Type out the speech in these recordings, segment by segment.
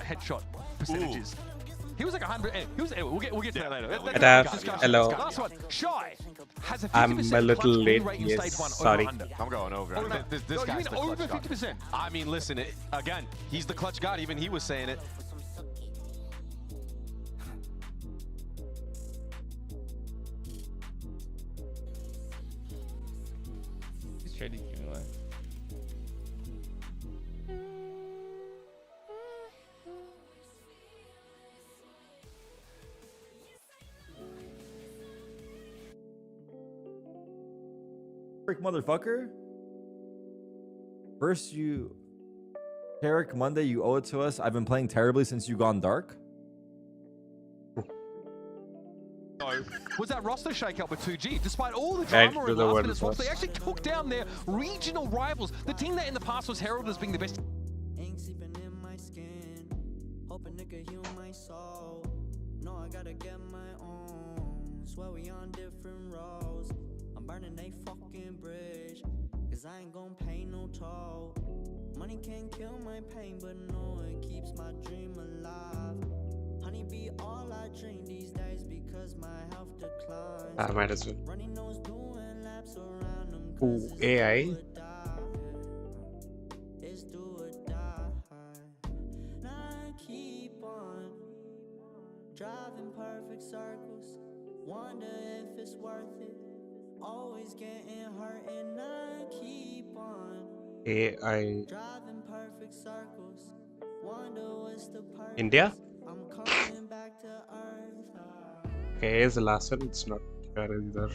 headshot percentages. He was like 100. He was. We'll get to that later. Hello. Last one. Shy has a 50% I'm a little clutch win late. rate in Yes, stage 1 sorry. over 100. I'm going over. Oh, no. This You guy's mean the over clutch 50%? god. I mean, listen. Again, he's the clutch god. Even he was saying it. He's trading you away. Frick motherfucker. First you Tarek, Monday you owe it to us. I've been playing terribly since you gone dark. Was that roster shakeup with 2G? Despite all the Right, drama to in the last world minute swaps, they first. actually took down their regional rivals. The team that in the past was heralded as being the best. Ink seeping in my skin, hoping it could heal my soul. No, I gotta get my own. Swear we on different roads. I'm burning a fucking bridge, cause I ain't gon' pay no toll. Money can't kill my pain, but no, it keeps my dream alive. Honey be all I dream these days because my health declines. I might as well. Running nose doing laps around them. Ooh, AI. It's do or die. Now I keep on driving perfect circles. Wonder if it's worth it. Always getting hurt and I keep on AI. driving perfect circles. Wonder what's the purpose. India? I'm coming back to earth. Okay, here's the last one. It's not here either.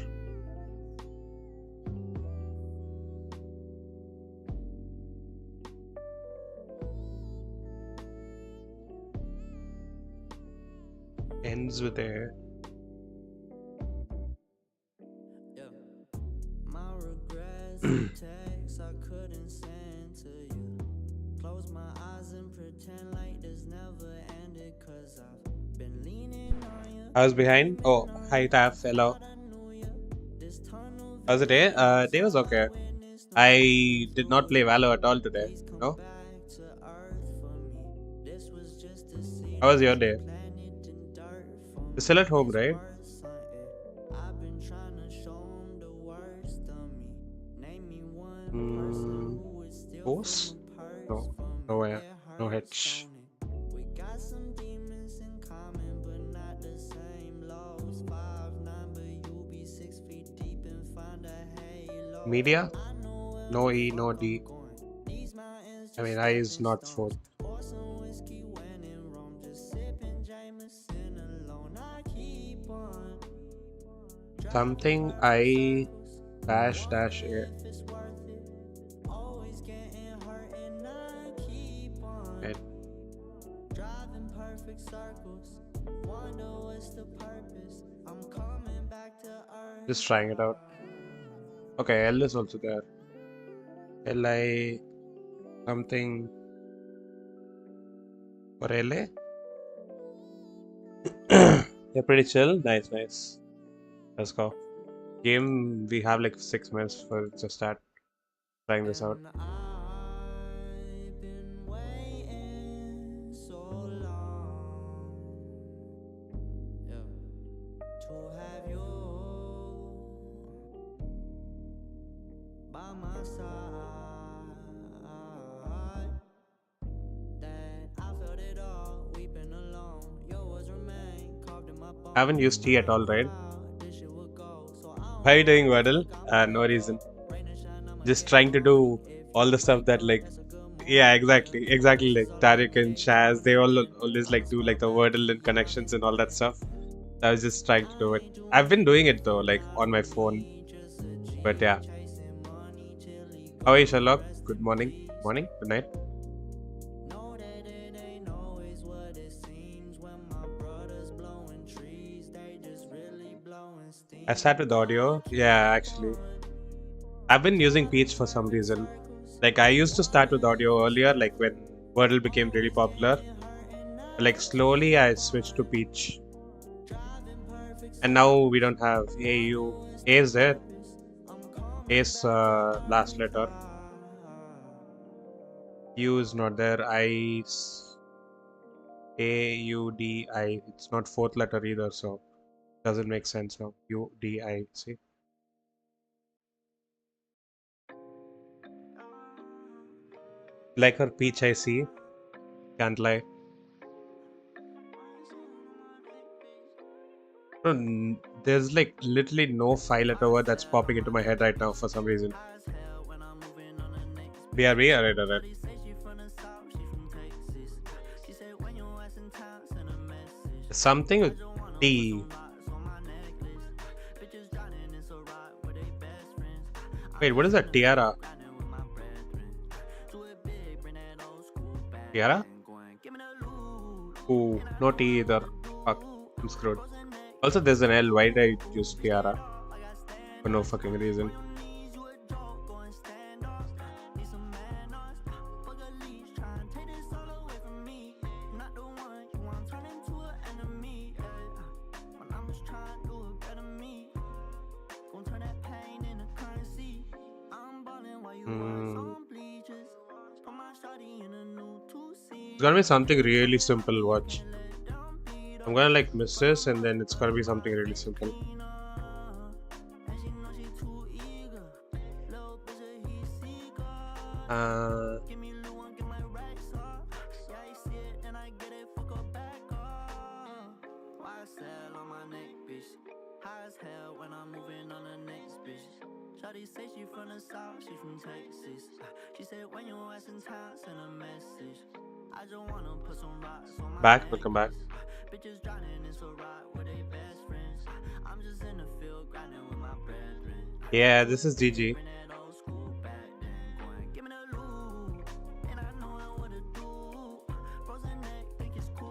Ends with a. My regrets and texts I couldn't send to you. Close my eyes and pretend like this never ended, cause I've been leaning on you. I was behind. Oh, hi Taf. Hello. How's the day? Day was okay. I did not play Valo at all today. No? How was your day? You're still at home, right? Boss? No. No way. No hitch. We got some demons in common, but not the same lows. 5'9", but you be 6 feet deep and find a halo. Media? No E, no D. I mean, I is not 4. Pour some whiskey when in Rome, just sipping Jameson alone. I keep on Something I dash dash A. if it's worth it. Always getting hurt and I keep on Right. driving perfect circles. Wonder what's the purpose. I'm coming back to earth. Just trying it out. Okay, L is also there. LI something for LA. Yeah, pretty chill. Nice, nice. Let's go. Game, we have like 6 minutes for just start trying this out. And I've been waiting so long, to have you by my side. That I felt it all, weeping alone. Your words remain carved in my bones. I haven't used T at all, right? This shit would go, so I How are you doing, Waddle? No reason. Just trying to do all the stuff that like, yeah, exactly like Tariq and Shaz, they all always like do like the Wordle and connections and all that stuff. I was just trying to do it. I've been doing it though, like on my phone. But yeah. How are you, Sherlock? Good morning. Morning? Good night. know that it ain't always what it seems. When my brothers blowing trees, they just really blowing steam. I started with audio. Yeah, actually. I've been using Peach for some reason. Like I used to start with audio earlier, like when Wordle became really popular. Like slowly I switched to Peach. And now we don't have AU. A is there. A is last letter. U is not there. AUDI. It's not fourth letter either, so doesn't make sense now. UDI. See. Like her peach, I see. Can't lie. No, there's like literally no 5-letter word that's popping into my head right now for some reason. BRB, alright. Something with T. Wait, what is that? Tiara? Tiara? Ooh, no T either. Fuck, I'm screwed. Also, there's an L. Why did I use Tiara? For no fucking reason. It's gonna be something really simple, watch. I'm gonna like miss this and then it's gonna be something really simple. Back, welcome back. Yeah, this is GG.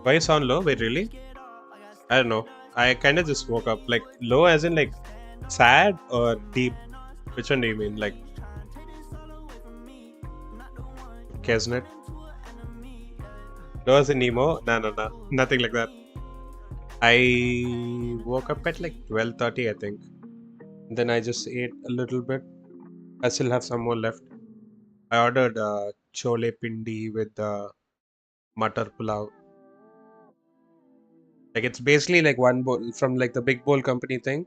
Why you sound low? Wait, really? I don't know. I kind of just woke up. Like, low as in like sad or deep? Which one do you mean? Like, Kesnet? Low as in Nemo? No. Nothing like that. I woke up at like 12:30, I think. Then I just ate a little bit. I still have some more left. I ordered chole pindi with matar pulao. Like it's basically like one bowl from like the big bowl company thing.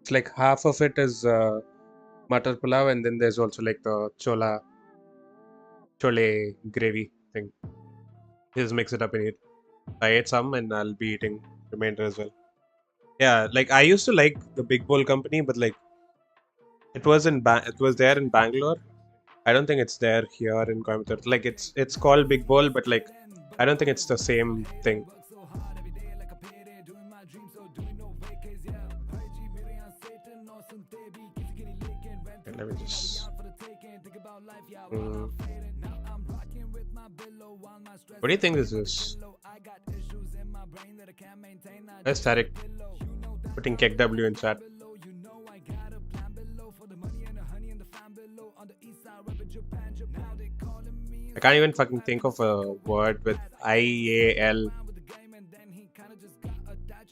It's like half of it is matar pulao and then there's also like the chole gravy thing. Just mix it up and eat. I ate some and I'll be eating remainder as well. Yeah, like I used to like the big bowl company, but like it was there in Bangalore. I don't think it's there here in Coimbatore. Like it's called big bowl, but like I don't think it's the same thing. Okay, let me just. What do you think this is? Where's Tariq? Putting KW in chat. I can't even fucking think of a word with I-A-L.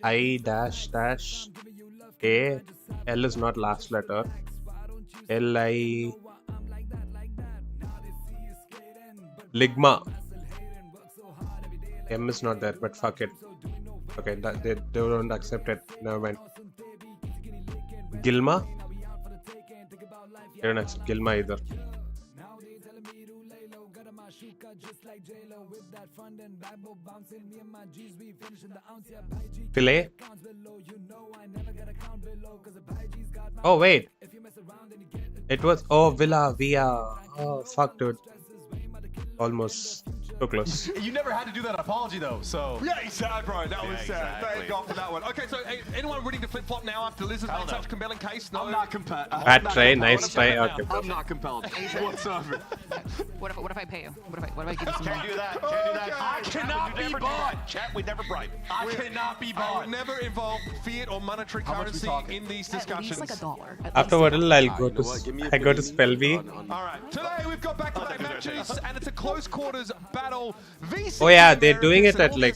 I-A. L is not last letter. L-I... Ligma. M is not there, but fuck it. Okay, they don't accept it. Never mind. Gilma? They don't accept Gilma either. Filet? Oh, wait. It was... Oh, Villa. Oh, fuck, dude. Almost. So close. You never had to do that apology though, so. Yeah, he's sad, bro. That was sad. exactly. Thank God for that one. Okay, so anyone ready to flip flop now after Liz's made such a compelling case? No. I'm not compelled. Bad try, nice try. Okay. I'm not compelled whatsoever. What if I pay you? What if I give you some Can't money? do that. Can't do that. I cannot be bought. Chat, we never bribe. I cannot be bought. I would never involve fiat or monetary currency in these discussions. At least like $1. After Waddle, I'll go to Spell Bee. Alright, today we've got back-to-back matches and it's a close quarters battle. VCT Oh yeah, they're doing it at like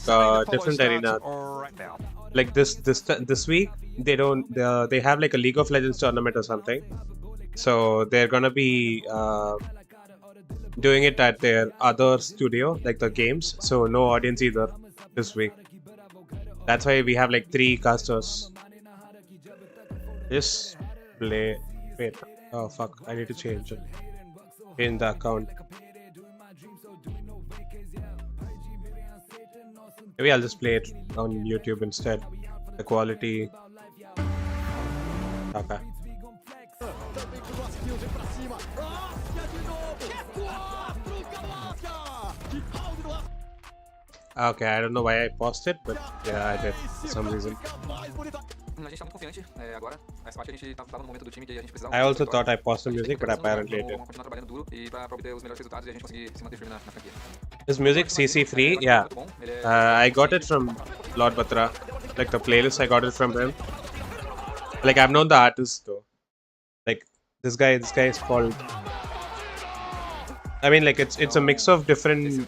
different arena. Right now. Like this week, they have like a League of Legends tournament or something. So they're gonna be doing it at their other studio, like the games. So no audience either. this week. That's why we have like 3 casters. Just play. Wait. Oh fuck! I need to change it. Change the account. Maybe I'll just play it on YouTube instead. The quality. Okay. Okay, I don't know why I paused it, but yeah, I did for some reason. I also thought I paused the music, but apparently it did. This music CC free? Yeah. I got it from Lord Batra. Like the playlist, I got it from him. Like I've known the artist though. Like this guy is called. I mean, like it's a mix of different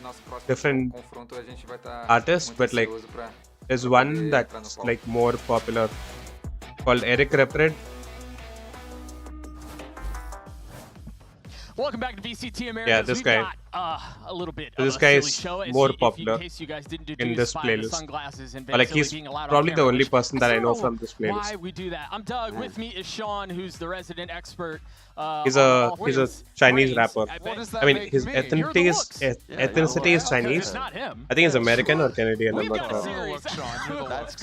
artists, but like there's one that's like more popular called Eric Repred. Welcome back to VCT Americas. Yeah, this guy. A little bit. This guy is more popular in this playlist. Or like he's probably the only person that I know from this playlist. Why we do that? I'm Doug. With me is Sean, who's the resident expert. He's a Chinese rapper. I mean, his ethnicity is Chinese. I think he's American or Canadian. I'm not sure.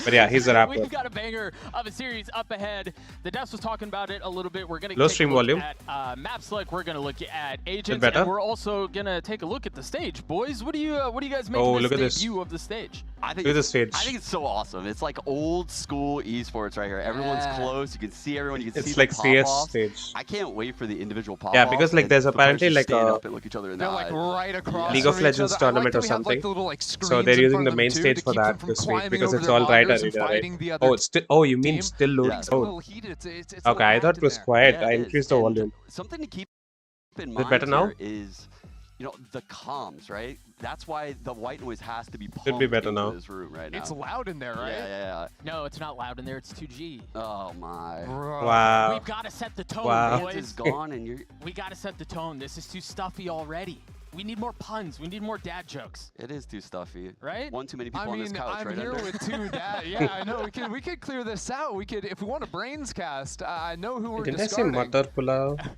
But yeah, he's a rapper. We've got a banger of a series up ahead. The devs was talking about it a little bit. We're gonna low stream volume. At map select. We're gonna look at agents, and we're also gonna take a look at the stage. Boys, what do you guys make of this view of the stage? I think the stage. I think it's so awesome. It's like old school esports right here. Everyone's close. You can see everyone. You can see it's like the CS stage. I can't wait for the individual pop-offs. Yeah, because like there's apparently like stand up and look each other in the like right across League of Legends tournament or something. So they're using the main stage for that this week because it's all right arena, right? Oh, it's still. Oh, you mean still loading? Oh. Okay, I thought it was quiet. I increased the volume. Something to keep in Is mind it better now? is, you know, the comms, right? That's why the white noise has to be pumped Should be better into now. this room right now. It's loud in there, right? Yeah. No, it's not loud in there. It's 2G. Oh my. Wow. We've got to set the tone, Wow. boys. Is gone and you're. We got to set the tone. This is too stuffy already. We need more puns. We need more dad jokes. It is too stuffy. Right? One too many people on this couch, I'm right? here under? with 2 dad. Yeah, I know. We could clear this out. We could, if we want a brains cast. I know who we're Didn't discarding. I say Matar Pulao?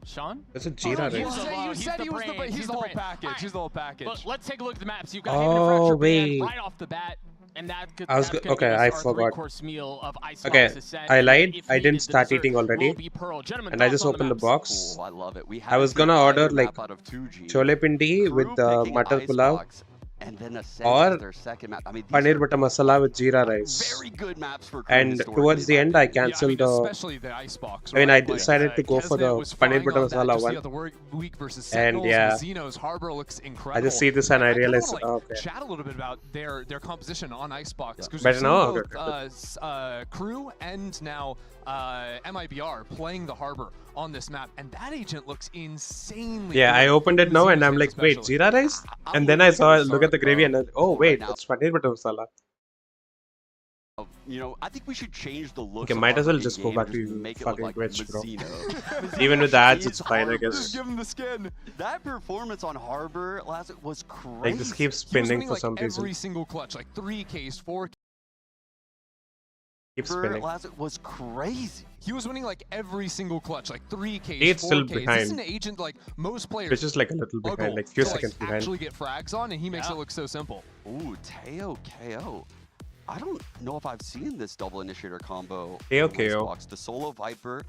Sean? That's a Jeera, You right? said he was the brains. He's the whole package. Right. He's the whole package. But let's take a look at the maps. You've got Oh, Haven wait. right off the bat. And that could, Okay, I forgot. Meal of Okay, I lied. I didn't start dessert eating already. And I just opened the box. Cool, I love it. We I was gonna order like chole chole pindi with the Matar Pulao and then or their second map. I mean, paneer butter masala with jeera rice. very good maps for And towards the end, I cancelled especially the icebox. I mean, I right? decided to go for the paneer butter masala one. And yeah, Harbor looks incredible. I just see this and I realized, like, okay. chat a little bit about their composition on icebox. Yeah. Better now? Crew and now MIBR playing the Harbor on this map, and that agent looks insanely. Yeah, good. I opened it now and I'm like, wait, especially. jeera rice? And then I saw, look at the gravy and I, oh wait, it's paneer butter masala. You know, I think we should change the look. Okay, might as well just go back to fucking Twitch, bro. Even with the ads, it's fine, I guess. Just give him the skin. That performance on Harbor last week was crazy. Like, this keeps He was spinning winning, for like, some reason. every single clutch, like 3Ks, 4Ks. Keeps spinning. Last week was crazy. He was winning like every single clutch, like 3Ks, It's 4Ks. still This is behind. an agent like most players. Which is like a little behind, like few seconds behind. Actually get frags on, and he makes it look so simple. Ooh, Teo KO. I don't know if I've seen this double initiator combo. Teo on this KO. box. The solo Viper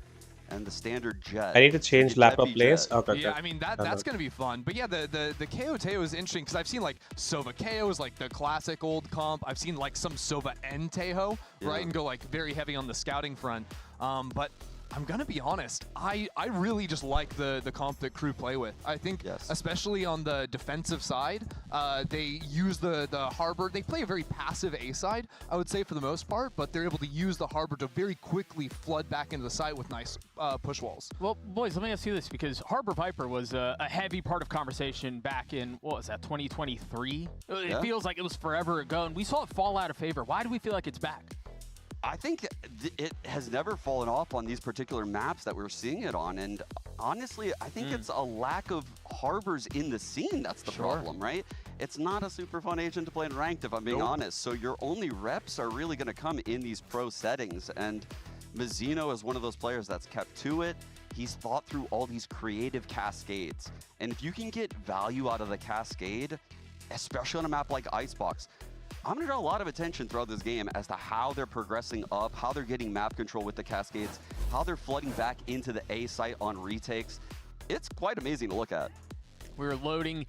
and the standard Jet. I need to change The laptop Jet plays. Jet. Okay, Yeah, I mean that's gonna be fun. But yeah, the KO Teo is interesting because I've seen like Sova KO is like the classic old comp. I've seen like some Sova and Tejo, right, and go like very heavy on the scouting front. But I'm gonna be honest, I really just like the comp that Crew play with. I think especially on the defensive side, they use the Harbor. They play a very passive A side, I would say, for the most part, but they're able to use the Harbor to very quickly flood back into the site with nice push walls. Well, boys, let me ask you this, because Harbor Viper was a heavy part of conversation back in, what was that, 2023? It feels like it was forever ago, and we saw it fall out of favor. Why do we feel like it's back? I think it has never fallen off on these particular maps that we're seeing it on, and honestly, I think it's a lack of harbors in the scene that's the problem, right? it's not a super fun agent to play in ranked, if I'm being honest. So your only reps are really going to come in these pro settings. And Mizzino is one of those players that's kept to it. He's thought through all these creative cascades. And if you can get value out of the cascade, especially on a map like Icebox, I'm going to draw a lot of attention throughout this game as to how they're progressing up, how they're getting map control with the cascades, how they're flooding back into the A site on retakes. It's quite amazing to look at. We're loading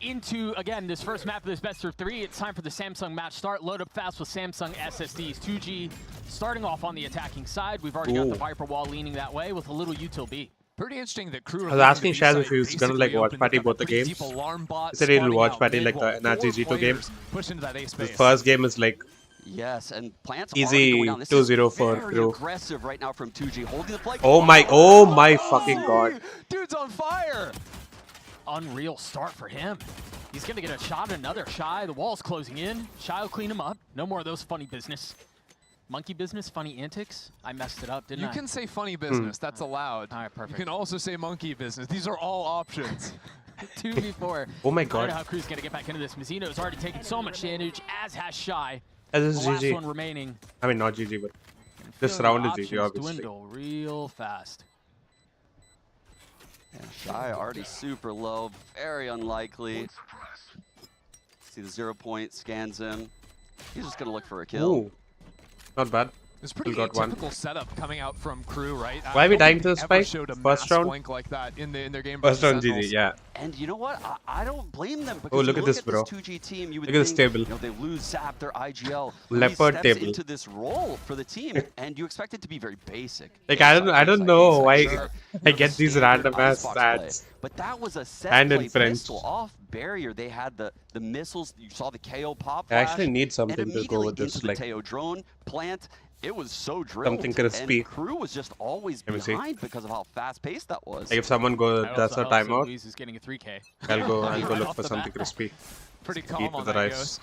into, again, this first map of this best of 3. It's time for the Samsung match start. Load up fast with Samsung SSDs. 2G starting off on the attacking side. We've already got the Viper wall leaning that way with a little util B. Pretty interesting that Crew. I was asking Shaz if he was gonna like watch party both the games. He said he'll watch party like the NRG G2 games. The first game is like yes, and plants easy 2-0 for Crew. Aggressive right now from 2G, holding the flag. Oh my fucking god. Dude's on fire. Unreal start for him. He's gonna get a shot, another Shy. The wall's closing in. Shy will clean him up. No more of those funny business. Monkey business, funny antics. I messed it up, didn't I? You can say funny business. That's allowed. All right, perfect. You can also say monkey business. These are all options. 2v4. Oh my I don't know god. how Crew's gonna get back into this. Mizzino has already taken so much damage, as has Shy. This The is last GG. one remaining. I mean not GG, but this Feel the round is options GG obviously. dwindle real fast. Yeah, Shy already super low, very unlikely. See the 0 point, scans him. He's just gonna look for a kill. Ooh. Not bad. It's pretty Still got one. atypical setup coming out from Crew, right? Why are we dying to the Ever spike? showed a First mass round? blink like that in their game. First versus round Sentinels. GG, yeah. And you know what? I don't blame them because Oh, look you at this, bro. 2G team, you would Look at this think, table. You know, they lose Zap, their IGL. Leopard he steps table. into this role for the team, and you expect it to be very basic. Like I don't know why Sure. I get these random ass Icebox ads. play. But that was a set And in play French. pistol off barrier. They had the missiles. You saw the KO pop. I actually flash, need and something to go immediately with this, into like the Teo drone plant. It was so drilled. something crispy. And Crew was just always Let me see. behind because of how fast-paced that was. Like if someone does a timeout, Luis is getting a 3K. I'll go Right look off for the something bat. crispy. Pretty Eat calm with on the that rice. Ghost.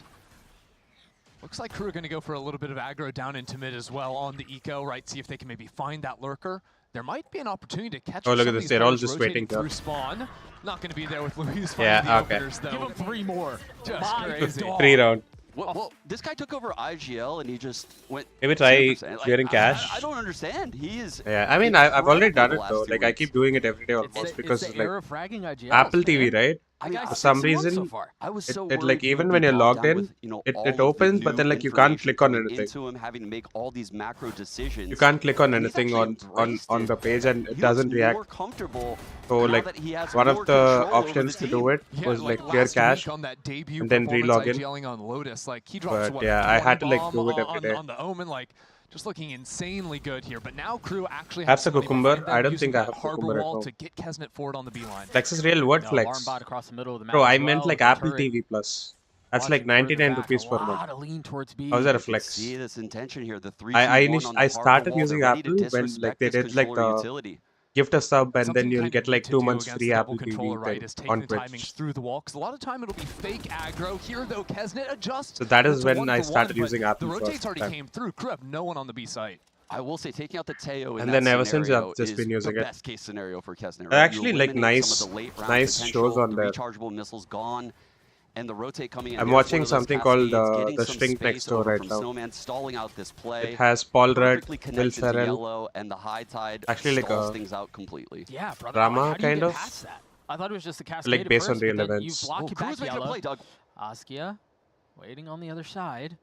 Looks like Crew are going to go for a little bit of aggro down into mid as well on the eco, right? See if they can maybe find that lurker. There might be an opportunity to catch. Oh, look some at of this. these They're all players just rotating waiting through here. spawn. Not going to be there with Luis finding Yeah, the okay. openers, though. Give him 3 more. Just My crazy. dog. 3 round. Well, this guy took over IGL and he just went. Maybe try 0%. Like, clearing cash. I don't understand. He is. Yeah, I mean I've already done it incredible the though. last 2 Like I weeks. keep doing it every day It's almost the, because it's the like era of fragging IGLs, Apple TV, man. right? I mean, For some 6 and 1 reason, so far. I was so it worried like he even would when be you're bogged logged down in, with, you know, it all of the opens, but new then like you can't information click on coming anything. Into him, having to make all these macro decisions. You can't click on And he's anything actually on embraced the it. page and it He doesn't looks react. more comfortable So now like that he has one more of the control over options the to do team. it Yeah, was like clear last cache. week on that debut and then performance, re-log in. IGLing on Lotus, like he drops But what, yeah, I had to like one do it bomb every day. on the Omen, like just looking insanely good here. But now Crew actually Have has the somebody cucumber? behind them I don't using think I that have harbor cucumber at wall home. to get Kesnet forward on the beeline. Flex is real. What No, flex? alarm bot across the middle of the map Bro, as I well, meant like the Apple turret. TV Plus. That's Watching like 99 further rupees back, per a lot month. of lean towards B. How's that a You can flex? see this intention here. The 3 I started using Apple when like they did like the utility. gift a sub and Something then you'll kind get of like neat to 2 do months against free double Apple controller, TV right, is taking on the Twitch. timings through the wall, because a lot of time it'll be fake aggro. Here though, Kesnet adjusts. So that is It's a when I 1-for-1, started but using Apple The first rotates already time. came through. Crew have no one on the B site. I will say, taking out the Teo in And that then ever since scenario I've just is been using the it. best case scenario for Kesnet. They're actually, like, eliminate some nice- of the late round nice potential, shows on the there. rechargeable missiles gone, and the rotate coming in. I'm There's watching one of those something called, cascades, getting The some Shrink space next door over right from now. Snowman, stalling out this play. It has Paul Rudd, Perfectly Will connected to Ferrell. yellow, and the high tide Actually, like stalls a things out completely. Yeah, brother. drama like, how do you kind get of. past that? I thought it was just the cascade Like at based on first, real but then events. You block Oh, it Crew's back making a yellow. play, Doug. Askia waiting on the other side.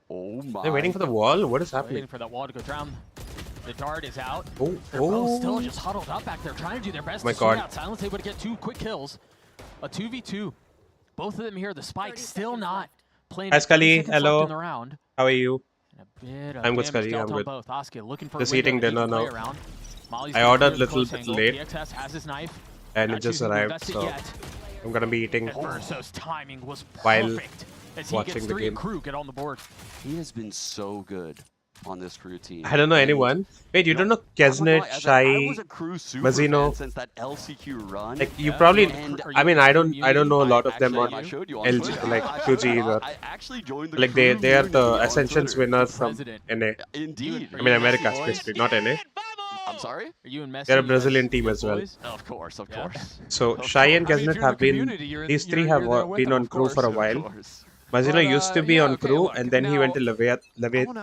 Oh my. They're waiting for the wall? What is Waiting happening? for that wall to go down. The dart is out. Oh, They're both still oh. just huddled up back there, trying to do their best My to swing God. out. Silence able to get 2 quick kills. A 2v2. Both of them here. The spike still not playing. Hi, Scully. 30 seconds left Hello. in the round. How are you? And a bit of I'm good, damage Scully, dealt I'm on good. both. Askia looking for Just a window eating that he dinner can play now. around. Molly's I gonna ordered clear the little close bit angle. late. DXS has his knife. And Not it just choosing to arrived, invest it so yet. I'm gonna be eating. And Verso's timing was While perfect as he watching gets the 3 game. and Crew get on the board. He has been so good on this Crew team. I don't know And anyone. Wait, you don't know I'm not gonna lie, Kesnet, I Shy, was a Crew super Mazzino? fan since that LCQ run. Like you Yeah, probably. and I mean, I don't know a lot of them Actually, on I showed you on LG, Twitter. like I- 2G either. I actually joined the Like Crew they are the community on Ascensions Twitter. winner from President. NA. Indeed. I mean America specifically, not NA. I'm sorry? Are you and Messi? They're a you Brazilian guys team as well. boys? Of course, of Yeah. course. So Of Shy and course. I mean, if Kesnet you're in have the been. community, you're in- These three you're- have you're there with been them, on of crew for course, a of while. course. Mazino But, used to be yeah, on okay, crew, look, and then he now- went to I wanna get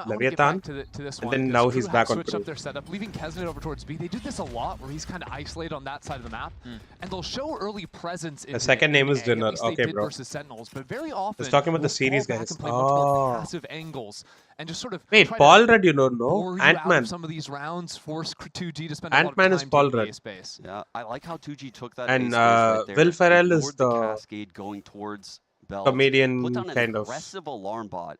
Leviathan. back to this and one, then 'cause now Crew he's have back on switched crew. up their setup, leaving Kesnet over towards B. They do this a lot, where he's kind of isolated on that side of the map, and they'll show early presence. In second name is A, Dinner. At least they Okay, did bro. versus Sentinels, but very often Let's talk about the will series, fall back guys. and play much more Oh. passive angles and just sort of Wait, try to Paul Rudd, you don't know? bore you out Ant-Man. of some of these rounds, force 2G to spend a lot of Ant-Man time is Paul taking Rudd. A space. Yeah, I like how 2G took that And, A space right there. Will Ferrell is ignored the the cascade going towards Belt. comedian Put down an kind of. aggressive alarm bot.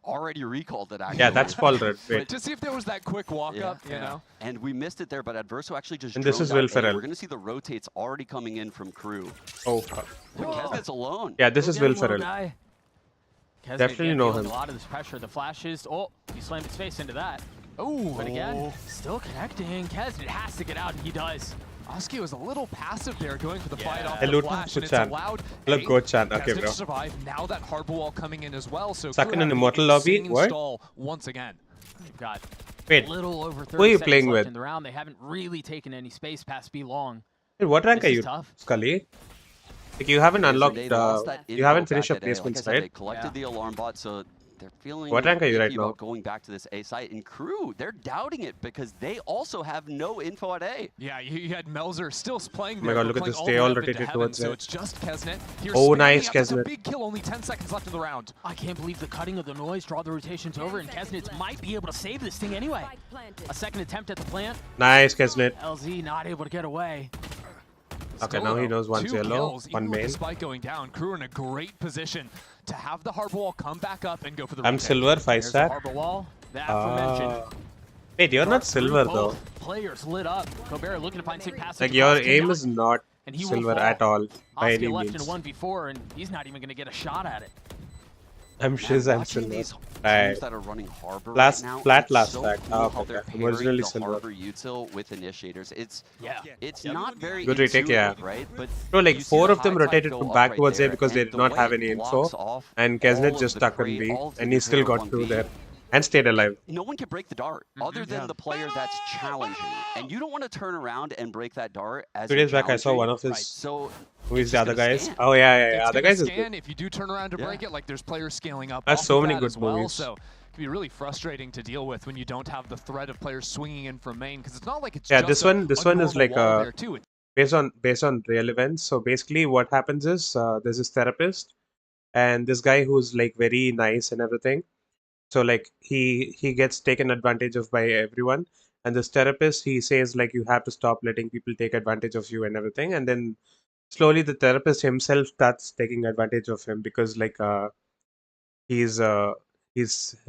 Already recalled it, actually. Yeah, that's Paul Rudd. But Wait. to see if there was that quick walk up, you know. And we missed it there, but Adverso actually just And this droned is Will out A. Ferrell. We're going to see the rotates already coming in from crew. Oh. But Kesnet's alone. Yeah, this is Go Will get him, little Ferrell. guy. Kesnet Definitely again know feeling him. A lot of this pressure. The flashes. Oh, he slammed his face into that. Oh, But again, still connecting. Kesnet has to get out, and he does. Oski was a little passive there, going for the fight off Hello, the flash, and it's Kuchan. allowed Hello, A. Kuchan. Okay, Kesnet bro. to survive. Now that harbor wall coming in as well, so Stuck Crew in an have immortal lobby? insane What? stall once again. They've got Wait. a little over 30 Who are you seconds playing left with? in the round. They haven't really taken any space past B long. Wait, what rank This are is you, tough. Scully? Like, you haven't unlocked. They lost that You info haven't finished back your at A. Like I placements, said, They right? collected the alarm bot, so they're feeling What rank are you right iffy now? about going back to this A site. And Crew, they're doubting it because they also have no info at A. Yeah, you had Melzer still playing Oh my there. God, but look at playing this. all They the all way up into rotated heaven, towards so it. it's just Kesnet. Here Oh, spamming nice, up. That's a Kesnet. big kill, only 10 seconds left in the round. I can't believe the cutting of the noise, draw the rotations over, and Kesnet might be able to save this thing anyway. A second attempt at the plant. Nice, Kesnet. LZ not able to get away. Okay, Still, now he though, knows one's 2 yellow, kills, one even with main. the spike going down, Crew in a great position to have the harbor wall come back up and go for the I'm rotate. silver, 5 There's the star. harbor wall. The aforementioned. Wait, you're not Crew silver both though. Players lit up. Gobert looking to find safe passage. Like, your across, aim cannot- is not and he will silver fall. at all, by Oski any left in means. 1v4, and he's not even going to get a shot at it. I'm shiz, I'm Watching silver. these Right. teams that are running Harbor Last- right now, flat it's last so stack. cool Ah, how okay. they're I'm pairing originally the silver. Harbor util with initiators. It's not very Good retake, yeah. intuitive, right? But Bro, like you see 4 the of them high tide rotated go from up back right towards A there, because they and did the not way have it any blocks info. off And all Kesnet of just the stuck on prey, B. all of the And he still Imperial got on through B. there. And stayed alive. No one can break the dart other than the player that's challenging. And you don't want to turn around and break that dart as 2 you're days back I saw challenging. one of his. Right, so Who is the other gonna guys? scan. Oh, yeah, yeah, It's yeah. Other gonna guys is scan good. if you do turn around to break Yeah. it. Like there's players scaling up. That's off so of many that good as well, movies. So it can be really frustrating to deal with when you don't have the threat of players swinging in from main because it's not like it's Yeah, just this a one is normal like wall there too. based on real events. So basically, what happens is there's this therapist, and this guy who's like very nice and everything. So like he gets taken advantage of by everyone, and this therapist he says like you have to stop letting people take advantage of you and everything, and then slowly the therapist himself starts taking advantage of him because like he's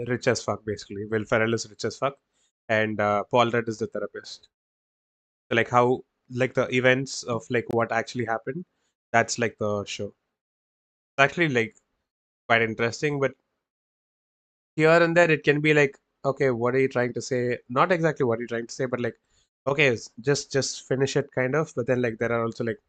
rich as fuck basically. Will Ferrell is rich as fuck, and Paul Rudd is the therapist. So like how like the events of like what actually happened, that's like the show. It's actually like quite interesting, but here and there it can be like, okay, what are you trying to say? Not exactly what you're trying to say, but like, okay, just finish it kind of. But then like there are also like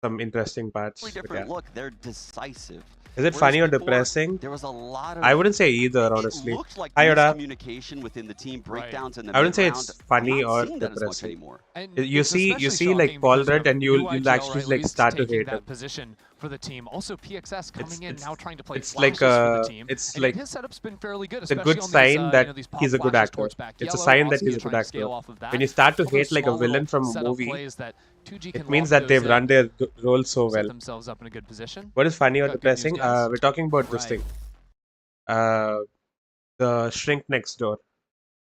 some interesting parts. Totally But different yeah. look. They're decisive. Is it Whereas funny or before, depressing? There was a lot of. I wouldn't say either, honestly. It looked like Hi, Yoda. miscommunication within the team, breakdowns in the I wouldn't say mid-round. it's funny I'm not or seeing that as much depressing. anymore. And You it's see especially like shocking Paul because Rudd of and you'll UIGL, actually or at like least start to taking hate that him. position for the team. Also, PXS coming in now trying to play it's flashes like for the team. it's And like his setup's been fairly good, it's a especially good on sign these, that these pop he's a good flashes actor. towards back It's a yellow. sign that Oski he's a trying good to scale actor. off of that. When you start to All those hate like a small little villain from a setup movie, plays that 2G can it means lock that they've those run in, their role so set well. themselves up in a good position. What is funny or Got good news, depressing? guys. We're talking about this Right. thing. The Shrink Next Door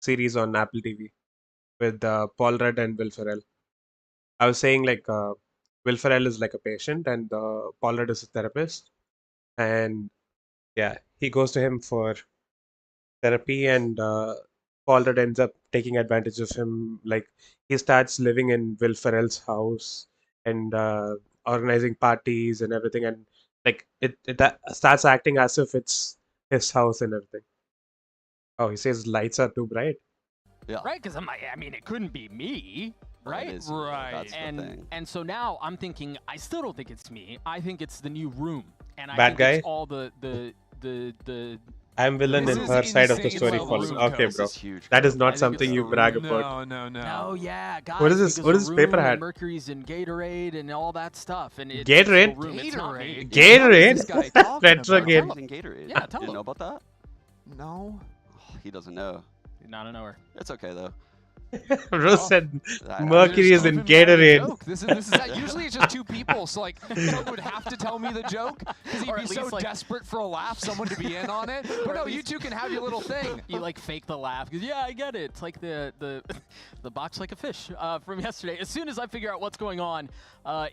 series on Apple TV with Paul Rudd and Will Ferrell. I was saying like Will Ferrell is like a patient and Paul Rudd is a therapist, and yeah, he goes to him for therapy, and Paul Rudd ends up taking advantage of him. Like he starts living in Will Ferrell's house and organizing parties and everything, and like it starts acting as if it's his house and everything. Oh, he says lights are too bright. Right? Because I mean, it couldn't be me, right? That is, That's the thing. And so now I'm thinking, I still don't think it's me. I think it's the new room, and I Bad think guy? it's all the I'm villain This in is her side of the insane story. level Fallen. of Okay, This bro. is huge, That bro. is not something you brag about. No. Oh yeah, guys. What is this? because What is this paper Varun hat? and Mercury's and Gatorade and all that stuff. And it's Gatorade? Varun, it's not me. Gatorade? Gatorade? What is this guy talking Retrograde. about? Using Gatorade. Yeah, tell Didn't him. know about that? No. Oh, he doesn't know. Not a knower. It's okay though. Rose said I- Mercury is Just in keep him out of the Gatorade. joke. This is that. Usually it's just two people, so like someone would have to tell me the joke because he'd Or be at so least, like- desperate for a laugh, someone to be in on it. But no, you two can have your little thing. You like fake the laugh because yeah, I get it. It's like the the box like a fish from yesterday. As soon as I figure out what's going on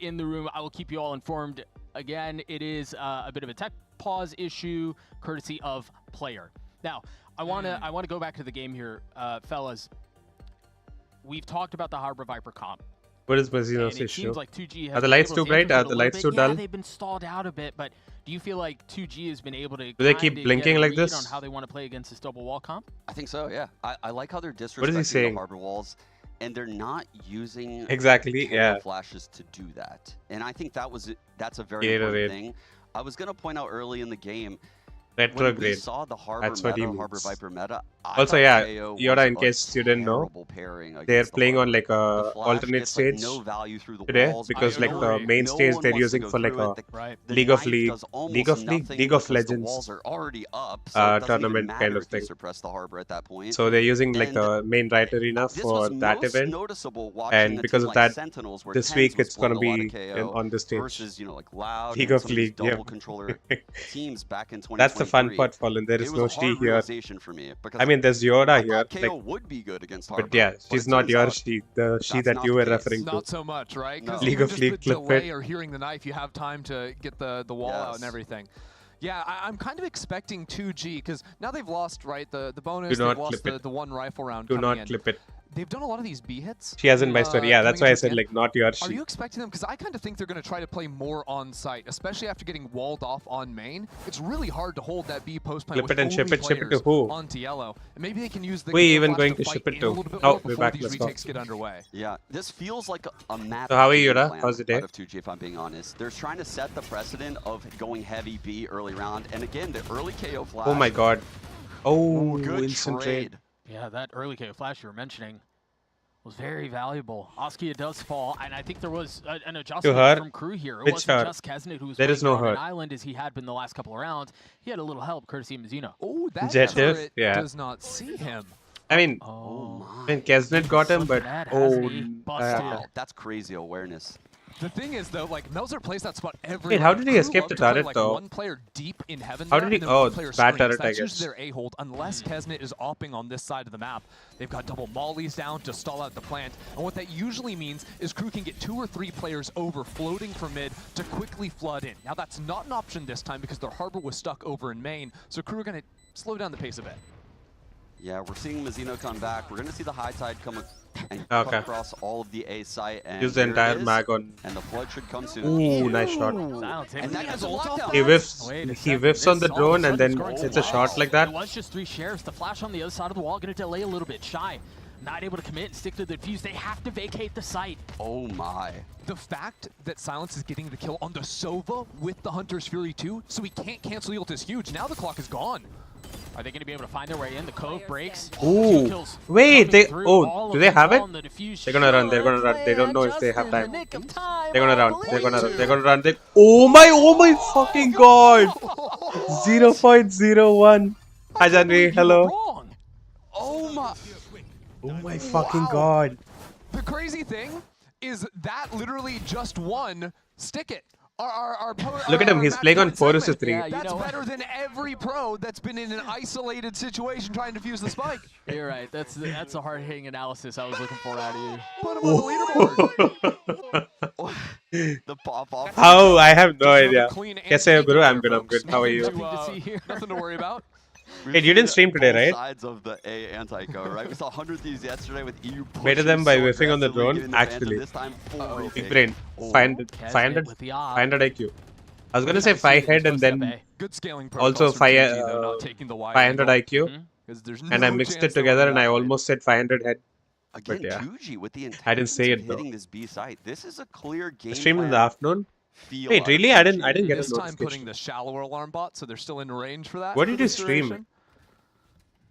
in the room, I will keep you all informed. Again, it is a bit of a tech pause issue, courtesy of player. Now, I wanna go back to the game here, fellas. We've talked about the Harbor Viper comp. What is And Mazino's it issue? seems like 2G has Are the been lights able too to bright? influence Are it a the little lights bit. too Yeah, dull? they've been stalled out a bit, but do you feel like 2G has been able to Do they keep kinda blinking get a like read this? on how they want to play against this double wall comp? I think so, yeah. I like how they're What is he disrespecting saying? the harbor walls, and they're not using Exactly, Terror yeah. flashes to do that. And I think that's a very Gatorade. important thing. I was gonna point out early in the game when we Retrograde. saw the Harbor That's what he meta, Harbor means. Viper meta. I Also, thought yeah, KO Yoda, was in a case you didn't know, terrible pairing They're against the playing on Harbor. like The a flash alternate gets, like, stage no value through the today walls. because I like the agree. main No stage one they're wants to using go for like through a it. Right. The League of knife League, does almost League of League, nothing League of because the Legends walls are already up, so it doesn't tournament even kind matter of if you thing. suppress the Harbor at that point. So they're using like And the main right arena This for was that most event. noticeable watching And a because team of like that, Sentinels, where this Tens week was it's gonna playing a lot be of KO on the stage. versus like Loud League and of some of these League, yeah. double controller teams back in 2023. That's the fun part, Fallen. There It is was no a she hard here. realization for me because I mean, there's Yoda I here, thought KO like, would be good against Harbor, but yeah, but she's it not turns your out she, the she that's that not you the were case. referring to. Not so much, right? Because No. League even of just League the clip delay it. or hearing the knife, you have time to get the wall out and Yes. everything. Yeah, I'm kind of expecting 2G because now they've lost, right, the bonus, Do they've not lost clip it. the one rifle round Do coming not in. clip it. They've done a lot of these B hits. She hasn't my story. Yeah, that's coming why I into said the like not your Are she. you expecting them? Because I kind of think they're going to try to play more on site, especially after getting walled off on main. It's really hard to hold that B post plant Flip with it and ship only it. Ship it to players who? onto yellow. And maybe they can use the We Gale even Flash going to fight ship it in to? a little bit Oh, more we're before back. these Let's go. retakes get underway. Yeah, this feels like a map. So how are you, game Yoda? plan How's the day? Out of 2G, if I'm being honest. They're trying to set the precedent of going heavy B early round, and again, the early KO flash. Oh my god. Oh, Good instant trade. Yeah, that early KO flash you were mentioning was very valuable. Askia does fall, and I think there was an adjustment her? from crew here. It Which wasn't her? just Kesnet who was There playing is no on an her. island as he had been the last couple of rounds. He had a little help courtesy of Mizuno. Oh, that Jetif, turret yeah. does not see him. I mean, Oh, I mean, Kesnet got him, but That has oh, me busted. Wow, that's crazy awareness. The thing is, though, like Melzer plays that spot every. Wait, how round. did he Crew escape love the to play, turret, like, though? One player deep in heaven. How there, did he- and then one oh, player bad screens. turret, I That's guess. usually their A-hold, unless Kesnet is opping on this side of the map. They've got double mollies down to stall out the plant, and what that usually means is Crew can get 2 or 3 players over floating from mid to quickly flood in. Now that's not an option this time because their harbor was stuck over in main, so Crew are going to slow down the pace a bit. Yeah, we're seeing Mizuno come back. We're going to see the high tide come and Okay. cut across all of the A site. And use the there it entire is, mag on. And the flood should come soon. Ooh, nice shot. Silence him. And that has ult off He that? whiffs. Wait a He second, whiffs on this the all of a drone, sudden and then scoring it's a some shot walls. like that. It was just 3 sheriffs. The flash on the other side of the wall going to delay a little bit. Shy, not able to commit and stick to the defuse. They have to vacate the site. Oh my. The fact that Silence is getting the kill on the Sova with the Hunter's Fury too, so he can't cancel the ult is huge. Now the clock is gone. Are they going to be able to find their way in? The cove breaks. Ooh. 2 kills Wait, coming they- through. oh, All do of they them have it? fall in the diffuse. They're gonna run. They're gonna Sure, run. They don't know if just they have in the time. nick of time, They're gonna I run. They're gonna run. believe. They're gonna run. Oh my fucking god! 0.01. Hi Janvi, You were hello. wrong. Oh my. Oh my fucking Wow. god. The crazy thing is that literally just won stick it. Look at him, he's playing on 4 segment. 3. Yeah, you That's know what? better than every pro that's been in an isolated situation trying to defuse the spike. You're right. That's a hard-hitting analysis I was looking for out of you. Put him on the leaderboard. The pop off. How? I have no Just have a idea. clean Kaise ho, anti-gear Guru? I'm there, good, I'm folks. good. How are you? Nothing Nothing to see here. Nothing to worry about. We've Hey, you didn't seen stream today, both right? sides of the A anti-go, right? We saw 100 Thieves yesterday with EU Baited them by pushing so whiffing on the aggressively, drone? getting the Phantom, Actually. this time full Uh-oh. retake. Big brain. Oh. 500, Kesnet 500, with the op. 500 IQ. I was gonna say 5 head and then Good scaling also protocols from 5, 2G, though, not taking the wide 500 angle, IQ. 'cause there's And I no mixed chance it they'll together win and that I fight. almost said 500 head. Again, yeah. 2G with the I didn't say intentions it, of though. hitting this B site. This is a clear game Stream in the plan afternoon. feel Wait, out of really? 2G. I didn't get a This time putting notification. the shallower alarm bot, so they're still in range for that. What for did you this stream? duration.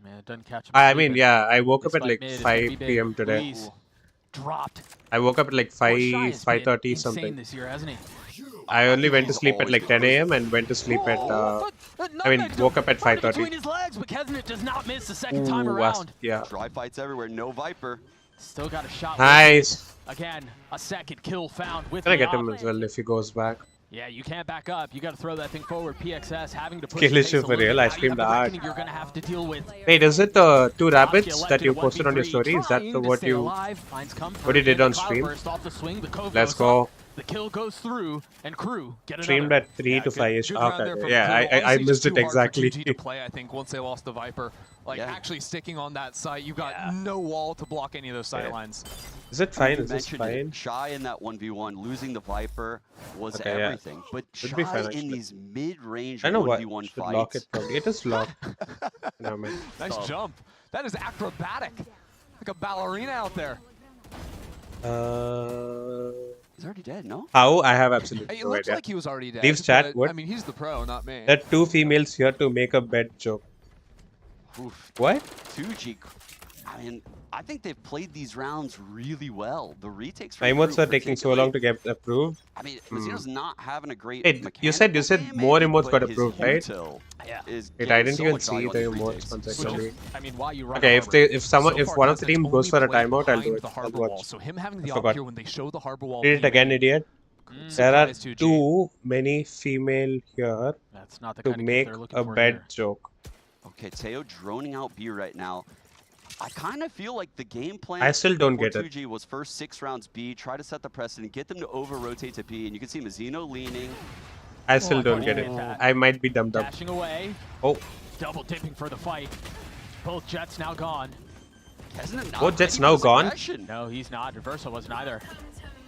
Man, it doesn't catch him I mean, sleeping. yeah, I woke up This at like fight mid is gonna be 5 big. p.m. today. Luis dropped. I woke up at like Well, Shy has been 5:30 insane something. this year, hasn't he? I only went to he's sleep at always like 10 a.m. and went to sleep at, I mean, woke up at Right 5:30. between his legs, but Kesnet does not miss the second Ooh, time around. yeah. Dry fights everywhere, no Viper. Still got a shot. Nice. Again, a second kill found with Can I the get him op. as well if he goes back? Yeah, you can't back up. You got to throw that thing forward. PXS having to push Skill the pace issue a for little real. bit. I Now you streamed have the hard. reckoning you're going to have to deal with. Wait, is it the two rabbits Oscar that you elected posted on your 1v3, story? Is that trying the to what stay you... alive. Finds comfort. what you did And on the stream? cloudburst off the swing. The cove Let's goes go. up. The kill goes through, and crew get Streamed another. at 3 to 5-ish. Good round there Okay, from yeah, Valo. I Honestly, missed just it too hard for exactly. 2G to play, I think, once they lost the Viper. Like, Yeah. actually sticking on that site, you've got no wall to block any of those sight lines. Is it fine? You Is this mentioned it, fine? Shy in that 1v1, losing the Viper was Okay, yeah. everything. But Should be Shy fine, in actually. these mid-range I know what. 1v1 Should lock fights. it probably. It is locked. No, man. Nice jump. That is acrobatic. Like a ballerina out there. He's already dead, no? How? I have absolutely It no looks idea. like he was already dead. Leaves chat, but, what? I mean, he's the pro, not me. There are 2 females here to make a bed joke. Oof. What? 2G. I mean, I think they've played these rounds really well. The retakes from Emotes Crew are taking so long to get approved. I mean, Mazino's not having a great Hey, you said mechanical game, more maybe, emotes but got his approved, right? util Yeah. is Wait, getting I didn't so even much see value the on these emotes retakes. once Which actually. is, I mean, why you run Okay, Harbor. if one of the team goes for a played timeout, I'll do behind it. the I'll harbor wall. watch. So him having I the op forgot. here when they show the harbor wall. Did it again, idiot. There are Surprise 2G. too many female here That's not the to kind of make they're looking a for bed here. joke. Okay, Teo droning out B right now. I kind of feel like the game plan I still don't for get it. 2G was first 6 rounds B, try to set the precedent, get them to over-rotate to B, and you can see Mazino leaning. I still I don't don't get get it. that. I might be dumbed up. Dashing away, Oh, double dipping for the fight. Both jets now gone. Hasn't it not Both jets ready for now this gone? aggression? No, he's not. Reverso wasn't either.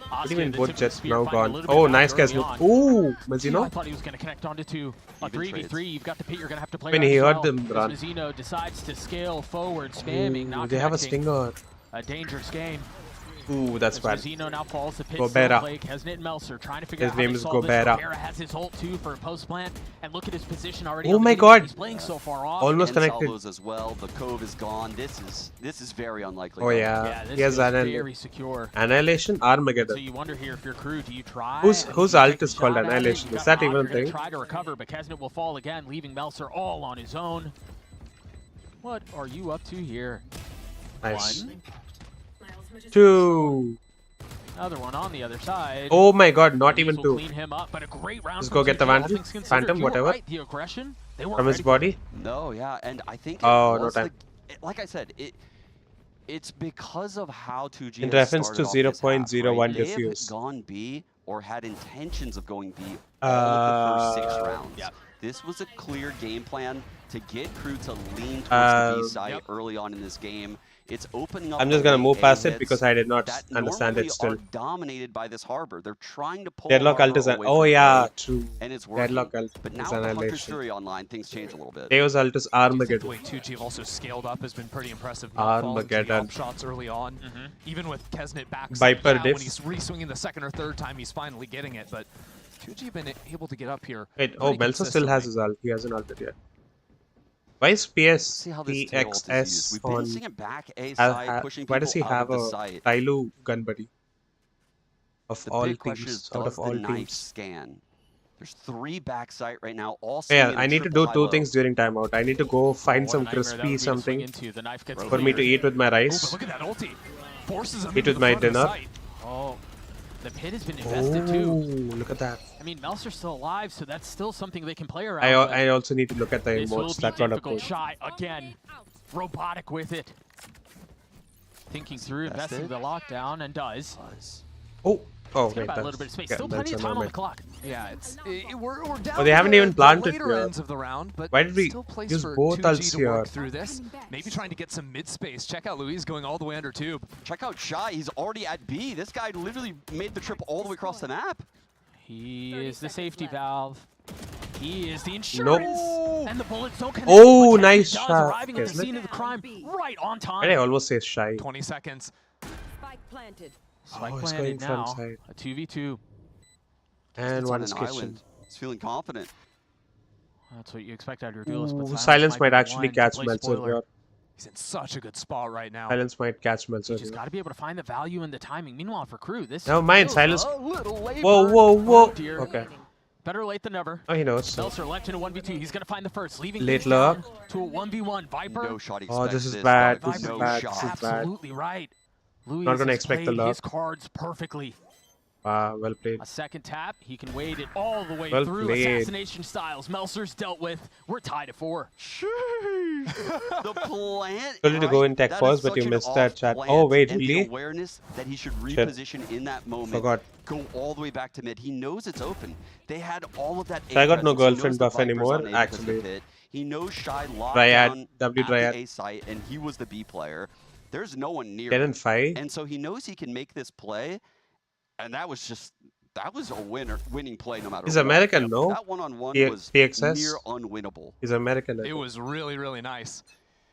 what do you mean the both tip of the jets spear now finding a gone? little bit Oh, of nice value guys. early on. Ooh, I Mazino. thought he was going to connect onto a Even 3v3. trades. You've got the pit. You're going to have to play When around he as heard well, them as run. Mazino decides to scale forward, spamming, Ooh, not they have a connecting. stinger. A dangerous game. Ooh, that's As bad. Mazino now falls, the pit Gobera. still Kesnet and Melser trying to figure His out how name to is solve this. Gobera. Gobera has his ult too for a post plant, and look at his position already. Oh on the my mini. God. He's playing so far off. Almost And connected. salvos as well. The cove is gone. This is very unlikely. Oh though. Yeah, yeah, this he has feels an very secure. Annihilation So Armageddon. you wonder here if your crew, do you try? Whose and ult do you take is a called shot at it? Annihilation? You Is got that Op, even a you're gonna thing? Try to recover, but Kesnet will fall again, leaving Melser all on his own. What are you up to here? Nice. One, 2. another one on the other side. Oh my God, not These even will 2. Clean him up, but a great round Let's from go get the 2G, all Vandal, things considered. Phantom, You were whatever. right, the aggression, they weren't From his ready. body. No, yeah, and I think it Oh, no was time. like I said, it's because of how 2G In has reference to started off this half, 0.01 right? They diffuse. have gone B or had intentions of going B all of the first 6 rounds. Yep. This was a clear game plan to get crew to lean towards the B side Yep. early on in this game. It's opening up. I'm just the gonna lane move A past it hits because I did not that understand normally it still. are dominated by this harbor. They're trying to pull Deadlock harbor ult is an. away Oh from yeah, A, true. and it's working. Deadlock ult But is now with the Hunter's annihilation. Fury online, things change a little bit. Deus ult is The Armageddon. way 2G have also scaled up has been pretty impressive. Not falling to the Armageddon. op shots early on. Even with Kesnet back. Viper when diff. he's re-swinging the second or third time, he's finally getting it. But 2G been able to get up here. Wait, oh, pretty Melsa still has consistently. his ult. He hasn't ulted yet. Why is Let's see how this tail ult is used. PSPXS We've been on? seeing it back A side, pushing Why does he people out have of a the site. Tyloo gun buddy? Of The all big question is, teams, out does of all the knife teams. scan? There's 3 backside right now, all Yeah, swinging I a need to triple do 2 high-low. things during timeout. I need to go find What a some nightmare that would be crispy to swing something into. The knife gets for me to cleared. eat with my Oh, but rice. look at that ulti. Forces him Eat into with the my front of the dinner. site. Oh, the pit has been Oh, invested too. look at that. I mean, Melser's still alive, so that's still something they can play around I with. I also need to look at the This will emotes. be That's not a difficult. cool. Shy again, robotic with it. Thinking through, investing Invested. the lockdown, and does. Oh, oh, It's got wait, about a that's, little bit of space. yeah, Still that's plenty of a time on the moment. clock. Yeah, we're down. Oh, they to haven't the- even planted the later here. ends of the round, but Why did we still place use for both 2G ults to work here? through this. Maybe trying to get some mid space. Check out Luis going all the way under tube. Check out Shy, he's already at B. This guy literally made the trip all the way across the map. He is the safety valve. He is the insurance. Nope. And the bullets don't connect. Oh, but Kesnet nice does, shot, arriving at the Kesnet. scene of the crime right on time. Why did I almost say shy? 20 seconds. Spike planted. Spike Oh, he's planted going from now. side. A 2v2. And It's one on is an kitchen. island. He's feeling confident. That's what you expect out of your duelist. But Ooh, silence might be the actually one to catch play Meltzer spoiler. here. He's in such a good spot right now. Silence might catch Melzer. You just got to be able to find the value in the timing. Meanwhile, for Crew, this Never mind, feels Silence. a little labored. Whoa, whoa, whoa. Oh, dear. Okay. Better late than never. Oh, he knows. Melzer left in a 1v2. He's going to find the first, leaving Late things down lock. to a 1v1. Viper. No shot Oh, expects this is bad. dog. This is No bad. shot. This is bad. Absolutely right. Louis Not gonna has expect the played lock. his cards perfectly. Well played. A second tap. He can wade it all the way Well through. played. Assassination styles. Melzer's dealt with. We're tied at 4. The plant. Told you to go in tech That first, is but you such an missed that off chat. plant, Oh, wait, and the really? awareness that he should Shit. reposition in that moment. Forgot. Go all the way back to mid. He knows it's open. They had all of that. So I got no presence. He knows girlfriend the buff Viper's anymore, on A because of actually. the pit. He knows Shy locked Dryad, down W at Dryad. the A site, and he was the B player. There's no one near 10 him. and 5. And so he knows he can make this play, and that was a winning play no matter He's what. American, no? That one-on-one P- was PXS? near unwinnable. He's American. I It think. was really, really nice.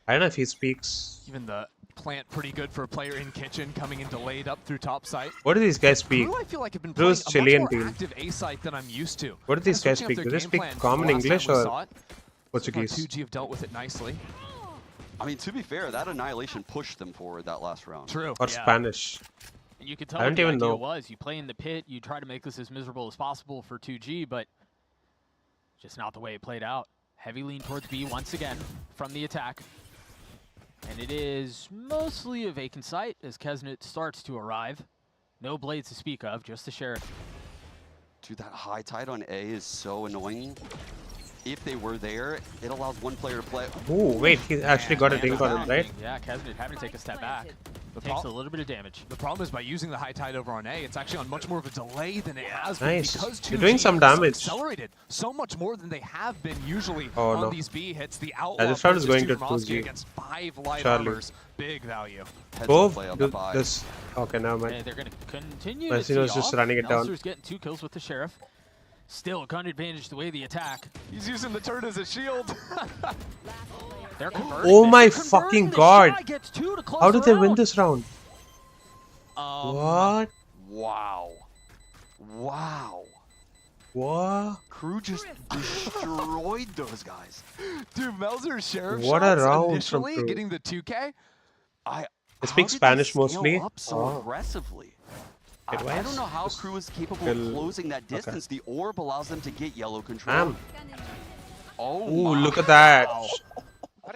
I don't know if he speaks. Even the plant pretty good for a player in kitchen coming in delayed up through top site. What do these guys speak? Crew, I feel like have been Crew's playing a Chilean much more team. active A site than I'm used to. What do these Kinda guys switching speak? up Do their they game speak plan common the last time English we or saw it. Portuguese? So far, 2G have dealt with it nicely. I mean, to be fair, that annihilation pushed them forward that last round. True. Or Yeah. Spanish? And you could tell I what don't the even idea know. was. You play in the pit, you try to make this as miserable as possible for 2G, but just not the way it played out. Heavy lean towards B once again from the attack. And it is mostly a vacant site as Kesnet starts to arrive. No blades to speak of, just the Sheriff. Dude, that high tide on A is so annoying. If they were there, it allows one player to play. Oh, wait, he actually got a Man, dink on him, right? Yeah, Kesnet having to take a step back. The Takes a prob- little bit of damage. The problem is by using the high tide over on A, it's actually on much more of a delay than it has been Nice. because You're 2G doing some is damage. accelerated so much more than they have been usually Oh, on no. these B hits. The outlaw this round is purchase going to Mosky 2G. against 5 light Surely. armors. Big value. Heads Go up play on do the buy. this. Okay, never mind. Okay, they're going to continue Mas to he was tee just off. running it down. Melzer's getting 2 kills with the Sheriff. Still, gun advantage the way the attack. He's using the turret as a shield. They're converting. Oh this. my They're converting fucking this. god. Shy gets 2 to close How did the they win round. this round? What? Wow. Wow. What? Crew just destroyed those guys. Dude, Melzer's Sheriff What a shots round from initially Crew. getting the 2K. I They how speak did Spanish scale mostly? up so Oh. aggressively. I Advice? don't know how Just Crew is capable kill- of closing that okay. distance. The orb allows them to get yellow control. Damn. Oh, Ooh, my. look at that.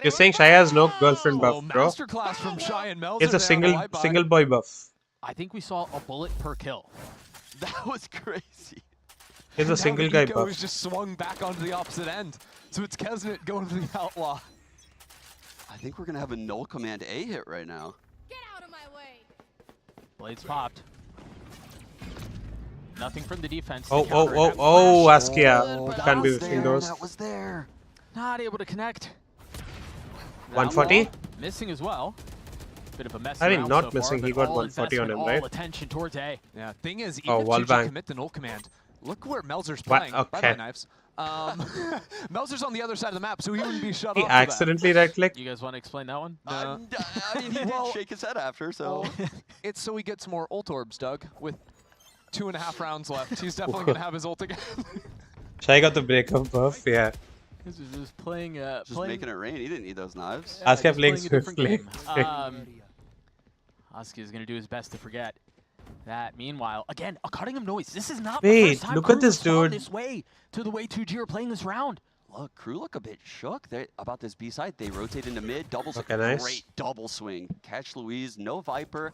You're saying Shy has no girlfriend Oh, buff, bro? masterclass from Shy and Melzer. It's a there on the light buy. single boy buff. I think we saw a bullet per kill. That was crazy. It's a Now single the guy Eco buff. is just swung back onto the opposite end. So it's Kesnet going to the outlaw. I think we're going to have a null command A hit right now. Get out of my way. Blades popped. Nothing from the defense. Oh, to counter it. oh, That flash, Askia. that Can't be was between there, those. That was there. not able to connect. 140? Outlaw missing as well. Bit of a mess. I mean, around not so missing, Far, he but got all 140 on investment, him, right? All attention towards A. Yeah, thing is, Oh, even wall if bang. commit the null command, look where Melzer's What? playing. Okay. Bye-bye, knives. Melzer's on the other side of the map, so he wouldn't be shut He off for that. accidentally right clicked. You guys want to explain that one? I mean, he Well- did shake his head after, so. It's so he gets more ult orbs, Doug, with 2.5 rounds left. He's definitely going to have his ult again. Shy got the breakup buff, yeah. This is just playing. Just making it rain. He didn't need those knives. Askia just playing a different swiftly. game. Askia is going to do his best to forget that. Meanwhile, again, a Cuttingham noise. This is not the Wait, first time look at Crew this respond dude. this way to the way 2G are playing this round. Look, Crew look a bit shook about this B side. They rotate into mid, double swing. Okay, nice. Great double swing. Catch Louise, no Viper.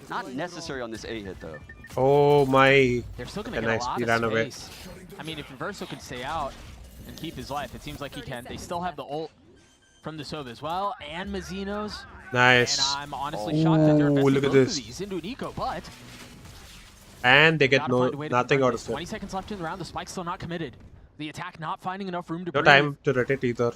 Not necessary on this A hit, though. Oh my. They're still going to Okay, get nice. a lot He of ran away. space. I mean, if Inverso can stay out and keep his life, it seems like he can. They still have the ult from the Sova as well, and Mazzino's. Nice. And I'm honestly shocked that they're Ooh, investing look at both this. of these into an eco, but And they get gotta no find a way to nothing convert out this. of 20 it. seconds left in the round. The spike's still not committed. The attack not finding enough room to No breathe. time to rotate either.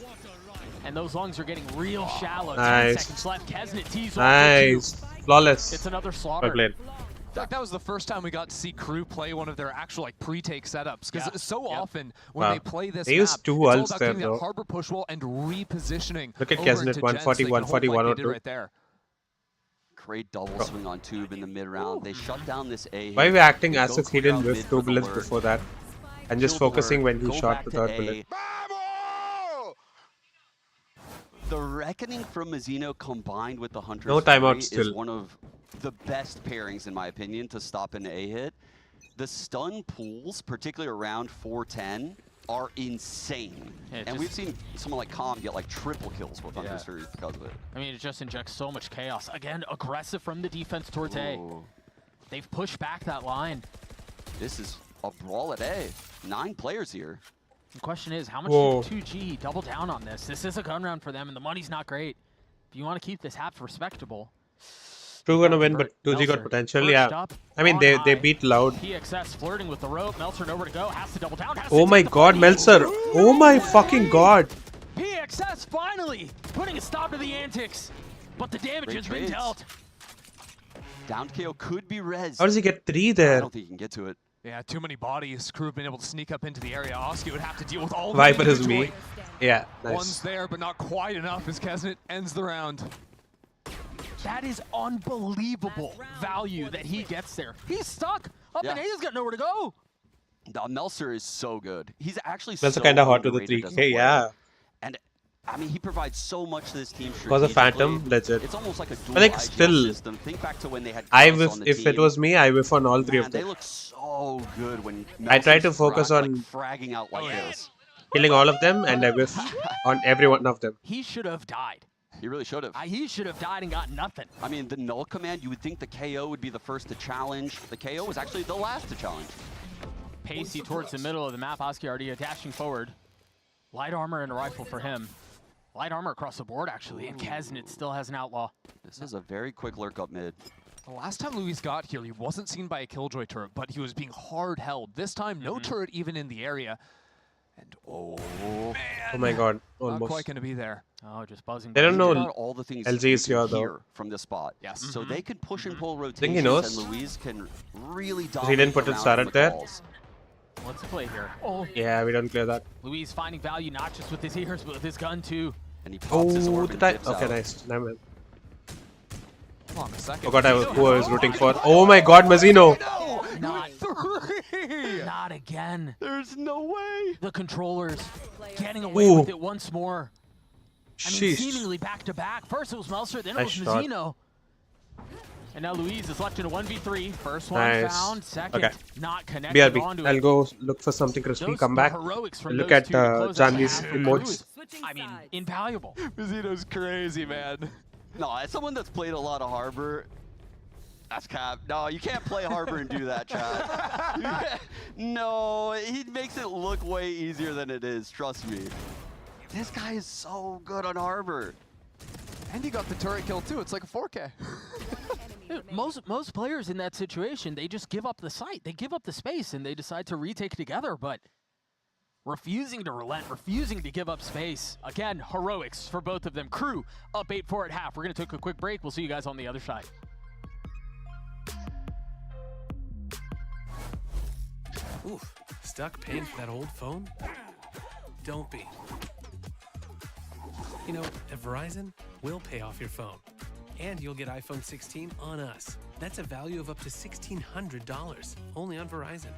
And those lungs are getting real shallow. 10 Nice. seconds left. Kesnet tees off for Nice. two. Flawless. It's another Well slaughter. played. Like, that was the first time we got to see Crew play one of their actual like pre-take setups, because Yeah. so Yep. often when Wow. they play this They map, used two it's all ults about there, getting that though. harbor push wall and repositioning. Look at over Kesnet, into gens 140, so they can hold 140, like they did 102. right there. Great double swing on Tube in the mid round. They shut down this A. Why are we acting They as go if he clear didn't out whiff mid 2 with bullets alert. before that? And just Kill the focusing alert, when he go shot back the to third A. bullet. The Reckoning from Mizzino combined with the Hunter's No timeout Fury still. is one of the best pairings, in my opinion, to stop an A hit. The stun pools, particularly around 410, are insane. Yeah, and we've seen someone like Calm get like triple kills with Hunter's Fury because of it. I mean, it just injects so much chaos. Again, aggressive from the defense towards A. Ooh. They've pushed back that line. This is a brawl at A. 9 players here. The question is, how much Whoa. should 2G double down on this? This is a gun round for them, and the money's not great. If you want to keep this half respectable. True gonna win, but 2G got Meltzer, potential. perched Yeah. up, I mean, on they high. beat Loud. PXS flirting with the rope. Meltzer nowhere to go. Has to double down. Has Oh to my take the god, body. Meltzer. Oh my fucking god. PXS finally putting a stop to the antics. But the damage Great has been trades. dealt. Downed KO could be res. How does he get 3 I there? don't think he can get to it. Yeah, too many bodies. Crew have been able to sneak up into the area. Oski would have to deal with all Viper of them is me. individually. Yeah, One's nice. there, but not quite enough as Kesnet ends the round. That is unbelievable value that he gets there. He's stuck up in A. He's got nowhere to go. Meltzer is so good. He's actually That's so kind of hot to the underrated as a 3K, player. yeah. And I mean, he provides so much to this team. Was a Phantom, strategically. legit. It's almost like a dual I think IGL still, system. Think back to when they had I Kraus whiff, on the if it team. was me, I whiff on all 3 Man, of they them. look so good when I try to Meltzer's focus on fragging out like this. killing all of them, and I whiff on every one of them. He should have died. He really should have. He should have died and got nothing. I mean, the null command, you would think the KO would be the first to challenge. The KO was actually the last to challenge. Pacey towards the middle of the map. Oski already dashing forward. Light armor and a rifle for him. Light armor across the board, actually. And Kesnet still has an outlaw. This is a very quick lurk up mid. The last time Luis got here, he wasn't seen by a Killjoy turret, but he was being hard held. This time, no turret even in the area. And oh man, Oh my god, not almost. quite going to be there. Oh, just buzzing. They don't Think know about all the things LG you is can here, though. hear from this spot. Yes. So they can push and pull rotations, Think he knows? and Luis can really dominate. He didn't put the it round started on the there? calls. Let's play here. Oh, Yeah, we don't clear that. Luis finding value not just with his ears, but with his gun too. And he pops his Oh, orb the and time. dips Okay, out. nice. Never mind. Hold on a second. Forgot who I was rooting for. Oh my god, Mazzino. Not, Three! not again. There's no way. The controllers getting away Ooh. with it once more. I mean, Sheesh. seemingly back to back. First it was Meltzer, then it Nice was shot. Mazzino. And now Luis is left in a 1v3. First one Nice. found. Second, Okay. not connected BRB. onto I'll it. go look for something crispy, Those come back. heroics from Look those at two to close out the Jandi's half. emotes. I mean, invaluable. Mazzino's crazy, man. No, as someone that's played a lot of Harbor, that's cap. No, you can't play Harbor and do that, chat. No, he makes it look way easier than it is. Trust me. This guy is so good on Harbor. And he got the turret kill too. It's like a 4K. Dude, most players in that situation, they just give up the site. They give up the space and they decide to retake together, but refusing to relent, refusing to give up space. Again, heroics for both of them. Crew up 8-4 at half. We're going to take a quick break. We'll see you guys on the other side. Oof, stuck paying for that old phone? Don't be. You know, at Verizon, we'll pay off your phone. And you'll get iPhone 16 on us. That's a value of up to $1,600, only on Verizon.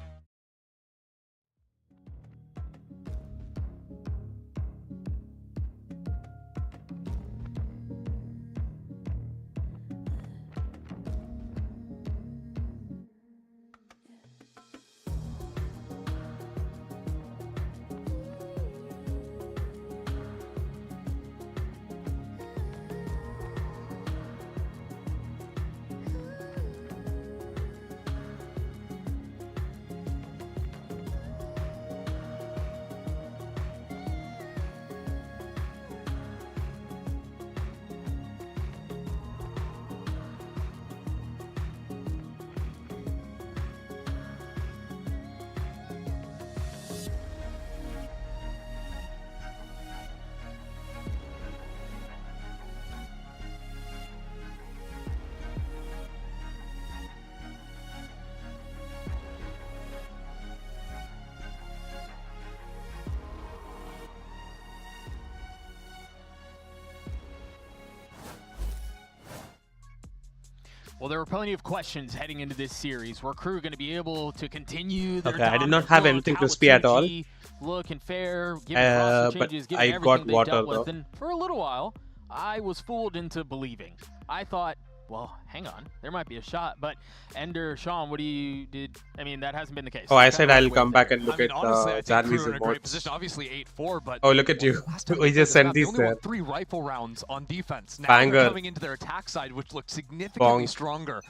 Well, there were plenty of questions heading into this series. Were Crew going to be able to continue their Okay, I did dominant not have look? anything How was crispy at all. 2G looking fair, given roster But changes, given I everything got they water dealt with, though. and for a little while, I was fooled into believing. I thought, well, hang on, there might be a shot, but Ender, Sean, what do you did? I mean, that hasn't been the case. Oh, I said I'll come back and look at honestly, I think Jarvis' Crew are in a great emotes. position. Obviously 8-4, but Oh, look at you. last time We they just played sent this these map, they only there. won 3 rifle rounds on defense. Now Banger. they're coming into their attack side, which looked significantly Bonk. stronger.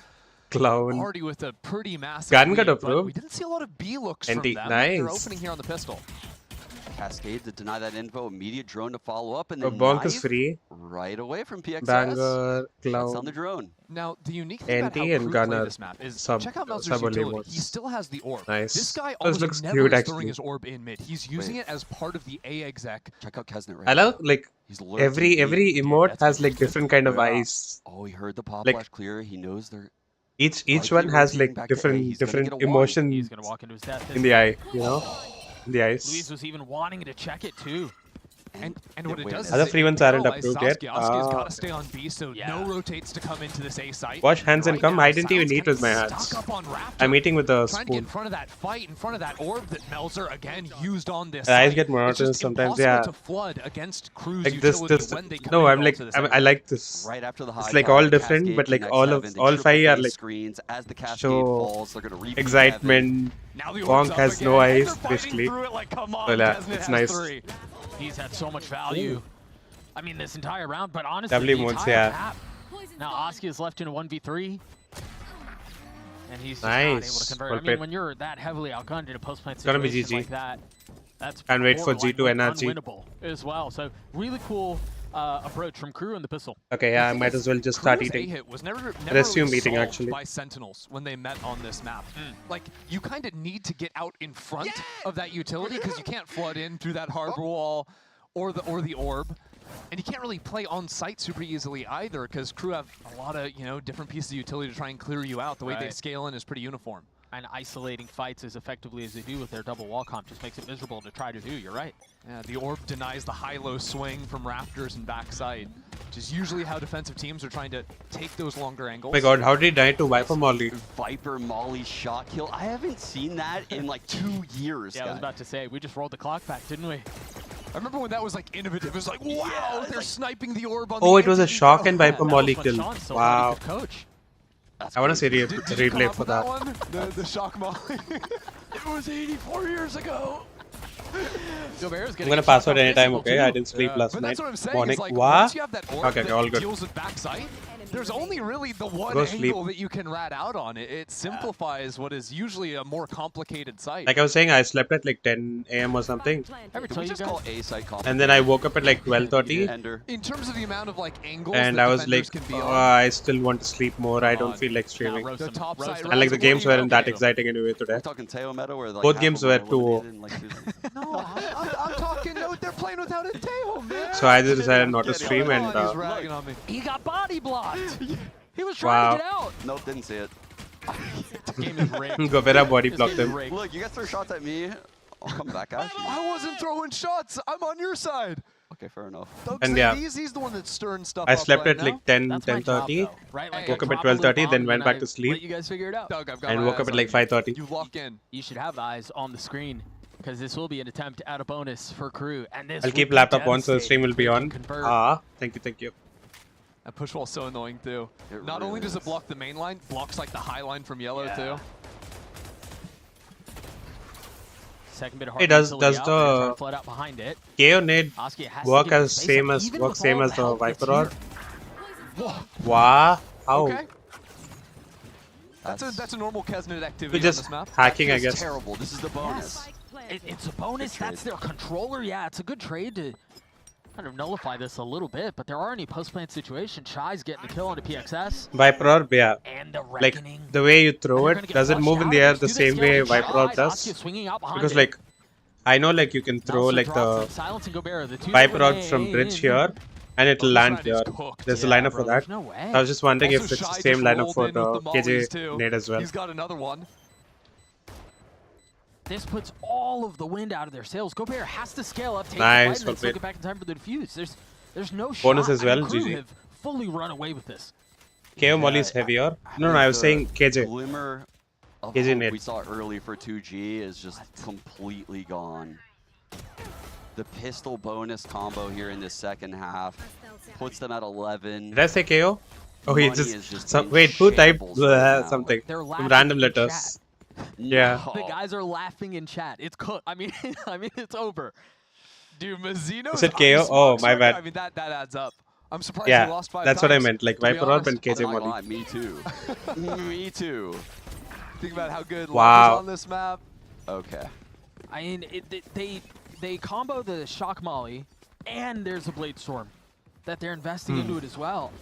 Clown. Already with a pretty massive Gun lead, got but approved. we didn't see a lot of B looks from NT, them. nice. They're opening here on the pistol. Cascade to deny that info, immediate drone to follow up, and Oh, then Bonk is knife free. right away from PXS. Banger. Shuts down the Clown. drone. Now, the unique thing about NT how and Crew play Gunner this map is, sub- check out Melzer's sub-only utility. modes. He still has the orb. Nice. This guy This almost looks never cute, is actually. throwing his orb in mid. He's using it as part of the A exec. Check out Kesnet right I love now. like He's lurking every deep. emote that's has like different kind of Yeah. eyes. Oh, he heard the pop Like- flash clear. He knows they're Each likely one has rotating like back to A. different He's gonna get a wand. He's emotion gonna walk into his death. in the eye, you know, in the Luis eyes. was even wanting to check it too. And what it does is Other it free ones aren't paralyzes approved yet. Sasuke. Sasuke's Ah. got to stay on B, so Yeah. no rotates to come into this A site. Watch hands and Right come. now, I didn't even Silence eat with my kinda hands. stuck up on Raptor, I'm eating with a trying to get in spoon. front of that fight, in front of that orb that Melzer again used on this. The eyes site. get It's monotonous just sometimes, impossible yeah. to flood against Crew's Like this, utility when they come no, in I'm like, to this I area. like this. right after the high It's like tower, all different, Cascade but like connects all seven, of they all triple 5 are phase like screens as the Cascade show falls. They're gonna repeat excitement. Now the Bonk orb's up has again, no and eyes, they're fighting basically. through it like, come on, Well, yeah, Kesnet it's has nice. 3. He's had so much value. I mean, this entire round, but honestly, W the modes, entire yeah. map. Now Oski is left in a 1v3. And he's just not Nice. able to convert. Well I mean, played. when you're that heavily outgunned in a post-plant Gonna be situation GG. like that, that's Can't wait for G2 borderline NRG. unwinnable as well. So really cool approach from Crew and the pistol. Okay, yeah, I might as well just start Crew's eating. A-hit was never Resume really eating, solved actually. by Sentinels when they met on this map. Like, you kind of need to get out in front of that utility because you can't flood in through that harbor wall or the orb. And you can't really play on site super easily either because Crew have a lot of, different pieces of utility to try and clear you out. The way they Right. scale in is pretty uniform. And isolating fights as effectively as they do with their double wall comp just makes it miserable to try to do. You're right. Yeah, the orb denies the high-low swing from Raptors and backside, which is usually how defensive teams are trying to take those longer angles. Oh my god, how did he die to Viper Molly? Viper Molly shot kill. I haven't seen that in like 2 years. Yeah, I was guys. about to say, we just rolled the clock back, didn't we? I remember when that was like innovative. It was like, wow, they're sniping the orb on Oh, the it was a entity. shock and Oh, Viper That was Molly when kill. Sean still Wow. wanted to coach. That's I want to see crazy. a Did you come replay up for with that. one? The shock molly. It was 84 years ago. Gilbert's I'm gonna pass out anytime, okay? I didn't sleep last But night. that's what I'm saying. Morning. Is like, What? once you have that orb Okay, that all good. deals with backside, there's only really the one Go sleep. angle that you can rat out on. It simplifies what is usually a more complicated site. Like I was saying, I slept at like 10 a.m. or something, Ever Can tell we you just guys? call A site comp? and then I woke up at like 12:30, Ender. in terms of the amount of like angles and that I was like, defenders can be on, I still want to sleep more. I don't on. feel like Nah, streaming. roast The him, top roast side him. And like the games weren't that Okay. exciting anyway today. We're talking Teo meta where like Both half games of them were 2-0. eliminated in, like, No, I'm talking. No, they're playing without a tail, man. So I just decided not to stream, and He's ragging on me. He got body blocked. He was trying to get out. Nope, didn't see it. Game is rigged. Gobera body This blocked game is him. rigged. Look, you guys throw shots at me. I'll come back at you. I wasn't throwing shots. I'm on your side. Okay, fair enough. Doug And said yeah. he's the one that's stirring stuff I up slept right at like now. 10, That's my job, 10:30, though, right? Like, Woke I up at drop a little 12:30, then bomb went and back I to sleep. Let you guys figure it out. Doug, I've got and my woke up eyes at on like you. 5:30. You lock in. You should have eyes on the screen because this will be an attempt at a bonus for Crew. And this I'll would keep be laptop on so the stream will be devastating on. if they can convert. Ah, thank you. That push wall's so annoying too. It Not really only does it is. block the main line, blocks like the high line from yellow too. Second bit of Hey, hard does utility out there, the- trying to flood out behind it. KO need Oski has to work give it as space, same and as even work with same all as the the help that's Viper or? here, Wow, how? Okay. That's a normal Kesnet activity We just on this map. hacking, I Feels guess. terrible. This is the bonus. It's a bonus. trade. That's their controller. Yeah, it's a good trade to kind of nullify this a little bit. But there are any post-plant situations. Shy's getting the kill onto PXS. Viper or, yeah. And the Like reckoning. the way you throw And they're it, gonna get does it flushed move in out the of air this. the Do they same scale way the Viper or Shy? does? Oski swinging out behind Because it. like I know like you can throw Melzer like drops the it. Silence and Gobert, the two Viper that out from remain. bridge here, and it'll Oh, this land round is here. cooked. There's a Yeah, lineup bro, for that. there's no way. I was just wondering Also, if it's the Shy same just lineup rolled for in the with the mollies, KJ too. nade as well. He's got another one. This puts all of the wind out of their sails. Gobert has to scale up, take Nice, the fight, well and then still played. get back in time for the defuse. There's no Bonus shot. as well, Crew GG. have fully run away with this. KO Molly is heavier. No, I was The saying KJ. Glimmer of KJ hope nade. we saw early for 2G is just completely gone. The pistol bonus combo here in this second half puts them at 11. Did I say KO? Oh, he Money is just just some, in wait. Who typed shambles right now. something? They're Some laughing random in letters. Yeah. The guys are laughing in chat. It's cooked. I mean, it's over. Dude, Mazino's Is it KO? ice Oh, box my right bad. now, I mean, that adds up. I'm surprised he Yeah, lost 5 that's what I times, meant. Like to be Viper Orb and honest. KJ I'm not gonna Molly. lie, me too. Me too. Think about how good Wow. Love is on this map. Okay. I mean, they combo the shock molly, and there's a blade storm that they're investing into it as well.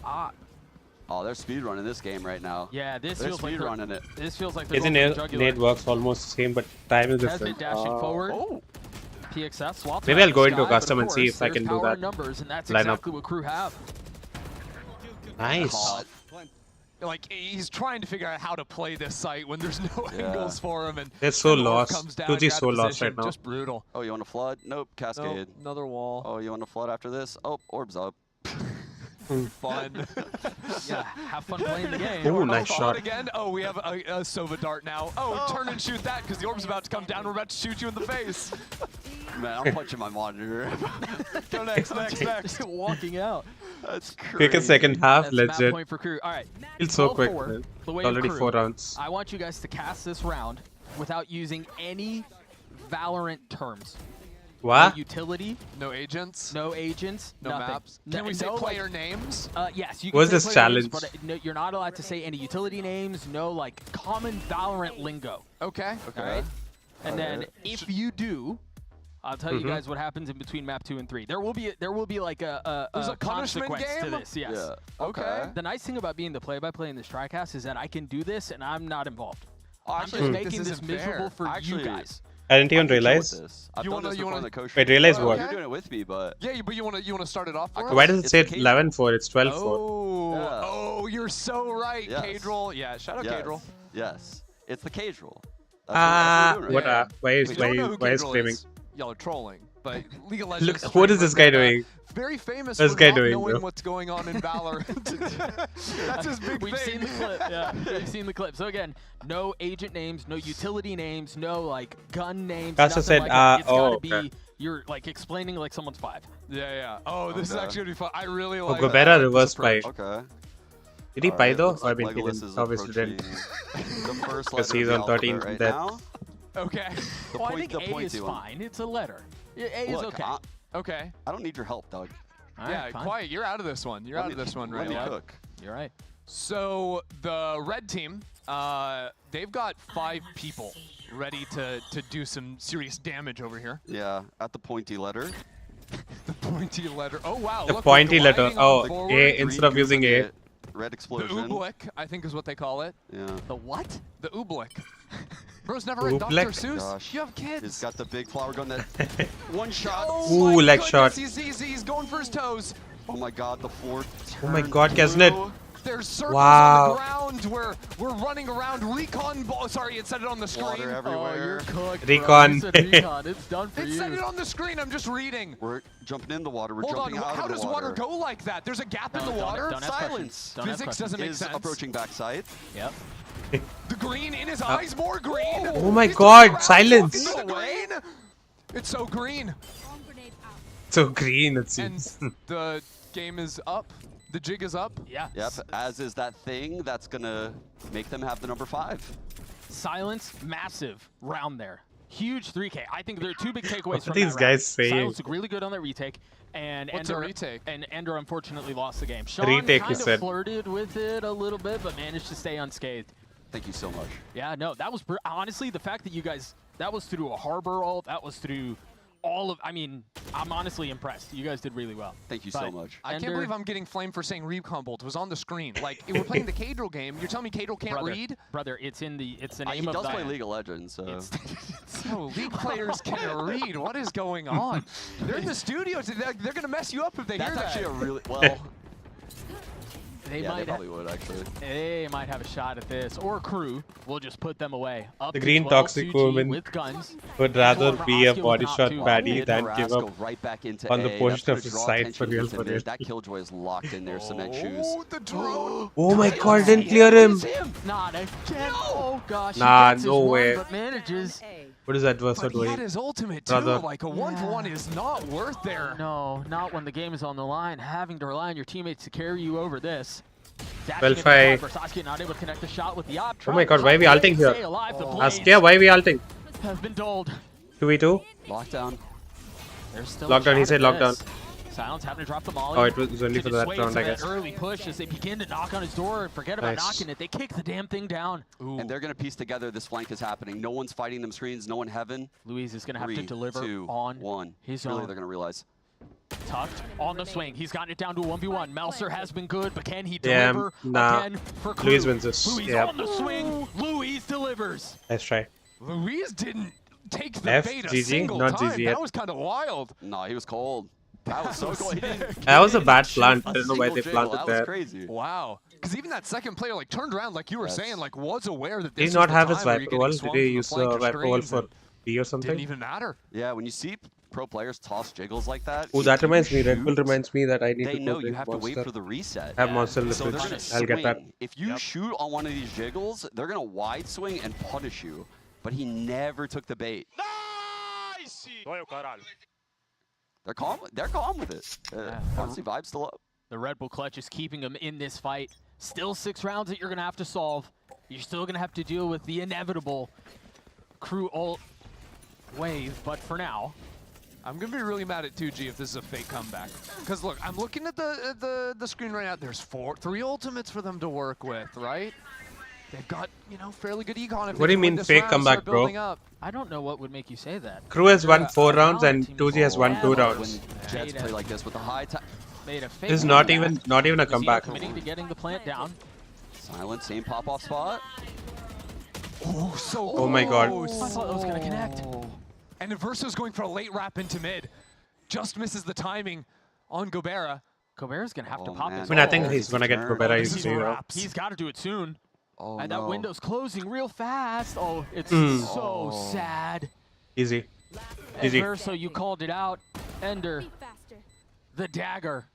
Oh, they're speedrunning this game right now. Yeah, this They're feels like speedrunning it. this feels like they're Isn't going it? for the jugular. Nade works almost the same, but time is Has been different. dashing forward. Oh. PXS swaps. Maybe out I'll the go into sky, but custom of and see course, if I there's can do power that. in numbers, and that's Lineup. exactly what crew have. Nice. Caught. Like, he's trying to figure out how to play this site when there's no Yeah. angles for him. And They're so and the orb lost. comes down, 2G you're out so of lost position. right now. Just brutal. Oh, you want to flood? Nope. Cascade. Nope, another wall. Oh, you want to flood after this? Oh, orb's up. Fun. Yeah, have fun playing the game. Ooh, nice Flood shot. again. Oh, we have a Sova dart now. Oh, turn and shoot that because the orb's about to come down. We're about to shoot you in the face. Man, I'm punching my monitor. Go next, next. Walking out. That's crazy. Quick in second half, That's map legit. point for crew. All right. It's so quick, 12-4, man. the way of Already crew. 4 rounds. I want you guys to cast this round without using any Valorant terms. What? No utility, No agents. no agents, No nothing. maps. Can we say no, player names? Yes, you can What's say this player challenge? names, but no, you're not allowed to say any utility names, no like common Valorant lingo. Okay. All right? And then Alright. if you do, I'll tell you guys what happens in between map 2 and 3. There will be like a There's a punishment consequence to game? this. Yes. Yeah. Okay. The nice thing about being the play-by-play in this TriCast is that I can do this and I'm not involved. Oh, I'm actually, just I think making this isn't miserable fair. for Actually, you guys. I didn't even I'm chill with realize. this. I've You done wanna- this you before wanna- in the coach. Wait, realize Oh, what? You're doing it with me, but Yeah, but you want to start it off for us? Why does it It's say the 11-4? It's 12-4. Oh, Yeah. oh, you're so right, Yes. Cadril. Yeah, shout out yes, Cadril. yes, it's the cage rule. Ah, That's what? we're doing right Why is If you don't know who why is Cadril screaming? is, y'all are trolling. But League of Look, Legends. what is this guy streamer, doing? Very famous What's for this guy not doing, knowing bro? what's going on in Valorant. That's his big We've thing. seen the clip. Yeah, we've seen the clip. So again, no agent names, no utility names, no like gun names. Casa nothing said, like that. It's gotta oh, be okay. you're like explaining like someone's 5. Yeah, yeah. Oh, this is Okay. actually gonna be fun. I really Oh, like Gobera this reverse approach. spy. Okay. Did he All buy right, though? looks I like mean, he Legolas didn't. is Obviously didn't. approaching the first Because letter he's of on the 13 alphabet right death. now. Okay. The Well, I point, think the A pointy is one. fine. It's a letter. A is Look, okay. Okay. I don't need your help, Doug. All Yeah, right, fine. quiet. You're out of this one. You're Let out of me- this one let right me now. cook. You're right. So the red team, they've got 5 people ready to do some serious damage over here. Yeah, at the pointy letter. The pointy letter. Oh wow. The look, pointy we're letter. gliding on Oh, forward. A instead of Green using using A. it, Red The explosion. oobleck, I think is what they call it. Yeah. The what? The oobleck. Bro's never read Dr. Oobleck? Seuss. Gosh. You have kids. He's got the big flower gun that one shot. Oh Ooh, my leg goodness, shot. He's going for his toes. Oh my god, the fourth. Oh my turn god, Kesnet. through. There's circles Wow. on the ground where we're running around. Recon ball. Sorry, it said it on the screen. Water everywhere. Oh, you're cooked, Recon. Bro. You said recon. It's done for It you. said it on the screen. I'm just reading. We're jumping in the water. We're Hold on. jumping out How of the does water go like that? There's a gap in No, the don't- water. don't ask Silence. questions. Don't ask Physics questions. doesn't make Is sense. approaching backside. Yep. The green in his eyes. More green. Oh my He's god, turning around, silence. walking to the green. It's so green. So green, it And seems. the game is up. The jig is up. Yeah. Yep, as is that thing that's gonna make them have the number 5. Silence, massive round there. Huge 3K. I think there are 2 big takeaways from are these that guys round. saying? Silence looked really good on that retake, and What's a Ender, retake? And Ender unfortunately lost the game. Sean Retake, he kind of said. flirted with it a little bit, but managed to stay unscathed. Thank you so much. Yeah, no, that was honestly the fact that you guys, that was through a harbor ult, that was through all of, I mean, I'm honestly impressed. You guys did really well. Thank you so But much. I can't Ender- believe I'm getting flamed for saying recon bolt. It was on the screen. Like, we're playing the Cadril game. You're telling me Cadril can't brother, read? Brother, it's the name He of does the play League of Legends, so. Oh, league players can read. What is going on? They're in the studios. They're going to mess you up if they That's hear that. actually a really well. They Yeah, they might probably would actually. They might have a shot at this, or crew will just put them away. Up The to green 12, toxic 2G woman with guns. Would rather Control be a over Oscar body with shot top 2. baddie Mid than harass, give go up right back into on A. the That's position gonna of his draw side attention for real, to for mid. real. That killjoy is locked in there, cement shoes. Oh, the drone. Oh my god, didn't clear him. Not again. Oh gosh. Nah, he gets his no one, way. But manages. What is that verse But he doing? had his ultimate too. Brother. Like a 1-for-1 is not worth there. No, not when the game is on the line. Having to rely on your teammates to carry you over this. Well, if I... Saskia not able to connect the shot with the op. Oh my god, why are we ulting here? Askia, why are we ulting? Has been dulled. 2v2? Lockdown. There's still Lockdown, he said lockdown. Silence having to drop the molly. Oh, it was only for that round, I guess. Early push as they begin to knock on his door and forget about Nice. knocking it. They kick the damn thing down. Ooh. And they're going to piece together this flank is happening. No one's fighting them screens, no one heaven. Louise is going to have to 3, deliver 2, on 1. his Really, own. they're going to realize. Tucked on the swing. He's gotten it down to a 1v1. Melser has been good, but can he Yeah, deliver nah. again for Crew? Louise wins this. Louise Yeah. on the swing. Louise delivers. Let's try. Louise didn't take the F, bait a GG, single not time. GG yet. That was kind of wild. No, he was cold. That was so cold. He didn't- That was a he bad didn't plant. shoot I don't know a why single they jiggle. planted That there. was crazy. Wow. Because even that second player like turned around like you were saying, like was aware that this Did he was not the have his time where you're Viper getting wall? Did swung he from the use flank of Viper wall screens for and B or didn't something? even matter. Yeah, when you see pro players toss jiggles like that. Oh, if that you reminds me. Red Bull shoot, reminds me that I need They to know go you drink have to wait Monster. for the reset. I have Monster in the So they're fridge. gonna I'll get that. swing. If you shoot on one of these jiggles, they're gonna wide swing and punish you. But he never took the bait. They're calm. They're calm with it. Honestly, vibe's still up. The Red Bull clutch is keeping him in this fight. Still 6 rounds that you're going to have to solve. You're still going to have to deal with the inevitable Crew ult wave, but for now, I'm gonna be really mad at 2G if this is a fake comeback. Because look, I'm looking at the screen right now. There's 3 ultimates for them to work with, right? They've got, you know, fairly good econ. If What do you they win mean this fake round and comeback, start bro? building up. I don't know what would make you say that. Crew has won 4 rounds and Team 2G has won 2 rounds. When Jets play like this with the high Made a fake This is not comeback. even a Vizino comeback. committing to getting the plant down. silent, same pop-off spot. Oh, so Oh my god. I thought that was going to connect. And Verso's going for a late wrap into mid. Just misses the timing on Gobera. Gobert's going to have to Oh, pop man. his I mean, I ult. think he's gonna get Turn. Gobera This is easily though. wraps. He's got to do it soon. Oh, And no. that window's closing real fast. Oh, it's so sad. Easy. And Easy. Verso, you called it out. Ender, the dagger.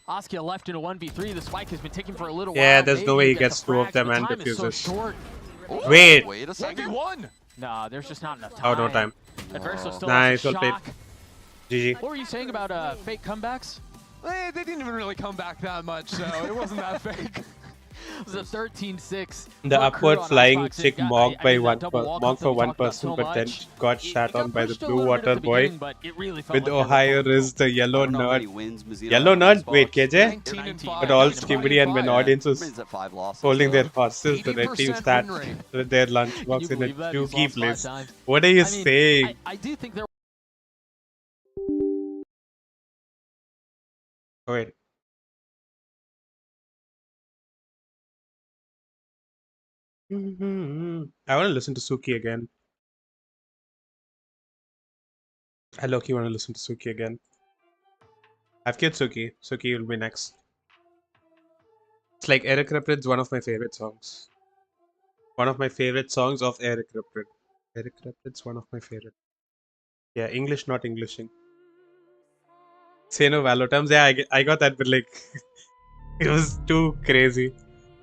Askia left in a 1v3. The spike has been taking for a little while. Yeah, there's no Maybe way he gets gets the 2 of frags, them but and time is so defuses. short. Oh, Wait. Wait a second. 1v1. Nah, there's just not enough time. Oh, no time. And Verso still Nice, has well a played. shock. GG. What were you saying about fake comebacks? They didn't even really come back that much, so it wasn't that fake. It was a 13-6. The for upward Crew on flying Xbox. chick It got- mocked I by mean, that one double walk-off mocked that for we one talked about person, so but then much. got It shat on got by the pushed a blue little bit at water the boy. beginning, but it really felt With like they were Ohio both is the yellow I don't know how many nerd. wins Mazino Yellow had in nerd? this Wait, box. KJ? 19 and 5. But all Yeah, Skibidi and when 5. audience Means was that 5 losses. holding their so- horses, the red 80% team win stat rate. with their Can you lunchbox in a believe that? He's dookie lost 5 place. times. What are you I mean, saying? I do think there Oh, wait. I want to listen to Suki again. I low-key want to listen to Suki again. I've killed Suki. Suki will be next. It's like Eric Rapid's one of my favorite songs. One of my favorite songs of Eric Rapid. Eric Rapid's one of my favorite. Yeah, English, not Englishing. Say no Valo terms. Yeah, I got that, but like, it was too crazy.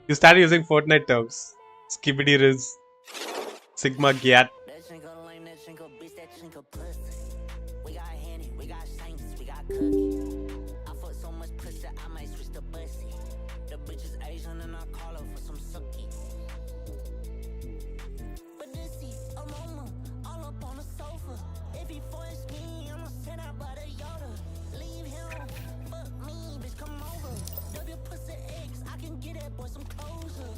You started using Fortnite terms. Skibidi Riz. Sigma Gyat. That chinko lame, that chinko bitch, that chinko pussy. We got Henny, we got Saints, we got Cookie. I fuck so much pussy, I might switch to Bussy. The bitch is Asian and I call her for some sucky. But this is a mama, all up on the sofa. If he force me, I'ma send out by the Yoda. Leave him, fuck me, bitch, come over. W pussy X, I can get that boy some closure.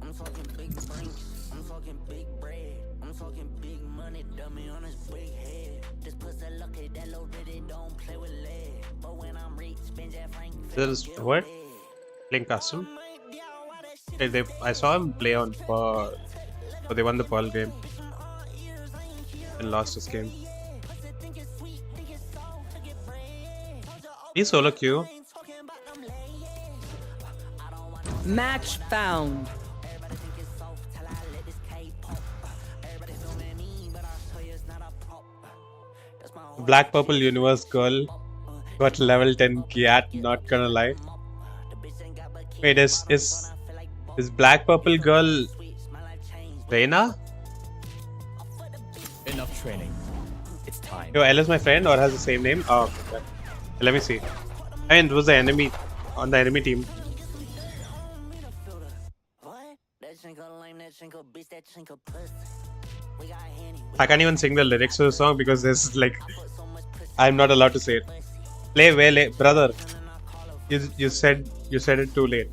I'm talking big drinks, I'm talking big bread, I'm talking big money, dummy on his big head. This pussy lucky, that low really don't play with lead. But when I'm rich, spend that frank. There is what? Playing custom? I saw him play on Pearl. So they won the Pearl game. And lost this game. He's solo queue. Match found. Black Purple Universe girl got level 10 Gyat, not gonna lie. Wait, is Black Purple girl Reina? It's time. Yo, L is my friend or has the same name? Oh, okay. Let me see. I mean, it was the enemy on the enemy team. I can't even sing the lyrics to the song because there's like, I'm not allowed to say it. Play way late, brother. You said it too late.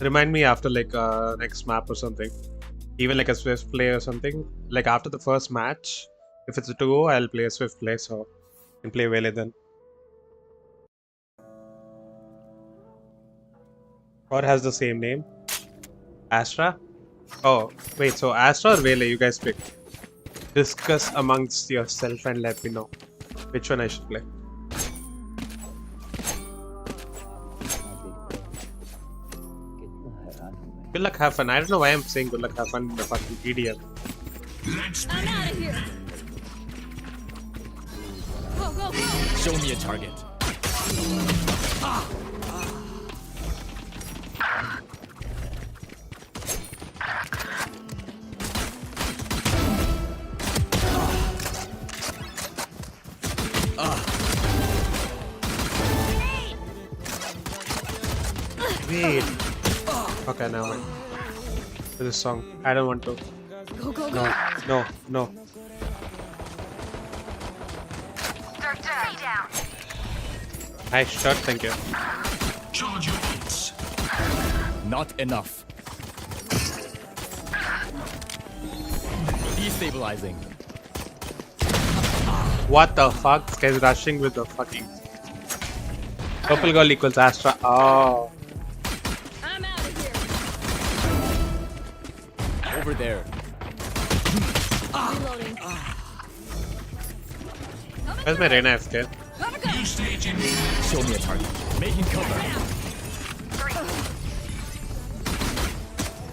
Remind me after like next map or something. Even like a Swift play or something. Like after the first match, if it's a 2-0, I'll play a Swift play, so I can play Valo then. Or has the same name. Astra? Oh, wait, so Astra or Valo? You guys pick. Discuss amongst yourself and let me know which one I should play. Good luck, have fun. I don't know why I'm saying good luck, have fun in the fucking EDM. I'm out of here. Go, go, go. Show me a target. Wait. Okay, now wait. For this song, I don't want to. Go, go, go. No, no, no. Nice shot, thank you. Charge your hits. Not enough. Destabilizing. What the fuck? This guy's rushing with the fucking. Purple girl equals Astra. Oh. I'm out of here. Over there. Reloading. Where's my Reyna FK? New stage in. Show me a target. Making cover. 3,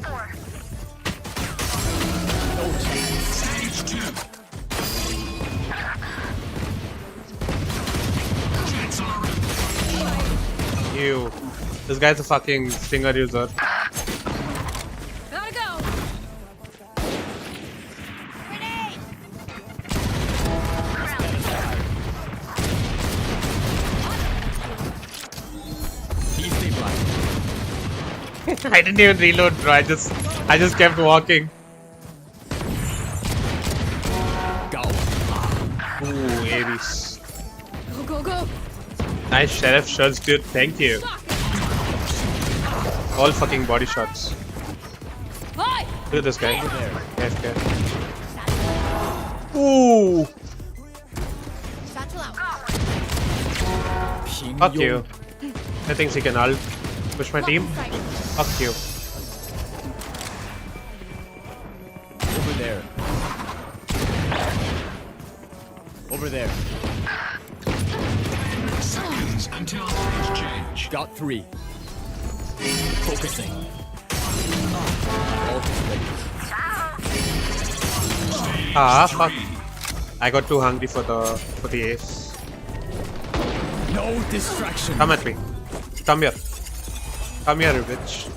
4. No chance. Stage 2. Jets are ready. You. This guy's a fucking stinger user. Gotta go. Grenade. Destabilizing. I didn't even reload, bro. I just kept walking. Go. Ooh, Ares. Go, go, go. Nice sheriff shots, dude. Thank you. All fucking body shots. Hi. Look at this guy. There. AFK. Ooh. Satchel out. Fuck you. I think he can ult. Push my team. Fuck you. Over there. Over there. Seconds until stage change. Got 3. Focusing. Ult is ready. Ah, fuck. I got too hungry for the ace. No distraction. Come at me. Come here. Come here, you bitch.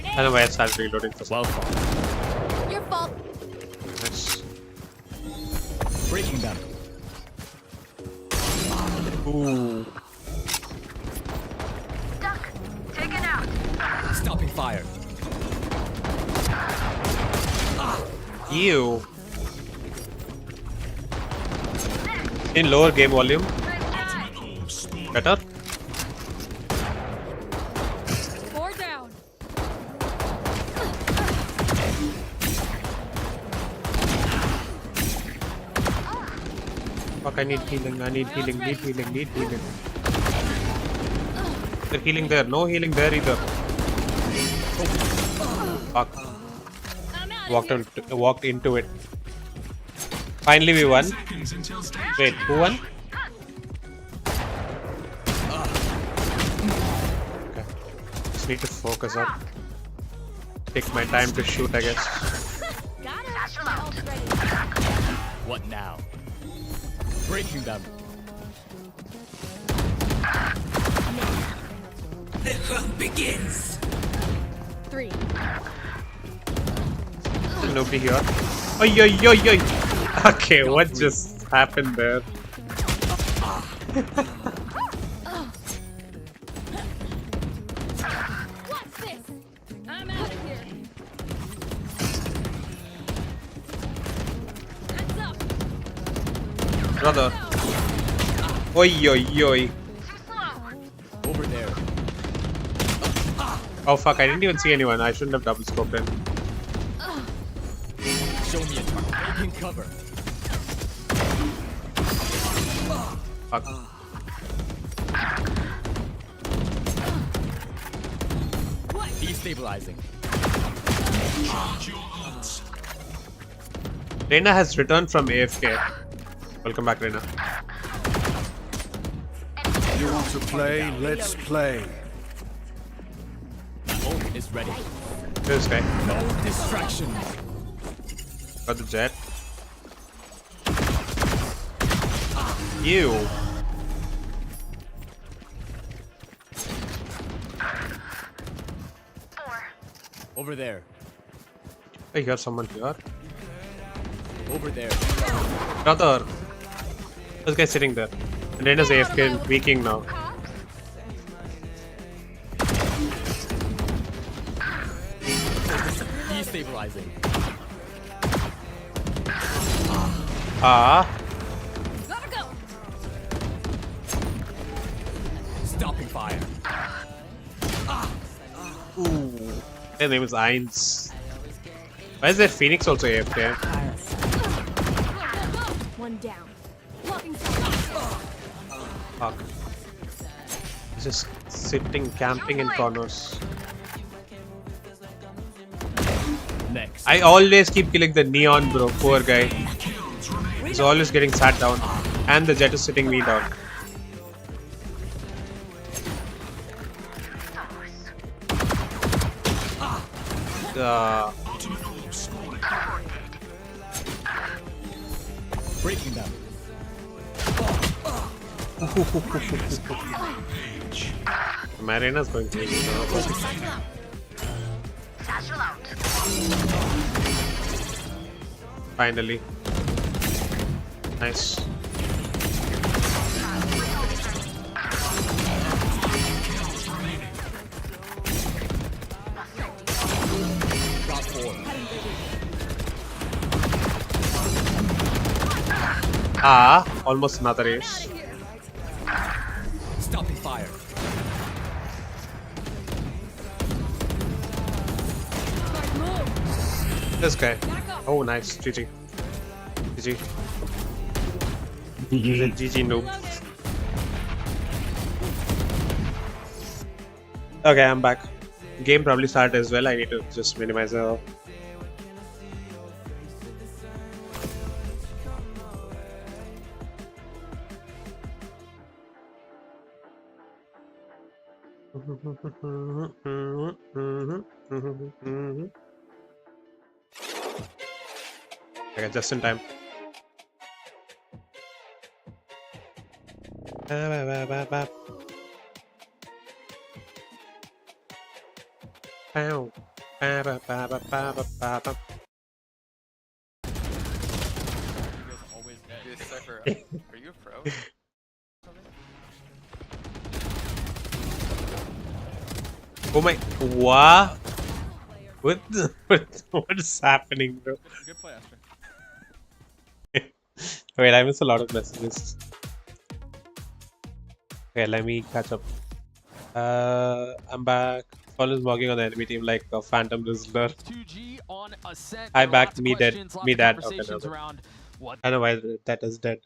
I don't know why I started reloading for Well fought. Your fault. Nice. Breaking them. Ooh. Taken out. Stopping fire. Ew. In lower game volume. Better? 4 down. Fuck, I need healing, need healing. They're healing there, no healing there either. Fuck. Walked into it. Finally we won. Seconds until stage Wait, who won? Okay. Just need to focus up. Take my time to shoot, I guess. Got it. Ready. What now? Breaking them. The hunt begins. 3. Nobody here. Oi, oi, oi, oi. Okay, what just happened there? What's this? I'm out of here. Hands up. Brother. Oi, oi, oi. Over there. Oh fuck, I didn't even see anyone. I shouldn't have double scoped in. Show me a target. Taking cover. Fuck. Destabilizing. Reina has returned from AFK. Welcome back, Reina. You want to play? Let's play. Ult is ready. This guy. No distraction. Got the jet. You. Over there. I hear someone here. Over there. Brother. This guy's sitting there. And Reina's AFK and peeking now. Destabilizing. Ah. Gotta go. Stopping fire. Ooh. Their name is Eins. Why is there Phoenix also AFK? One down. Blocking Fuck. He's just sitting, camping in corners. Next. I always keep killing the neon, bro. Poor guy. He's always getting sat down. And the jet is sitting me down. Breaking them. Marina's going crazy now. Finally. Nice. Got 4. Ah, almost another ace. Stopping fire. This guy. Oh, nice. GG. GG. GG noob. Okay, I'm back. Game probably started as well. I need to just minimize the. Okay, just in time. Are you a pro? Oh my, what? What is happening, bro? Good play, Astra. Wait, I missed a lot of messages. Okay, let me catch up. I'm back. Fallen is walking on the enemy team like a phantom Rizzler. 2G on Ascent. I backed me dead. Me dad. Okay, no. I don't know why that is dead.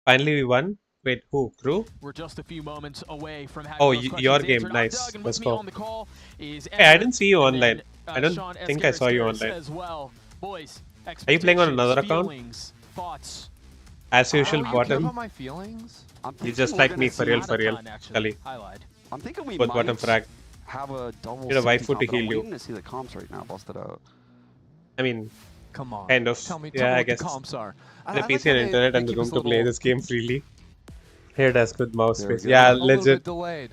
Finally, we won. Wait, who? Crew? We're just a few moments away from having oh, those your questions game. answered. Nice. Doug, Let's go. on the call is Hey, I didn't see you and online. then, I don't Sean think I saw you Escaris online. as well. Boys, are you playing on another account? feelings, thoughts. As usual, I don't care bottom. about my feelings. You just like me for real, Kali. I lied. I'm thinking we Both might bottom frag. have a double. You know, waifu to comp, but I'm heal you. waiting to see the comps right now. Busted out. I mean, Come on. kind of. Tell me Yeah, I what guess. the comps are. The I PC like how and internet they and the keep room us to a play little- this game freely. Here it has good mouse There we space. go. Yeah, a little bit legit. delayed.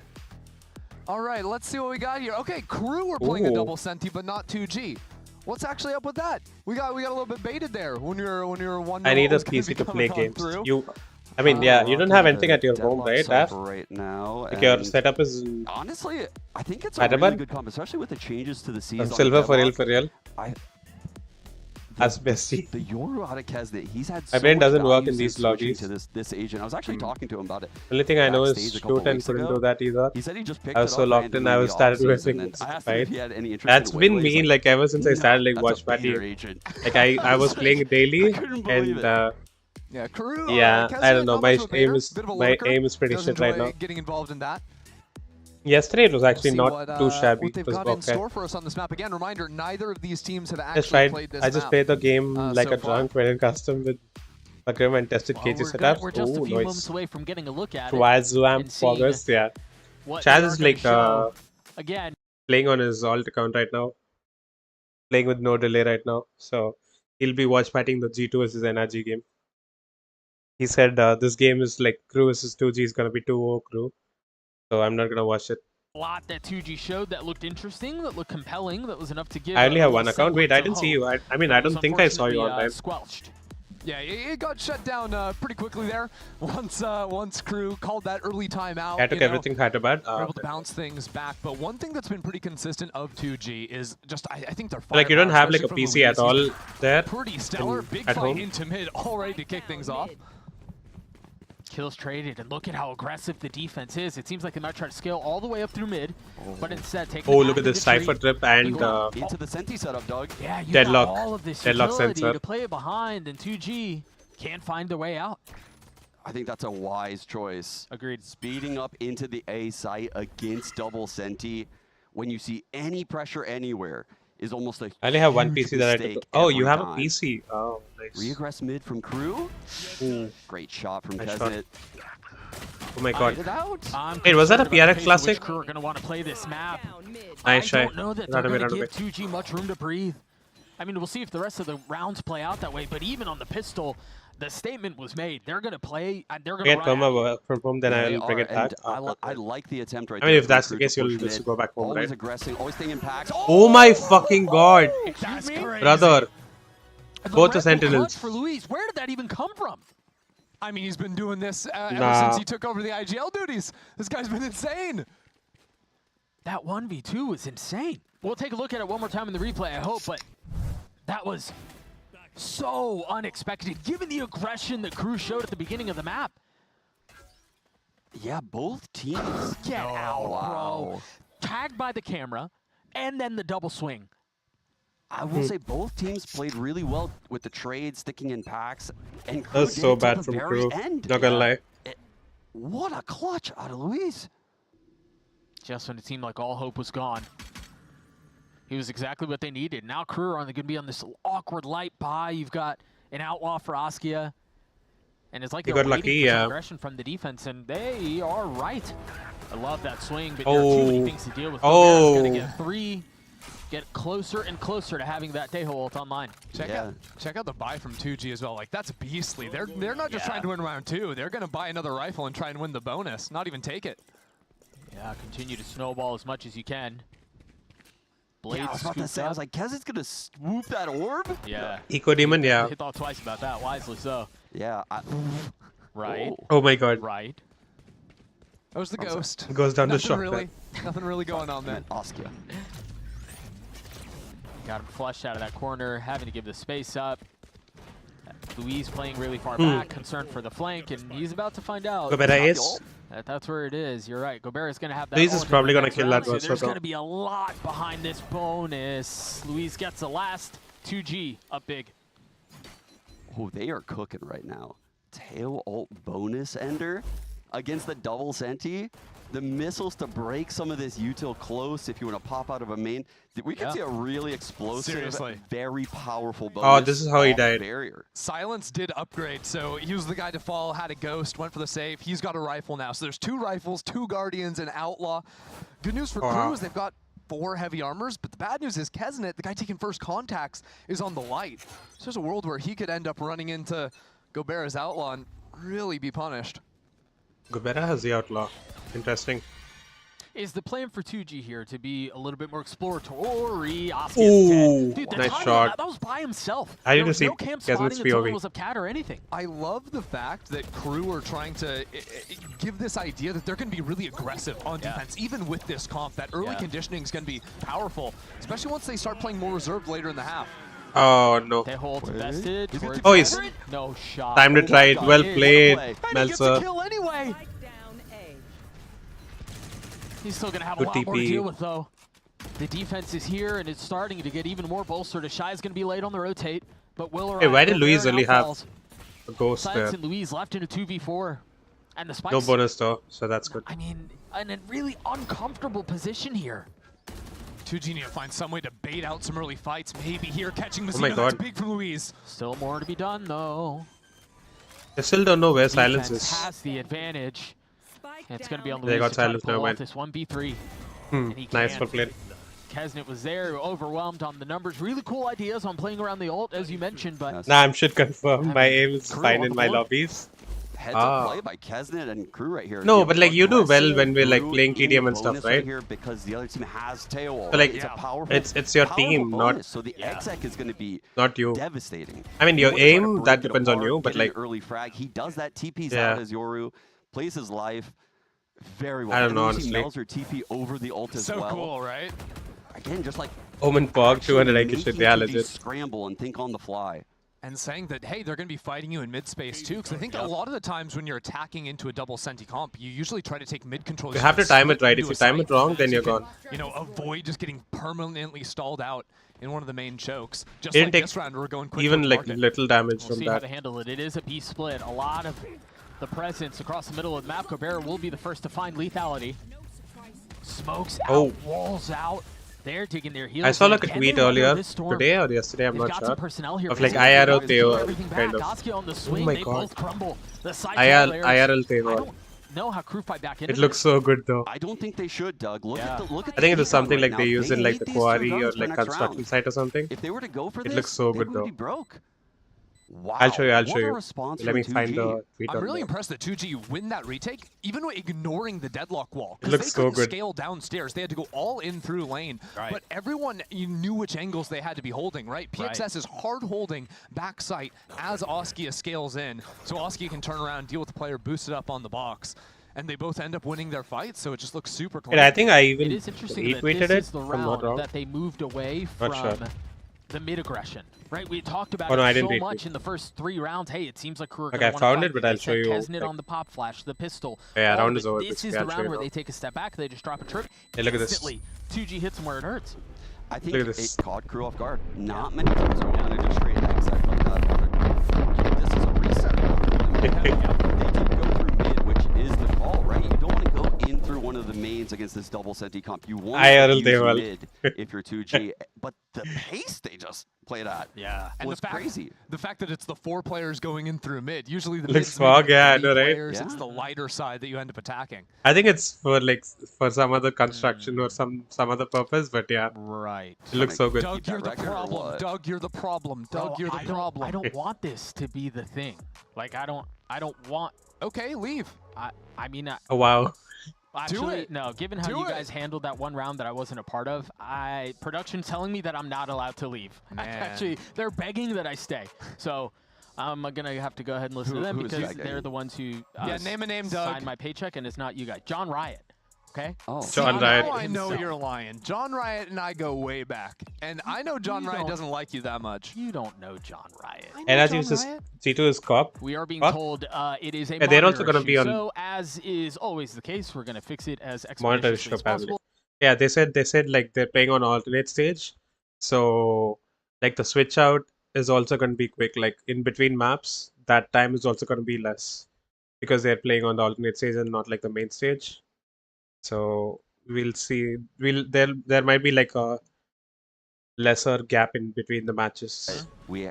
All right, let's see what we got here. Okay, Crew are playing a double senti, but not 2G. What's actually up with that? We got a little bit baited there when you're one. I need a PC to play games. I mean, yeah, you don't have anything at your home, right? Right now, like your setup is. Honestly, I think it's a really good comp, especially with the changes to the season. Silver for real. As bestie. The Yoru out of Kez that he's had. My brain doesn't work in these lobbies. To this agent, I was actually talking to him about it. Only thing I know is shoot and couldn't do that either. He said he just picked I was so locked in, I was started whipping. Right? That's been me like ever since I started like watch party. Like I was playing daily and. Yeah, Crew. Yeah, I don't know. My aim is pretty shit right now. Getting involved in that. Yesterday it was actually not too shabby. What they've got in store for us on this map. Again, reminder: neither of these teams have Just actually played this I just map, played the game like so a drunk, went in custom with Bagrim and tested KG setups. We're just a few moments away from getting a look at it. Wazam August, yeah. Chaz is like again playing on his alt account right now, playing with no delay right now. So he'll be watch fighting the G2 versus NRG game. He said this game is like Crew versus 2G is gonna be 2-0 Crew. So I'm not gonna watch it. A lot that 2G showed that looked interesting, that looked compelling, that was enough to give. I only have one account. Wait, I didn't see you. I mean, I don't think I saw you on time. Squelched. Yeah, it got shut down pretty quickly there. Once Crew called that early timeout. I took everything Hyderabad. We're able to bounce things back, but one thing that's been pretty consistent of 2G is just I think they're like you don't have like a PC at all there. Pretty stellar. Big fight into mid, all ready to kick things off. Kills traded, and look at how aggressive the defense is. It seems like they might try to scale all the way up through mid, but instead take. Oh, look at this Cypher trip and into the Senti setup, Doug. Yeah, you deadlock. got all of this Deadlock utility sensor to play it behind, and 2G can't find their way out. I think that's a wise choice. Agreed. Speeding up into the A site against double Senti when you see any pressure anywhere is almost a I only have one PC that I took. Oh, you have a time. PC. Oh, nice. Reaggress mid from Crew. Ooh. Great shot from Nice Keznit. Oh my god. I'm Wait, was that a concerned about PRX the pace at Classic? which Crew are going to want to play this map. Nice I try. don't know that Run they're away, going to run give 2G much room to breathe. I mean, we'll see if the rest of the rounds play out that way, but even on the pistol, the statement was made. They're going to play, they're going to Get Perma from home, then I'll bring it back. I like the attempt right I mean, there if that's from the Crew case, to you'll push just mid. go back home, Always right? aggressing, always staying in packs. Oh my fucking god! That's crazy. Brother. Both the Red sentinels. clutch for Luis. Where did that even come from? I mean, he's been doing this ever Nah. since he took over the IGL duties. This guy's been insane. That 1v2 was insane. We'll take a look at it one more time in the replay, I hope, but that was so unexpected, given the aggression that Crew showed at the beginning of the map. Yeah, both teams. Get out, wow. bro. Tagged by the camera, and then the double swing. I will say both teams played really well with the trade, sticking in packs, and Crew That was did so it till bad the from very Crew. end. Not gonna lie. What a clutch out of Luis. Just when it seemed like all hope was gone. He was exactly what they needed. Now Crew are going to be on this awkward light buy. You've got an outlaw for Askia. And it's like They they're got waiting lucky, for some yeah. aggression from the defense, and they are right. I love that swing, but Oh. there are too many things to deal with. Oh. Going to get 3, get closer and closer to having that Tejo ult online. Check out the buy from 2G as well. Like, that's beastly. They're not just trying to win round 2. They're going to buy another rifle and try and win the bonus. Not even take it. Yeah, continue to snowball as much as you can. Blades Yeah, I was about to say, I was like, Kez is going to swoop that orb? Yeah. Eco Demon, yeah. He thought twice about that, wisely so. Yeah. Right. Oh my god. Right. That was the ghost. Goes down to Nothing shot. really, nothing really going on there. Askia. Got him flushed out of that corner, having to give the space up. Luis playing really far back, concerned for the flank, and he's about to find out. Gobera is. That's where it is. You're right. Gobera's going to have that. Luis is ult in probably the gonna next kill round, that so Verso there's though. going to be a lot behind this bonus. Luis gets the last 2G up big. Oh, they are cooking right now. Tail ult bonus ender against the double Senti. The missiles to break some of this util close if you want to pop out of a main. We could see a really explosive, Seriously. very powerful bonus. Oh, this is how he off died. Barrier. Silence did upgrade, so he was the guy to fall, had a ghost, went for the save. He's got a rifle now. So there's 2 rifles, 2 guardians, and outlaw. Good news for Crew is they've got 4 heavy armors, but the bad news is Keznit, the guy taking first contacts, is on the light. So there's a world where he could end up running into Gobera's outlaw and really be punished. Gobera has the outlaw. Interesting. Is the plan for 2G here to be a little bit more exploratory? Ooh, Dude, the nice timing shot. That was by himself. I There didn't was see no camp Kesmet's spotting until POV. it was a cat or anything. I love the fact that Crew are trying to give this idea that they're going to be really aggressive on defense, even with this comp. That early conditioning is going to be powerful, especially once they start playing more reserved later in the half. Oh no. They hold invested. Oh, he's no shot. time to try it. Well played, And he gets a Melzer. kill anyway. He's still going to have a Good lot more to TP. deal with, though. The defense is here, and it's starting to get even more bolstered. Shai's going to be late on the rotate, but will arrive. Hey, why did Luis Rivera only have outfalls. a ghost Silence there? and Luis left in a 2v4. And the spikes. No bonus though, so that's good. I mean, in a really uncomfortable position here. 2G need to find some way to bait out some early fights. Maybe here catching Oh my Mazino. That's God. big from Luis. Still more to be done, though. I still don't know where silence Defense is. has the advantage. And it's going to be on They Luis got to try to silence, pull never off mind. this 1v3. Nice, can't. well played. Kesnet was there, overwhelmed on the numbers. Really cool ideas on playing around the ult, as you mentioned, but Nah, I'm should confirm. My aim is Crew fine on in the my board. lobbies. Heads up play by Kesnet and Crew right here. No, You but know, like you do well aggressive when we're like Crew playing in TDM and stuff, bonus right? Here because the other team has Teo. So like It's a powerful, it's your powerful team, bonus. not So the exec is going to be not you. devastating. I mean, your You wanna try to aim break that it depends on apart, you, but get an like early frag, he does that. TP's Yeah. out as Yoru, plays his life very well. I don't And know, we see honestly. Melzer TP over the ult as So well. cool, right? Again, just like Omen Pog 200 IQ making shit. Yeah, 2G legit. scramble and think on the fly. And saying that, hey, they're going to be fighting you in mid space too, because I think a lot of the times when you're attacking into a double senti comp, you usually try to take mid control. You have to time it right. If into you a time it site wrong, so then you're you can, gone. You know, avoid just getting permanently stalled out in one of the main chokes. Just Didn't like take this round, we're going quick even towards like market. little damage we'll from see how that. to handle it. It is a B split. A lot of the presence across the middle of the map. Cabrera will be the first to find lethality. Smokes out, Oh. walls out. They're digging their heels. I saw in. like a Can tweet they weather earlier this storm? today or yesterday, I'm They've not got sure. some personnel here. Of like Basically, IRL they Teo everything kind back. of. Oski on the swing. my they God. both crumble. The side IRL I Teo. don't know how crew fight back into It looks so good though. I don't think they should, Doug. Look at the look at I think it was the something right like they now. use in like need the these two quarry rounds or for like next construction round. site or something. If they were to go for It this, looks so they good would though. be broke. Wow. I'll show you. I'll what show a you. response Let me from find 2G. the tweet I'm on really that. impressed that 2G win that retake, even ignoring the deadlock wall. It Because looks they so couldn't good. scale downstairs. They had to go all in through lane. Right. But everyone you knew which angles they had to be holding, right? PXS is hard holding back sight as Oskia scales in. So Oskia can turn around, deal with the player, boost it up on the box. And they both end up winning their fights, so it just looks super clean. And I think I even It is interesting that retweeted this it. is the If I'm not round wrong. that they moved away Not from sure. the mid aggression, right? We talked about Oh, no, I it didn't so retweet. much in the first 3 rounds. Hey, it seems like Crew are Okay, gonna I wanna found fight. it, but I'll They show said you, Kesnet like- on the pop flash, the pistol. Yeah, all round of is it. over, This basically. is the I'll show round you where now. they take a step back, they just drop a trip. Hey, look at this. Instantly, 2G hits them where it hurts. I think Look at it this. caught Crew off guard. Not many teams are willing to just straight exec like that. This is a reset round for them. They did go through mid, which is the call, right? You don't want to go in through one of the mains against this double senti comp. You want IRL to they use will. mid if you're 2G. But the pace they just played at And was crazy. The fact that it's the 4 players going in through mid. Usually the Looks mid's fog, maybe yeah, I 3 know, right? players, It's Yeah. the lighter side that you end up attacking. I think it's for like for some other construction or some other purpose, but yeah, Right. it looks so good. Doug, that you're the record or problem. what? Doug, you're the problem. Doug, Bro, you're the problem. I don't want this to be the thing. Like I don't want. Okay, leave. I mean, Oh wow. actually, it. no. Given how Do you it. guys handled that one round that I wasn't a part of, production telling me that I'm not allowed to leave. Man. Actually, they're begging that I stay. So I'm gonna have to go ahead and listen to them who is because begging? they're the ones who Yeah, name a name, Doug. signed my paycheck, and it's not you guys. John Riot. Okay. Oh, John Now Riot. I know himself. you're lying. John Riot and I go way back. And I know John You Riot don't- doesn't like you that much. You don't know John Riot. NRG is just C2 is cop. We are being What? told it is a Yeah, they're also monitor gonna be issue. on- So as is always the case, we're gonna fix it as Monitor expeditiously issue as apparently. possible. Yeah, they said like they're playing on alternate stage, so like the switch out is also going to be quick. Like in between maps, that time is also going to be less because they're playing on the alternate stage and not like the main stage. So we'll see. There might be like a lesser gap in between the matches. we've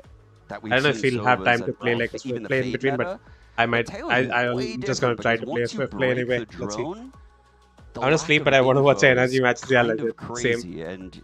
I don't know if seen we'll have Sovas time to and play Ralph, like a even the play in Fade between, meta, but I might. Tail is I'm way just gonna different try to because play once you play anyway. break the Let's see. drone, the I wanna lack sleep, of but I wanna watch info NRG is matches. Yeah, kind legit. of Same. crazy. And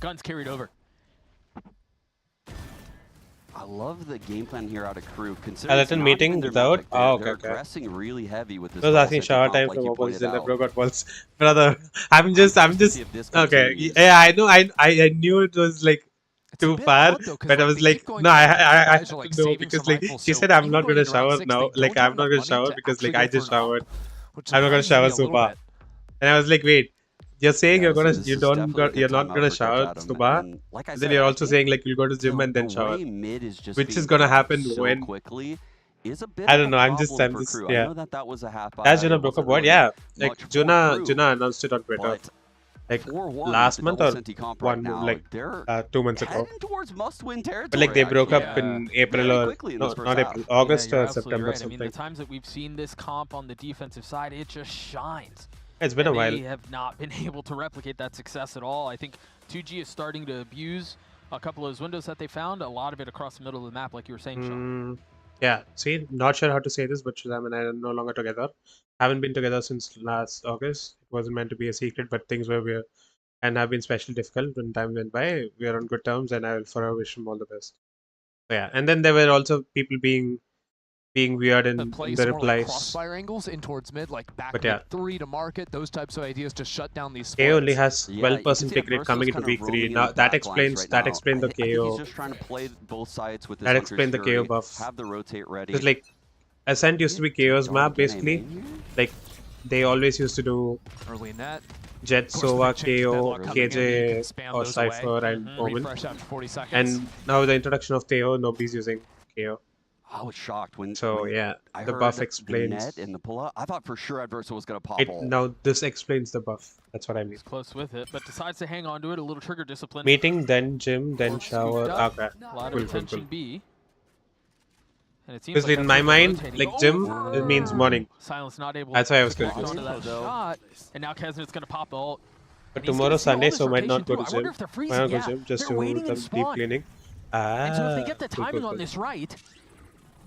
Guns carried over. I love the game plan here out of Crew. Considering At a meeting without? Oh, okay, they're okay. aggressing really heavy with this. I was asking shower time from opposite and bro got pulse. Brother, I'm just okay. Yeah, I know. I knew it was like too far, but I was like, no, I have to know because like she said I'm not gonna shower now. Like I'm not gonna shower because like I just showered. I'm not gonna shower Suba. And I was like, wait, you're saying you're not gonna shower Suba, and then you're also saying like you'll go to gym and then shower, which is gonna happen when. I don't know. I'm just yeah. As Juna broke up, what? Yeah, like Juna announced it on Twitter. Like last month or 2 months ago. But like they broke up in April or not April, August or September right. something. I mean, the times that we've seen this comp on the defensive side, it just shines. It's been a while. They have not been able to replicate that success at all. I think 2G is starting to abuse a couple of those windows that they found. A lot of it across the middle of the map, like you were saying, Sean. Yeah, see, not sure how to say this, but Shazam and I are no longer together. Haven't been together since last August. It wasn't meant to be a secret, but things were weird and have been especially difficult when time went by. We are on good terms, and I will forever wish him all the best. So, yeah, and then there were also people being weird in the replies. Like crossfire angles in towards mid, like back But yeah. 3 to market, those types of ideas to shut down these KO only has 12% pick rate coming into week 3. Now that explains the KO. He's just trying to play both sides with this That explains the KO buff. Have the rotate ready. Because like Ascent used to be KO's map basically. Like they always used to do early net. Jet, Sova, KO, KJ, or Cypher and Omen. And now the introduction of Theo, nobody's using KO. I was shocked when. So yeah, the buff explains. Net in the pull-out. I thought for sure Adverso was gonna pop. Now this explains the buff. That's what I mean. He's close with it, but decides to hang on to it. A little trigger discipline. Meeting, then gym, then shower. Okay. A lot of attention B. And it seems because like in my mind, like gym, it means morning. Silence not able That's why I was to confused. that shot. And now Kesnet's gonna pop the ult. But tomorrow Sunday, so might not go to gym. Might not go to gym just to waiting do in some deep cleaning. And so if they get the cool, timing cool, on cool. this right.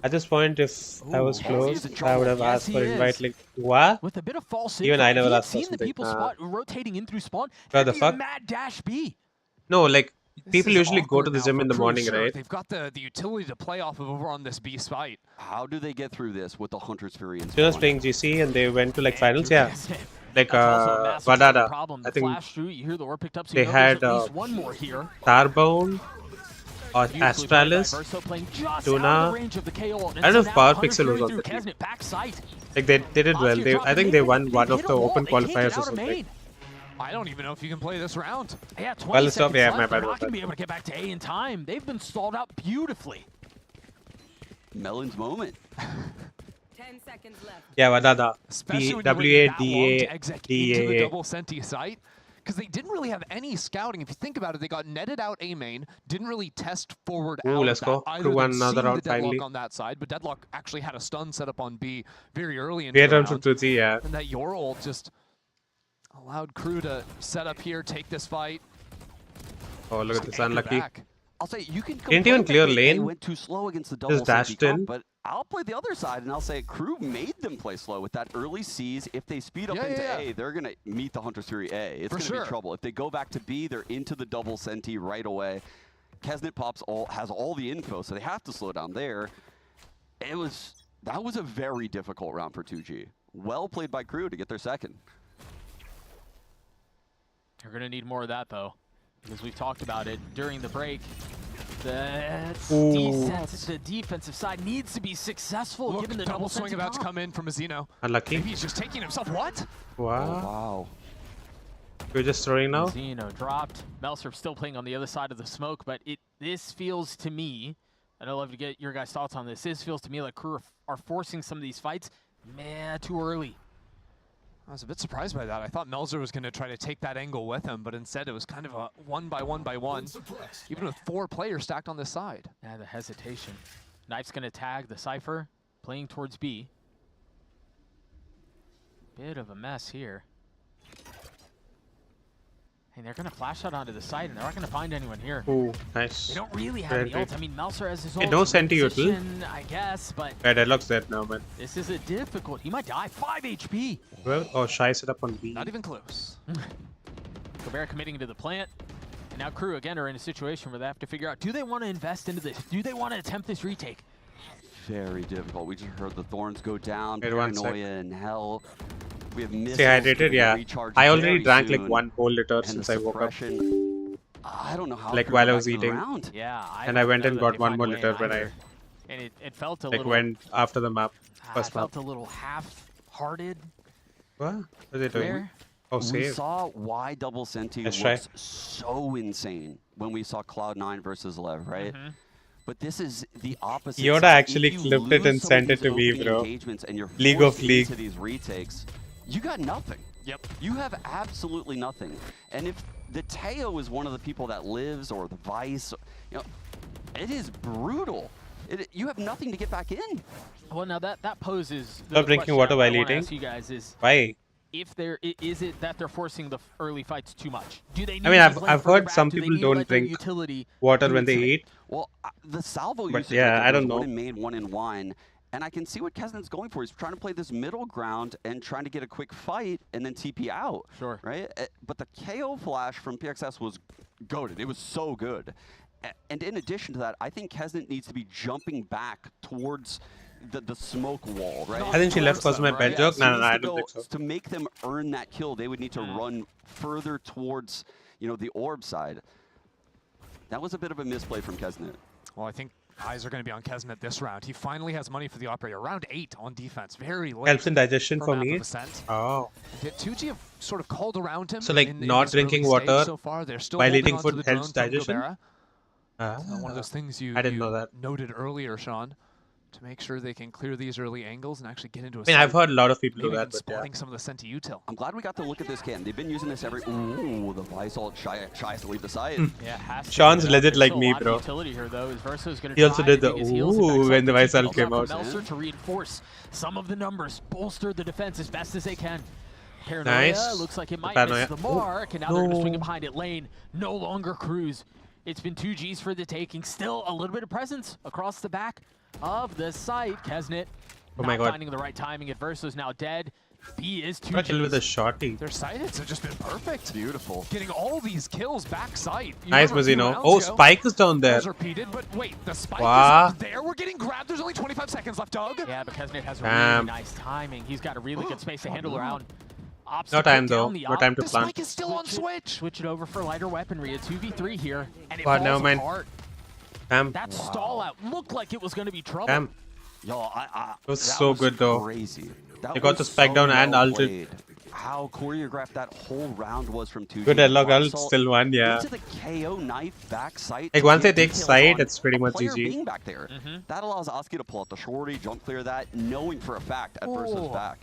At this point, if I was close, I would have asked for invite link. What? With a bit of false Even I never he had asked for seen the something. people spot rotating in through spawn. What the fuck? Mad dash B. No, like people is usually go awkward to the now gym for in the Crew, morning, sure. right? They've got the utility to play off of over on this B site. How do they get through this with the Hunter's Fury? Jonas playing GC and they went to like finals, yeah. Like Vadada, I think they had Starbone or Astralis, Tuna. I don't know if Power Pixel was on the team. Like they did well. I think they won one of the open qualifiers or something. I don't even know if you can play this round. Yeah, 20 well, stop. Yeah, my they're bad. not going to be able to get back to A in time. They've been stalled out beautifully. Melon's moment. 10 seconds left. Yeah, Vadada. Especially when W-A-D-A-D-A. into the double senti site. Because they didn't really have any scouting. If you think about it, they got netted out A main, didn't really test forward out. Let's go. Crew won another round finally. On that side, but Deadlock actually had a stun set up on B very early in the round. From 2-3, yeah. And that your ult just allowed Crew to set up here, take this fight. Oh, look at this, unlucky. I'll say you can. Didn't even clear lane. They went too slow against the double just dashed in. But I'll play the other side, and I'll say Crew made them play slow with that early C's. If they speed up into A, they're gonna meet the Hunter's Fury A. It's gonna be trouble. If they go back to B, they're into the double senti right away. Kesnet has all the info, so they have to slow down there. That was a very difficult round for 2G. Well played by Crew to get their second. You're going to need more of that, though, because we've talked about it during the break. The defensive side needs to be successful. Look, given the double swing about to come in from Azino. Unlucky. Maybe he's just taking himself. What? Wow. Oh, wow. We're just throwing now. Azino dropped. Melser still playing on the other side of the smoke, but this feels to me, and I'd love to get your guys' thoughts on this. This feels to me like Crew are forcing some of these fights, too early. I was a bit surprised by that. I thought Melzer was going to try to take that angle with him, but instead it was kind of a 1-by-1-by-1, even with 4 players stacked on this side. Yeah, the hesitation. Knife's going to tag the Cypher, playing towards B. Bit of a mess here. And they're going to flash out onto the side, and they're not going to find anyone here. Ooh, nice. They don't really have any ult. I mean, Melser has his ult. Hey, no senti util. I guess, but... Yeah, Deadlock's dead now, man. This is a difficult... He might die. 5 HP! Well, oh, Shy set up on B. Not even close. Cabrera committing to the plant. And now Crew, again, are in a situation where they have to figure out, do they want to invest into this? Do they want to attempt this retake? Very difficult. We just heard the Thorns go down. Wait, Paranoia and Hell. We have Stay hydrated, yeah. I already drank like 1 whole liter since I woke up. I don't know how. Like Crew while I got was back to the eating. round. Yeah, And I went and got one more litter when I and it felt a like little went after the map. I First map. felt a little half-hearted. What? What are they doing? There. Oh, We save. saw why Double Senti Let's looks try. so insane when we saw Cloud9 versus Lev, right? But this is the opposite. Yoda side. actually If you clipped it lose and some of sent it these to me, opening bro. engagements and you're League of forced League. into these retakes, you got nothing. Yep. You have absolutely nothing. And if the Teo is one of the people that lives, or the Vice, you know, it is brutal. You have nothing to get back in. Well, now that poses. Stop drinking water while eating. Ask you guys is Why? if is it that they're forcing the early fights too much? Do they? Need I mean, to play I've further heard back? some Do they people need to don't let their drink utility water do when its they thing? eat. Well, the salvo But usage, yeah, right there, I don't there's one know. in main, one in wine. And I can see what Kesnet's going for. He's trying to play this middle ground and trying to get a quick fight and then TP out. Sure. Right? But the KO flash from PXS was goated. It was so good. And in addition to that, I think Kesnet needs to be jumping back towards the smoke wall, right? I think she left because of my bad joke. No, I don't think so. To make them earn that kill, they would need to run further towards, the orb side. That was a bit of a misplay from Kesnet. Well, I think eyes are going to be on Kesnet this round. He finally has money for the operator. Round 8 on defense. Very late. Helps in digestion for map me. of Ascent. Oh. 2G have sort of called around him. So like in not this early drinking stage water so far. They're still while holding eating on to food the drone helps from digestion? Gobera. One of those things you I didn't know that. noted earlier, Sean, to make sure they can clear these early angles and actually get into a I mean, I've site. heard a lot of people do Maybe that, even but yeah. spotting some of the Senti util. I'm glad we got to look at this cam. They've been using this every... Ooh, the Visalt tries to leave the site. Yeah, has to. Sean's There's legit like still a me, lot of bro. utility here, though, as Verso's gonna He also try did to the dig his heels and ooh back when the up. Visalt Keeps came up out. from Melser to reinforce some of the numbers, bolster the defense as best as they can. Paranoia Nice. looks like it might Paranoia. miss the mark, and now they're going to swing it No. behind it lane. No longer Cruz. It's been 2Gs for the taking. Still a little bit of presence across the back of the site. Kesnet Oh my not God. finding the right timing. Verso's now dead. B is Got killed with a 2Gs. shorty. Their side hits have just been perfect. Beautiful. Getting all these kills back site. You Nice, remember a few Mazino. rounds Oh, ago, Spike is down there. that was repeated, but wait, the Spike Wow. is there. We're getting grabbed. There's only 25 seconds left, Doug. Yeah, but Kesnet has a Damn. really nice timing. He's got a really good space to handle around. Ops No to put time though. down the No op. time to The plant. Spike is still on Switch. Switch it over for lighter weaponry. A 2v3 here, and it Wow, falls never mind. apart. Damn. That stall out looked like it was going to be trouble. Damn. Yo, It was that so good though. Crazy. That They got was the spike so down and well ulted. played. How choreographed that whole round was from 2G. Good headlock ult, Visalt still one, yeah. Into the KO knife back sight. Like to once get they take details side, on it's pretty a much player GG. being back there. That allows Oski to pull out the shorty, jump clear that, knowing for a fact at Versus Oh. back.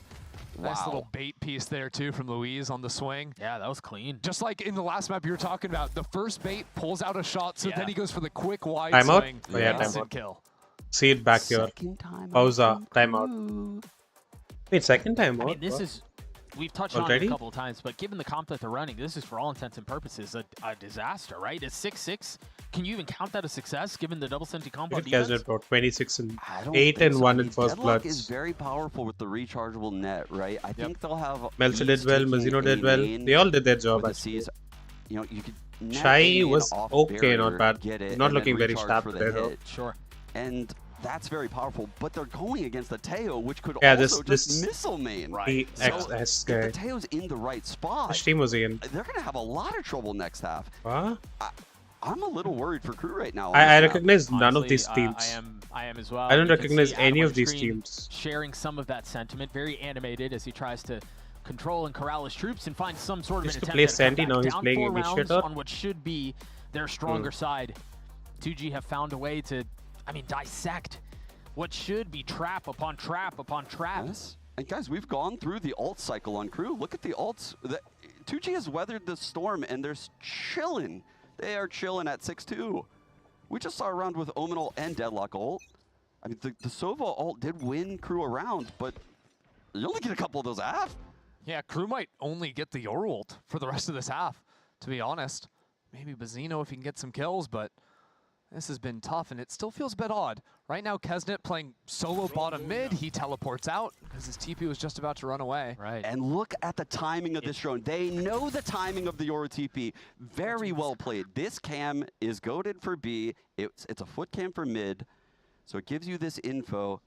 Nice Wow. little bait piece there, too, from Louise on the swing. Yeah, that was clean. Just like in the last map you were talking about, the first bait pulls out a shot, so Yeah. then he goes for the quick wide Timeout? swing. Oh, yeah, Instant timeout. kill. See it back here. Second time Pausa. Timeout. Wait, second time I out? mean, this What? is, we've touched on it Already? a couple of times, but given the comp that they're running, this is for all intents and purposes a disaster, right? It's 6-6. Can you even count that a success given the double Senti combo Look at defense? Kesnet, bro. 26 and I don't 8 think and so. 1 I in mean, first Deadlock bloods. is very powerful with the rechargeable net, right? I think they'll have. Melcher did Leeds well, taking Mazino a did well. main They all did their job with the actually. Cs. You know, you could. net Chai a main was off okay, barrier, not bad. Get it, Not and then looking very recharge sharp for the there, though. hit. Sure. And that's very powerful, but they're going against the Teo, which could Yeah, also this just missile main. Right. So XS if guy. the Teo's in the right spot, Which team was he in? they're going to have a lot of trouble next half. What? I'm a little worried for Crew right now. on I this map. recognize none of Honestly, these teams. I am as well. I don't You can recognize see Adam any on of the these screen teams. sharing some of that sentiment, very animated as he tries to control and corral his troops and find some sort of Used an to attempt play to come Sandy, back now he's down playing 4 rounds Initiator. on what should be their stronger side. 2G have found a way to, I mean, dissect what should be trap upon trap upon trap. Yes. And guys, we've gone through the ult cycle on Crew. Look at the ults. 2G has weathered the storm, and they're chilling. They are chilling at 6-2. We just saw a round with Omen ult and Deadlock ult. I mean, the Sova ult did win Crew a round, but you only get a couple of those half. Yeah, Crew might only get the Yor ult for the rest of this half, to be honest. Maybe Bazino if he can get some kills, but this has been tough, and it still feels a bit odd. Right now, Kesnet playing solo bottom mid. He teleports out because his TP was just about to run away. Right. And look at the timing of this drone. They know the timing of the Yoru TP. Very well played. This cam is goated for B. It's a foot cam for mid. So it gives you this info.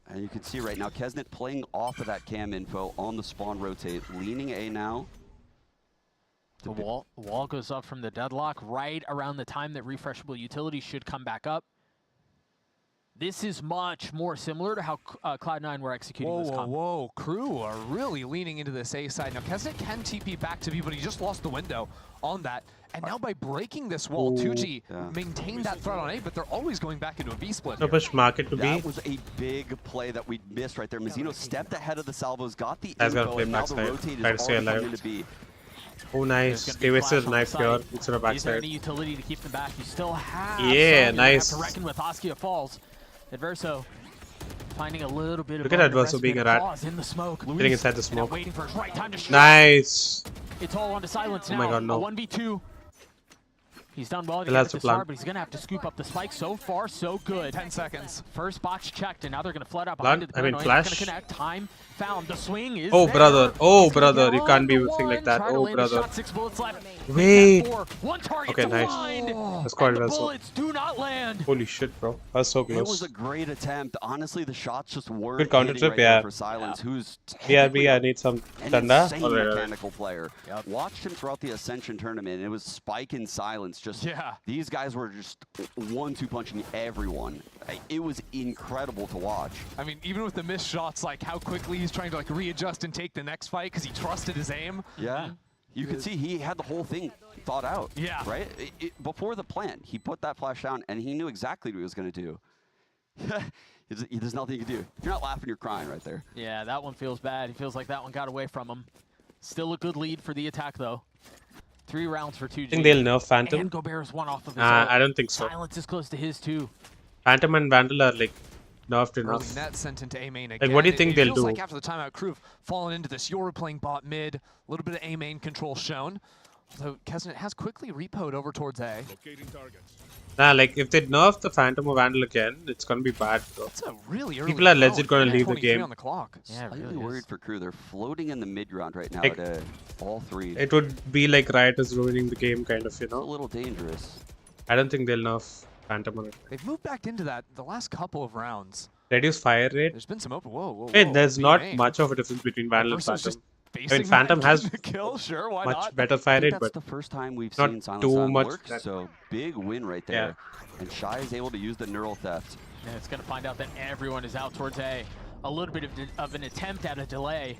And you can see right now, Kesnet playing off of that cam info on the spawn rotate. Leaning A now. The wall goes up from the deadlock right around the time that refreshable utilities should come back up. This is much more similar to how Cloud9 were executing this comp. Whoa. Crew are really leaning into this A side. Now, Kesnet can TP back to B, but he just lost the window on that. And now by breaking this wall, 2G maintained that threat on A, but they're always going back into a B split. So push market to B. That was a big play that we missed right there. Mizzino stepped ahead of the salvos, got the Has got to info, play and now the backside. rotate Try to is stay already coming alive. into B. Oh, nice. They wasted a knife here instead of Is there any backside. utility to keep them back? You still have Yeah, some. nice. You have to reckon with Askia Falls. Adverso finding a little bit of Look at Adverso being a rat. in the smoke. Getting inside the smoke. Waiting for his right time to shoot. Nice. It's all onto silence now. Oh my god, no. A 1v2. He's done well to He'll get have it to to plan. start, but he's going to have to scoop up the spike. So far, so good. 10 seconds. First botch checked, and now they're going to flood out Plan? behind it. I mean, It's flash. going to connect. Time found. The swing is Oh, there. brother. Oh, brother. You Get can't be on the whiffing like one, that. try to Oh, land a brother. shot, 6 bullets left. Wait. One target Okay, to nice. blind. That's quite And the well. bullets do not land. Holy shit, bro. That was so It was close. a great attempt. Honestly, the shots just weren't Good counter hitting trip, right there yeah. for Silence, who's BRB, I need some an thunder. insane Alright. mechanical player. Watched him throughout the Ascension tournament. It was Spike and Silence. Just these guys were just 1-2 punching everyone. It was incredible to watch. I mean, even with the missed shots, like how quickly he's trying to like readjust and take the next fight because he trusted his aim. Yeah. You could see he had the whole thing thought out. Yeah. Right? Before the plan, he put that flash down and he knew exactly what he was going to do. There's nothing you can do. If you're not laughing, you're crying right there. Yeah, that one feels bad. He feels like that one got away from him. Still a good lead for the attack, though. 3 rounds for 2G. I think they'll nerf Phantom. And Gobert's one off of his I don't think so. Silence is close to his, too. Phantom and Vandal are like nerfed Early enough. net sent into A main again. Like, what do you think it they'll feels do? like after the timeout, Crew have fallen into this. You're playing bot mid, a little bit of A main control shown. Although Kesnet has quickly repoed over towards A. Nah, like if they nerf the Phantom or Vandal again, it's gonna be bad, bro. It's a really early People are legit round. gonna leave the 23 game. on the clock. Yeah, Slightly worried for Crew. They're floating in the mid ground right now Like, at all 3. It would be like Riot is ruining the game, kind of, you It's a know. little dangerous. I don't think they'll nerf Phantom on it. They've moved back into that the last couple of rounds. Reduce fire rate. There's been some open. Whoa. Wait, there's not PMA. much of a difference between Vandal and Versus Phantom. just I mean, Phantom facing has the kill. Sure, why much not? better fire I think rate, that's but the first time we've not seen Silence too on much work, that- so big win right there. And Shy is able to use the neural theft. And it's going to find out that everyone is out towards A. A little bit of an attempt at a delay.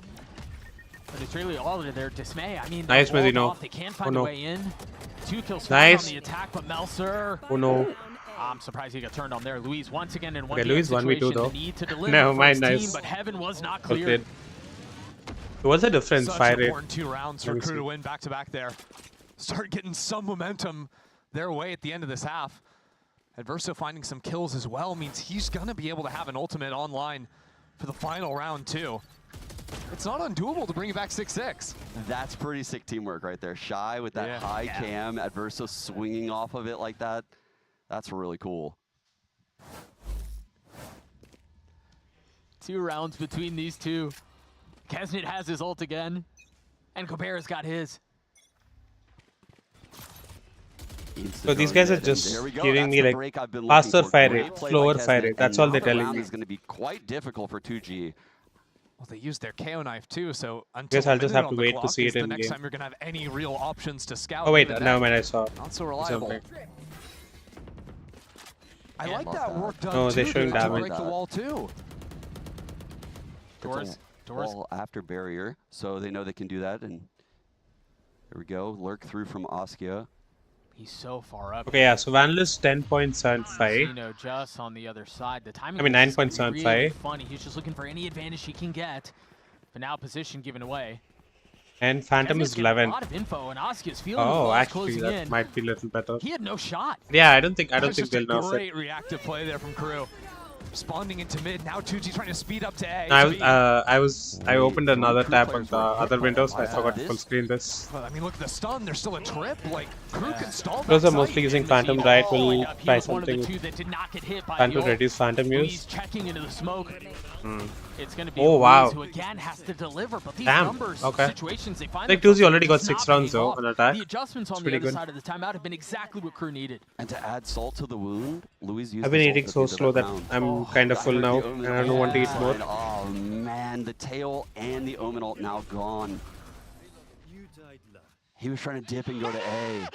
But it's really all to their dismay. I mean, Nice, they're walled Medino. off. They can find Oh, a no. way in. 2 kills Nice. on the attack, but Melser. Oh no. I'm surprised he got turned on there. Luis once again in 1v1 Okay, Luis 1v2 situation. though. The need to deliver Never for mind, his team, nice. but heaven was not Well cleared. played. What's the difference? Such Fire rate. important 2 rounds for Let me Crew see. to win back-to-back there. Start getting some momentum their way at the end of this half. Adverso finding some kills as well means he's going to be able to have an ultimate online for the final round, too. It's not undoable to bring it back 6-6. That's pretty sick teamwork right there. Shy with that high cam, Adverso swinging off of it like that. That's really cool. 2 rounds between these two. Kesnet has his ult again. And Gobera's got his. So these guys are just giving me like faster fire rate, slower fire rate. That's all they're telling me. It's going to be quite difficult for 2G. Well, they used their KO knife too, so until Guess I'll just the minute have to on the wait to clock see is it the in next game. time you're gonna have any real options to scout. Oh wait, given never that. mind, I saw. Not so reliable. Something. I like that work done No, too. they're showing to damage. break the wall too. Doors. Wall after barrier, so they know they can do that. And there we go. Lurk through from Askia. He's so far up. Okay, yeah, so Vandal is 10.75. You know, just on the other side. The timing I mean, of this is 9.75. really funny. He's just looking for any advantage he can get. But now position given away. And Phantom is Kesnet's getting 11. A lot of info, and Askia's feeling Oh, the actually, closing that in. might be a little better. He had no shot. Yeah, I don't think That's they'll just a nerf it. great reactive play there from Crew. Responding into mid. Now 2G trying to speed up to A. I opened another tab on the other window, so I forgot to full screen this. But I mean, look at the stun. There's still a trip. Like Crew can stall that Those are site. mostly using Phantom, right? We'll He try was one of the something. 2 that did not get hit by Plan the to ult. reduce Phantom Luis use. checking into the smoke. It's going to be Oh, Luis, wow. who again has to deliver. But these Damn, numbers, okay. situations they find Like, themselves 2G already in got just 6 not rounds paying though off. on attack. The adjustments on the pretty other good. side of the timeout have been exactly what Crew needed. And to add salt to the wound, Luis used I've been his eating ult so at the end slow of the that round. I'm kind of full now, and I don't want to eat more. Oh man, the tail and the Omen ult now gone. He was trying to dip and go to A.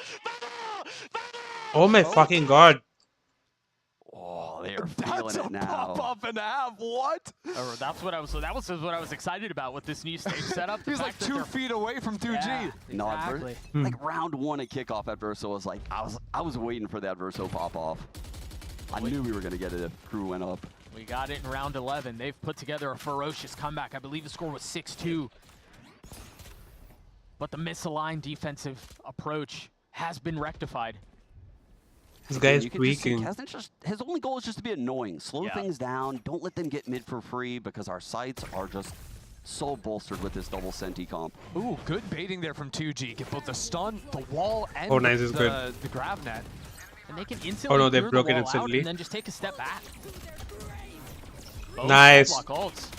Oh my fucking god. Oh, they are feeling it now. Pop up and a half. What? Or that was what I was excited about with this new stage setup. He's like 2 feet away from 2G. Yeah, No, exactly. like round 1 at kickoff, Adverso was like, I was waiting for the Adverso pop off. I knew we were gonna get it if crew went up. We got it in round 11. They've put together a ferocious comeback. I believe the score was 6-2. But the misaligned defensive approach has been rectified. This guy's You can just see tweaking. his only goal is just to be annoying. Slow Yeah. things down. Don't let them get mid for free because our sights are just so bolstered with this double senti comp. Ooh, good baiting there from 2G. Get both the stun, the wall, and Oh, nice, is good. the grab net. And they can instantly Oh no, they clear the broke it wall out instantly. and then just take a step back. Both Nice. Deadlock ults.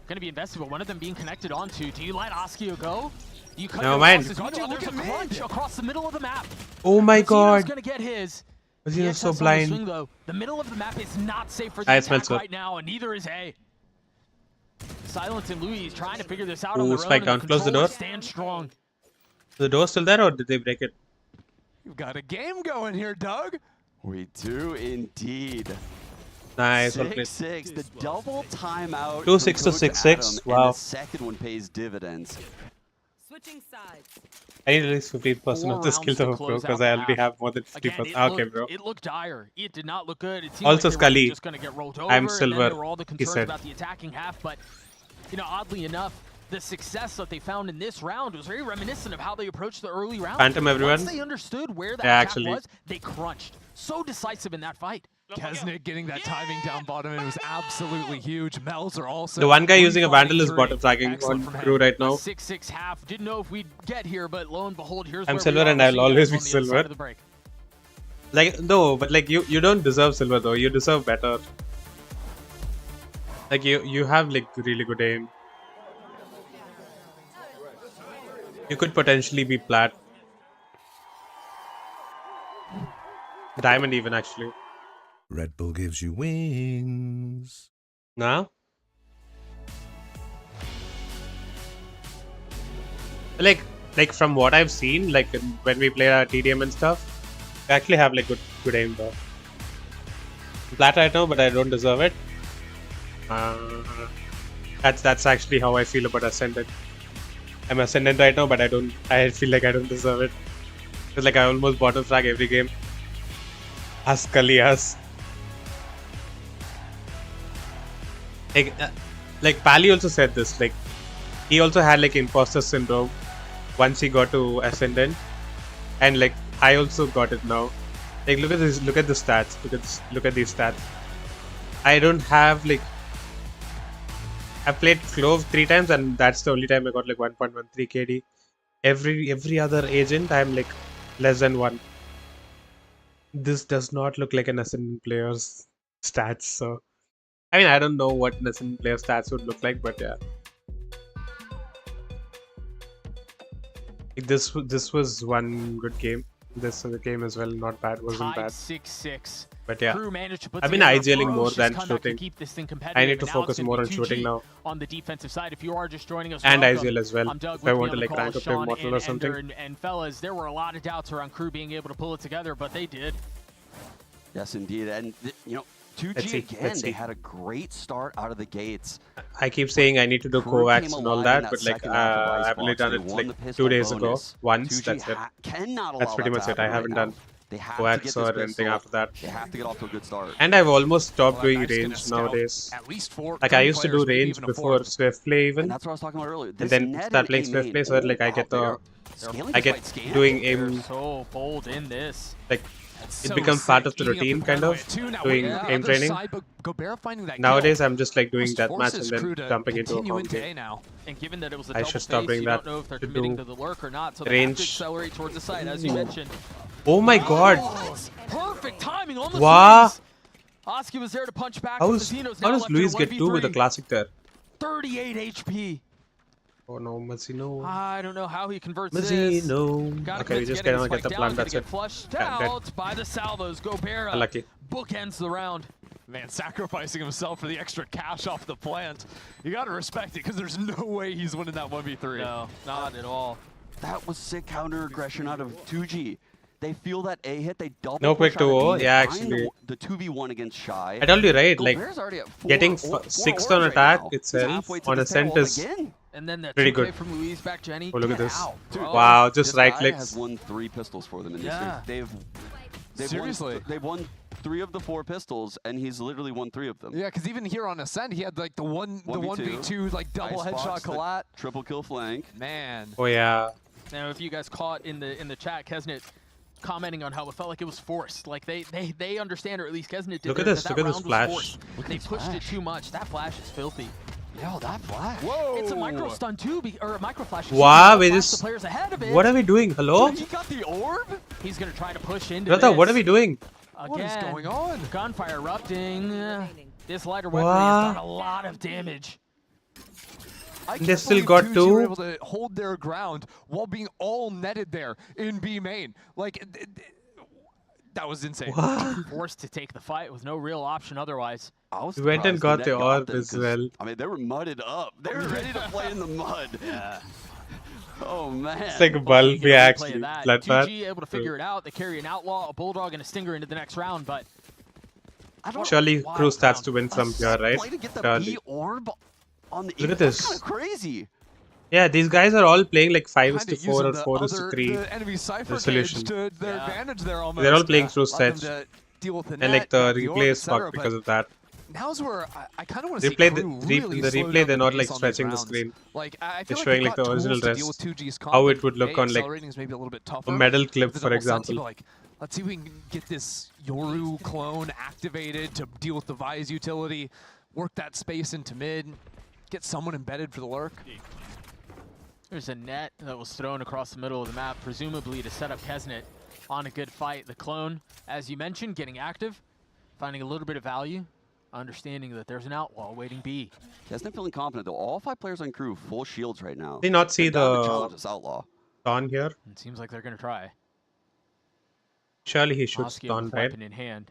Gonna be invested, but one of them being connected onto. Do you let Oskio go? You cut Never your mind. losses. There's a crunch across the middle of the map. Oh my Mazino's god. gonna get his. Mazino's so EXS on the blind. swing, though. The middle of the map is not safe for the I attack smell sweat. right now, and neither is A. Silence and Louis trying to figure this out on Ooh, their own. spike and down. Close the door. Stand strong. The door still there or did they break it? You've got a game going here, Doug. We do indeed. Nice. Well played. 6-6, the double timeout. 2-6 to from Coach 6-6, Adam, wow. And the second one pays dividends. Switching sides. I need at least 15% of the skills of a pro because I already have more than 50%. Again, Okay, bro. It looked dire. It did not look good. It seemed Also, like they were Scully, just going to get rolled over. I'm And then silver, there were all the he concerns said. about the attacking half. But, you know, oddly enough, the success that they found in this round was very reminiscent of how they approached the early round. Phantom, everyone. Once they understood where that Yeah, attack actually. was, they crunched. So decisive in that fight. Kesnick getting that timing down bottom, and it was absolutely huge. Mel's are also The one guy using a reflying Vandal is through. bottom fragging Excellent on from crew him. right now. 6-6 half. Didn't know if we'd get here, but lo and behold, here's I'm where silver we are. and I'll We'll see you always guys be on the other side silver. of the break. Like, no, but like you don't deserve silver though. You deserve better. Like you have like really good aim. You could potentially be plat. Diamond even actually. Red Bull gives you wings. Now? Like from what I've seen, like when we play our TDM and stuff, we actually have like good aim though. I'm plat right now, but I don't deserve it. That's actually how I feel about Ascendant. I'm Ascendant right now, but I feel like I don't deserve it. It's like I almost bottom frag every game. Us Kali us. Like Pally also said this, like he also had like imposter syndrome once he got to Ascendant, and like I also got it now. Like look at this, look at the stats, look at these stats. I don't have like, I played Clove 3 times and that's the only time I got like 1.13 KD. Every other agent I'm like less than 1. This does not look like an Ascendant player's stats, so I mean I don't know what an Ascendant player stats would look like, but yeah. This was one good game. This other game as well, not bad, wasn't Tied bad. 6-6. But yeah, Crew managed to put I've been together a IGLing more ferocious than comeback to shooting. keep this thing I competitive, need to and now focus it's more gonna on be shooting 2G now. on the defensive side. If you are just joining us, And welcome. IGL as well, I'm Doug if I with me want on to the like call, rank up to Sean Immortal and or something. Ender, and fellas, there were a lot of doubts around Crew being able to pull it together, but they did. Yes, indeed. And, you know, 2G Let's see, again, let's they see. had a great start out of the gates. I keep saying I need to do Crew coax came and all alive that, in but like second half of I've only Icebox. done They it won like the pistol 2 days ago. bonus. Once, 2G that's it. cannot allow That's pretty that much to it. I happen haven't right done now. They have to coax get or this anything pistol. after that. They have to get off to a good start. And I've almost stopped Well, doing that knife's gonna range scout nowadays. At least 4 Like I used to do players, maybe range even a before fourth. Swift play even, And that's what I was talking about earlier. and This then net start and playing A Swift main, play so that like I wow, get they the are scaling I this get quite scant. doing They're aim, so bold in this. like So it becomes part sick, of the eating up routine kind paranoia of, too. Now, doing we're on the aim other training. side, but Gobert finding that Nowadays kill I'm just like doing almost that match and forces then Crew to jumping into a continue comp into game. A now. And given that it was a I double should stop face, doing you that don't know if they're to committing do to the lurk or not, so they have to range. accelerate towards the side, as you mentioned. Oh my god! Perfect timing on the Wow! swings. Oski was there to punch back. How but does Mazino's now Luis left in a get 2 with a 1v3. classic there? 38 HP. Oh no, Mazino. I don't know how he converts this. Mazino. Gotta Okay, we commit to just getting cannot this get the fight plan, down, that's gonna it. get flushed Yeah, dead. out by the salvos. Gobert Unlucky. bookends the round. Man, sacrificing himself for the extra cash off the plant. You got to respect it because there's no way he's winning that 1v3. No, not at all. That was sick counter aggression out of 2G. They feel that A hit, they double No push quick out of 2-0, B, they yeah, find actually. the 2v1 against Shy. I told you right, like Gobert's already at getting 4 6th orbs on right attack now. itself Halfway to on the Ascent tail is again. And then the pretty 2K good. from Louise back Jenny. Oh, look at Get this. out, bro. Wow, just This right guy clicks. has won 3 pistols for them in this Yeah. year. Seriously. They've won 3 of the 4 pistols, and he's literally won 3 of them. Yeah, because even here on Ascend, he had like the 1v2 like double headshot collat. Triple kill flank. Man. Oh yeah. Now, if you guys caught in the chat, Kesnet commenting on how it felt like it was forced. Like they understand, or at least Kesnet did. Look at that this, that look at this round was flash. forced. They pushed it too much. That flash is filthy. Yo, that flash. Whoa! It's a micro stun too, or a micro flash. Wow, we The just. players ahead of it. What are we doing? Hello? He got the orb? He's gonna try to push into Brother, this. what are we doing? Again, What is going on? Gunfire erupting. This lighter weapon What? has done a lot of damage. I They can't still believe got 2G two? were able to hold their ground while being all netted there in B main. Like, that was insane. What? Forced to take the fight with no real option otherwise. We went and got the orb as well. I mean, they were mudded up. They were ready to play in the mud. Yeah. Oh, man. It's like a bulb, yeah, actually. Bloodbath. 2G able to figure it out. They carry an outlaw, a bulldog, and a stinger into the next round, but Surely Crew starts to win from here, right? Play to get the Surely. B orb on the Look at That's this. kind of crazy. Yeah, these guys are all playing like 5-4 Kinda or using the 4-3 the enemy Cypher resolution. cage to their advantage there almost. They're all playing through Allowed them stretch. to deal with the And like net, the orb, replay is etc., fucked because of that. Now's where I kind of want to see Replay, Crew the really slow replay, down they're not pace like on these stretching the rounds. screen. Like, I They're feel showing like like the they've got original tools to deal rest. with 2G's How comp, it would look but on like ratings maybe a little bit tougher. a medal clip, With the for double sets, example. but, like, let's see if we can get this Yoru clone activated to deal with the Vi's utility, work that space into mid, get someone embedded for the lurk. there's a net that was thrown across the middle of the map, presumably to set up Kesnet on a good fight. The clone, as you mentioned, getting active, finding a little bit of value, understanding that there's an outlaw waiting B. Kesnet feeling confident, though. All 5 players on Crew, full shields right now. Did not see They're down to the challenge this outlaw. Dawn here. It seems like they're going to try. Surely he shoots Moscow Dawn, with right? weapon in hand.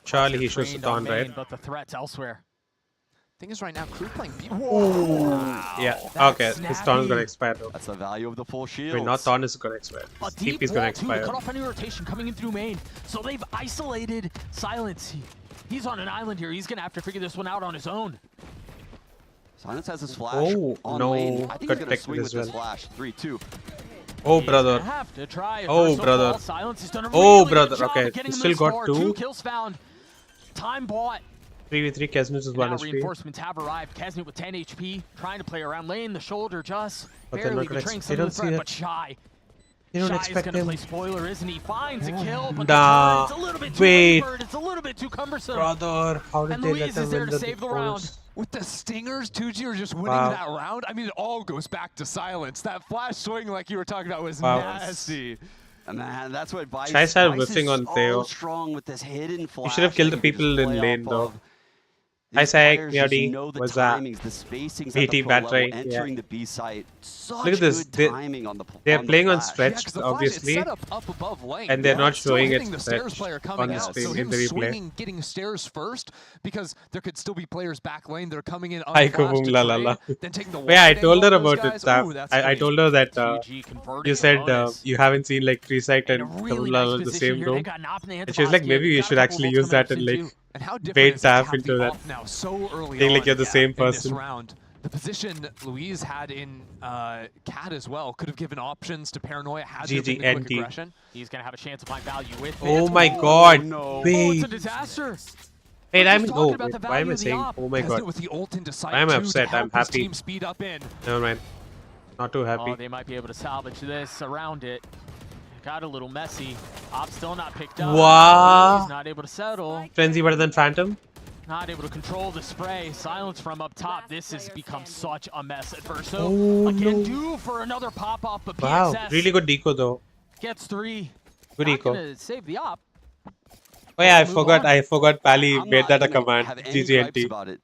Surely he shoots Trained on Dawn, right? main, but the threat's elsewhere. Thing is, right now, Crew playing B. Yeah, That's okay. His snappy. Dawn is gonna expire though. That's the value of the full shield. Wait, not Dawn is gonna expire. A His deep TP is gonna wall too to expire. cut off any rotation coming in through main. So they've isolated Silence. He's on an island here. He's gonna have to figure this one out on his own. Silence has his flash Oh, on no. lane. I think Good he's gonna tech swing with as this well. flash. 3-2. Oh, He's brother. gonna have to try a Oh, versatile brother. ball. Silence has done a Oh, really brother. good job Okay, of getting he him still this got far. 2. 2 kills found. Time bought. 3v3 Kesnet is 1 Now HP. reinforcements have arrived. Kesnet with 10 HP, trying to play around lane. The shoulder just But they're barely not gonna betraying they some don't of the see threat, it. but Shy. They don't Shy is expect gonna him. play spoiler, isn't he? Finds a kill, but Nah. the turn, it's a little bit too Wait. labored. It's a little bit too cumbersome. Brother, how did And they Louise let is them there win to the save the big round. balls? With the Stingers, 2G are just winning Wow. that round. I mean, it all goes back to Silence. That flash swing, like you were talking about, was Wow. nasty. Man, that's what Vice, Shy started Vice whiffing is on so Theo. strong with this hidden flash. You should have killed the that he can people just in play lane off though. of. Hi, These Sai, players just Miodi, know the what's that? timings, the spacings at VT the pro level, battery, yeah. entering the B site. Such Look at this. good timing on the They're on the playing on flash. stretch, Yeah, 'cause the obviously. Flash is set up above lane. And they're not Still showing it hitting the stairs stretch player on coming the out. screen So in him the replay. swinging, getting stairs first, because there could still be players back lane that are coming in Hi, unflashed Kubum, to la la la. trade, then taking the Yeah, I wide told her angle on about those it. guys. Ooh, that's I great. told her that GG converting you said bonus. you haven't seen like Treesight In a and really Kabula nice in the position same here. room. They've got an op in the hands And of she was like, Oscar. maybe They've you got a should couple actually volts use coming up that and soon, like too. And how different bait is it to have Taf into the that. off now so early Saying, on like, you're the same in this person. round? The position Louise had in Cat as well could have given options to Paranoia. Had there been the quick GGNT. aggression. He's gonna have a chance to find value with Oh it. my god. no. Oh, Wait. it's a disaster. Wait, We're I'm just talking oh, about wait, the why am value I of the saying? op. Oh my Kesnet god. with the ult into sight I'm too, to upset, help I'm his happy. team speed up in. Never mind. Not too happy. Oh, they might be able to salvage this around it. Got a little messy. Op still not picked up. Wow. He's not able to settle. Frenzy better than Phantom? Not able to control the spray. Silence from up top. This has become such a mess at Verso. Oh, Again, no. due for another pop-up, but Wow, PXS really good deco though. gets 3. Good Not eco. gonna save the op. Oh yeah, Move on. I forgot Pally I'm made not that a gonna command. have any gripes GGNT. about it.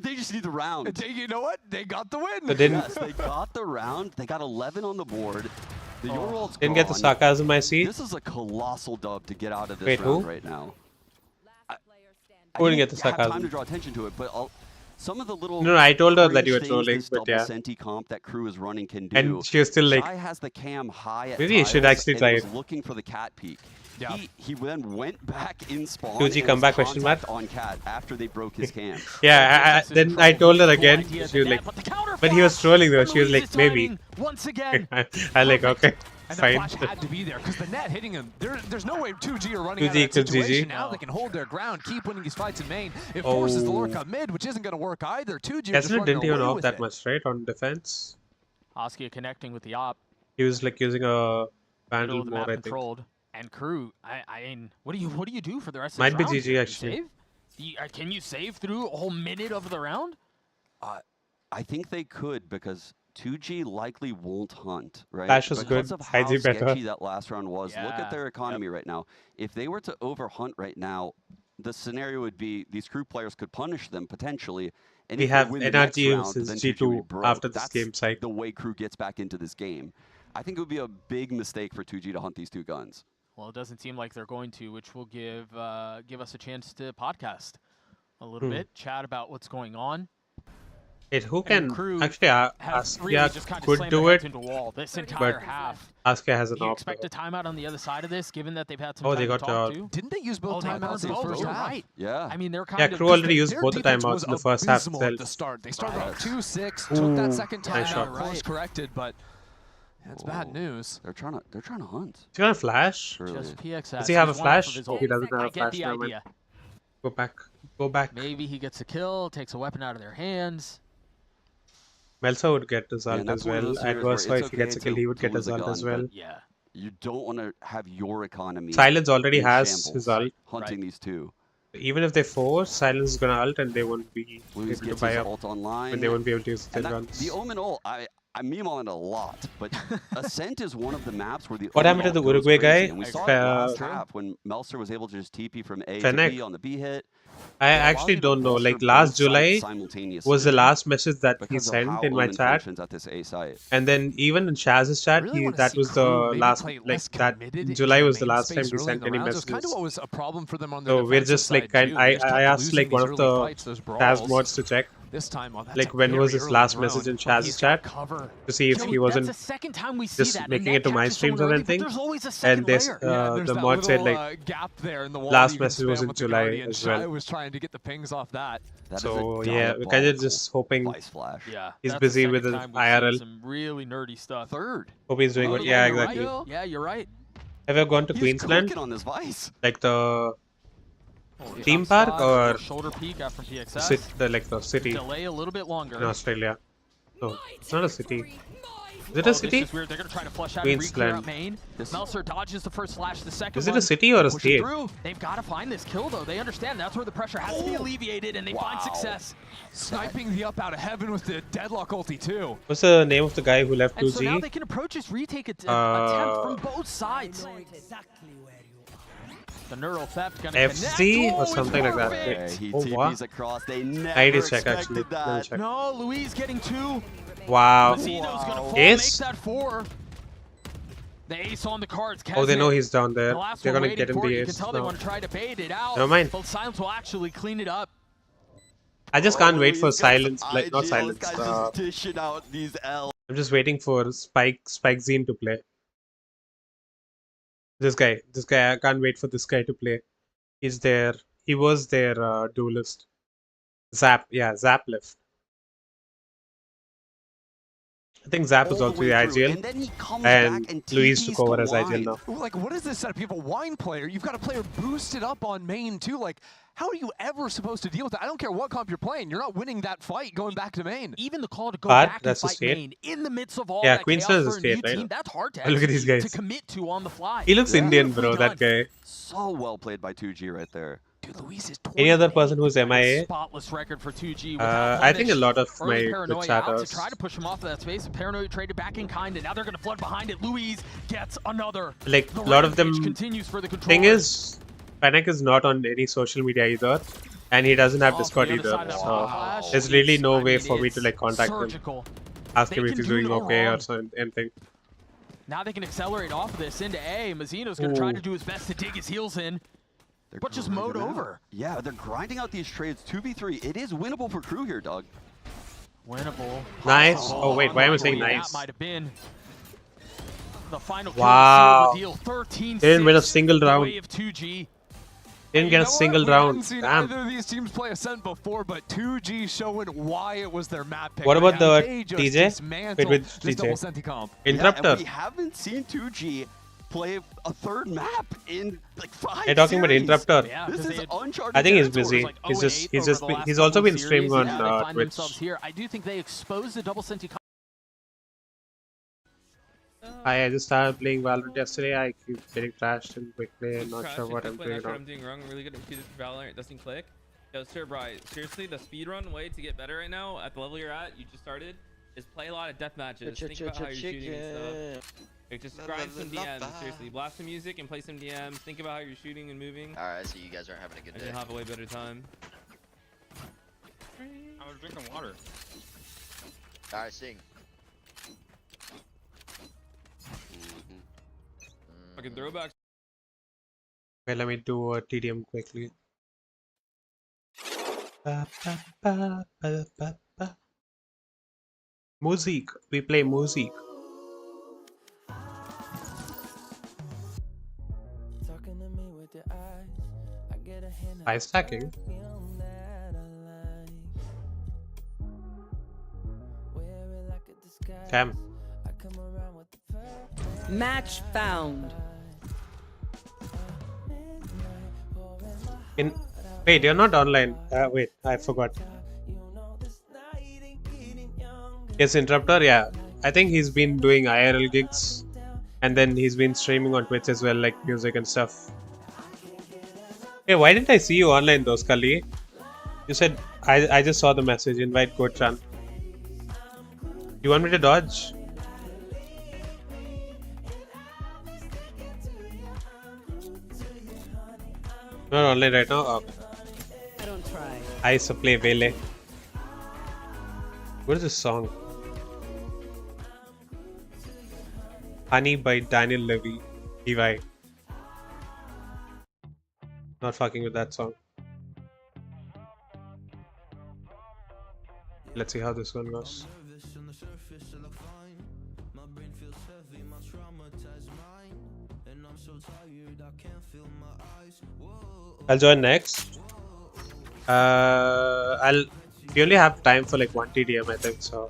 They just need the round. You know what? They got the win. They didn't Yes, they got the round. They got 11 on the board. The Yorul's didn't get the gone. sarcasm I see. This is a colossal dub to get out of this Wait, round who? right now. Who didn't get the have time sarcasm? to draw attention to it, but some of the little No, I told her that you were things trolling, this but double yeah. senti comp that crew is running can do. And she was still like, Shy has the cam high at maybe you should tiles actually and try was it. looking for the cat peek. Yeah. He then went back in spawn 2G and comeback was question mark? contact on cat after they broke his cam. Yeah, then I told her again. She was like, but he was trolling though. She was like, maybe. Once again. I like, okay, And the fine. flash had to be there because the net hitting him. There's no way 2G are running 2G out of that equals situation. GG. Now they can hold their ground, keep winning these fights in main. It forces the lurk up mid, which isn't going to work either. 2G just Ascendant didn't even away off with that it. much, right? On defense. Askia connecting with the op. He was like using a Middle vandal of the more, map I think. controlled. And crew, I mean, what do you do for the rest Might of be this round? GG, Can you actually. save? Can you save through a whole minute of the round? I think they could because 2G likely won't hunt, right? Flash was because good, of how IG better. sketchy that last round was. Look Yeah. at their economy right now. If they were to overhunt right now, the scenario would be these crew players could punish them potentially. And We if they have win the next NRG round, versus then 2G G2 would be broke. after this That's game cycle. the way crew gets back into this game. I think it would be a big mistake for 2G to hunt these two guns. Well, it doesn't seem like they're going to, which will give us a chance to podcast a little bit, chat about what's going on. Wait, who And can crew actually have really Askia just kind of could slammed do their heads it, into a wall this entire but half. Askia has an Do you op. expect a timeout on the other side of this, given that they've had some Oh, time they to got talk the- to? Didn't they use both they timeouts in the both, first you're half? right. Yeah. I mean, they're kind Yeah, of... crew already used Their both the defense timeouts was in the first half abysmal at the itself. start. They started out Yes. 2-6, took that second Nice timeout, shot. course corrected, but that's bad news. They're trying to hunt. Is he on a flash? Surely. Just PXS. Does he have a He's one off of flash? his He ult. doesn't have I a get flash the now, man. idea. Go back. Go back. Maybe he gets a kill, takes a weapon out of their hands. Melsa would get his Yeah, ult and that's as one of well. those And scenarios where Versa, it's if he gets a okay kill, he would to get lose his a ult as gun, well. but Yeah. You don't want to have your economy. Silence already in has shambles, his ult. hunting these two. Even if they force, Silence is gonna ult and they won't be Luis able to gets buy his up. ult online. And they won't be able to use their And guns. the Omen ult, I meme on it a lot, but Ascent is one of the maps where the What Omen happened to ult the goes Uruguay crazy, guy? And we saw Like, it last half when Melser was able to just TP from A to Fennec. B on the B hit. I actually don't know. Like last July was the last message that he sent in my chat, At this A site. and then even in Shaz's chat, that was the last. Like that July was the last time he sent any It was kind of messages. what was a problem for them on their So we're defensive just like side, too. They just I kept asked losing like these one of early the fights, those Shaz brawls. mods to check. This time, that's Like a when was very his early last round. message in He's Shaz's got chat cover. to see if Joey, he wasn't that's the second time we see just that. making it to my streams or anything. There's always a second And this layer. There's the that mod said little, like gap there in the wall last you can message was spam in with the July Guardian. as Shy well. was trying to get the pings off that. That So is a yeah, we're kind of just hoping Vice Flash. Yeah, he's that's busy the with second his time we've seen IRL. Some really nerdy stuff. Third. Hope he's doing Oh, good. Yeah, you're exactly. right. Yeah, you're right. Have you ever gone to He's Queensland? cooking on this Vice. Like the Oh, theme top park spot, or shoulder peek out from PXS. the city Delay a little bit longer. in Australia? No, it's not a city. Is it Oh, a city? This is weird. They're gonna try to flush out and re-clear out Queensland. main. Melser dodges the first slash, the second Is it one. a city or a Pushing state? through. They've got to find this kill though. They understand that's where the pressure has to be alleviated, and they find success. Sniping the up out of heaven with the deadlock ulti too. What's the name of the guy who left And so now 2G? they can approach this retake attempt from both sides. The neural theft gonna FC connect. or Oh, something like that. perfect. Okay, he Oh, TPs what? across. They never I need to check actually. expected Let me that. check. No, Louise getting two. Wow. Mazino's gonna fall, Ace? make that four. The ace on the cards. Oh, they Kesnet. know he's down there. The last They're one gonna waiting get him for it. the You can ace tell they now. want to try to bait it out. Never mind. But Silence will actually clean it up. I just can't wait for He's got silence. some Like not IG. silence. This guy's just dishing out these L. I'm just waiting for Spike Zine to play. This guy, I can't wait for this guy to play. He's there. He was their duelist. Zap, yeah, Zap left. I think Zap is all also the the way through, IGL, and then he comes back and Luis TPs took over to as IGL wine. now. Like, what is this setup? You have a wine player. You've got a player boosted up on main too. Like, how are you ever supposed to deal with that? I don't care what comp you're playing. You're not winning that fight going back to main. Even the call to go But back and that's a fight state. main in the midst of all Yeah, that Queensland chaos is a for a new state, right? team, that's hard to Look at these execute, guys. to commit to on the fly. He looks Yeah. Indian, bro. Beautifully That guy. So well played by 2G right there. Dude, Luis is Any other 28. person who's MIA? Spotless record for 2G. I think a lot of Early my good Paranoia out to chatters. try to push him off of that space. Paranoia traded back in kind, and now they're going to flood behind it. Luis gets another. Like The a lot of them. rampage continues for the Thing controller. is, Fennec is not on any social media either, and he doesn't have Oh, Discord from the other either. side of that So flash, there's really no I way mean, for me to it's like contact surgical. him, ask They him if can he's do doing no okay or wrong. anything. Now they can accelerate off of this into A. Mazino's going to try Ooh. to do his best to dig his heels in. but just mowed over. Yeah, they're grinding out these trades 2v3. It is winnable for Crew here, Doug. Winnable. Nice. Oh wait, why am I saying That nice? might have been the final Wow. kill seal reveal. 13-6. Didn't win a single round. Way of 2G. Didn't get a single We round. haven't seen Damn. either of these teams play Ascent before, but 2G showing why it was their map pick. What about the They just TJ? dismantled Wait, with this double TJ. Senti comp. Interrupter. Yeah, and we haven't seen 2G play a third map in like 5 You're talking about series. Interrupter. Yeah, This 'cause is they had- uncharted I think he's territory. busy. Like He's 0-8 just over the last he's also couple been series. streaming on Yeah, they find Twitch. themselves here. I do think they exposed the double Senti comp. I just started playing Valorant yesterday. I keep getting crashed in quickly. I'm not sure what I'm doing now. I'm doing wrong. I'm really good at Valorant. It doesn't click. Yo, Sir Bright, seriously, the speedrun way to get better right now at the level you're at, you just started, is play a lot of death matches. Think about how you're shooting and stuff. Like, just grind some DMs. Seriously, blast some music and play some DMs. Think about how you're shooting and moving. Alright, so you guys aren't having a good And day. you'll have a way better time. I was drinking water. Alright, sing. Fucking throwbacks. Okay, let me do a TDM quickly. Music. We play music. High stacking. Damn. Match found. Wait, you're not online. Wait, I forgot. Yes, Interrupter. Yeah, I think he's been doing IRL gigs, and then he's been streaming on Twitch as well, like music and stuff. Hey, why didn't I see you online though, Scully? You said I just saw the message. Invite Coach Chan. You want me to dodge? Not online right now. Oh. I don't try. I used to play Valo. What is this song? Honey by Daniel Levy. Levi. Not fucking with that song. Let's see how this one goes. I'll join next. We only have time for like one TDM, I think. So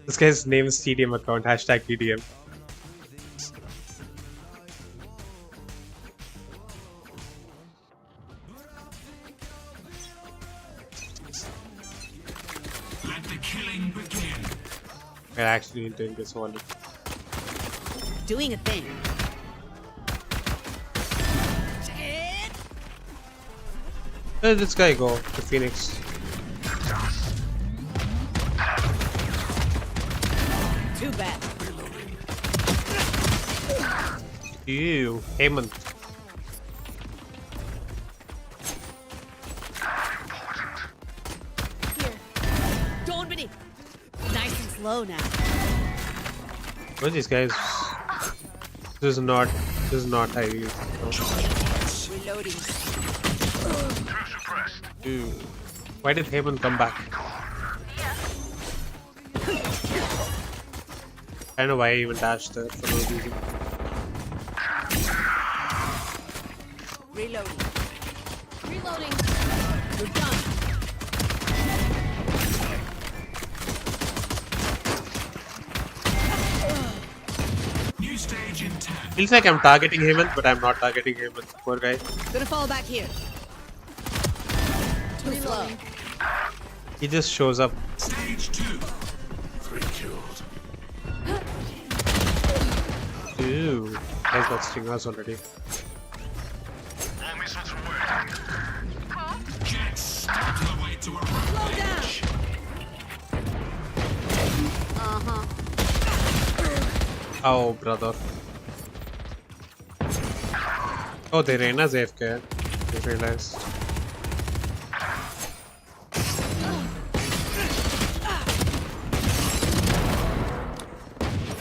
this guy's name is TDM account. Hashtag TDM. Let the killing begin. I actually need to doing this one. Doing a thing. Where did this guy go? The Phoenix. Too bad. Ew, Heyman. Don't be nice and slow now. What are these guys? This is not how you use it. Reloading. Ew. Why did Heyman come back? I don't know why I even dashed there for no reason. Reloading. Reloading. We're done. New stage in 10. Feels like I'm targeting Heyman, but I'm not targeting Heyman. Poor guy. Gonna fall back here. Too slow. He just shows up. Stage 2. 3 killed. Ew. Guys got stingers already. All missiles away. Jets stop the way to a rampage. Uh-huh. Oh, brother. Oh, they ran as AFK. They realized.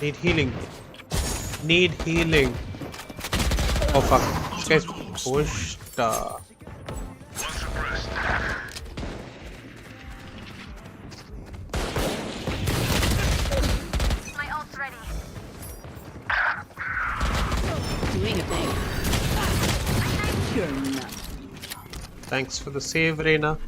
Need healing. Need healing. Oh fuck. This guy's pushed. My ult's ready. Doing a thing. You're nuts. Thanks for the save, Reina.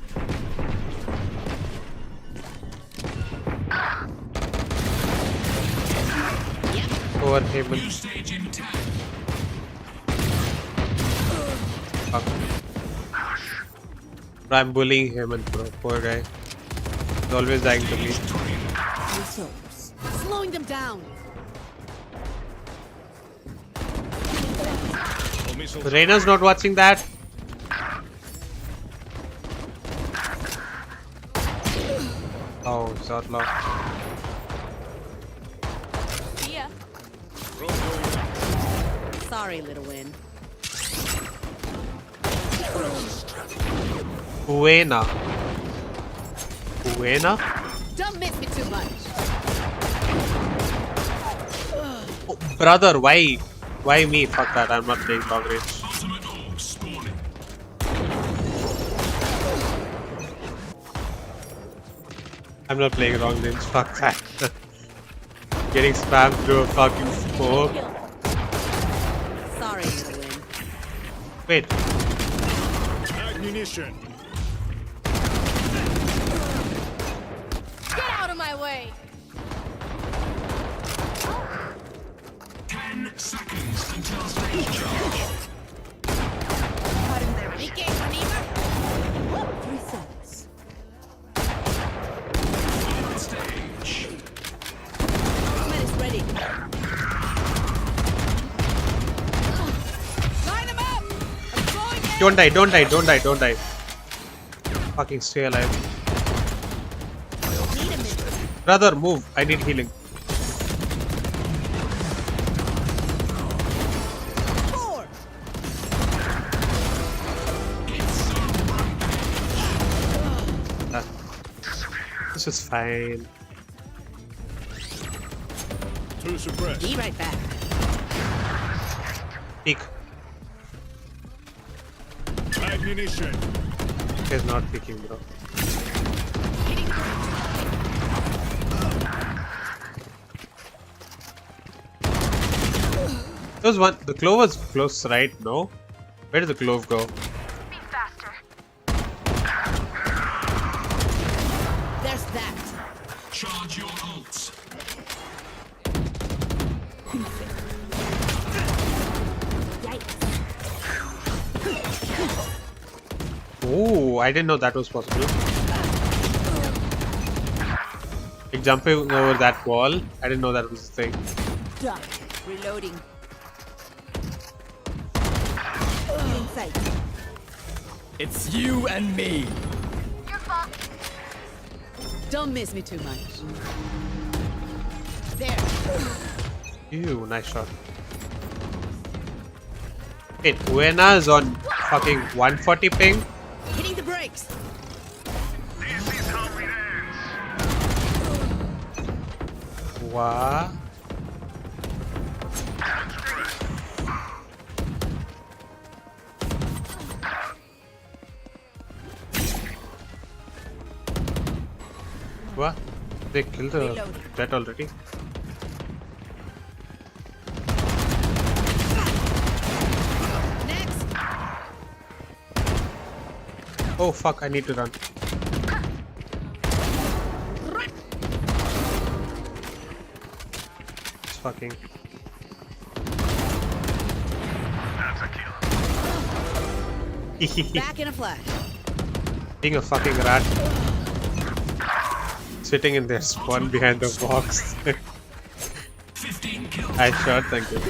Over Haven. Fuck. I'm bullying him, and poor guy. He's always dying to me. Slowing them down. Reina's not watching that. Oh, shot lock. Yeah. Sorry, little win. Buena. Buena? Don't miss me too much. Oh, brother, why? Why me? Fuck that, I'm not playing long range. I'm not playing long range, fuck that. Getting spammed through a fucking smoke. Sorry, little win. Wait. Ammunition. Get out of my way. 10 seconds until stage charge. BK, Anima. 3 seconds. Stage. Man is ready. Line them up. I'm going in. Don't die, don't die, don't die, don't die. Fucking stay alive. Need a minute. Brother, move. I need healing. 4. This is fine. To suppress. Be right back. Peek. Ammunition. He's not peeking, bro. There was one. The clove was close, right? No? Where did the clove go? Be faster. There's that. Charge your ults. Oh, I didn't know that was possible. Like jumping over that wall, I didn't know that was a thing. Done. Reloading. Inside. It's you and me. Your fault. Don't miss me too much. There. Ew, nice shot. Wait, Buena is on fucking 140 ping? Hitting the brakes. This is how it ends. What? What? They killed the jet already? Next. Oh fuck, I need to run. It's fucking. That's a kill. Back in a flash. Being a fucking rat. Sitting in their spawn behind the box. 15 kills. I shot, thank you.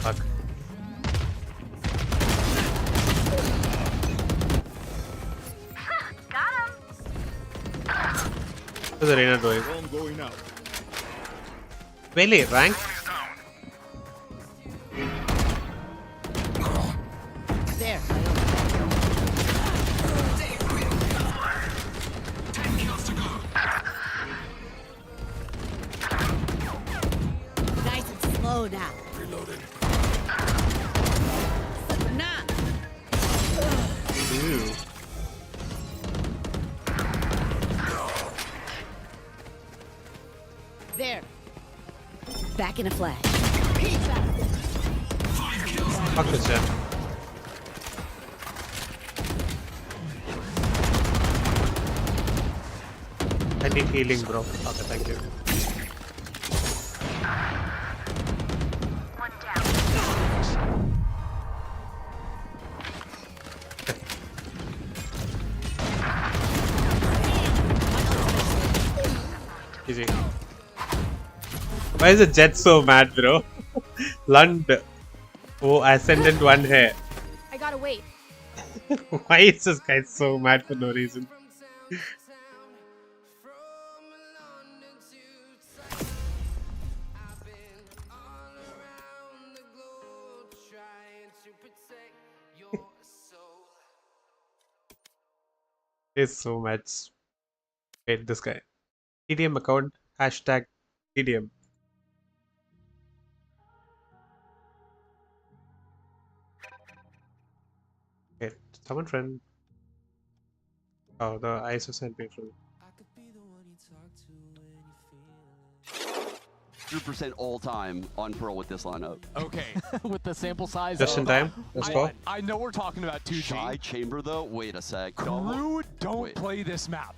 Fuck. Got him. What's the Reina doing? Bomb going out. Really? Rank? There. 10 kills to go. Nice and slow now. Reloading. Nah. Back in a flash. Fuck this shit. I need healing, bro. Okay, thank you. Easy. Why is the Jet so mad, bro? Lund. Oh, Ascendant one hair. I gotta wait. Why is this guy so mad for no reason? He's so mad. Hate this guy. TDM account, hashtag TDM. Okay, someone friend. Oh, the ISO sent me from. 100% all time on Pearl with this lineup. Okay. With the sample size. Just in time. Let's go. I know we're talking about 2G. Shy Chamber though. Wait a sec. Crew don't play this map.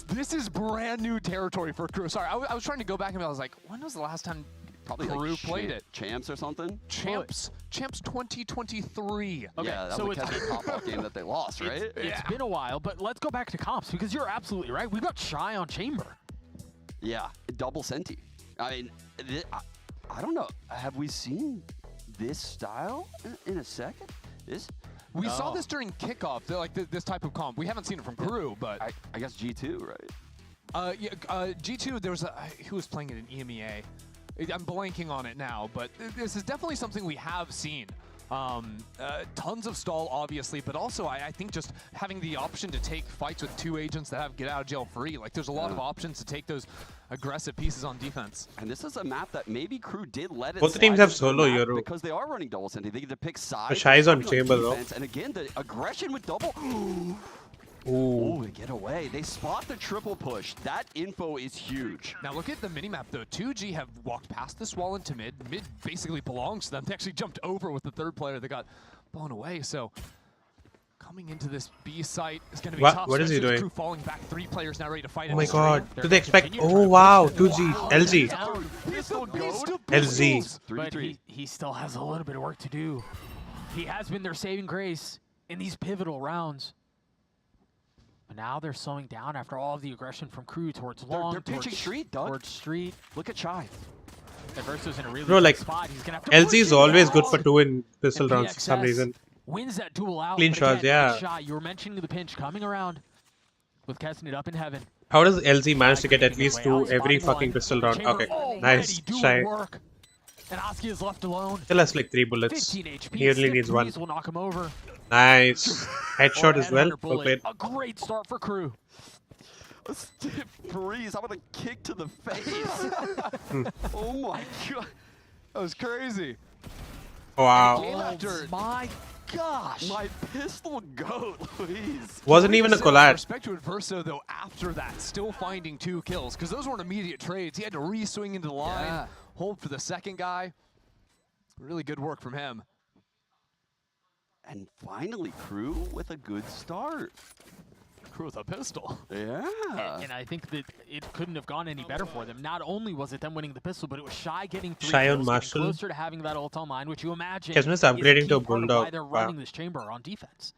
This is brand new territory for Crew. Sorry, I was trying to go back and I was like, when was the last time Probably Crew like played it? Champs or something? Champs 2023. Okay, Yeah, that so was it's a top game that they lost, right? It's been a while, but let's go back to comps because you're absolutely right. We got Shy on Chamber. Yeah, double Senti. I mean, I don't know. Have we seen this style in a second? We saw this during kickoff, this type of comp. We haven't seen it from Crew, but I guess G2, right? Yeah, G2. There was who was playing it in EMEA. I'm blanking on it now, but this is definitely something we have seen. Tons of stall, obviously, but also I think just having the option to take fights with 2 agents that have get out of jail free. Like there's a lot of options to take those aggressive pieces on defense. And this is a map that maybe Crew did let it. Both the teams have solo Euro. Because they are running double Senti. They get to pick sides. Shy's on Chamber though. And again, the aggression with double. Ooh. They get away. They spot the triple push. That info is huge. Now look at the minimap though. 2G have walked past this wall into mid. Mid basically belongs to them. They actually jumped over with the 3rd player that got blown away. So coming into this B site is going to be tough. What is he doing? Crew falling back. 3 players now ready to fight. Oh my god. Do they expect? Oh wow. 2G. LZ. LZ. But he still has a little bit of work to do. He has been their saving grace in these pivotal rounds. But now they're slowing down after all of the aggression from Crew towards long. They're pitching street, Doug. Towards street. Look at Shy. Versus in a really Bro, like, spot. He's gonna have to LZ is always good for 2 in pistol rounds for some reason. Wins that duel out. Clean shots, yeah. Shot. You were mentioning the pinch coming around with casting it up in heaven. How does LZ manage to get at least 2 every fucking pistol round? Okay, nice. Shy. And Oski is left alone. Still has like 3 bullets. 15 HP. He only needs 1. Will knock him over. Nice. Headshot as well. Well played. A great start for Crew. A stiff breeze. How about a kick to the face? Oh my god. That was crazy. Wow. Oh my gosh. My pistol goat, Louise. Wasn't even a collab. Respect to Adverso though after that, still finding 2 kills because those weren't immediate trades. He had to re-swing into the line, hold for the second guy. Really good work from him. And finally, Crew with a good start. Crew with a pistol. Yeah. And I think that it couldn't have gone any better for them. Not only was it them winning the pistol, but it was Shy getting 3 Shy on kills, Marshall. closer to having that ult online, which you imagine Kesman is upgrading to a bulldog. why they're running this chamber on defense.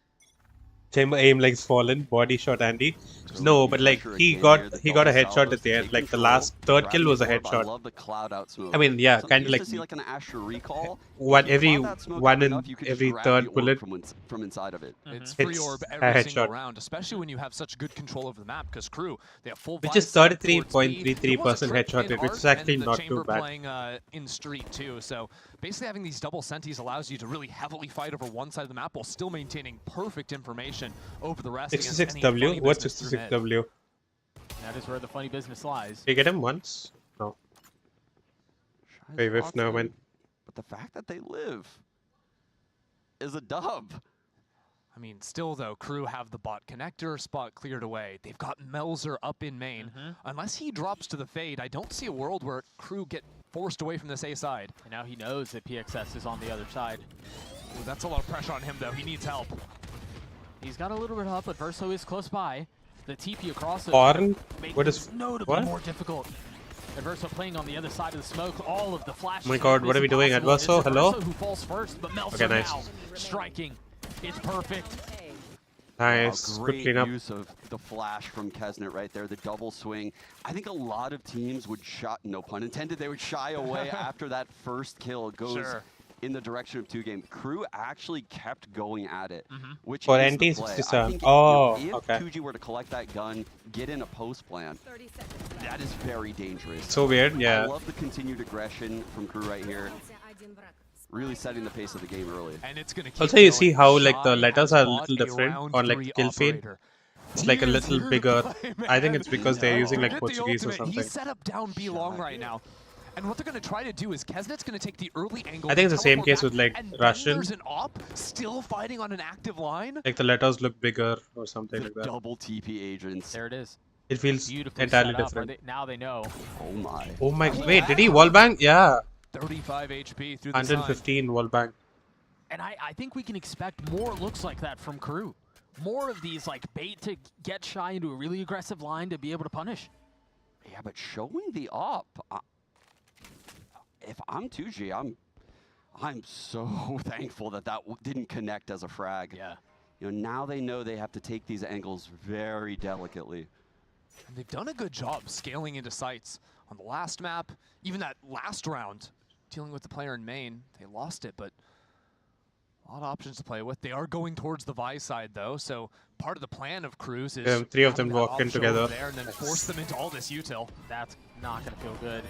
Chamber aim like fallen, body shot Andy. No, but like he got a headshot at the end. Like the last 3rd kill was a headshot. I love the cloud out smoke. I mean, yeah, kind of like see like an Asher recall. every 1 in every 3rd bullet from inside of it. It's free orb every single round, especially when you have such good control over the map. Because Crew, they have full. Which is 33.33% headshot rate, which is actually not too bad. Playing in street too, so basically having these double sentis allows you to really heavily fight over one side of the map while still maintaining perfect information over the rest. 66W. What's 66W? That is where the funny business lies. Did you get him once? No. Wait, if no, man. But the fact that they live is a dub. I mean, still though, Crew have the bot connector spot cleared away. They've got Melzer up in main. Unless he drops to the fade, I don't see a world where Crew get forced away from this A side. And now he knows that PXS is on the other side. Ooh, that's a lot of pressure on him, though. He needs help. He's got a little bit of help, but Verso is close by. The TP across it What is notably more difficult. Adverso playing on the other side of the smoke. All of the flashes. Oh my god, what are we doing? Adverso, hello? Who falls first, but Melso Okay, nice. now striking. It's perfect. Nice. Great Good cleanup. use of the flash from Kesnet right there, the double swing. I think a lot of teams would no pun intended, they would shy away after that first kill goes in the direction of 2Game. Crew actually kept going at it, which For is the NT play. 67. I think Oh, if okay. 2G were to collect that gun, get in a post plan, that is very dangerous. So weird, yeah. I love the continued aggression from Crew right here. Really setting the pace of the game early. And it's gonna keep Also, you going. see how like the Shy letters has are a bought little different round on like 3 kill feed. operator. It's like a He is little here to bigger. play, I think man. it's because they're using like Get the Portuguese or ultimate. something. He's set up down B long right now. And what they're going to try to do is Kesnet's going to take the early angle. I think it's the same teleport case back, with like and then Russian. There's an op still fighting on an active line. Like the letters look bigger or something like that. Double TP agents. There it is. It feels Beautifully entirely set up. different. Now they know. Oh my. Oh my. Wait, did he wallbang? Yeah. 35 HP through the 115 wallbang. And I think we can expect more looks like that from Crew. More of these like bait to get Shy into a really aggressive line to be able to punish. Yeah, but showing the op. If I'm 2G, I'm so thankful that didn't connect as a frag. Yeah. You know, now they know they have to take these angles very delicately. And they've done a good job scaling into sites on the last map. Even that last round, dealing with the player in main, they lost it, but a lot of options to play with. They are going towards the Vi side, though, so part of the plan of Cruz is Three of them having that walk in op show together. over there and then force them into all this util. That's not going to feel good.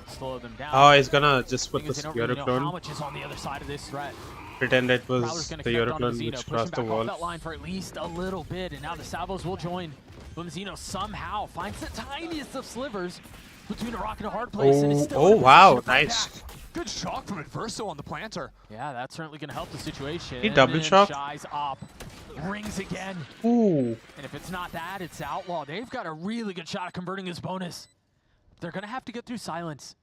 Slow them down. Oh, he's gonna just put Because the they don't really know how Euroclone. much is on the other side of this threat. Pretend it was Prowler's the gonna connect onto Euroclone Zeno, which pushing crossed the back wall. off that line for at least a little bit, and now the Salvos will join. But Zeno somehow finds the tiniest of slivers between a rock and a hard place, and is still in a position Wow, to fight nice. back. Good shock from Adverso on the planter. Yeah, that's certainly going to help the situation. He double And shocked? Shy's op rings again. Ooh. And if it's not that, it's Outlaw. They've got a really good shot at converting his bonus. They're going to have to get through silence.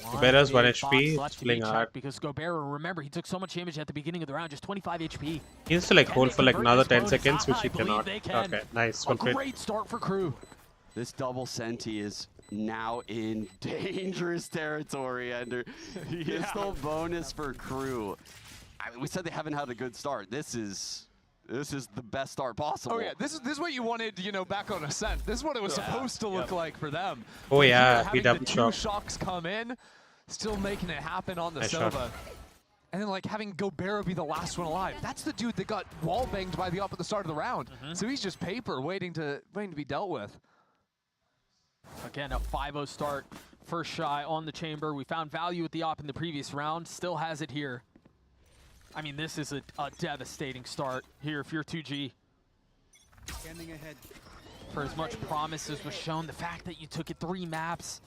Gobera's 1 big HP, box he's left to be playing checked hard. because Gobera, remember, he took so much damage at the beginning of the round, just 25 HP. He needs to like Can hold they for like convert another this 10 bonus? seconds, which I he believe cannot. they can. Okay, nice. A One fit. great start for Crew. This double Senti is now in dangerous territory, and pistol bonus for Crew. I mean, we said they haven't had a good start. This is the best start possible. Oh yeah, this is what you wanted, you know, back on Ascent. This is what it was supposed to look like for them. Oh But yeah, here, he having double the two shot. shocks come in, still making it happen on the Nice shot. Sova. And then like having Gobera be the last one alive. That's the dude that got wall banged by the op at the start of the round. So he's just paper waiting to be dealt with. Again, a 5-0 start. First Shy on the chamber. We found value with the op in the previous round. Still has it here. I mean, this is a devastating start here if you're 2G. Standing ahead. For as much promise as was shown, the fact that you took it 3 maps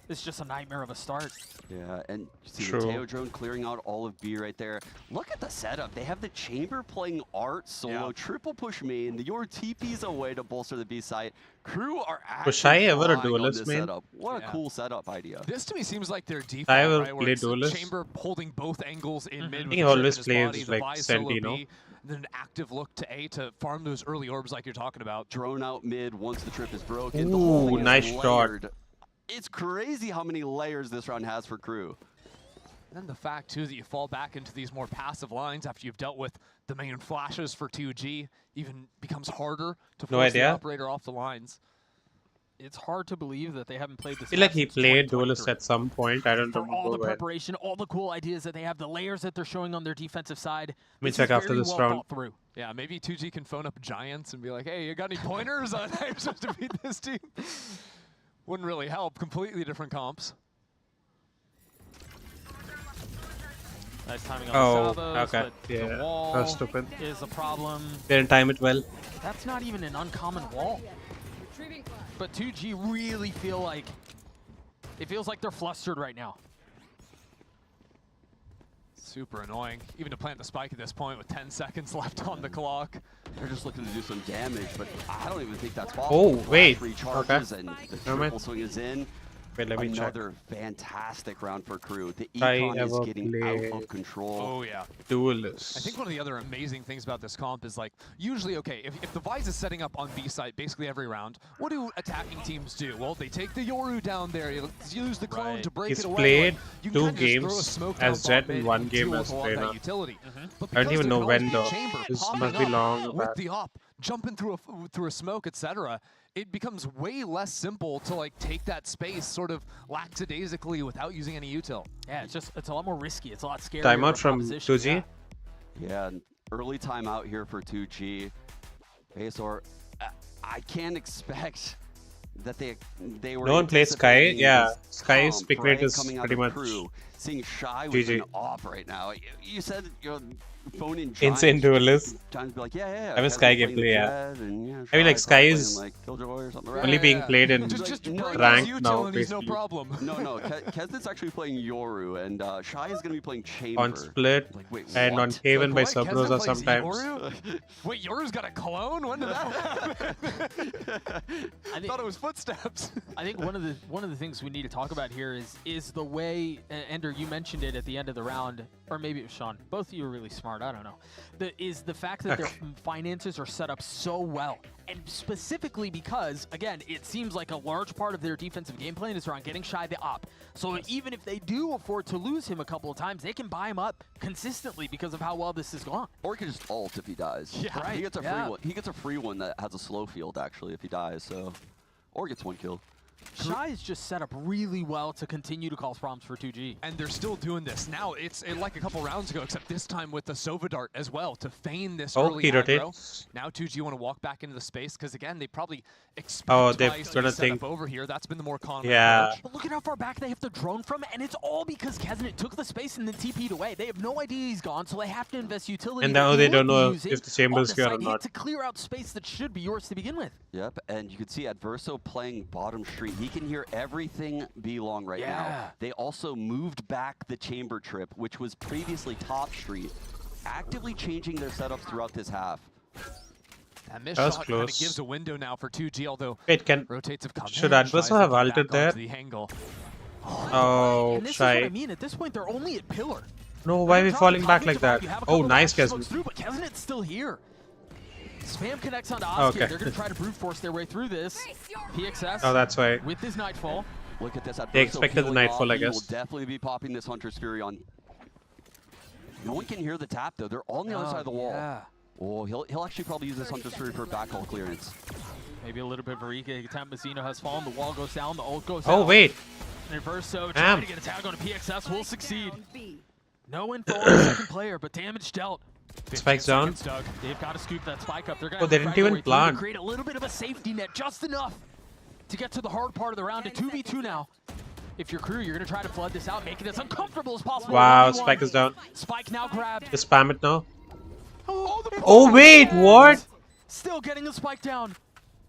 is just a nightmare of a start. Yeah, and you see True. the Teo drone clearing out all of B right there. Look at the setup. They have the chamber playing art solo, triple push main. Your TP's away to bolster the B site. Crew are Was Shy actually ever a flying on duelist this main? setup. What a cool setup idea. This to me seems like their default, I ever right? Where played it's a duelist. chamber holding both angles in mid. with He the chip in always his plays body, the like Vi solo Sentinel. B, then an active look to A to farm those early orbs like you're talking about. Drone out mid once the trip is broken. The Ooh, whole thing is nice shot. layered. It's crazy how many layers this round has for Crew. And then the fact, too, that you fall back into these more passive lines after you've dealt with the main flashes for 2G even becomes harder to No force the idea. operator off the lines. It's hard to believe that they haven't played this. I feel like he since played 2023. duelist at some point. I don't For all remember the when. preparation, all the cool ideas that they have, the layers that they're showing on their defensive side. Let me this check is after very this well round. thought through. Yeah, maybe 2G can phone up Giants and be like, hey, you got any pointers on how you're supposed to beat this team? Wouldn't really help. Completely different comps. Nice timing on Oh, the salvos, okay. but Yeah, the wall that's stupid. is a problem. They didn't time it well. That's not even an uncommon wall. But 2G really feel like, it feels like they're flustered right now. Super annoying. Even to plant the spike at this point with 10 seconds left on the clock. They're just looking to do some damage, but I don't even think that's possible. Oh, wait. Recharges Okay. and the Never mind. triple swing is in. Wait, let me check. Another fantastic round for Crew. The I econ is ever getting played out of control. Oh, yeah. Duelist. I think one of the other amazing things about this comp is like, usually, okay, if the Vise is setting up on B site basically every round, what do attacking teams do? Well, they take the Yoru down there, use the clone to break He's it away. played Like, you 2 can kinda just throw a games smoke as down Jet bot and mid 1 and game deal as with a lot of that Reyna. utility. But I don't because even there know can always when be a though. chamber This popping must be up long. with the op, jumping through a smoke, etc. It becomes way less simple to like take that space sort of lackadaisically without using any util. Yeah, it's a lot more risky. It's a lot scarier. Timeout from 2G. Yeah, an early timeout here for 2G. Azor, I can't expect that they were. No one plays Sky. anticipating Yeah, this Sky's comp, pick right, rate is coming out pretty of much Crew. Seeing Shy with GG. an off right now. You said you're phoning Insane duelist. Giants be like, yeah. I'm a Sky gameplay, yeah. I mean, like, Sky is like Killjoy or something. only being played in just ranked now, and he's no basically. problem. No. Kesnit's actually playing Yoru, and Shy is going to be playing Chamber. On Split Like, wait, and what? on Haven by What? Kesnet Subrosa plays sometimes. Yoru? Wait, Yoru's got a clone? When did that happen? I thought it was footsteps. I think one of the things we need to talk about here is the way Ender, you mentioned it at the end of the round, or maybe it was Sean. Both of you are really smart. I don't know. The fact that their finances are set up so well, and specifically because again, it seems like a large part of their defensive game plan is around getting Shy the op. So even if they do afford to lose him a couple of times, they can buy him up consistently because of how well this has gone. Or he can just ult if he dies. Yeah, right. He gets a free one. He gets a free one that has a slow field actually if he dies. So, or gets 1 kill. Shy is just set up really well to continue to cause problems for 2G. And they're still doing this. Now it's like a couple rounds ago, except this time with the Sova Dart as well to feign this early he aggro. rotates. Now 2G want to walk back into the space because again, they probably expect they're Vice to gonna be set think- up over here. That's been the more common Yeah. approach. But look at how far back they have to drone from, and it's all because Kesnet took the space and then TP'd away. They have no idea he's gone, so they have to invest utility. And that now they would don't be know using if the chamber's on the here or side not. to clear out space that should be yours to begin with. Yep, and you can see Adverso playing bottom street. He can hear everything be long right now. They also moved back the chamber trip, which was previously top street, actively changing their setups throughout this half. That missed That was shot kind of close. gives a window now for 2G, although Wait, rotates have come should in. Adverso Shy's have looking ulted back onto there? the angle. Oh, And this is what I Shy. mean. At this point, they're only at pillar. No, why are we falling back like that? Oh, nice, Kesnet. Kesnet. But Kesnet's still here. Spam connects onto Oski. Okay. They're going to try to brute force their way through this. PXS Oh, that's why. with his Nightfall. Look at this. Adverso They expected the peeling Nightfall, off. I He will guess. definitely be popping this Hunter's Fury on. No one can hear the tap though. They're on the other side of the wall. Yeah. Oh, he'll actually probably use this Hunter's Fury for backhaul clearance. Maybe a little bit of Varika. Mazzino has fallen. The wall goes down. The ult goes Oh, down. wait. Inverso Damn. trying to get a tag on a PXS will succeed. No info on the second player, but damage dealt. Spike's down. Doug. They've got to scoop that spike up. They're going Oh, they didn't even plant. create a little bit of a safety net, just enough to get to the hard part of the round. A 2v2 now. If you're Crew, you're going to try to flood this out, make it as uncomfortable as possible. Wow, 1v1. Spike is down. Spike now grabbed. Just spam it now. Oh, Oh, wait, what? Still getting the spike down.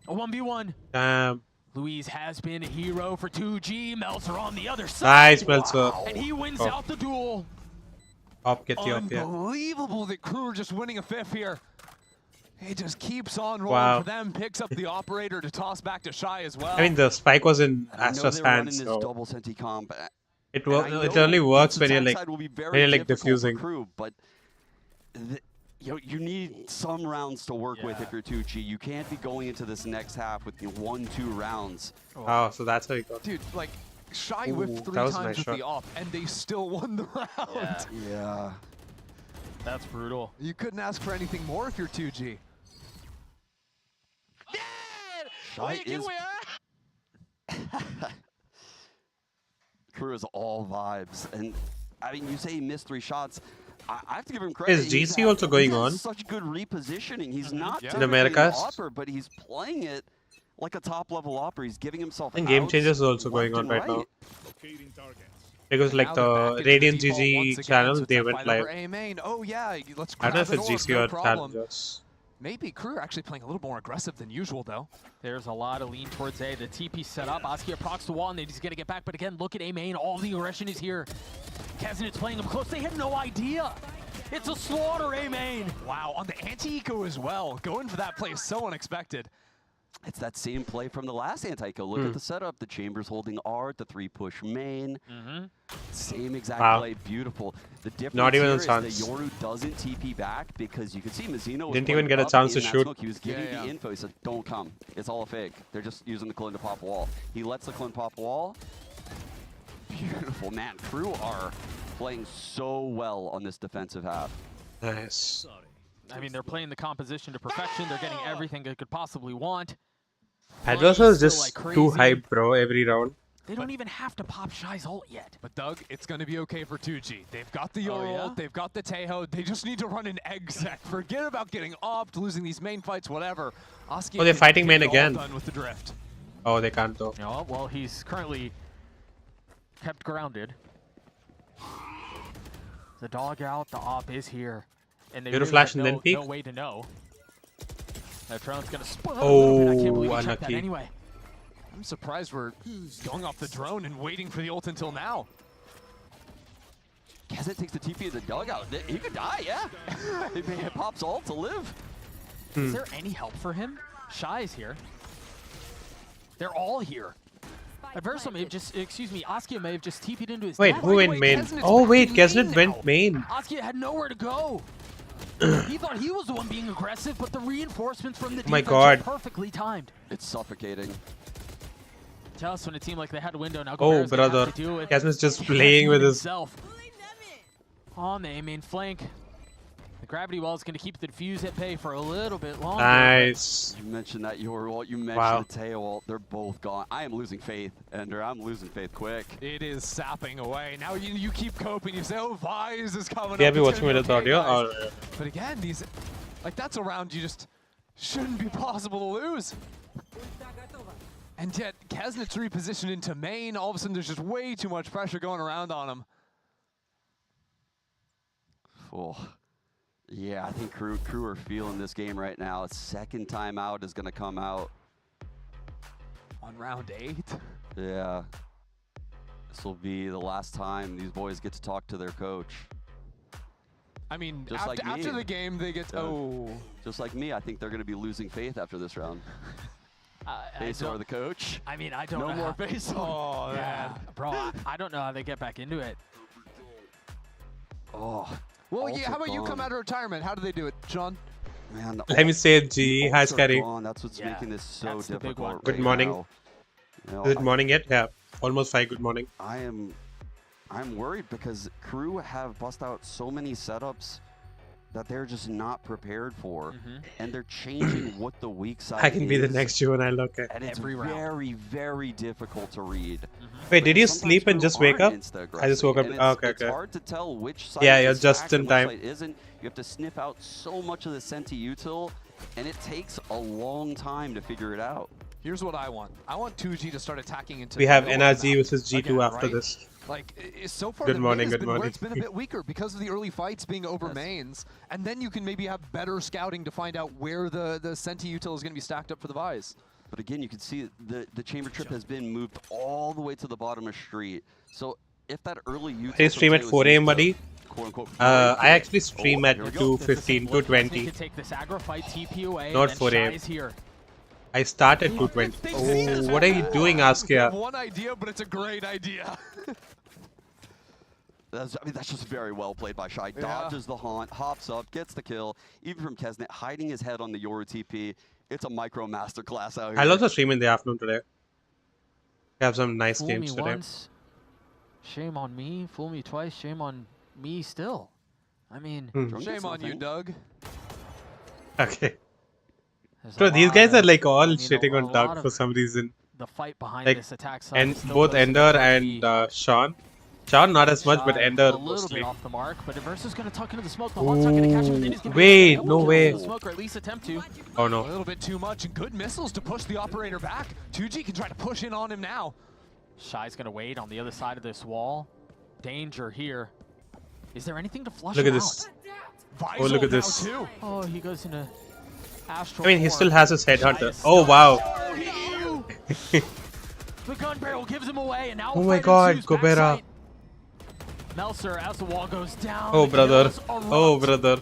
A 1v1. Damn. Louise has been a hero for 2G. Meltzer on the other side. Nice, Meltzer. And he wins Oh. out the duel. Up, get you up, yeah. Unbelievable that Crew are just winning a fifth here. It just keeps on rolling Wow. for them. Picks up the operator to toss back to Shy as well. I mean, the spike was in I know Astra's they were running hands, this so double senti comp. it And I it know only works this when you're attack like side will be very when you're like difficult for diffusing. Crew, but you need some rounds to work with if you're 2G. You can't be going into this next half with 1-2 rounds. Oh, so that's how you got. Dude, like, Shy Ooh, whiffed 3 that was a times nice with shot. the op, and they still won the round. Yeah. That's brutal. You couldn't ask for anything more if you're 2G. Shy is... Crew is all vibes. And, I mean, you say he missed 3 shots. I have to give him credit. Is GC also going he has on? Such good repositioning. He's not In typically Americas? an opper, but he's playing it like a top-level opper. He's giving himself And Game outs Changers is also left going on and right now. Locating targets. Because like Now they're back the into Radiant default once GG again, channel, so it's they that went fight live. over A main. Oh yeah, let's I don't know if grab it's the GC orb, or no problem. Challengers. Maybe Crew are actually playing a little more aggressive than usual, though. There's a lot of lean towards A. The TP set up. Askia procs the wall, and he's going to get back. But again, look at A main. All the aggression is here. Kesnet's playing him close. They had no idea. It's a slaughter, A main. Wow, on the anti-eco as well. Going for that play is so unexpected. It's that same play from the last anti-kill. Look at the setup. The Chamber's holding R, the 3-push main. Same exact play. Beautiful. The difference Not even here a is chance. that Yoru doesn't TP back because you can see Mizzino was Didn't even get a up chance to in that shoot. smoke. He was giving the info. He said, don't come. It's all a fake. They're just using the Clin to pop wall. He lets the Clin pop wall. Beautiful, man. Crew are playing so well on this defensive half. Nice. I mean, they're playing the composition to perfection. They're getting everything they could possibly want. Adverse is just like too crazy. hype, bro, every round. They don't even have to pop Shy's ult yet. But Doug, it's going to be okay for 2G. They've got the Yoru yeah? ult, they've got the Taeho. They just need to run an exec. Forget about getting opt, losing these main fights, whatever. Askia Oh, they're can fighting get main it all again. done with the drift. Oh, they can't though. Oh, well, he's currently kept grounded. The dog out, the op is here. And they You're a really flash have and then peek? no way to know. That drone's gonna spawn. Oh, I can't believe he checked that unlucky. anyway. I'm surprised we're going off the drone and waiting for the ult until now. Kazet takes the TP of the dugout. He could die, yeah. It pops ult to live. Is there any help for him? Shy's here. They're all here. Adverso may have just, excuse me, Askia may have just TP'd into his Wait, death. who went main? Oh wait, Kesnet went main. Askia had nowhere to go. He thought he was the one being aggressive, but the reinforcements from the Oh my defense God. were perfectly timed. It's suffocating. Just when it seemed like they had a window, now Oh, Gobera's gonna have brother. to deal with Kesnet's just Kesnet playing with his... himself. On the A main flank. The gravity wall is going to keep the defuse at bay for a little bit longer. Nice. You mentioned that Yoru ult, you mentioned Wow. the Tail ult. They're both gone. I am losing faith, Ender. I'm losing faith quick. It is sapping away. Now you keep coping. You say, oh, Vise is coming Yeah, up. be It's watching gonna with be the okay, audio. guys." Oh, But again, these, like that's a round you just shouldn't be possible to lose. And yet, Kesnet's repositioned into main. All of a sudden, there's just way too much pressure going around on him. Oh. Yeah, I think crew are feeling this game right now. Second timeout is going to come out. On round 8? Yeah. This will be the last time these boys get to talk to their coach. I mean, Just like after me. the game, they get, oh. Just like me, I think they're going to be losing faith after this round. Face over the coach. I mean, I don't No know. more how- face Oh, Yeah, man. bro, I don't know how they get back into it. Oh. Well, Ults yeah, how are about you come gone. out of retirement? How do they do it, John? Man, the Let me say G. Hi, ults are Scary. gone. That's what's making this so that's the big one. difficult. Good right morning. now. You know, Is it morning yet? Yeah. Almost 5. Good morning. I'm worried because crew have bust out so many setups that they're just not prepared for, and they're changing what the weak side I can be the is, next juvenile. Okay. and it's every round. very, very difficult to read. Wait, did you Sometimes sleep and crew just wake up? aren't I just woke up. insta-aggressing, Oh, and okay, it's okay. hard to tell which side Yeah, you're is just stacked in and time. which side isn't. You have to sniff out so much of the Senti util, and it takes a long time to figure it out. Here's what I want. I want 2G to start attacking into We have the middle of the NRG map versus G2 again, after right? this. Like, so far Good the morning, mid has good been where morning. it's been a bit weaker because of the early fights being over mains, and then you can maybe have better scouting to find out where the Senti util is going to be stacked up for the Vise. But again, you can see the chamber trip has been moved all the way to the bottom of street. So if that early util I stream at 4 a.m., buddy. I actually stream at here we go. 2:15, They 2:20. could take this aggro fight, TP away, Not and 4 then a.m. Shy's here. I start at 2:20. Oh, what are you doing, I have Askia? one idea, but it's a great idea. That's just very well played by Shy. Dodges the haunt, hops up, gets the kill. Even from Kesnet, hiding his head on the Yoru TP. It's a micro masterclass out here. I'll also stream in the afternoon today. We have some nice Fool games me today. once, shame on me. Fool me twice, shame on me still. I mean, Shame on you, Doug. Okay. there's a Bro, these lot guys are of- like all I mean, shitting a on lot Doug of for some reason. The fight behind Like, this attack side and is still both goes Ender to and be Sean. Sean not as much, but Shy Ender a little mostly. bit off the mark, but Versus gonna tuck into the smoke. The Haunt's not gonna catch him, and then he's gonna Wait, be able to no kill way. the smoke, or at least attempt to. Oh A no. little bit too much, and good missiles to push the operator back. 2G can try to push in on him now. Shy's gonna wait on the other side of this wall. Danger here. Is there anything to flush Look him at this. Vise Oh, look ult at this. now, too. Oh, he goes into astral I mean, he form. still has his Shy headhunter. is Oh stunned. wow. The gun barrel gives him away, and now Oh my fight God, ensues Gobera. backside. Melser, as the wall goes down. Oh the brother. kills erupt. Oh brother.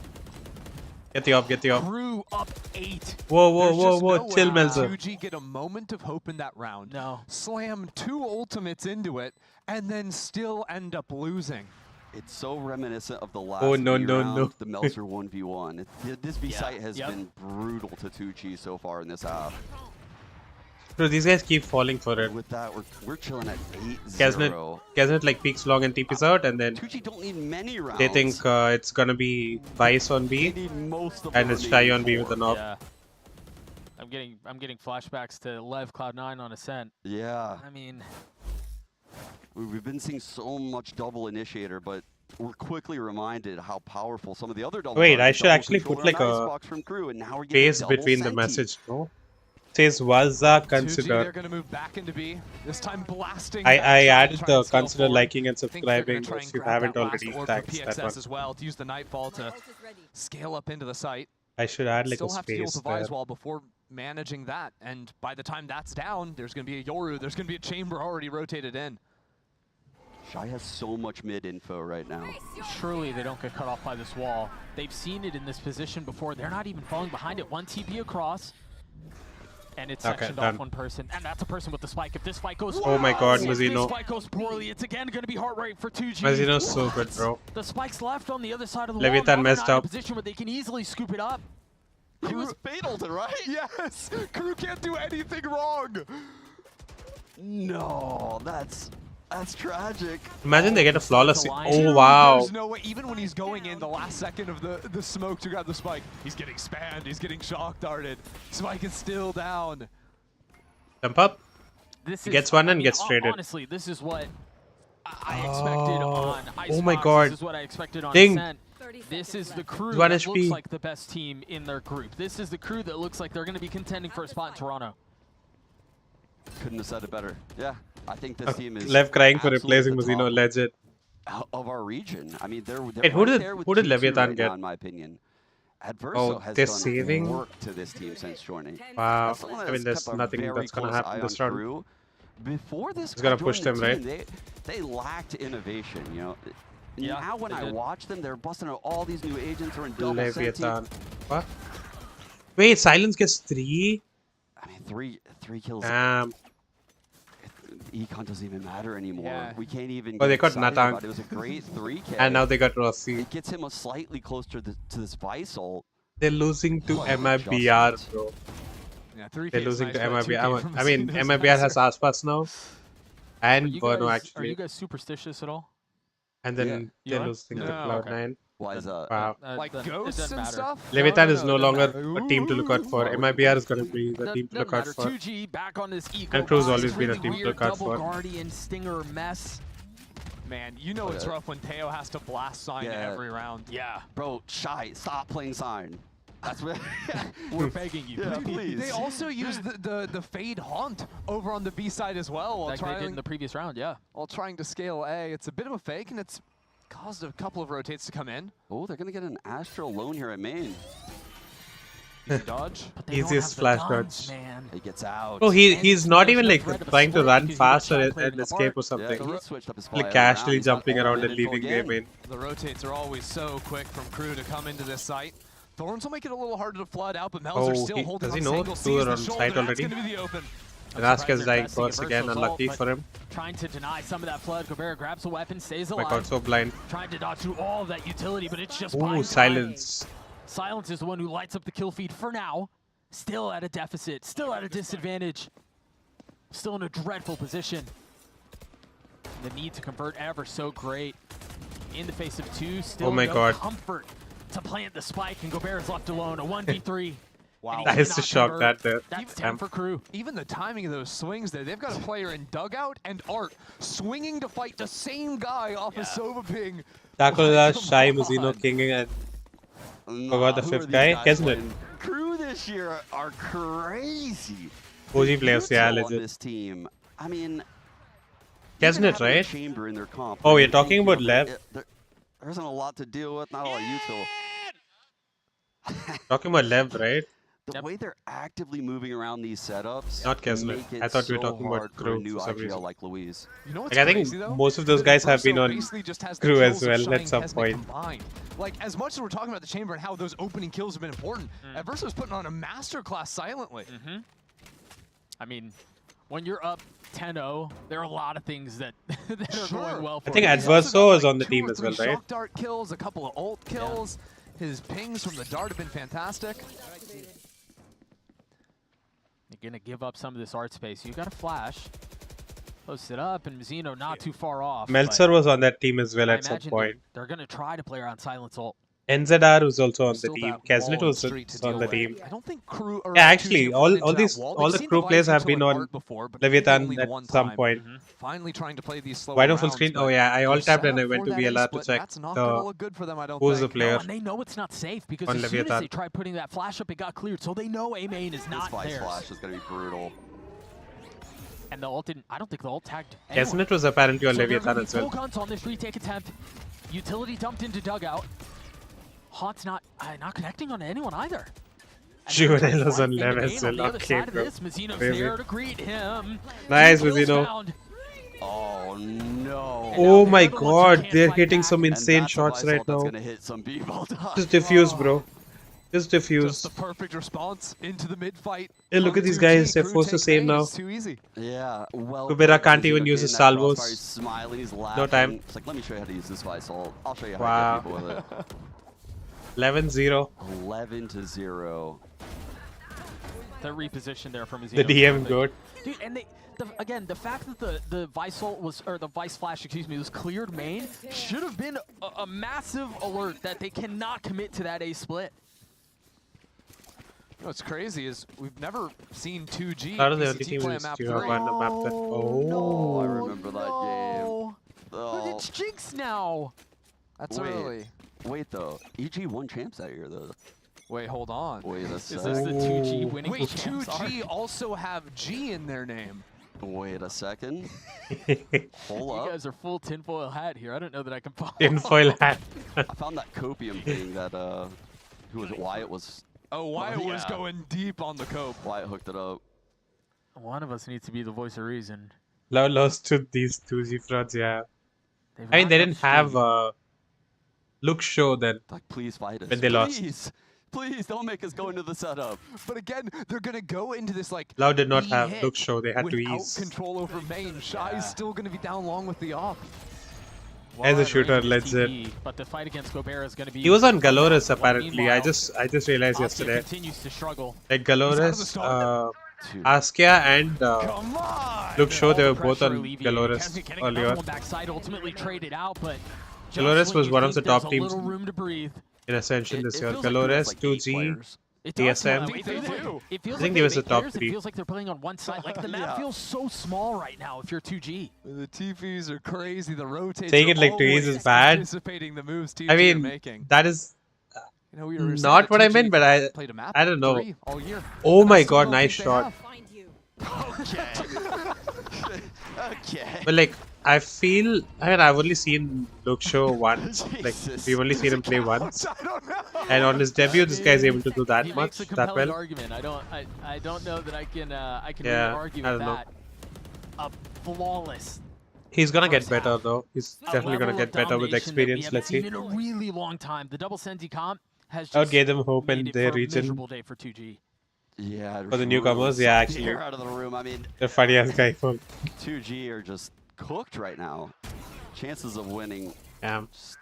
Get the op, get the op. Crew up 8. Whoa, There's just no chill, way Melzer. 2G get a moment of hope in that round. No. Slam 2 ultimates into it, and then still end up losing. It's so reminiscent of the last Oh, no, V no, round, no. the Melzer 1v1. This B site has been brutal to 2G so far in this half. Bro, these guys keep falling for it. With that, we're chilling at 8-0. Kesnet like peeks long and TPs out, and then 2G don't need many rounds. they think it's gonna be Vice on B, and it's Shy on B with an op. Yeah. I'm getting flashbacks to Lev Cloud9 on Ascent. Yeah. I mean, we've been seeing so much double initiator, but we're quickly reminded how powerful some of the other double. Wait, I should double actually control put like are. a Icebox from Crew, and now we're getting space double between the senti. message. No, it says Waza 2G, consider. they're going to move back into B. This time blasting. I backside, added trying the to scale consider forward. liking and I think they're gonna subscribing try and if you grab haven't that last already. orb for Thanks. That PXS one. as well to use the Nightfall to scale up into the site. I should add like Still a have to deal with space the there. Vise Wall before managing that, and by the time that's down, there's going to be a Yoru, there's going to be a chamber already rotated in. Shy has so much mid info right now. surely they don't get cut off by this wall. They've seen it in this position before. They're not even falling behind it. One TP across, and it's sectioned off one person, and that's a person with the spike. If this fight goes, Oh my God, if Mazino. this fight goes poorly, it's again going to be heart rate for 2G. Mazino's so good, bro. The spike's left on the other side of the Leviathan wall. Now they're messed not in a up. position where they can easily scoop it up. He was fatal to right? Yes! Crew can't do anything wrong! No, that's tragic. Imagine they get a flawless. Dude, Oh wow. There's no way, even when he's going in the last second of the smoke to grab the spike, he's getting spammed, he's getting shock darted. Spike is still down. Jump up. This He is, gets one I and mean, gets traded. Honestly, this is what I expected on Icebox. Oh my God. This is what I expected on Ding. Ascent. This is the crew One that HP. looks like the best team in their group. This is the crew that looks like they're going to be contending for a spot in Toronto. Couldn't have said it better. Yeah, I think this team is Lev crying for absolutely replacing at the Mazino. top Legend. of our region. I mean, they're Wait, who right did- there with who did G2 Leviathan right get? now, in my opinion. Adverso Oh, has they're done saving? work to this team since joining. Wow. That's someone I that's mean, there's kept a nothing very that's gonna close happen eye this on round. Crew. Before this, He's gonna guy push joined them, the right? team, They lacked innovation, you know. Yeah, Now when they I did. watch them, they're busting out all these new agents or in double Leviathan. senti. What? Wait, Silence gets 3? I mean, three kills. Damn. Econ doesn't even matter anymore. Yeah. We can't even. Oh, they get got excited Natang. about it. It was a great 3K. And now they got Rossi. It gets him a slightly closer to this Vice ult. They're losing to What MIBR, adjustments. bro. Yeah, 3K They're is losing nice, to but 2K MIBR. from I mean, Mazino's MIBR has massive. Aspas now. And Are Bono, you actually. guys superstitious at all? And then You they're are? losing to No. Cloud9. Why is that? Wow. Like Then it ghosts doesn't and matter. stuff? Leviathan is no it doesn't longer matter. a team to look out for. MIBR is going to be the team to look out matter. for. 2G back on this eco. And Crew's box. always been a Really team to weird look out double for. Guardian Stinger mess. Man, you know it's rough when Teo has to blast sign Yeah. every round. Yeah. Bro, Shy, stop playing sign. That's what. We're begging you. Yeah, please. They also use the Fade Haunt over on the B side as well while Like they did in trying, the previous round, yeah. while trying to scale A. It's a bit of a fake, and it's caused a couple of rotates to come in. Oh, they're gonna get an Astro alone here at main. Easy dodge. But they don't Easiest have the flash guns, dodge. man. He gets out. Oh, he's not even like threat of a trying to split run because he fast got or shot played and in the escape park. or something. Yeah, he switched up his Like play casually around. He's got jumping all around that and info leaving again. main. The rotates are always so quick from Crew to come into this site. Thorns will make it a little harder to flood out, but Melzer Oh, still he- holding does on he know single, two sees are the on shoulder, site that's already? gonna be the open. And Ask is Surprised dying they're investing first in again, Verso's unlucky ult, for but him. Trying to deny some of that flood. Gobert grabs the weapon, stays Oh my alive. God, so blind. Trying to dodge through all of that utility, but it's just Ooh, blind. Silence. Silence is the one who lights up the kill feed for now. Still at a deficit, still at a disadvantage. Still in a dreadful position. The need to convert ever so great. In the face of two, still Oh my no God. comfort to plant the spike, and Gobert is left alone, a 1v3. Wow. That is the shock that there. That's 10 for Crew. Even the timing of those swings there, they've got a player in dugout and Art swinging to fight the same guy off a Sova ping. Takola, Come Shy, on. Mazino, King, and Nah, forgot the who are fifth these guy. guys Kesnet. playing? Crew this year are crazy. OG players, yeah, Neutral on legit. this team. I mean, even Kesnet, having a right? Chamber in their comp. Oh, I you're mean, talking you about know, Lev? there isn't a lot to deal with, not a lot of util. Talking about Lev, right? The way they're actively moving around these setups. Not Kesnet. make it I thought we were so talking about hard for Crew a new for some IGL reason. like Louise. You know what's Like, I think crazy, though? most of those That guys have been Verso on basically just has the Crew as kills of well Shine at some Kesmet point. combined. like, as much as we're talking about the chamber and how those opening kills have been important, Adversa was putting on a masterclass silently. I mean, when you're up 10-0, there are a lot of things that, that are going well for I think you. Adverso is on the 2 team or as 3 well, right? shock dart kills, a couple of ult kills. His pings from the dart have been fantastic. You're going to give up some of this art space. You got a flash. Post it up, and Mizzino not too far off. Meltzer was on that team as well I at some imagine point. They're going to try to play around Silence ult. NZR was also on the Still team. that Kaznet wall was and street to on deal the with. team. I don't think crew or Yeah, actually, 2G all run into that these wall. all They've the seen crew players Vice have until been like on Art before, but maybe Leviathan only the at one some time. point. Finally trying to play these slower Why no full rounds, screen? but Oh yeah, I they're alt tabbed set and I up went for to that VLR to split. check That's not gonna look good for them, I don't who's the think. player. No, and they know it's not safe because on as soon as Leviathan. they tried putting that flash up, it got cleared. So they know A main is This not Vice theirs. flash is going to be brutal. And the ult didn't, I don't think the ult tagged anyone. Kaznet was apparently on So they're Leviathan gonna be as well. full guns on this retake attempt. Utility dumped into dugout. Haunt's not connecting on anyone either. Juvenile was on Lev On as well. the other Okay, side of bro. this, Mizzino's Crazy. there to greet him. Nice, Two kills Mizzino. found. Oh no. Oh my god, they're hitting some insane shots right now. Gonna hit some people. Just diffuse, bro. Just diffuse. Just the perfect response into the mid fight. Hey, look at these guys. They're forced to save now. It's too easy. Yeah, well. Kubera can't even use his salvos. He's smiling, he's laughing. No time. It's like, let me show you how to use this Vice ult. I'll show you how Wow. to get people with it. 11-0. 11-0. The reposition there from Mizzino. The DM goat. Dude, and again, the fact that the Vice ult was, or the Vice flash, excuse me, was cleared main should have been a massive alert that they cannot commit to that A split. What's crazy is we've never seen 2G Out of the only VCT team play a is map to 3. have on the map that. Oh, I remember that game. But it's Jinx now. That's Wait. early. Wait though, EG won champs that year though. Wait, hold on. Wait a Is sec. this the 2G winning Wait, champs 2G also have G in their name. Wait a second. Hold You up. guys are full tinfoil hat here. I don't know that I can follow. tinfoil hat. I found that copium thing that who was it? Wyatt was. Oh, Wyatt was yeah. going deep on the cope. Wyatt hooked it up. One of us needs to be the voice of reason. Lost to these 2G frauds, yeah. They've I mean, not they got didn't have street. look show then. Like, please fight us. When they lost. Please don't make us go into the setup. But again, they're gonna go into this like Loud did not E have hit look show. They had to without ease. control over main. Shy's still gonna be down long with the op. As a Well, shooter, range is legit. TP, but the fight against Gobert is going to be. He was on Galores Well, apparently. I meanwhile, just realized Askia yesterday. continues to struggle. Like He's out of the Galores, start. Askia and Come on! Look show All they the were both pressure on alleviated. Galores Getting another earlier. one backside, ultimately traded out, but just Galores when was you one of think the top there's teams A little room to breathe. in Ascension It- this it year. feels like there was, Galores, like, 8 2G, players. It does TSM. feel that way. They do. It feels I think like they was they the top players, 3. It feels like they're playing on one side. Like the map Yeah. feels so small right now if you're 2G. The TPs are crazy. The rotates. Saying are it like 2Gs is always bad. Anticipating the moves I TPs are mean, making. that is You know, we were saying not that what I 2G meant, but played a map I don't know. 3 all year. Oh And I my still god, don't nice think they shot. have. Find you. Okay. But like, I feel, I mean, I've only seen Luke show once. Like, Jesus. we've only seen him play once. I don't know. And on his debut, this guy's able to do that He much, makes a that compelling well. argument. I don't know that I can Yeah, really argue I with don't know. that. A flawless. He's gonna get First better half. though. He's A definitely gonna level of get better with domination that we experience. haven't Let's see. seen in a really long time. The double Senti comp has I would just give them hope in made it their for a region. miserable day for 2G. Yeah. For the newcomers, yeah, actually. Here out of the room. I mean, The funny ass guy for 2G are just cooked right now. Chances of winning yeah. just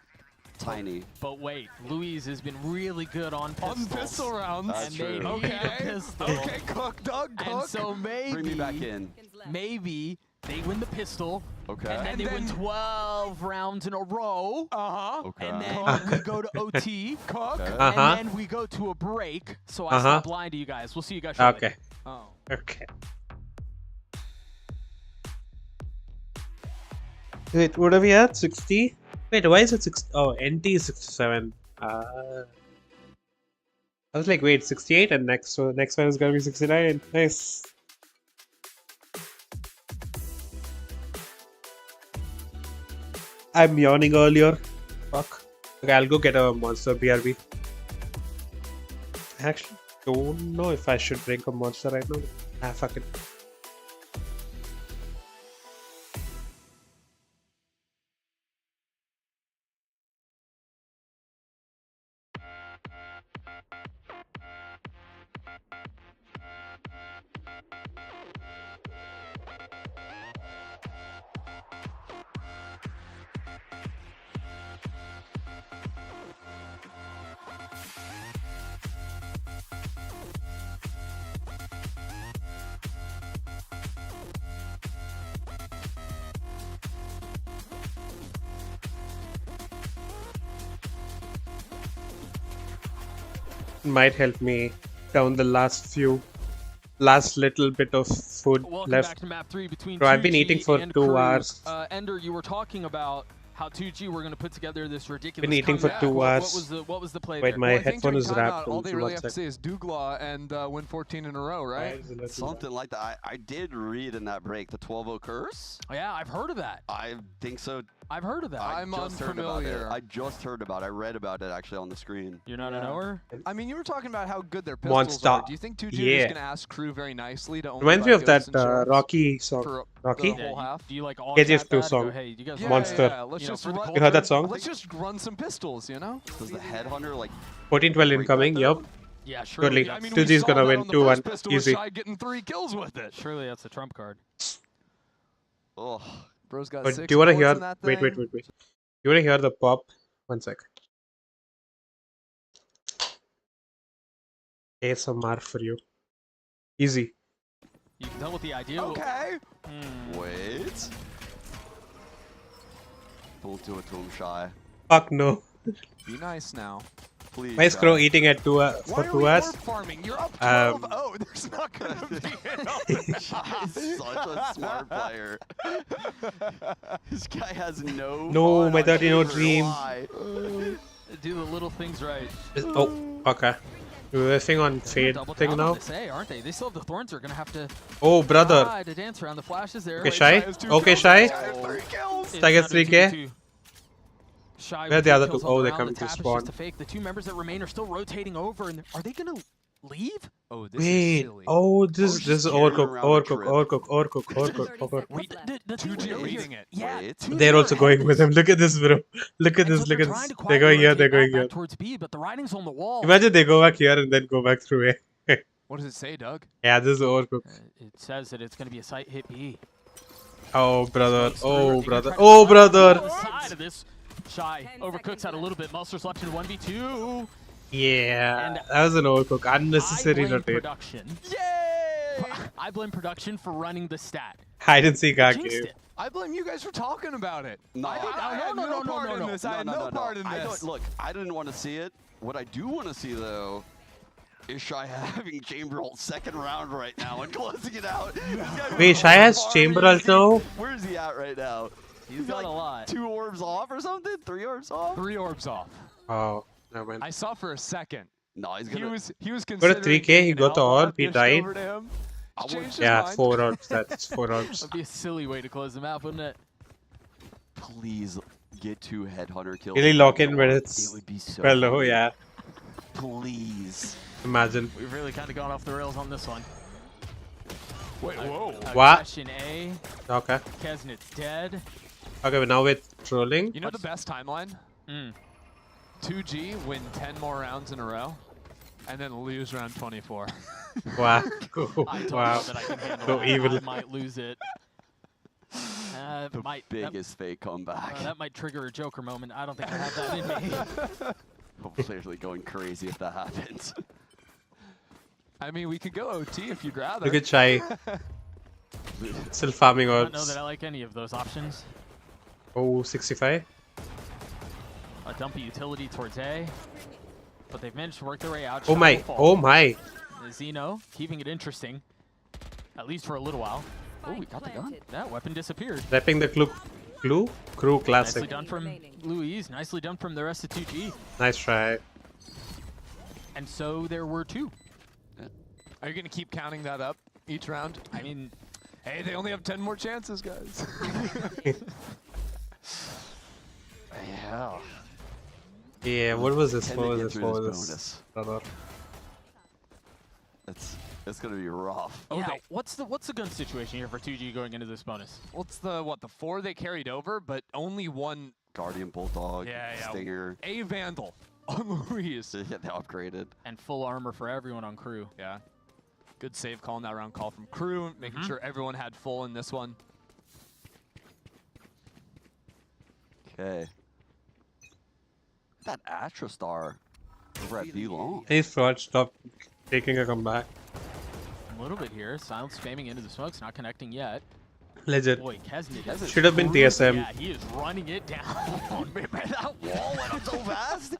tiny. But wait, Louise has been really good on pistols. On pistol rounds. That's And they true. need a Okay. pistol. Okay, cook, Doug, cook. And so maybe, Bring me back in. maybe they win the pistol, Okay. and then they win 12 rounds in a row, Uh-huh. Okay. and then we go to OT, Cook. Okay. and then we go to a break. So I stop lying to you guys. We'll see you guys shortly. Okay. Oh. Okay. Wait, what are we at? 60? Wait, why is it 60? Oh, NT is 67. I was like, wait, 68 and next one is gonna be 69. Nice. I'm yawning earlier. Fuck. Okay, I'll go get a monster BRB. I actually don't know if I should drink a monster right now. Ah, fuck it. might help me down the last little bit of food Welcome left. back to map 3 between Bro, I've been 2G eating for and 2 Crew. hours. Ender, you were talking about how 2G were going to put together this ridiculous Been eating for comeback. 2 What hours. was the play Wait, there? my Well, I think headphone during is timeout, wrapped. all they really have to One say is Douglas and win 14 in a row, right? Something like that. I did read in that break the 12-0 curse. Oh, yeah, I've heard of that. I think so. I've heard of that. I'm unfamiliar. I just heard about it. I read about it actually on the screen. You're not a knower? I mean, you were talking about how good their pistols Monster. are. Do you think 2G is Yeah. going to ask Crew very nicely to only Reminds me buy of that ghosts and shards Rocky song. for Rocky? the whole half? Do you like all KGF 2 Go, song. hey, you guys Monster. Yeah, let's just for the run, You heard that song? Let's just run some pistols, you know? Does the headhunter like 14-12 incoming, yup. Yeah, surely. Totally. I mean, 2G we is saw gonna that win on the 2-1. first pistol with Easy. Shy getting 3 kills with it. Surely that's a trump card. Oh, Bro's got But 6 do you want to bullets hear? in that Wait. thing. You want to hear the pop? 1 sec. ASMR for you. Easy. You can tell what the idea. Okay. wait. Don't do it to him, Shy. Fuck no. Be nice now. Please. Why is Shy. Crow eating at 2 for 2 hours? farming? You're up 12-0. There's not going to be Shy is such a smart player. This guy has no. No, fun my on 13-0 camera. dream. Why? Do the little things right. Oh, okay. We're riffing on Fade Double thing down on now. this, aren't they? They still have the thorns. They're gonna have to Oh, brother. try to dance around the flashes there. Okay, Shy. Okay, Shy. Shy gets 3K. Shy Where with the 2 other kills two? on Oh, the they're round. coming The to tap is spawn. just a fake. The 2 members that remain are still rotating over, and are they gonna leave? Oh, this is Wait. silly. Oh, this just is carrying overcook, around a overcook, trip. overcook. Wait, the 2G are reading it. Yeah, Wait. 2G They're also are going ahead. with him. Look at this, bro. Look at And this. so Look they're at trying this. to They're going here. quietly They're rotate going back here. towards B, but the writing's on the wall. Imagine they go back here and then go back through A. What does it say, Doug? Yeah, this is overcook. It says that it's gonna be a site hit B. Oh, brother. Smokes through. Oh, They can brother. try to Oh, climb on the brother. side of this. Shy overcooks out a little bit. Monster's left in 1v2. Yeah, And that was an overcook. Unnecessary I blame rotate. production. Yay! I blame production for running the stat. Hide and seek Jinxed game. it. I blame you guys for talking about it. No, I had no part in this. I had no part in I this. don't, look, I didn't want to see it. What I do want to see, though, is Shy having Chamber ult 2nd round right now and closing it out. Wait, Shy has Chamber ult now? Where is he at right now? He's got a lot. 2 orbs off or something? 3 orbs off? 3 orbs off. Oh, no man. I saw for a second. No, he's He gonna. was Got a considering 3K, he taking got the an orb, outlaw he dish died. over to him. I would- Changed his Yeah, mind. 4 orbs. That's 4 orbs. That'd be a silly way to close the map, wouldn't it? Please get 2 headhunter kills. Really lock in when It it's would be so. well low, funny. yeah. Please. Imagine. We've really kind of gone off the rails on this one. Wait, whoa. What? Question A. Okay. Kesnit's dead. Okay, but now we're trolling. You know the best timeline? 2G win 10 more rounds in a row, and then lose round 24. Wow. I don't Wow. know that I can handle So that. evil. I might lose it. The biggest fake comeback. That might trigger a Joker moment. I don't think I have that in me. I'm literally going crazy if that happens. I mean, we could go OT if you'd rather. Look at Shy. Still farming I don't know orbs. that I like any of those options. Oh, 65. A dumpy utility towards A. But they've managed to work their way out. Oh Shy my. will fall. Oh my. Xeno keeping it interesting. At least for a little while. Oh, we got the gun. That weapon disappeared. Wrapping the clue. Crew Nicely classic. done from Louise. Nicely done from the rest of 2G. Nice try. And so there were 2. Are you going to keep counting that up each round? I mean, hey, they only have 10 more chances, guys. Yeah. Yeah, what was this? Can What they was get this? through What this was this? bonus? It's gonna be rough. yeah, what's the gun situation here for 2G going into this bonus? What's the 4 they carried over, but only one Guardian Bulldog, yeah. Stinger. A Vandal on Louise. Yeah, they upgraded. And full armor for everyone on crew. Yeah. Good save call in that round call from crew, making sure everyone had full in this one. Okay. That Astrostar over at B-Long. Hey, Fraud, stop taking a comeback. A little bit here. Silence spamming into the smokes, not connecting yet. Legit. Boy, Kesnit is Should have been TSM. Yeah, he is running it down. Man, that wall went up so fast.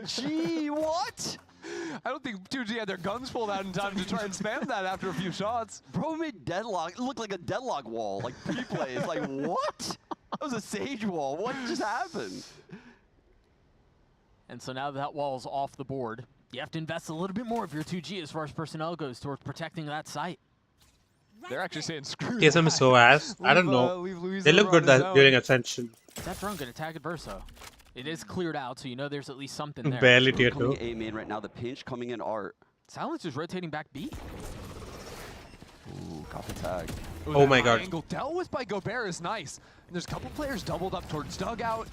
Gee, what? I don't think 2G had their guns pulled out in time to try and spam that after a few shots. Bro made deadlock. It looked like a deadlock wall, like pre-plays. Like, what? That was a sage wall. What just happened? And so now that wall's off the board, you have to invest a little bit more of your 2G as far as personnel goes towards protecting that site. They're actually saying screw TSM is so ass. I don't know. They look good during Ascension. That drone gonna tag Adverso. It is cleared out, so you know there's at least something there. Barely tier 2. Coming A main right now. The pinch coming in art. Silence is rotating back B. Ooh, got the tag. Oh my god. Angle dealt with by Gobert is nice. And there's a couple players doubled up towards dugout.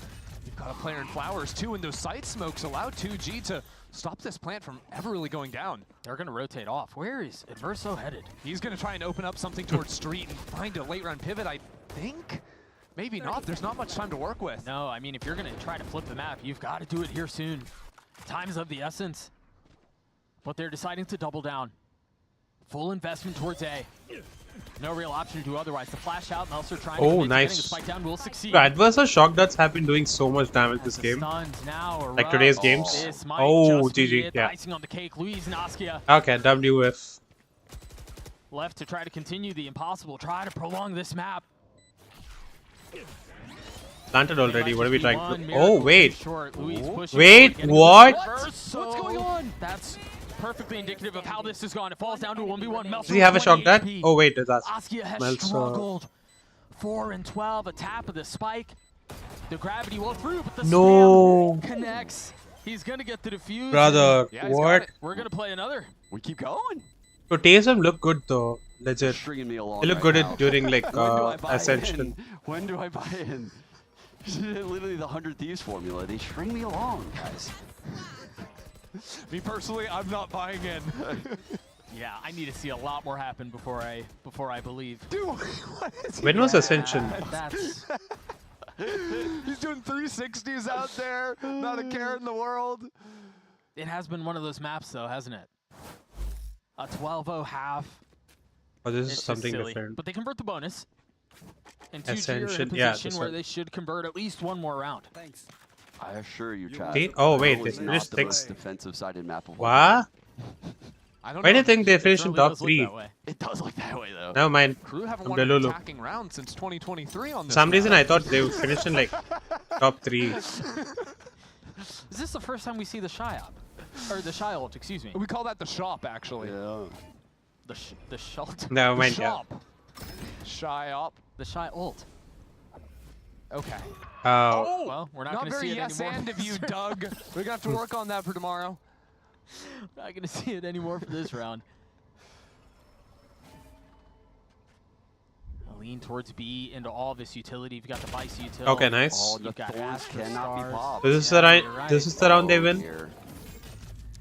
You've got a player in Flowers too, and those side smokes allow 2G to stop this plant from ever really going down. They're gonna rotate off. Where is Adverso headed? He's gonna try and open up something towards Street and find a late round pivot, I think. Maybe not. There's not much time to work with. No, I mean, if you're gonna try to flip the map, you've got to do it here soon. Time is of the essence. But they're deciding to double down. Full investment towards A. No real option to do otherwise. The flash out, Melser trying to Oh, getting nice. the spike down will succeed. Adversa shock darts have been doing so much damage this game. Like today's games. This might Oh, just be GG. it. Yeah. Icing on the cake. Luis Naskia Okay, WF. left to try to continue the impossible. Try to prolong this map. Planted already. What are we trying to do? Miracle Oh, wait. short. Luis pushing Wait, forward, what? What's going on? That's perfectly indicative of how this has gone. It falls down to a 1v1. Melser Does he have a shock dart? HP. Oh, wait, that's Askia has Melser. struggled. 4 and 12, a tap of the spike. The gravity will through, but the No. spam connects. He's gonna get the defuse. Brother, Yeah, he's got what? it. We're gonna play another. We keep going. So TSM look good though. Legit. Stringing me along They look right good now. during like When do I buy Ascension. in? When do I buy in? Literally the 100 Thieves formula. They string me along, guys. Me personally, I'm not buying in. Yeah, I need to see a lot more happen before I believe. Dude, what is he When was Ascension? That's He's doing 360s out there. Not a care in the world. it has been one of those maps though, hasn't it? A 12-0 half. Oh, this It's is just something silly. different. But they convert the bonus. And 2G are in a Ascension, position yeah, that's where right. they should convert at least one more round. Thanks. I assure you, Chad. Oh, wait, Valo they is not finished the sixth. most defensive-sided map of all. What? I don't Why do know. you think they It finished in certainly top does look 3? that way. It does look that way, though. Never mind. Crew haven't I'm won an Delulu. attacking round since 2023 on For this. some reason, map. I thought they would finish in like top 3. Is this the first time we see the Shy Op? Or the Shy ult, excuse me. We call that the shop, actually. Yeah. The Shult. Never The mind. Yeah. shop. Shy up. The Shy ult. Okay. Oh. Well, we're not Not going to very see it yes anymore. and of you, Doug. We're gonna have to work on that for tomorrow. Not going to see it anymore for this round. A lean towards B into all of this utility. You've got the Vice utility. Okay, nice. Oh, the You've got thorns Astra cannot be Stars. popped. This is Yeah, the round. you're right. This is the round they win. Here.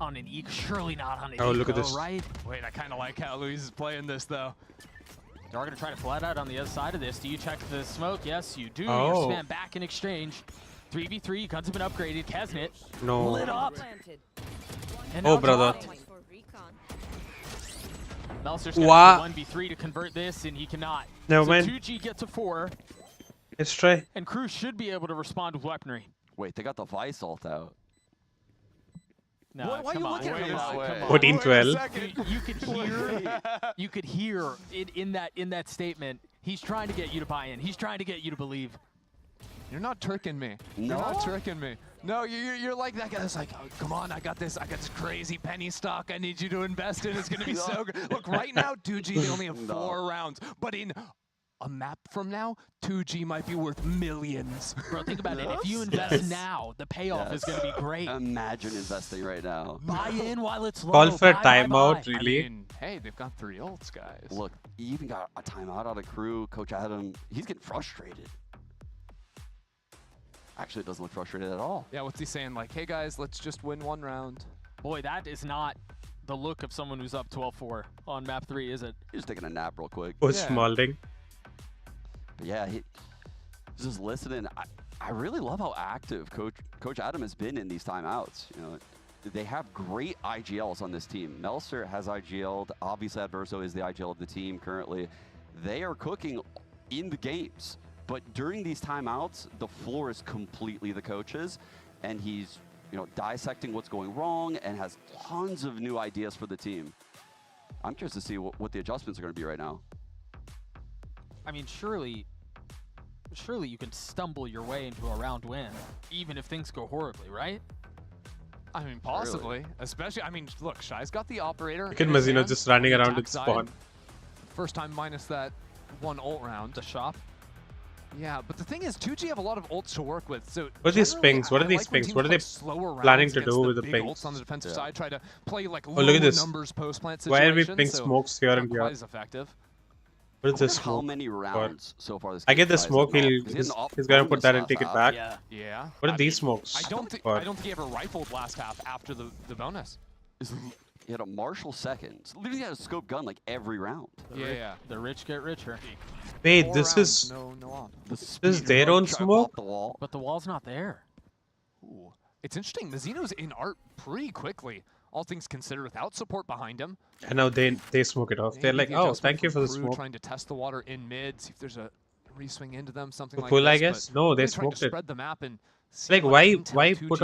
On an eco, surely not on an Oh, look at eco, this. right? Wait, I kind of like how Luis is playing this, though. They are going to try to flat out on the other side of this. Do you check the smoke? Yes, you do. Oh. You're spam back in exchange. 3v3, guns have been upgraded. Kesnit No. lit up. And Oh, now brother. dropped. Melser's Wha- got 1v3 to convert this, and he cannot. Never so mind. 2G gets a 4, Let's try. and Cruz should be able to respond with weaponry. Wait, they got the Vice ult out. No, Why come you on. looking at me Come that on, way? come on. 14-12. You could hear it in that statement. He's trying to get you to buy in. He's trying to get you to believe. You're not tricking me. No? You're not tricking me. No, you're like that guy that's like, oh, come on, I got this crazy penny stock I need you to invest in. It's going to be so good. Look, right now, 2G, they only have 4 rounds. But in a map from now, 2G might be worth millions. Bro, think about it. If you invest now, the payoff is going to be great. Imagine investing right now. Buy in while it's low. Call for Buy, timeout, buy. really? I mean, hey, they've got 3 ults, guys. Look, you even got a timeout out of Crew. Coach Adam, he's getting frustrated. Actually, it doesn't look frustrated at all. Yeah, what's he saying? Like, hey, guys, let's just win 1 round. Boy, that is not the look of someone who's up 12-4 on map 3, is it? He's just taking a nap real quick. Oh, Smalling. But yeah, he's just listening. I really love how active Coach Adam has been in these timeouts. You know, they have great IGLs on this team. Melser has IGL'd. Obviously, Adverso is the IGL of the team currently. They are cooking in the games. But during these timeouts, the floor is completely the coach's, and he's you know, dissecting what's going wrong and has tons of new ideas for the team. I'm curious to see what the adjustments are going to be right now. I mean, surely you can stumble your way into a round win, even if things go horribly, right? I mean, possibly. Especially, I mean, look, Shy's got the operator. Look at Mazino just running around in side. spawn. First time minus that one ult round. The shop. Yeah, but the thing is, 2G have a lot of ults to work with. So what are these pings? What are these pings? What are they planning to do with the pings? Ults on the defensive side, try to play like look at this. numbers post-plant Why are we situations, ping so smokes here and not here? quite as effective. What is this How smoke? many rounds so far this I get the game smoke. He's gonna put that and take it back. Yeah. What are these smokes? I don't think he ever rifled last half after the bonus. He had a Marshall second. So literally had a scope gun like every round. Yeah. The rich get richer. Wait, this is this is their own smoke? But the wall's not there. Ooh. It's interesting. Mazino's in art pretty quickly, all things considered, without support behind him. And now they smoke it off. They're like, oh, thank you for the smoke. Trying to test the water in mid, see if there's a reswing into them, something like Pull, this. I guess. No, they really trying to smoked it. spread the map and Like, why put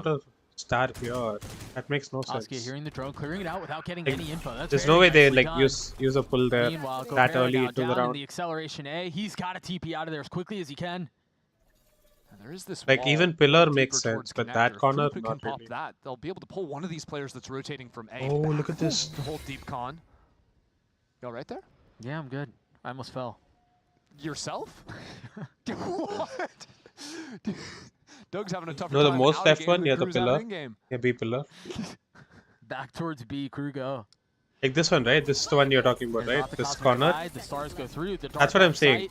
a star here? That makes no sense. Askia hearing the drone, clearing it out without getting any info. That's There's very no way they nicely like done. use a pull there Meanwhile, that Gobert early now into the down in round. the acceleration A. He's got to TP out of there as quickly as he can. And there is this Like wall even pillar deeper makes towards sense, but connector. that If corner Krupa can not pop really. that, they'll be able to pull one of these players that's rotating from A. Oh, look at this. To hold deep con. You all right there? Yeah, I'm good. I almost fell. Yourself? What? Doug's having a tough No, the time most out left game one than near the Crew's out pillar. in-game. Yeah, B pillar. Back towards B, crew go. Like this one, right? This is the one you're talking about, right? The This cosmic corner. divide, the stars go through, the That's dark what I'm dark saying. sight,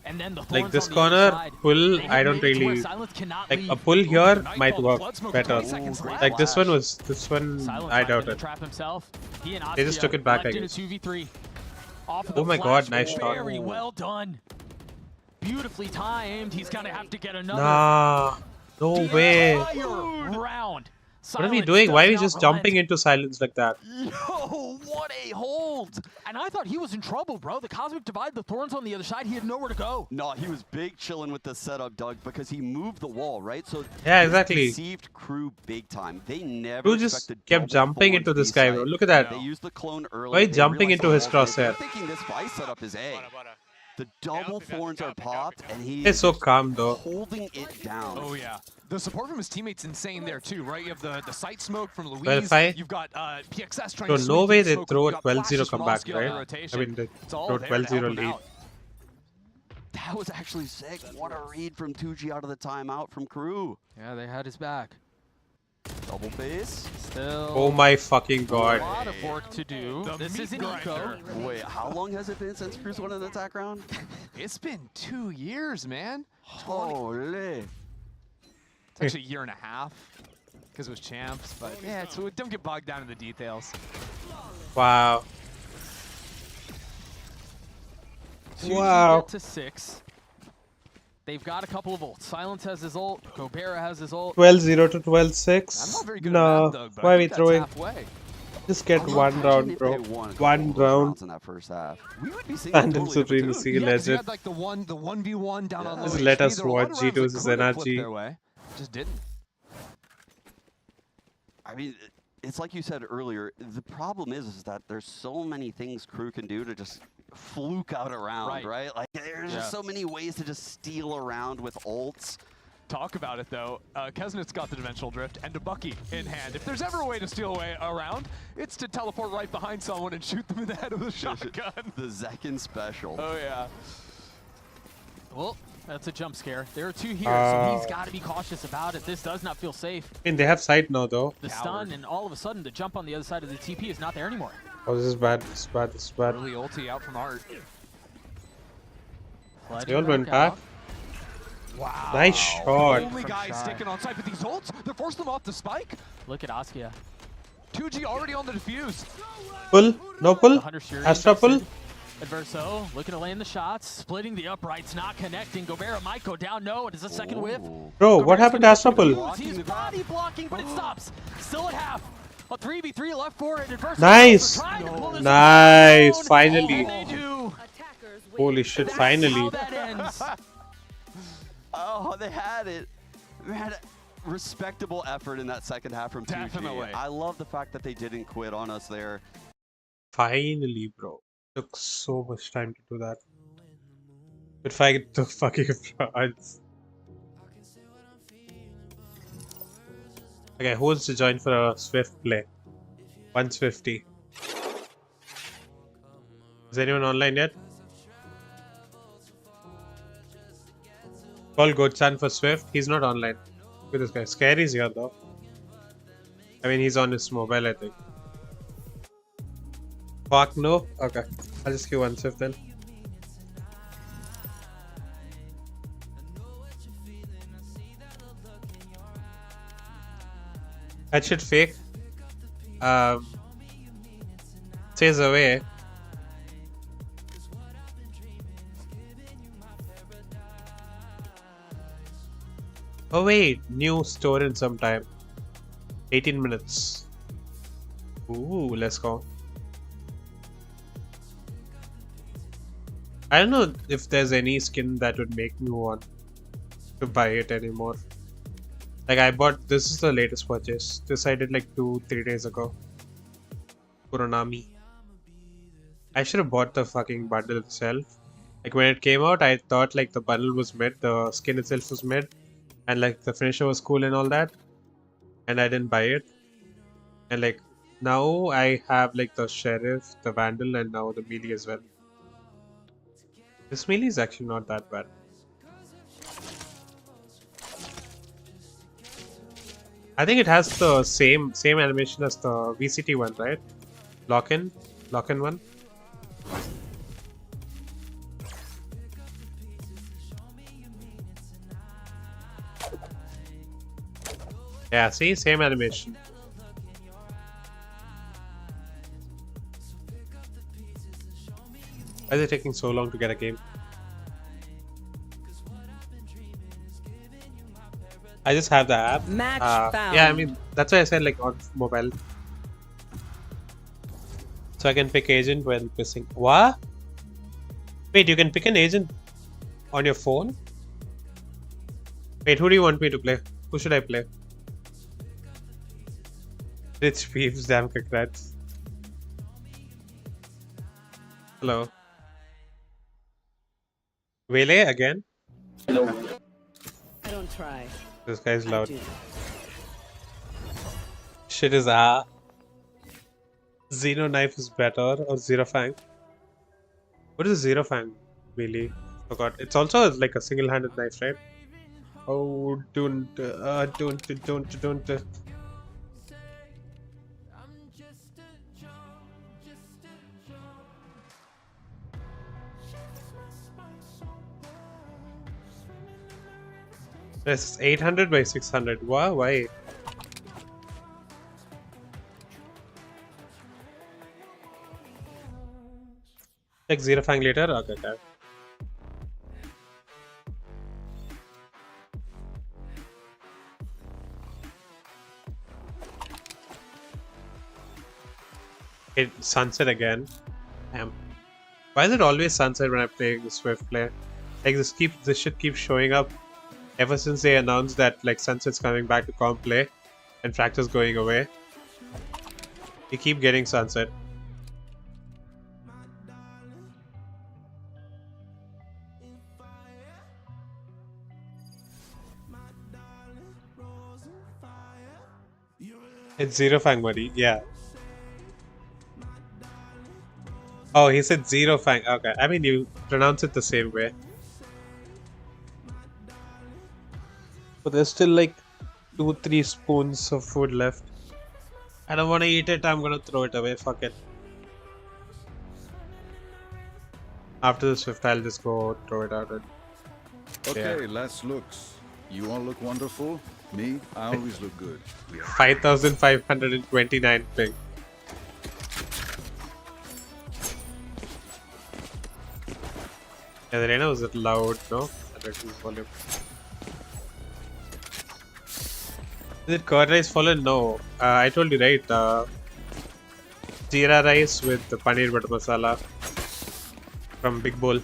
and then the Like thorns this on the other corner, side. pull, They I don't made it to where really Silence cannot like leave. a pull here might Nightfall, work Blood Smoke, better. 20 seconds left. Like this one Silence I trying doubt to it. trap himself. He and They just Askia took it back, I left in a guess. 2v3. Off of Oh the my god, flash, nice shot. Very well done. Beautifully timed. He's gonna have to get another. Nah, no way. Round. What are we Silence doing? Why are we does just not relent. jumping into silence like that? Yo, what a hold! And I thought he was in trouble, bro. The Cosmic Divide, the Thorns on the other side, he had nowhere to go. No, he was big chilling with the setup, Doug, because he moved the wall, right? So Yeah, this exactly. deceived crew big time. They never Crew just expected kept double jumping forward into this B guy, site. bro. Look at that. They used the clone early. Why They jumping realized into his the wall was there. crosshair? They're thinking this vice setup is A. The double thorns are popped, and he's He's so calm though. holding it down. Oh yeah, the support from his teammates insane there too, right? You have the sight smoke from Louise. Verify. You've got PXS trying So to no swing way through they smoke. throw a You've got 12-0 flashes from comeback, Oski on the right? rotation. I mean, they It's all throw there to help 12-0 him lead. out. That was actually sick. What a read from 2G out of the timeout from crew. Yeah, they had his back. Double base. Still. Oh my fucking A god. lot of work to do. This is an eco. Wait, how long has it been since Crew's won an attack round? It's been 2 years, man. Holy. It's actually a year and a half because it was champs, but yeah, so don't get bogged down in the details. Wow. 2G Wow. get to 6. They've got a couple of ults. Silence has his ult. Gobert has his ult. 12-0 to 12-6. I'm not very good No. at that, Doug, but Why I are we think that's throwing? halfway. Just get Imagine one round, if bro. they won a couple One of those round. rounds in that first half. We would be seeing And a then totally Supreme different Sea tune. Yeah, 'cause you legend. had like the 1v1 down on Yeah. low Just let HP. us There were a lot watch of rounds G2's that could've flipped NRG. their way. Just didn't. I mean, it's like you said earlier, the problem is that there's so many things crew can do to just fluke out around, right? Like, there's just so many ways to just steal around with ults. Talk about it though. Kesnit's got the Dimensional Drift and a Bucky in hand. If there's ever a way to steal away around, it's to teleport right behind someone and shoot them in the head with a shotgun. The Zekin special. Oh yeah. Well, that's a jump scare. There are 2 here, so he's got to be cautious about it. This does not feel safe. I mean, they have sight now though. The stun, and all of a sudden, the jump on the other side of the TP is not there anymore. Oh, this is bad. This is bad. This is bad. Early ulti out from Art. They all went back. Wow. Nice shot. Only guy sticking on site, but these ults, they're forcing them off the spike. Look at Askia. 2G already on the defuse. Pull. No pull. The Hunter Shuri Astra pull. invested. Adverso looking to land the shots, splitting the uprights, not connecting. Gobert might go down. No, it is a second whiff. Bro, what happened to Astra pull? He's body blocking, but it stops. Still at half. A 3v3 left for it. Adverso Nice. trying to pull this Nice. down. Finally. And they do. Holy shit, That's how finally. that ends. Oh, they had it. Man, respectable effort in that second half from 2G. Definitely. I love the fact that they didn't quit on us there. Finally, bro. Took so much time to do that. But fight the fucking frauds. Okay, who wants to join for a Swift play? 150. Is anyone online yet? Call Godsan for Swift. He's not online. Look at this guy. Scary's here though. I mean, he's on his mobile, I think. Fuck no? Okay. I'll just queue one Swift then. That shit fake. Says away. Oh wait, new store in some time. 18 minutes. Ooh, let's go. I don't know if there's any skin that would make me want to buy it anymore. Like I bought, this is the latest purchase. This I did like 2-3 days ago. Kuronami. I should have bought the fucking bundle itself. Like when it came out, I thought like the bundle was mid, the skin itself was mid. And like the finisher was cool and all that, and I didn't buy it. And like now I have like the sheriff, the vandal, and now the melee as well. This melee is actually not that bad. I think it has the same animation as the VCT one, right? Lock in one. Yeah, see, same animation. Why is it taking so long to get a game? I just have the app. Match found. Yeah, I mean, that's why I said like on mobile. So I can pick agent when missing. What? Wait, you can pick an agent on your phone? Wait, who do you want me to play? Who should I play? Rich Peeps, damn congrats. Hello. Wele again? Hello. I don't try. This guy's loud. do. Shit is Xeno knife is better or Zero Fang? What is a Zero Fang melee? Forgot. It's also like a single-handed knife, right? Oh, don't. This is 800 by 600. Wow, why? Like Zero Fang later? Okay, okay. Sunset again. Damn. Why is it always sunset when I play the Swift play? Like this shit keeps showing up ever since they announced that like Sunset's coming back to comp play and Fracture's going away. You keep getting Sunset. It's Zero Fang, buddy. Yeah. Oh, he said Zero Fang. Okay. I mean, you pronounce it the same way. But there's still like 2-3 spoons of food left. I don't want to eat it. I'm gonna throw it away. Fuck it. After the Swift, I'll just go throw it out. Okay, last looks. You all look wonderful. Me, I always look good. Yeah. 5,529 ping. Yeah, the arena was loud, no? Volume. Is it curd rice Fallen? No. I told you, right? Jeera rice with the paneer butter masala from Big Bowl.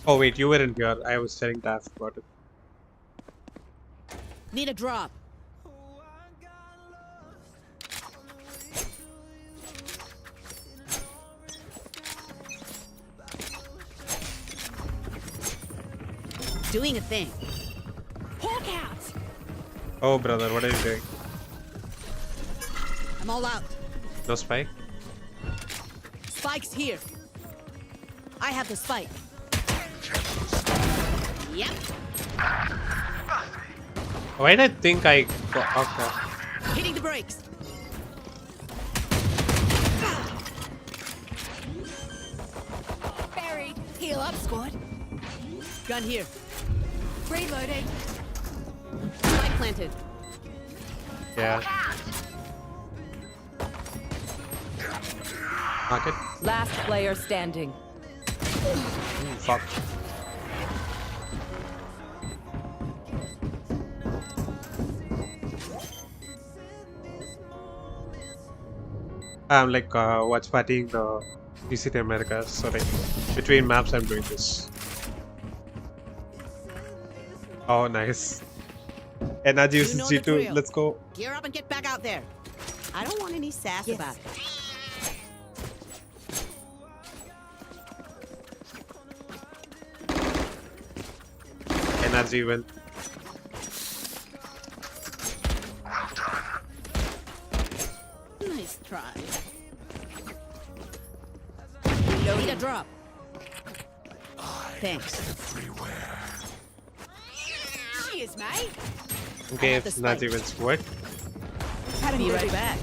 Oh wait, you weren't here. I was telling Daph about it. Need a drop. Doing a thing. Hawk out. Oh, brother, what are you doing? I'm all out. No spike? Spike's here. I have the spike. Yep. Why did I think I got okay. Hitting the brakes. Buried. Heal up, squad. Gun here. Reloading. Spike planted. Yeah. Market? Last player standing. Fuck. I'm like watch partying the VCT Americas. Sorry. Between maps I'm doing this. Oh nice. NRG uses G2. Let's go. Gear up and get back out there. I don't want any sass about it. NRG win. Nice try. Need a drop. Thanks. Cheers, mate. Okay, if NRG wins what? Be right back.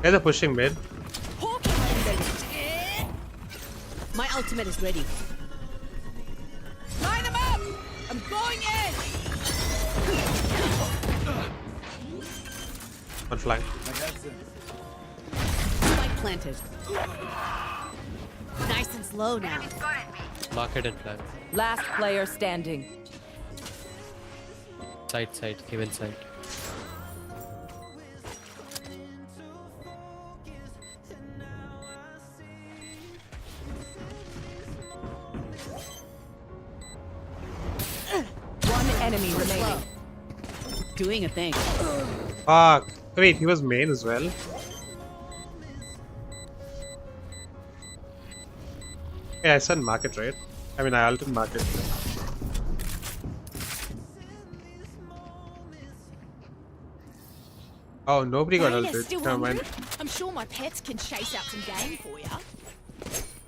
Yeah, they're pushing mid. My ultimate is ready. Line them up! I'm going in! One flank. Spike planted. Nice and slow now. Market and flank. Last player standing. Side, given side. One enemy remaining. Doing a thing. Fuck. Wait, he was main as well. Yeah, I said market, right? I mean, I ulted market. Oh, nobody got ulted. Never mind. I'm sure my pets can chase out some game for you.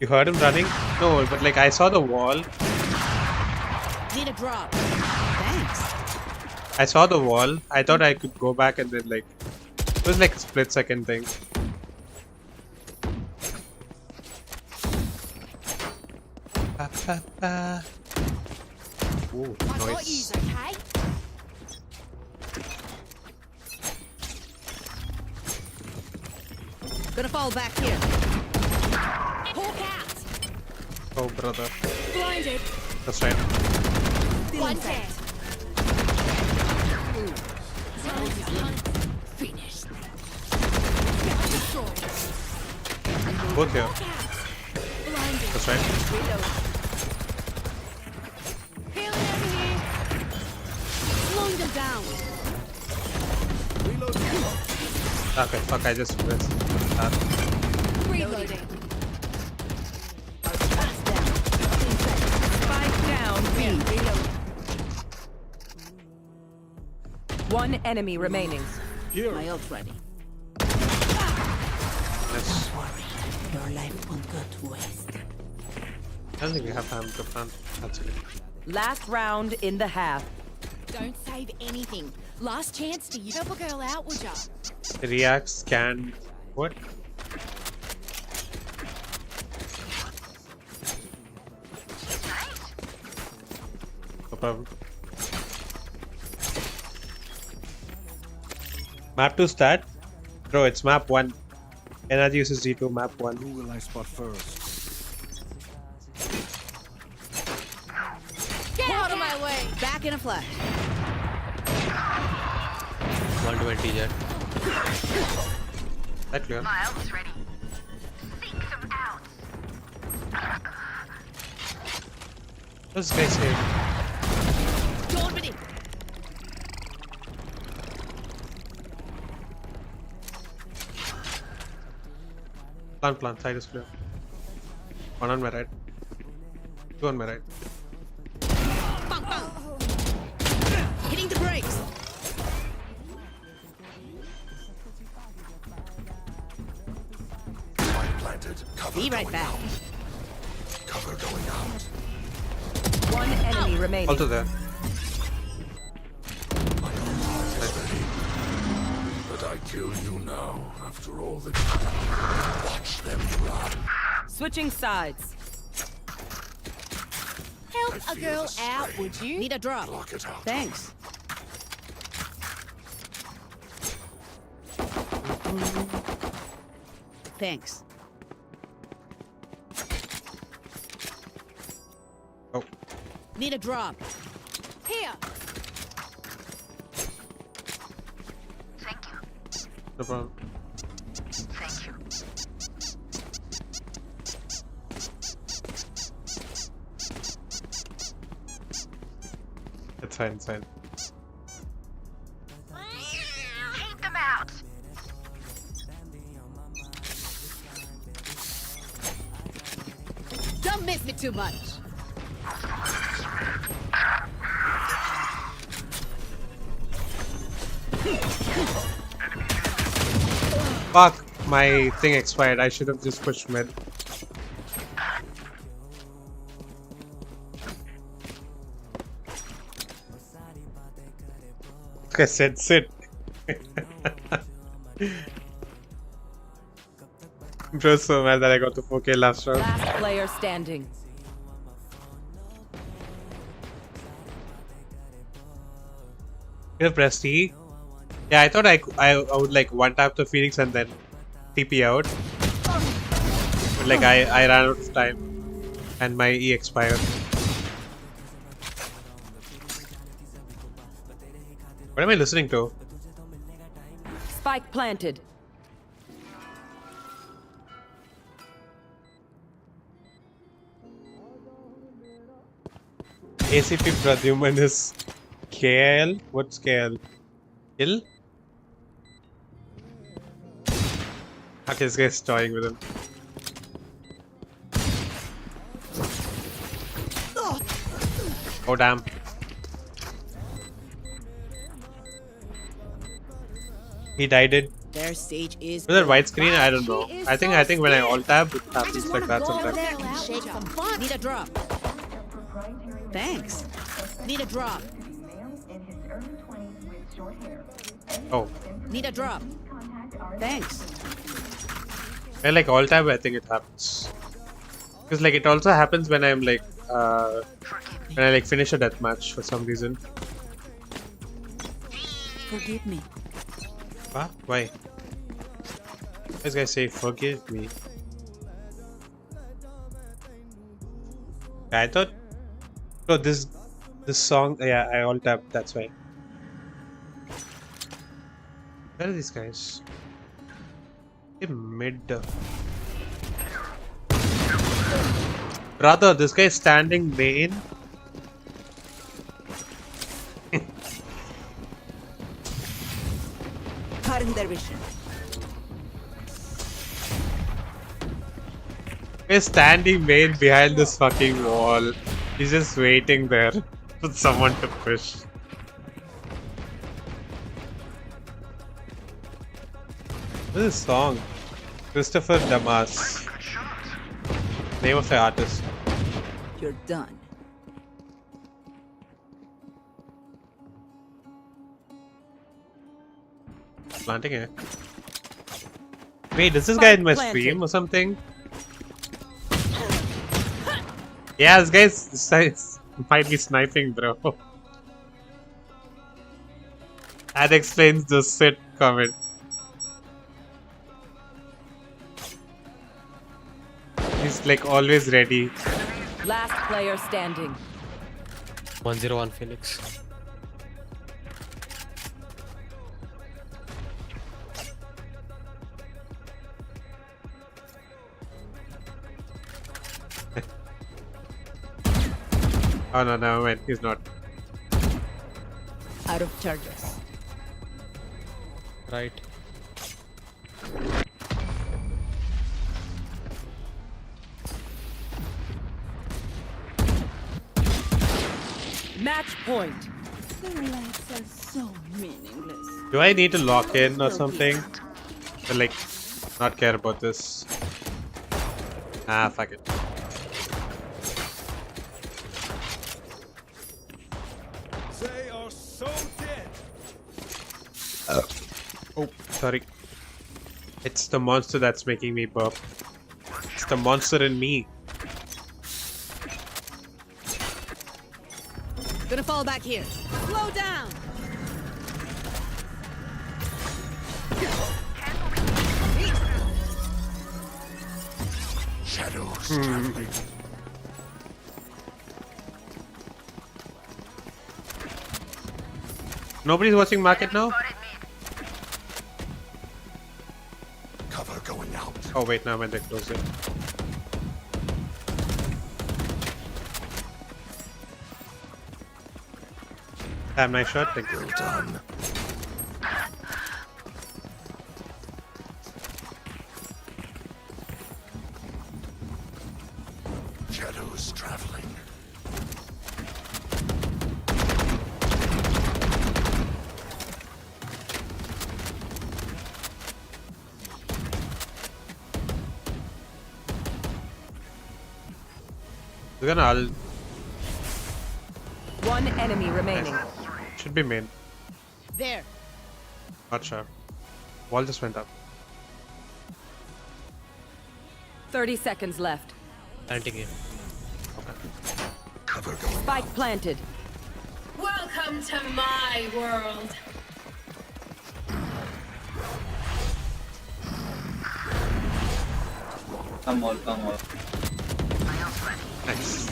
You heard him running? No, but like I saw the wall. Need a drop. Thanks. I saw the wall. I thought I could go back and then like it was like a split second thing. Ooh, nice. Okay. Gonna fall back here. Hawk out. Oh, brother. Blinded. That's right. One dead. Finished. Both here. Blinded. That's right. Reload. Healing over here. Slowing them down. Reload. Okay, fuck, I just pressed that. Reloading. Spike down. B. One enemy remaining. My ult ready. Yes. Your life won't go to waste. I don't think we have time to plan. That's good. Last round in the half. Don't save anything. Last chance to help a girl out, would ya? React, scan. What? No problem. Map 2 start? Bro, it's map 1. NRG uses G2, map 1. Who will I spot first? Get out of my way! Back in a flash. 120 jet. That clear. Miles ready. Seek them out. What's this guy saying? Dawn minute. Plant. Side is clear. One on my right. Two on my right. Bang, bang. Hitting the brakes. Be right back. Cover going out. One enemy remaining. Also there. But I kill you now after all the. Watch them run. Switching sides. Help a girl out, would you? Need a drop. Block it out. Thanks. Thanks. Oh. Need a drop. Here. No problem. It's fine, it's fine. Take them out. Don't miss me too much. Fuck, my thing expired. I should have just pushed mid. I said sit. I'm just so mad that I got the 4K last round. Last player standing. You press T. Yeah, I thought I would like one tap the Phoenix and then TP out. But like I ran out of time and my E expired. What am I listening to? Spike planted. ACP Pradyuman is KL? What's KL? Kill? Okay, this guy's toying with him. Oh damn. He died it. Their stage is. Was that widescreen? I don't know. I think when I alt tab it happens like that sometimes. Shake some fun. Need a drop. Thanks. Need a drop. Oh. Need a drop. Thanks. I like alt tab, I think it happens. Because like it also happens when I'm like when I like finish a deathmatch for some reason. Forgive me. Huh? Why? This guy say forgive me. I thought this song, yeah, I alt tab, that's why. Where are these guys? In mid. Brother, this guy is standing main. Cutting their vision. He's standing main behind this fucking wall. He's just waiting there for someone to push. What is this song? Christopher Damas. Name of the artist. You're done. Planting it. Wait, is this guy in my stream or something? Yeah, this guy might be sniping, bro. That explains the sit comment. He's like always ready. Last player standing. 101 Phoenix. Oh no, never mind. He's not. Out of charges. Right. Match point. Their lives are so meaningless. Do I need to lock in or something? To like not care about this. Ah, fuck it. They are so dead. Oh, sorry. It's the monster that's making me burp. It's the monster in me. Gonna fall back here. Slow down. Shadows traveling. Nobody's watching market now? Cover going out. Oh wait, now when they close it. Damn, nice shot. Thank you. Well done. Shadows traveling. We're gonna ult. One enemy remaining. Should be main. There. Not sure. Wall just went up. 30 seconds left. Planting it. Cover going. Spike planted. Welcome to my world. Come on. Nice.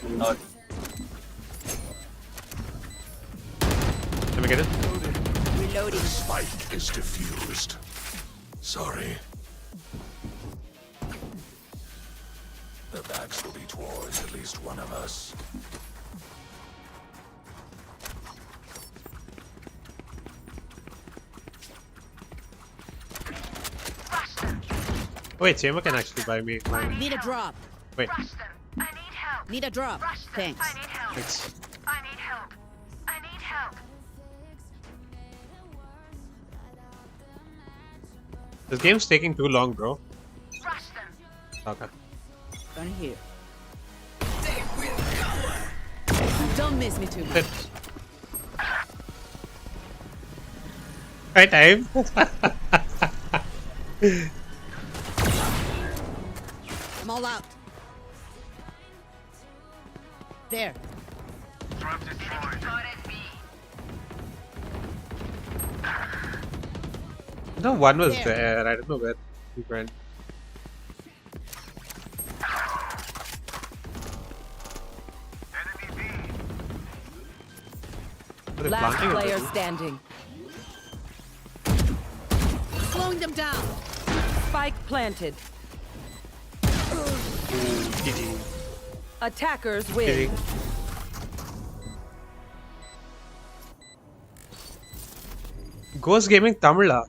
Not. Let me get it. Reloading. Spike is diffused. Sorry. The backs will be towards at least one of us. Wait, Chamber can actually buy me. Need a drop. Wait. Need a drop. Thanks. Thanks. This game's taking too long, bro. Okay. Gonna hear. Don't miss me too much. Right time. I'm all out. There. No, one was there. I don't know where he went. Are they Last planting or player what? standing. Slowing them down. Spike planted. GG. Attackers win. Ghost Gaming Tamil.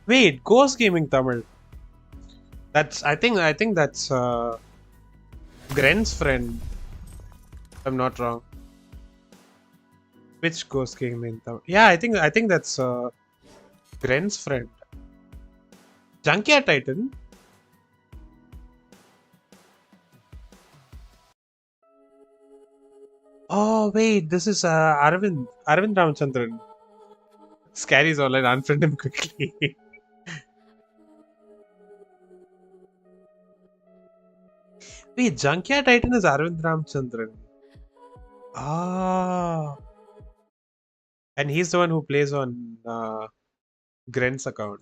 Wait, Ghost Gaming Tamil. That's I think that's Gren's friend. If I'm not wrong. Which Ghost Gaming Tamil? Yeah, I think that's Gren's friend. Junkyard Titan. Oh wait, this is Arvind Ramachandran. Scary's online, unfriend him quickly. Wait, Junkyard Titan is Arvind Ramachandran. Ah. And he's the one who plays on Gren's account.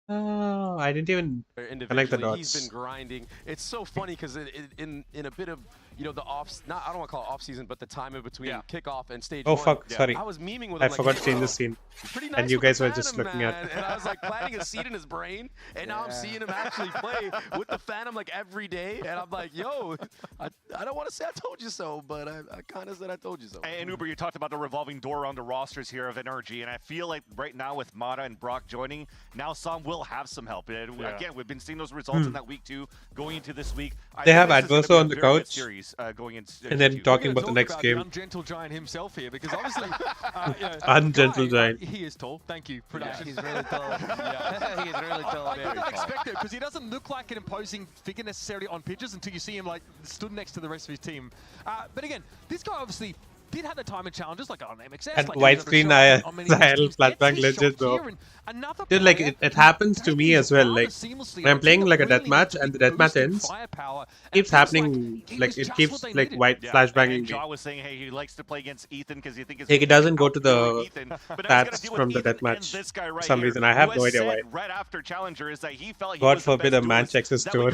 Oh, I didn't even connect the dots. He's been grinding. It's so funny because in a bit of the I don't want to call it off season, but the time in between kickoff and stage Oh one, fuck, sorry. I was memeing with I him forgot to change the scene. Pretty nice And you with the guys were just Phantom, looking man. at. And I was like planting a seed in his brain, and now I'm seeing him actually play with the Phantom like every day. And I'm like, yo, I don't want to say I told you so, but I kind of said I told you so. And Uber, you talked about the revolving door around the rosters here of NRG, and I feel like right now with Mata and Brock joining, now Sam will have some help. And again, we've been seeing those results in that week 2 going into this week. They have Adverso on the couch, series, going into and then talking about the next game. The ungentle giant himself here, because obviously, Ungentle giant. He is tall. Thank you, production. He's really tall. Yeah. He's really tall. I did not expect it because he doesn't look like an imposing figure necessarily on pitches until you see him like stood next to the rest of his team. But again, this guy obviously did have the time and challenges like on MXS. And like widescreen Sahel flashbang legend though. Dude, like it happens to me as well. Like when I'm playing like a deathmatch and the deathmatch ends, keeps happening. Like it keeps like white flashbanging me. Jaw was saying, hey, he likes to play against Ethan because he thinks He doesn't go to the stats from the deathmatch for some reason. I have no idea why. Right after Challenger is that he felt God forbid a man checks his store.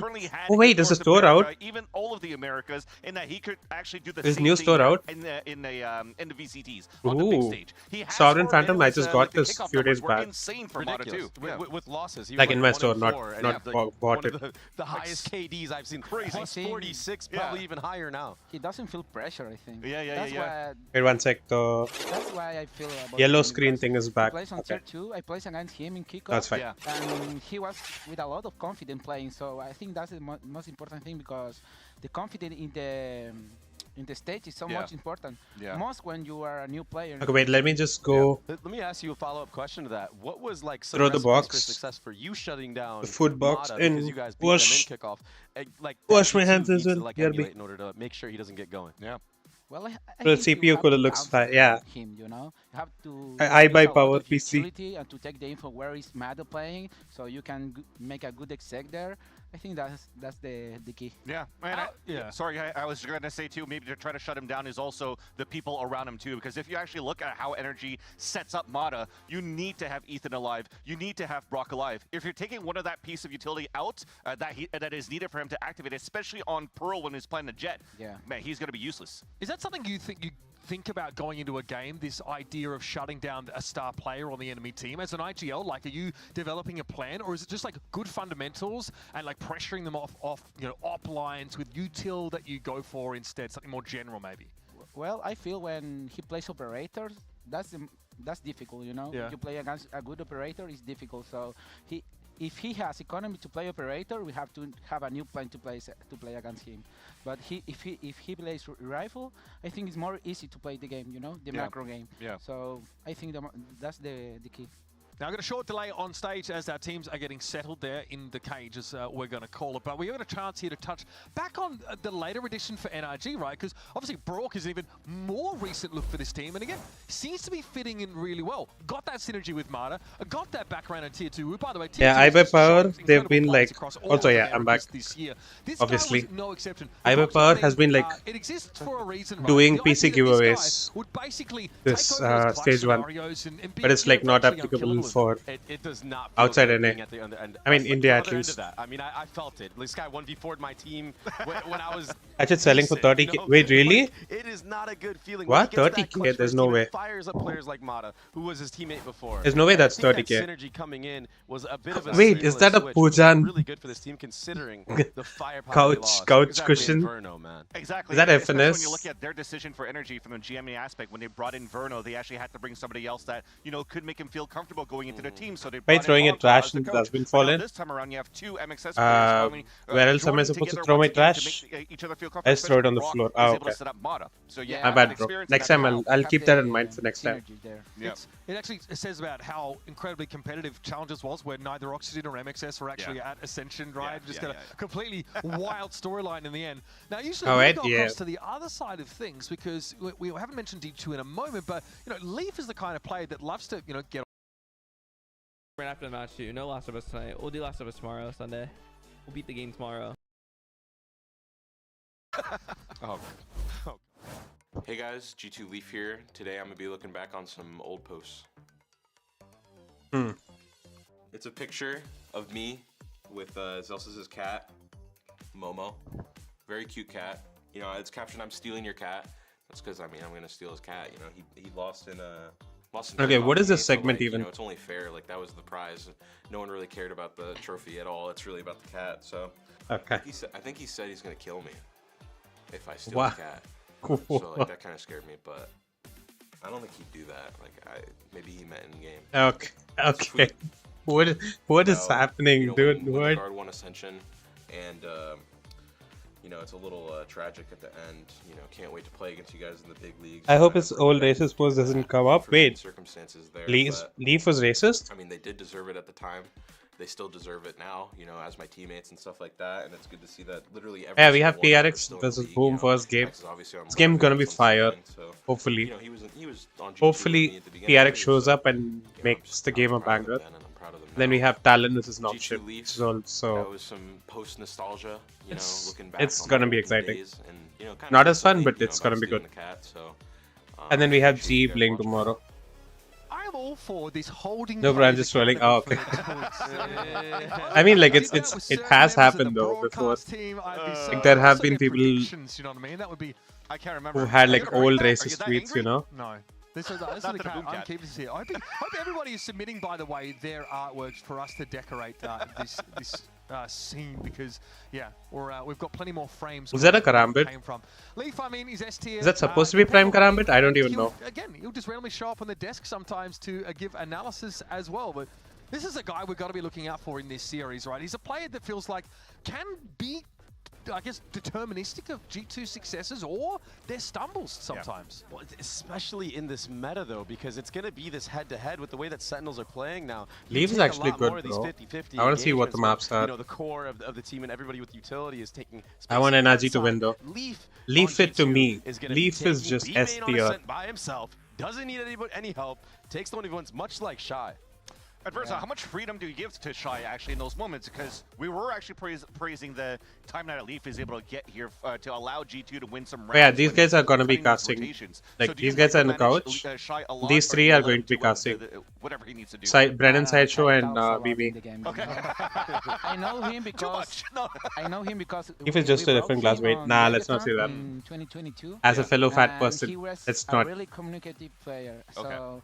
Oh wait, is the store out? Even all of the Americas, in that he could actually do the Is same new thing store out? in the VCTs on the big stage. Sovereign Phantom, I just got this few days back. Insane for Mata too. With losses, he was Like in my store, 1-4, not bought it. The highest KDs I've seen. Crazy. 46, probably even higher now. He doesn't feel pressure, I think. That's why, Wait 1 sec. The that's why I feel about yellow him, screen thing is back. He plays on Okay. tier 2. I played against him in kickoff. That's fine. And he was with a lot of confidence playing. So I think that's the most important thing, because the confidence in the stage is so much important. Most when you are a new player. Okay, wait. Let me just go. Let me ask you a follow-up question to that. What was like some Throw the recipes box. for success for you shutting down The food box Mata in. because you guys beat Wash. them in kickoff? Like Wash my G2 hands needs as to, well. like, BRB. emulate in order to make sure he doesn't get going. Yeah. Well, I The think you CPU have color to looks bounce fine. Yeah. him, you know, you have to. I use buy a lot power of PC. utility and to take the info where is Mata playing, so you can make a good exec there. I think that's the key. Yeah, and sorry, I was going to say too, maybe to try to shut him down is also the people around him too, because if you actually look at how NRG sets up Mata, you need to have Ethan alive, you need to have Brock alive. If you're taking one of that piece of utility out that is needed for him to activate, especially on Pearl when he's playing the Jet, man, he's going to be useless. Is that something you think about going into a game, this idea of shutting down a star player on the enemy team as an IGL? Like, are you developing a plan, or is it just like good fundamentals and like pressuring them off op lines with util that you go for instead, something more general maybe? Well, I feel when he plays operators, that's difficult, you know. You play against a good operator, it's difficult. So if he has economy to play operator, we have to have a new plan to play against him. But if he plays rifle, I think it's more easy to play the game, you know, the macro game. So I think that's the key. Now, I've got a short delay on stage as our teams are getting settled there in the cage, as we're going to call it. But we have a chance here to touch back on the later edition for NRG, right? Because obviously Brock is an even more recent look for this team. And again, seems to be fitting in really well. Got that synergy with Mata, got that background in Tier 2. By the way, Tier 2 I buy is power. showing They've been incredible like. plays across all Also, of yeah, the I'm back. areas this year. This Obviously. guy was no exception. I buy power has been like it exists for a reason, right? doing The idea PC that this giveaways. guy would basically This take over those clutch stage 1, scenarios and be, but it's like not virtually applicable unkillable. for It does not feel outside good NA. being at the end. I mean, India at other end least. of that. I mean, I felt it. This guy 1v4'd my team when I was. Actually, selling for decent, 30k. Wait, really? It is not a good feeling. What? When he gets that 30k? clutch There's for no his team, way. it fires up players like Mata, who was his teammate before. There's no way And I that's think 30k. That synergy coming in was a bit of a Wait, is that a switch, Pujan? Really good for this team considering the firepower they lost. Couch Exactly, cushion? Inferno, man. Exactly. Is that Especially FNS? when you look at their decision for NRG from the GME aspect, when they brought in Verno, they actually had to bring somebody else that, could make him feel comfortable going into the team. So they By brought throwing in it trash as the and coach. that's been But now fallen. this time around, you have two MXS players finally, Where else am I joining supposed to together throw my once again to trash? make each other feel comfortable. I just throw it on the Brock floor. is Ah, able to okay. set up Mata. So yeah, My bad, bro. Next time I'll keep that in mind for next time. It actually says about how incredibly competitive Challenges was, where neither Oxygen or MXS were actually at Ascension, right? Just got a completely wild storyline in the end. Now, usually we go across to the other side of things, because we haven't mentioned D2 in a moment, but Leaf is the kind of player that loves to get. Right after the match too. No Last of Us tonight. We'll do Last of Us tomorrow, Sunday. We'll beat the game tomorrow. Hey guys, G2 Leaf here. Today I'm gonna be looking back on some old posts. It's a picture of me with Zelsis' cat, Momo. Very cute cat. It's captioned, "I'm stealing your cat." That's because I'm gonna steal his cat. He lost in Lost Okay, what is this 98, so, segment like, even? You know, it's only fair. Like, that was the prize. No one really cared about the trophy at all. It's really about the cat. So, Okay. I think he said he's gonna kill me if I steal Wow. the cat. So like that kind of scared me, but I don't think he'd do that. Like maybe he meant in game. Okay. Okay. What is happening, You know, dude? when the What? guard won Ascension, and you know, it's a little tragic at the end. You know, can't wait to play against you guys in the big leagues. I hope his old racist post doesn't come up. Wait. Circumstances there, Leaf was racist? I mean, they did deserve it at the time. They still deserve it now, you know, as my teammates and stuff like that. And it's good to see that literally every Yeah, we have single one of them is PRX still in versus the league, Boom you know. first game. Max is obviously on This game board, gonna be Max on fire. Ascendant, so, Hopefully. you know, he was on G2 with me Hopefully at the beginning, PRX shows up and makes the game a banger. Then we have Talon versus Nocturne, which is that also was some post nostalgia, you know, looking back. it's on gonna the be olden exciting. days and, you know, kinda Not as fun, think, but you know, it's about gonna be stealing good. the cat, so, And then we have make sure G you guys playing watch it. tomorrow. I'm all for this holding. No, bro, I'm just trolling. Oh, okay. I mean, like it has happened though before. Like there have been people You know what I mean? That would be. I can't remember. who had like old racist tweets, you know. No. This is the cat. I'm keeping this here. I hope everybody is submitting, by the way, their artworks for us to decorate this scene because, yeah, we've got plenty more frames. Was that a karambit? Came from. Leaf, I mean, is S tier. Is that supposed to be Prime Karambit? I don't even know. Again, he'll just randomly show up on the desk sometimes to give analysis as well. But this is a guy we've got to be looking out for in this series, right? He's a player that feels like can be, I guess, deterministic of G2 successes or their stumbles sometimes. Yeah. Well, especially in this meta, though, because it's going to be this head-to-head with the way that Sentinels are playing now. Leaf is actually good, bro. I want to see what the maps are. You know, the core of the team and everybody with utility is taking space. I want NRG to win, though. Leaf it to me. Leaf is just S tier. By himself, doesn't need any help, takes the one he wants, much like Shy. At first, how much freedom do you give to Shy actually in those moments? Because we were actually praising the time that Leaf is able to get here to allow G2 to win some rounds. Oh, yeah, these guys are gonna be casting. Like these guys are on the couch. These three are going to be casting. Whatever he needs to do. Brennan, Sideshow, and BB. Okay. I know him because I know him because If it's just a different classmate, nah, let's not say that. In 2022. As a fellow fat person, he was it's a not. really communicative player. So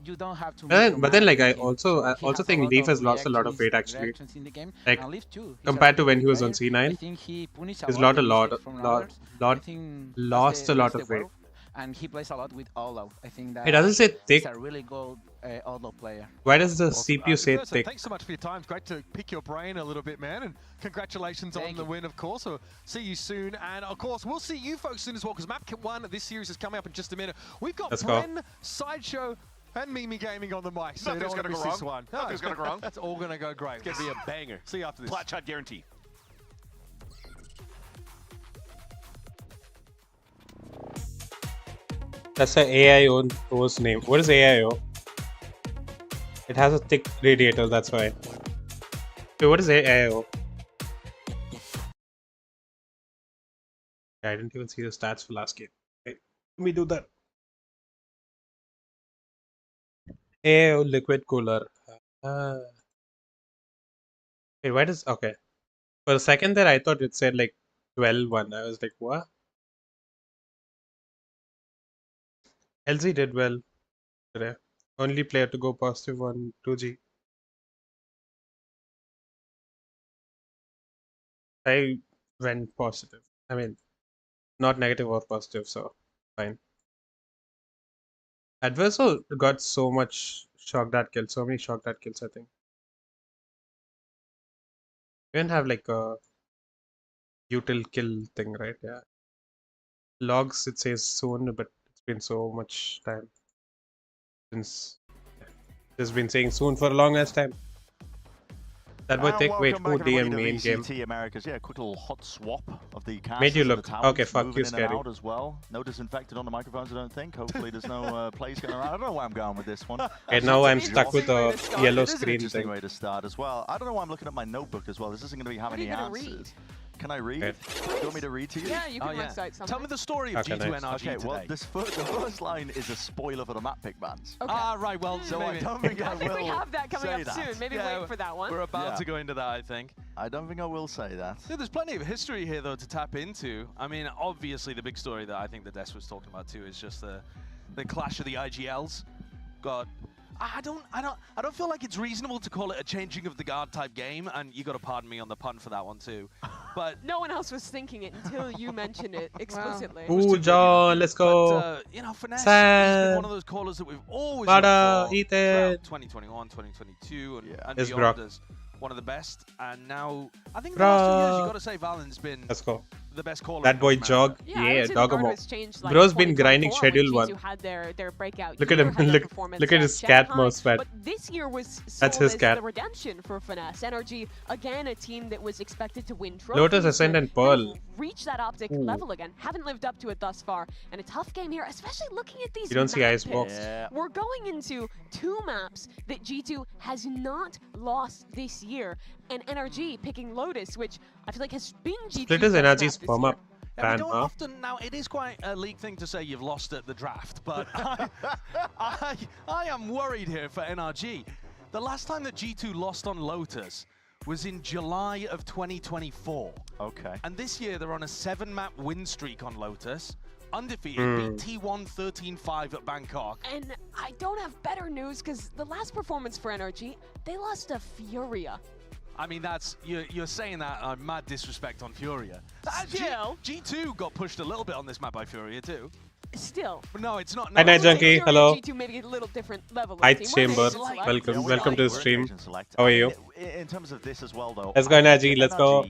you don't have to. But then, like I also think Leaf has lost a lot of weight actually. Like compared to when he was on C9, I think he punished he's lost a lot of weight. And he plays a lot with Olo. I think that It doesn't say thick. He's a really good Olo player. Why does the CPU say thick? Thanks so much for your time. It's great to pick your brain a little bit, man. And congratulations on the win, of course. We'll see you soon. And, of course, we'll see you folks soon as well because Map 1 of this series is coming up in just a minute. We've got Bren, Sideshow, and Mimi Gaming on the mic. So Nothing's gonna go wrong. this one. Nothing's gonna go wrong. It's all gonna go great. It's gonna be a banger. See you after this. Flat shot guarantee. That's the AIO's name. What is AIO? It has a thick radiator, that's why. Wait, what is AIO? I didn't even see the stats for last game. Okay, let me do that. AIO liquid cooler. Wait, why does... Okay. For a second there, I thought it said like 12-1. I was like, what? LZ did well today. Only player to go positive on 2G. I went positive. I mean, not negative or positive, so fine. Adverso got so much shock dart kills, so many shock dart kills, I think. We didn't have like a util kill thing, right? Yeah. Logs, it says soon, but it's been so much time since it's been saying soon for a long ass time. That boy thick, wait, who DM me in game? VCT Americas, yeah, quick little hot swap of the cast. Made you look, the okay, fuck you, in and scary. out as well. No disinfected on the microphones, I don't think. Hopefully there's no plays going around. I don't know where I'm going with this one. Okay, now I'm stuck with a yellow It is an screen interesting thing. way to start as well. I don't know why I'm looking at my notebook as well. This isn't going to be how many answers. Can I read? Okay. Do you want me to read to you? Yeah, you can recite something. Tell me the story of Okay, G2 nice. NRG Okay, today. well, the first line is a spoiler for the map pick bans. Okay. Ah, right, well, So maybe. I don't think I I think will we have that coming say up that. soon. Maybe Yeah, wait for that one. We're about to go into that, I think. I don't think I will say that. Yeah, there's plenty of history here, though, to tap into. I mean, obviously, the big story that I think the desk was talking about, too, is just the clash of the IGLs. got. I don't feel like it's reasonable to call it a changing of the guard type game, and you got to pardon me on the pun for that one too. But no one else was thinking it until you mentioned it explicitly. Ooh, John, let's go. But, you know, FallnAngel has been one of those callers that we've always looked for Ethan. throughout 2021, 2022, and It's beyond Brock. as one of the best. And now, I think the last 2 years, you got to say Valon's been Let's go. the best caller. That boy Jog. Yeah, Jawgemo. Bro's been grinding schedule 1. Had their breakout Look at him. Look at his cat mouse pad. But this year was That's sold his as cat. the redemption for FNES. NRG, again, a team that was expected to win trophies. Lotus, Ascendant, Pearl. Reach that optic Ooh. level again. Haven't lived up to it thus far. And a tough game here, especially looking at these You don't see map Icebox. picks. Yeah. We're going into 2 maps that G2 has not lost this year. And NRG picking Lotus, which I feel like has been G2's Split his best energies map this firm year. up. Yeah, we don't often now. It is quite a league thing to say you've lost at the draft, but I am worried here for NRG. The last time that G2 lost on Lotus was in July of 2024. Okay. And this year they're on a 7-map win streak on Lotus, undefeated, beat T1 13-5 at Bangkok. And I don't have better news because the last performance for NRG, they lost to Furia. I mean, that's you're saying that mad disrespect on Furia. Still. G2 got pushed a little bit on this map by Furia too. Still. But no, it's not. Hi, Night Junkie. Hello. G2 maybe a little different level. Hi, of team. Chamber. We're Welcome to the stream. How are you? In terms of this as well, though. Let's go, NRG. Let's go.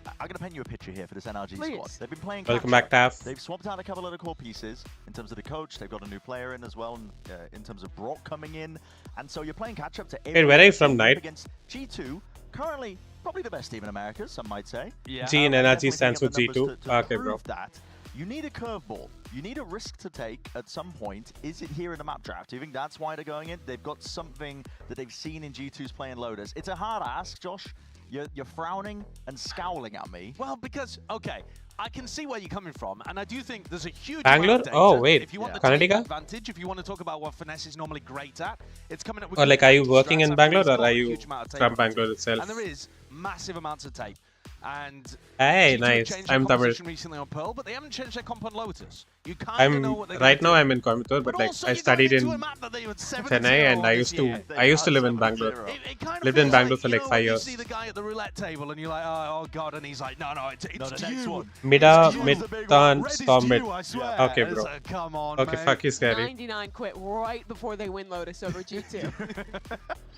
I'm going to paint you a picture here for this NRG Please. squad. They've been playing Welcome catch-up. back, Taff. They've swapped out a couple of the core pieces in terms of the coach. They've got a new player in as well, and, in terms of Brock coming in. And so you're playing catch-up to Wait, where are you from, Knight? against G2, currently probably the best team in America, some might say. Yeah. G in NRG stands for G2. Okay, bro. Prove that, you need a curveball. You need a risk to take at some point. Is it here in the map draft? Do you think that's why they're going in? They've got something that they've seen in G2's playing Lotus. It's a hard ask, Josh. You're frowning and scowling at me. Well, because, okay, I can see where you're coming from, and I do think there's a huge Bangalore? amount of data. Oh, wait. If you want the Kannadiga? team advantage, if you want to talk about what FNES is normally great at, it's coming up with Or like, are you working in strats. Bangalore It's or got are a you huge amount of tape from on it. Bangalore itself? And there is massive amounts of tape. And Hey, G2 nice. changed I'm their Tamil. composition recently on Pearl, but they haven't changed their comp on Lotus. You kind of know what they're right gonna now do. I'm in Coimbatore, but like also I you're studied going in into a map that they were 7-0 Chennai, and I this used year. to live in Bangalore. It kind of Lived in feels Bangalore like, for you like know, 5 when years. You see the guy at the roulette table, and you're like, oh god, and he's like, no, it's the next you. one. Mida, It's you, mid, the big turn, one. Red is storm mid. you, I swear. Okay, It's bro. like, come on, Okay, mate. fuck you, scary. 99 quit right before they win Lotus over G2.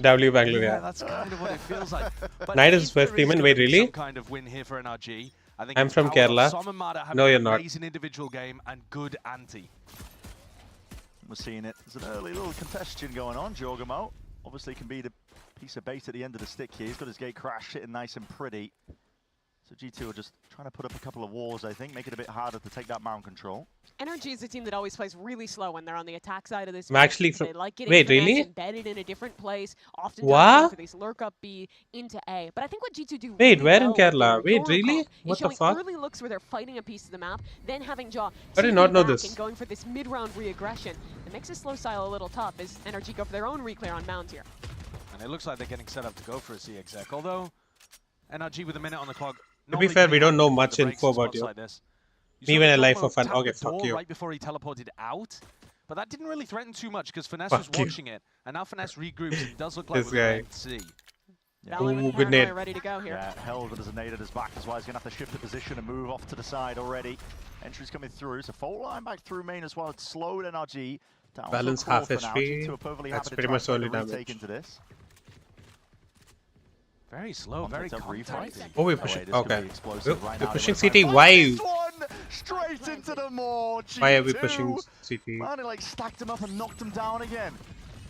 W Bangalore, Yeah, yeah. that's kind of what it feels like. But Knight is if there first team in. gonna Wait, be really? Some kind of win here for NRG. I think I'm it's from powered Kerala. off Som and Mada having No, you're an not. amazing individual game and good anti. We're seeing it. There's an early little contestation going on. Jawgemo obviously can be the piece of bait at the end of the stick here. He's got his gate crash sitting nice and pretty. So G2 are just trying to put up a couple of walls, I think, make it a bit harder to take that mound control. NRG is a team that always plays really slow when they're on the attack side of this. I'm actually map. from- They like getting Wait, FNES really? embedded in a different place, often What? for these lurk up B into A. But I think what G2 do Wait, really where in well with their Kerala? Wait, Euro really? comp is What the showing fuck? early looks where they're fighting a piece of the map, then having Jaw I did taking not know back this. and going for this mid-round re-aggression. It makes this slow style a little tough as NRG go for their own re-clear on mounds here. And it looks like they're getting set up to go for a C exec. Although NRG with a minute on the clock. To be fair, we don't know much the breaks info in about spots you. like this. Me saw when the I live Jawgemo for fun. tap Okay, the fuck door you. right before he teleported out, but that didn't really threaten too much because FNES Fuck was you. watching it, and now FNES regroups. It does look like This we're guy. going to C. Valorant Ooh, good nade. ready to go here. Yeah, hell of it as a nade at his back. That's why he's going to have to shift the position and move off to the side already. Entry's coming through. So full line back through main as well. It's slowed NRG. Down to a Balance call half for now. HP. G2 are perfectly That's happy to pretty try much and only take a retake damage. into this. Very slow, very compact. Oh, we're wait, pushing. this could be Okay. explosive We're right now. pushing They CT. wanna Why? find one straight into the maw. Why are we G2. pushing CT? Man, he like stacked him up and knocked him down again.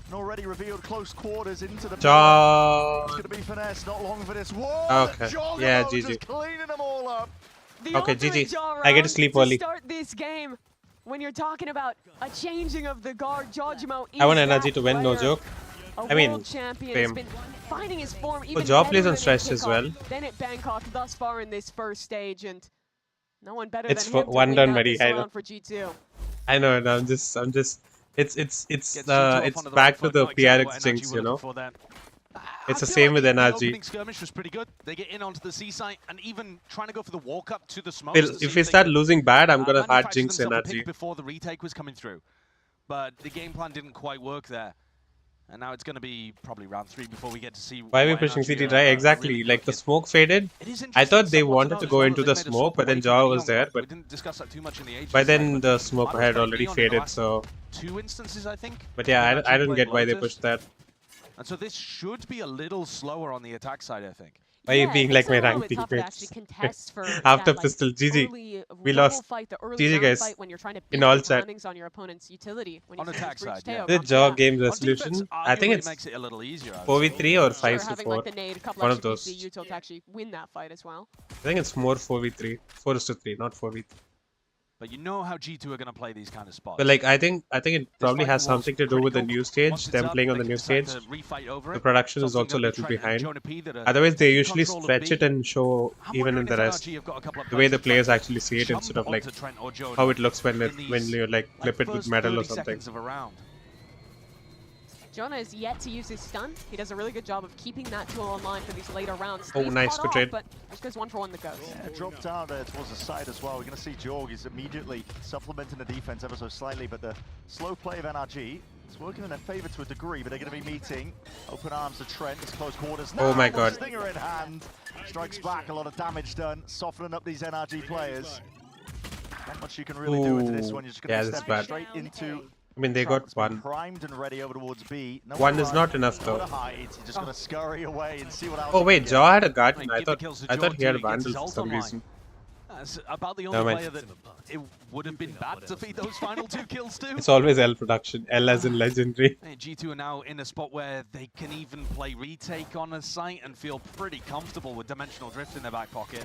And already revealed close quarters into the John. It's going to be FNES, not long for this. Whoa! Okay. Jawgemo Yeah, just GG. cleaning them all up. The Okay, ultimate GG. jaw I get to round sleep early. start this game. When you're talking about a changing of the guard, Jawgemo I want is energy that to win, no player. joke. A I mean, world champion fame. has been finding his form even Jaw better plays on than stretch in as kickoff, well. Then at Bangkok thus far in this first stage, and no one better It's than him to one win done out very this high. round for G2. I know, and I'm just. It's Gets G2 off it's onto the back right to foot, the not exactly what PRX NRG jinx, were you know. looking for there. It's the I feel same with the NRG. opening skirmish was pretty good. They get in onto the C site and even trying to go for the walk up to the smokes. Well, to see if we they start could, losing bad, I'm gonna hard manufacture jinx themselves a pick energy. before the retake was coming through. But the game plan didn't quite work there. And now it's going to be probably round 3 before we get to see. Why are we what pushing NRG CT are dry? Exactly. really Like the cooking. smoke faded. It is I thought they interesting wanted to go into the smoke, but then Jaw was there. But we didn't discuss that too much in the Aegis by then side, the smoke Valo's had played already Neon in the faded. last So 2 instances, I think. but yeah, NRG I don't played get why they Lotus. pushed that. And so this should be a little slower on the attack side, I think. Why are you being like my rank teammates? After pistol, GG. We lost. GG guys. In all chat. On attack side, yeah. The Jaw game resolution. I think it's makes it a little easier. 4v3 or 5-4. One of those. to actually win that fight as well. I think it's more 4v3. 4-3, not 4v3. But you know how G2 are going to play these kind of spots. But like I think it probably has something to do with the new stage. Them playing on the new stage. The production is also a little behind. Otherwise, they usually stretch it and show even in the rest the way the players actually see it instead of like how it looks when you like clip it with metal or something. Jonah is yet to use his stun. He does a really good job of keeping that tool online for these later rounds. Oh, nice, good trade. But just goes 1-for-1 the ghost. Yeah, dropped down there towards the side as well. We're going to see Jorg is immediately supplementing the defense ever so slightly, but the slow play of NRG is working in their favor to a degree, but they're going to be meeting. Open arms to Trent, it's close quarters. Oh my Now, god. Stinger in hand. Strikes back, a lot of damage done, softening up these NRG players. Not much you can really do into this one. You're just going to step straight into. I mean, they got one. Primed and ready over towards B. No one is not enough though. You're just going to scurry away and see what else. Oh wait, Jaw had a guardian. I thought he had a vandal for some reason. That's about the only player that it would have been bad to feed those final 2 kills to. It's always L production. L as in legendary. G2 are now in a spot where they can even play retake on a site and feel pretty comfortable with dimensional drift in their back pocket.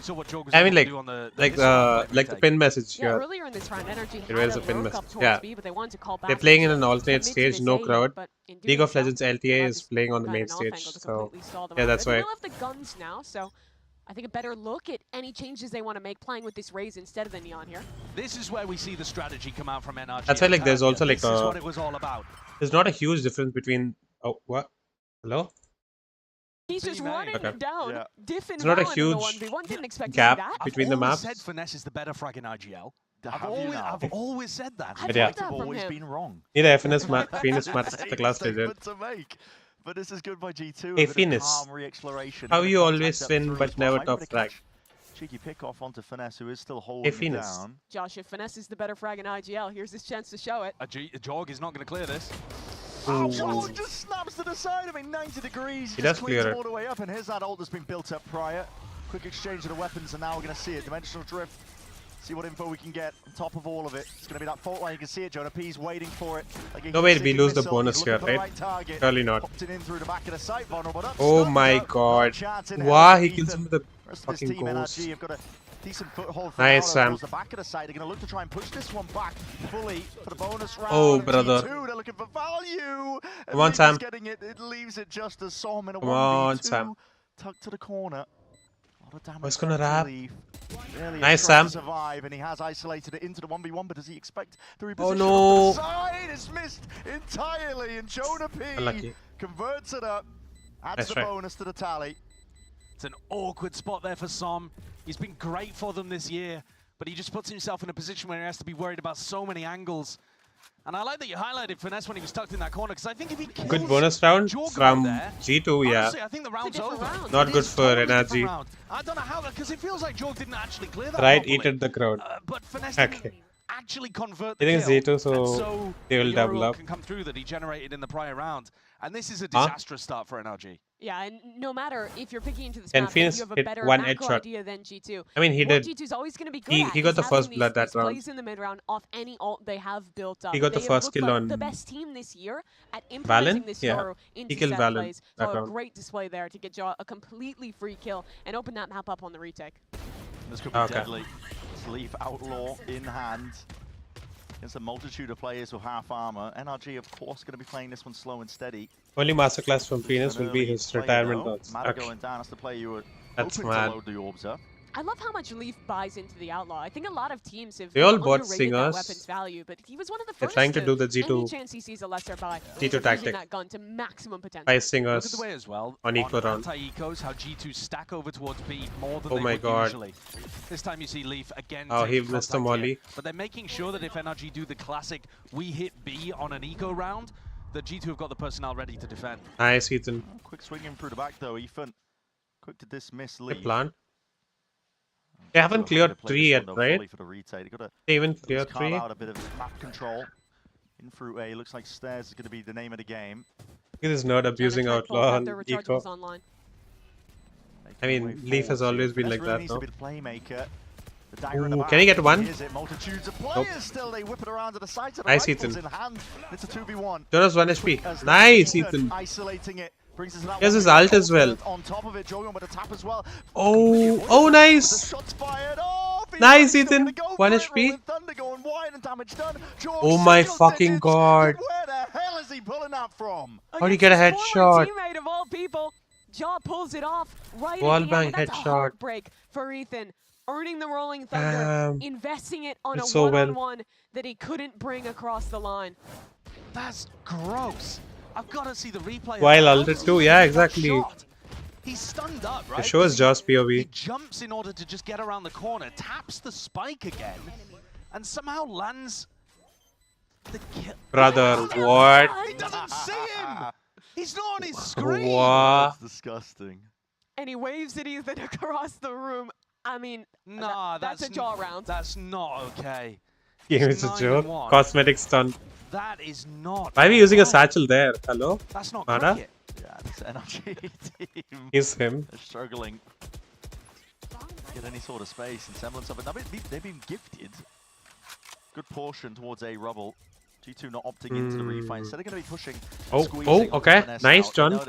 So what Jorg was I mean, able to do on the pin message Yeah, here. earlier in this round, NRG It was a pin lurk up message. towards Yeah. B, but they wanted to call back. They're playing in an alternate Mid to stage, no Zayden, crowd. but in doing League of so, Legends LTA is playing on the main an off stage, angle to so completely stall them yeah, out. that's They why. will have the guns now, so I think a better look at any changes they want to make playing with this Raze instead of the Neon here. This is where we see the strategy come out from NRG. That's why like there's also like this is what it was all about. There's not a huge difference between what? Hello? He's just running down. Diff and It's not a Valo in the huge 1v1. Didn't expect gap to see that. between the maps. I've always said Finesse is the better frag in IGL. I've always said that. I've always been wrong. Need a Finesse maths the class legend. To make. But this is good by G2. Hey Finesse, how you always win but never top frag? Cheeky pick off onto Finesse, who is still holding it down. Josh, if Finesse is the better frag in IGL, here's his chance to show it. A Jorg is not going to clear this. Oh, Jorg just snaps to the side. I mean, 90 degrees. He just does clear cleans it. all the way up, and here's that ult that's been built up prior. Quick exchange of the weapons, and now we're going to see it. Dimensional drift. See what info we can get on top of all of it. It's going to be that fault line. You can see it. Jonah P's waiting for it. Like No way we lose the bonus here, right? Surely not. Popped it in through the back of the sight, vulnerable. Oh my god. Wow, he kills him with the fucking team, ghost. NRG have got a decent foothold for Nice, Valo Sam. towards the back of the side. They're going to look to try and push this one back fully for the bonus round. Oh, of brother. G2. They're looking for value. Come on, Sam. Getting it. It leaves it just as Som in a Come on, 1v2. Sam. Tucked to the corner. What's gonna wrap? Really Nice, trying to Sam. survive, and he has isolated it into the 1v1, but does he expect the reposition? Oh no! The side is missed entirely, and Jonah P Unlucky. converts it up, adds Nice the try. bonus to the tally. It's an awkward spot there for Som. He's been great for them this year, but he just puts himself in a position where he has to be worried about so many angles. And I like that you highlighted Finesse when he was tucked in that corner, because I think if he kills Good bonus round Jorg from there, G2, yeah. honestly, I think the round's over. Not It good is for totally different NRG. round. I don't know how, because it feels like Jorg didn't actually clear that Right, properly. eated the crowd. But Finesse Okay. didn't actually convert I the think it's kill. Z2, so And they will the double Euro up. can come through that he generated in the prior round. And this is a Huh? disastrous start for NRG. Yeah, and no matter if you're picking into this And map, if Phoenix you have a hit better one macro headshot. idea than G2. I mean, he what did. G2's always going to be good He at got is the having first these, blood that these round. plays in the mid round off any ult they have built up. He got the They first look kill like on the best team this year at implementing Valen? this Yeah. Yoru He into killed set Valen plays. that So a round. great display there to get Jaw a completely free kill and open that map up on the retake. This could be Okay. deadly. Leaf Outlaw in hand against a multitude of players with half armor. NRG, of course, going to be playing this one slow and steady. Only masterclass from Phoenix will be Early his play, retirement though. rounds. Mata Okay. going down. That's the play you were That's hoping mad. to load the orbs up. I love how much Leaf buys into the Outlaw. I think a lot of teams have They all bought underrated that singers. weapons value, but he was one of the They're first trying to do the any G2 chance he sees a lesser buy. G2 tactic. That gun to maximum potential. By Look singers at the way as well, on equal round. anti-ecos, how G2 stack over towards B more than Oh they my would god. usually. This time you see Leaf again. Oh, he taking missed the contact here, molly. But they're making sure that if NRG do the classic, we hit B on an eco round, that G2 have got the personnel ready to defend. Nice, Ethan. Quick swinging through the back though, Ethan. Quick to dismiss Lee. Good plan. They haven't cleared 3 yet, right? For the retake. They even cleared carve 3. out a bit of map control. In through A, looks like stairs is going to be the name of the game. He is not abusing Outlaw on Their Eco. rechargeables online. I mean, Leaf has always been like that, no? Playmaker. Ooh, can he get one? Multitudes of Nope. players still, they whip it around to the sides of the Nice, rifles Ethan. in hand. It's a 2v1. Jonas 1 HP. Nice, Ethan. Isolating it. Brings us to that He has one. his ult as well. On top of it, Jawgemo with a tap as well. Oh, nice. Shots fired. Oh, Nice, Ethan. 1 HP. Thunder going wide and damage done. Oh my fucking god. Where the hell is he pulling that from? How do you get a headshot? Teammate of all people, Jaw pulls it off right Wall at the end. bang That's a headshot. heartbreak for Ethan. Earning the Rolling Thunder, investing it on It's a so well. one-on-one that he couldn't bring across the line. That's gross. I've got to see the replay. While ulted too, yeah, exactly. He's stunned up, right? It shows Jaws He POV. jumps in order to just get around the corner, taps the spike again, and somehow lands the kill. Brother, what? He doesn't see him. He's not on his screen. What? That's disgusting. And he waves at Ethan across the room. I mean, Nah, that's a jaw round. That's not okay. Game is a joke. 9-1. Cosmetic stunt. That is not. Why are we using a satchel there? Hello? That's not Mara? cricket. Yeah, this NRG team. Is him. They're struggling. Get any sort of space and semblance of it. Now, they've been gifted. Good portion towards A rubble. G2 not opting into the refight. Instead, they're going to be pushing. Oh, okay. Nice, John.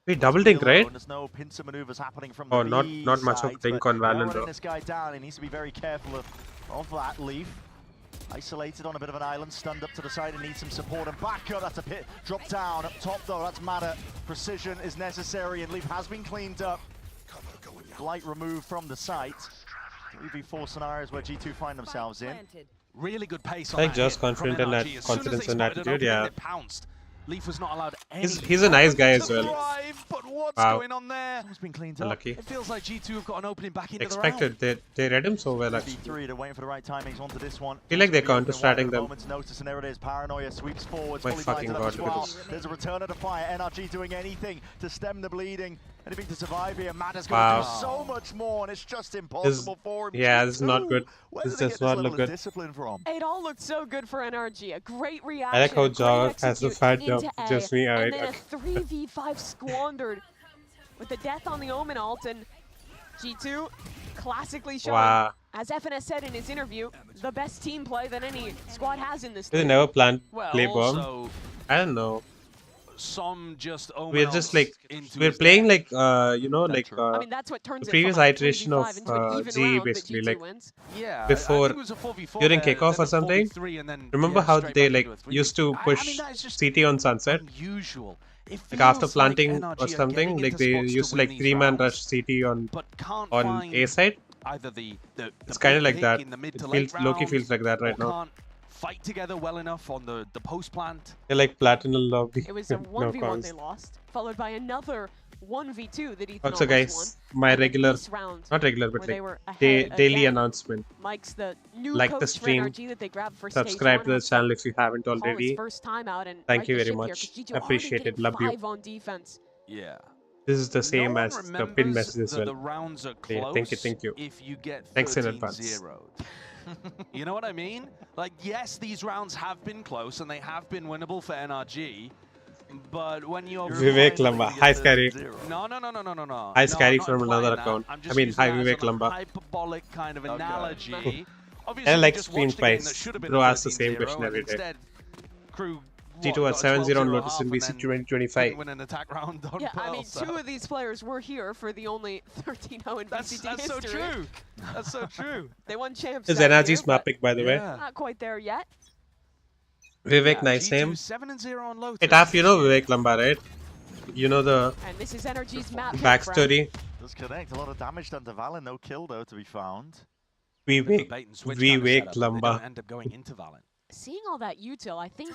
Wait, double dink, right? There's no pincer maneuvers happening from Oh, the not much of side, dink but on they're Valorant running though. this guy down. He needs to be very careful of that Leaf. Isolated on a bit of an island, stunned up to the side and needs some support and backup. That's a pit drop down up top though. That's matter. Precision is necessary and Leaf has been cleaned up. Light removed from the site. 3v4 scenarios where G2 find themselves in. Really good pace I on like that Josh hit from confident in that NRG. As soon as confidence they and spotted an attitude, opening, yeah. they pounced. Leaf was not allowed any. He's a nice guy as well. Drive, but what's Wow. going on there? It's been cleaned up. Lucky. It feels like G2 have got an opening back into Expected. They read him so well actually. 3v3, they're waiting for the right timings onto this one. Feel like they're counter-stratting them. Moment's notice, and there it is. Paranoia sweeps forwards. My Fully fucking blinds up god, as well. because- There's a return of the fire. NRG doing anything to stem the bleeding. Anything to survive here. Matt is going Wow. to do so much more, and it's just impossible for him. Yeah, this is not G2. good. Where This did they does get not this look level of good. discipline from? It all looked so good for NRG. A great reaction. I like how a great Jog has the execute fat jump. into A, Just me, and alright. then Okay. a 3v5 squandered with the death on the Omen ult, and G2 classically showing, Wow. as FNS said in his interview, the best team play that any squad has in this They league. never planned Well, play bomb. also, I don't know. some just We're just like into we're his playing death. like you know like I mean, that's what turns the it previous from a iteration of 3v5 into an even G round that basically G2 like wins. Yeah, before I think it was a 4v4 during there, kickoff then or a something. 4v3 and then, Remember yeah, how straight they back like into a 3v3. used to I push mean, that is just CT on Sunset? unusual. It Like after feels like planting NRG or are something, getting like into they spots used to win like these 3-man rounds, rush CT on but can't on A side. either the It's kind of big like pick that. in the mid It to feels late Loki rounds, feels like that right or now. can't fight together well enough on the post plant. They're like platinum lobby. It was a No 1v1 cons. they lost, followed by another 1v2 that Ethan Also, almost guys, won. my And then regular, this round, not regular, but where they like were ahead daily again. announcement. Mike's the new Like coach the stream, for NRG that they grabbed for stage subscribe one, to the has channel if you haven't Paul his already. first time out and Thank right you the very ship here, much. 'cause G2 already Appreciate it. getting Love you. 5 on defense. Yeah. This is the No same one as the pin remembers message as that well. the rounds are Yeah, close thank you. if you get Thanks in 13-0'd. advance. You know what I mean? Like, yes, these rounds have been close and they have been winnable for NRG, but when you're Vivek Lamba. Hi, Scary. No. Hi, No, Scary I'm not from another implying that. account. I'm I just mean, using hi, that as Vivek a Lamba. hyperbolic kind of analogy. I Obviously, like we just stream watched a game that twice. should have been Bro a asks the same 13-0, question and every day. instead, Crew G2 at got a 7-0 on 12-0 Lotus half in and VCT then 2025. didn't win an attack round on Yeah, I Pearl, mean, so. 2 of these players were here for the only 13-0 in VCT That's so history. true. That's so true. They won champs His that energy's year, but map pick, by the way. not quite there yet. Vivek, nice name. 7-0 on Lotus. Hey, Taf, you know Vivek Lamba, right? You know the And this is NRG's map pick, backstory. Does connect. A lot of damage done to Valen. No kill though to be found. Vivek They Lamba. don't end up going into Valorant. Seeing all that util, I think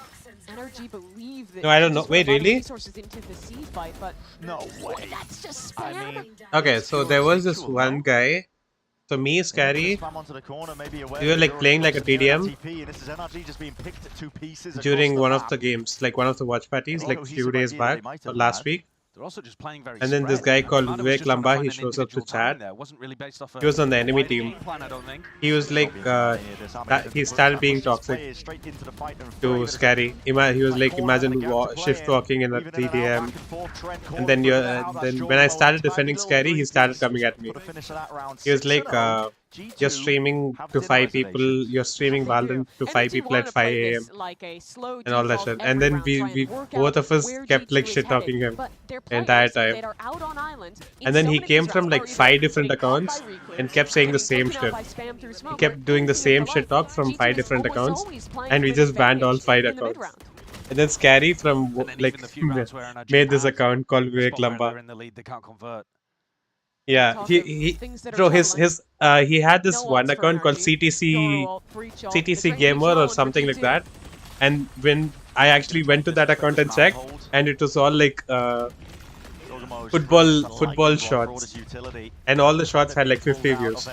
NRG believe that No, I don't know. just Wait, put a lot of really? resources into the C fight, but no way. That's just spam. Okay, so there was this one guy So me, Scary, Spam onto the corner, maybe aware we were that like you're playing like already a close to the TDM TP, and this is NRG just being picked at 2 pieces during across one the of map. the games, like one of the watch parties, Very like few cohesive days idea that they back might or have last had. week. They're also just playing very And then this spread. guy called Mada was Vivek just trying to Lamba, find he an shows up to individual time chat. there. It wasn't really based off He was on the a enemy wider team. game plan, I don't think. He was like, he started being toxic to Scary. He was like, imagine shift walking in a TDM. And then then when I started defending Scary, he started coming at me. He was like, you're streaming to 5 people, you're streaming Valorant to 5 people at 5 AM. And all that shit. And then we both of us kept like shit talking him the entire time. And then he came from like 5 different accounts and kept saying the same shit. He kept doing the same shit talk from 5 different accounts, and we just banned all 5 accounts. And then Scary from like made this account called Vivek Lamba. In the lead, they can't convert. Yeah, he had this one account called CTC Gamer or something like that. And when I actually went to that account and checked, and it was all like football shots, and all the shots had like 50 views.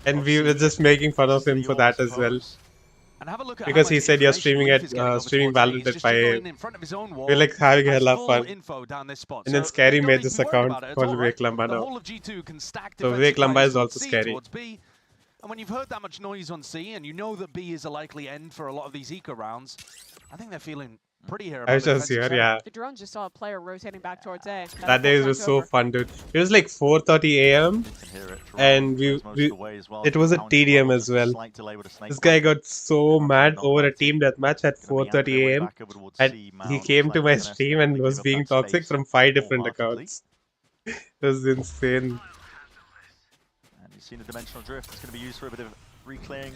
And we were just making fun of him for that as well. Because he said you're streaming Valorant at 5 AM. We're like having a hell of fun. And then Scary made this account called Vivek Lamba now. So Vivek Lamba is also Scary. And when you've heard that much noise on C, and you know that B is a likely end for a lot of these eco rounds, I think they're feeling pretty here. I was just here, yeah. The drone just saw a player rotating back towards A. That day was so fun, dude. It was like 4:30 AM, and it was a TDM as well. This guy got so mad over a team deathmatch at 4:30 AM, and he came to my stream and was being toxic from 5 different accounts. It was insane. And you've seen the dimensional drift. It's going to be used for a bit of reclearing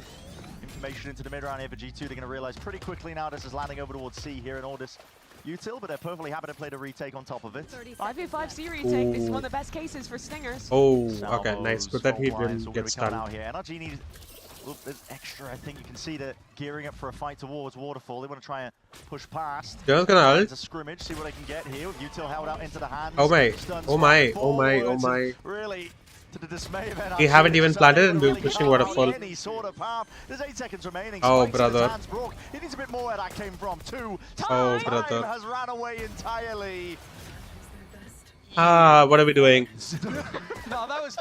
information into the mid round here for G2. They're going to realize pretty quickly now this is landing over towards C here in Ordis util, but they're perfectly happy to play the retake on top of it. 5v5 C retake. This is one of the best cases for Stingers. Oh, okay, nice. Good that he didn't get stunned. NRG needs a little bit extra. I think you can see they're gearing up for a fight towards Waterfall. They want to try and push past. John's gonna ult. It's a scrimmage, see what they can get here. Util held out into the hands. Oh my, oh my, oh my, oh my. Really, to the dismay of NRG, We haven't even planted and we're pushing Waterfall. Any sort of path. There's 8 seconds remaining. Oh, Spikes in his brother. hands. Brook, he needs a bit more where that came from too. Oh, Time brother. has ran away entirely. Ah, what are we doing? No, that was...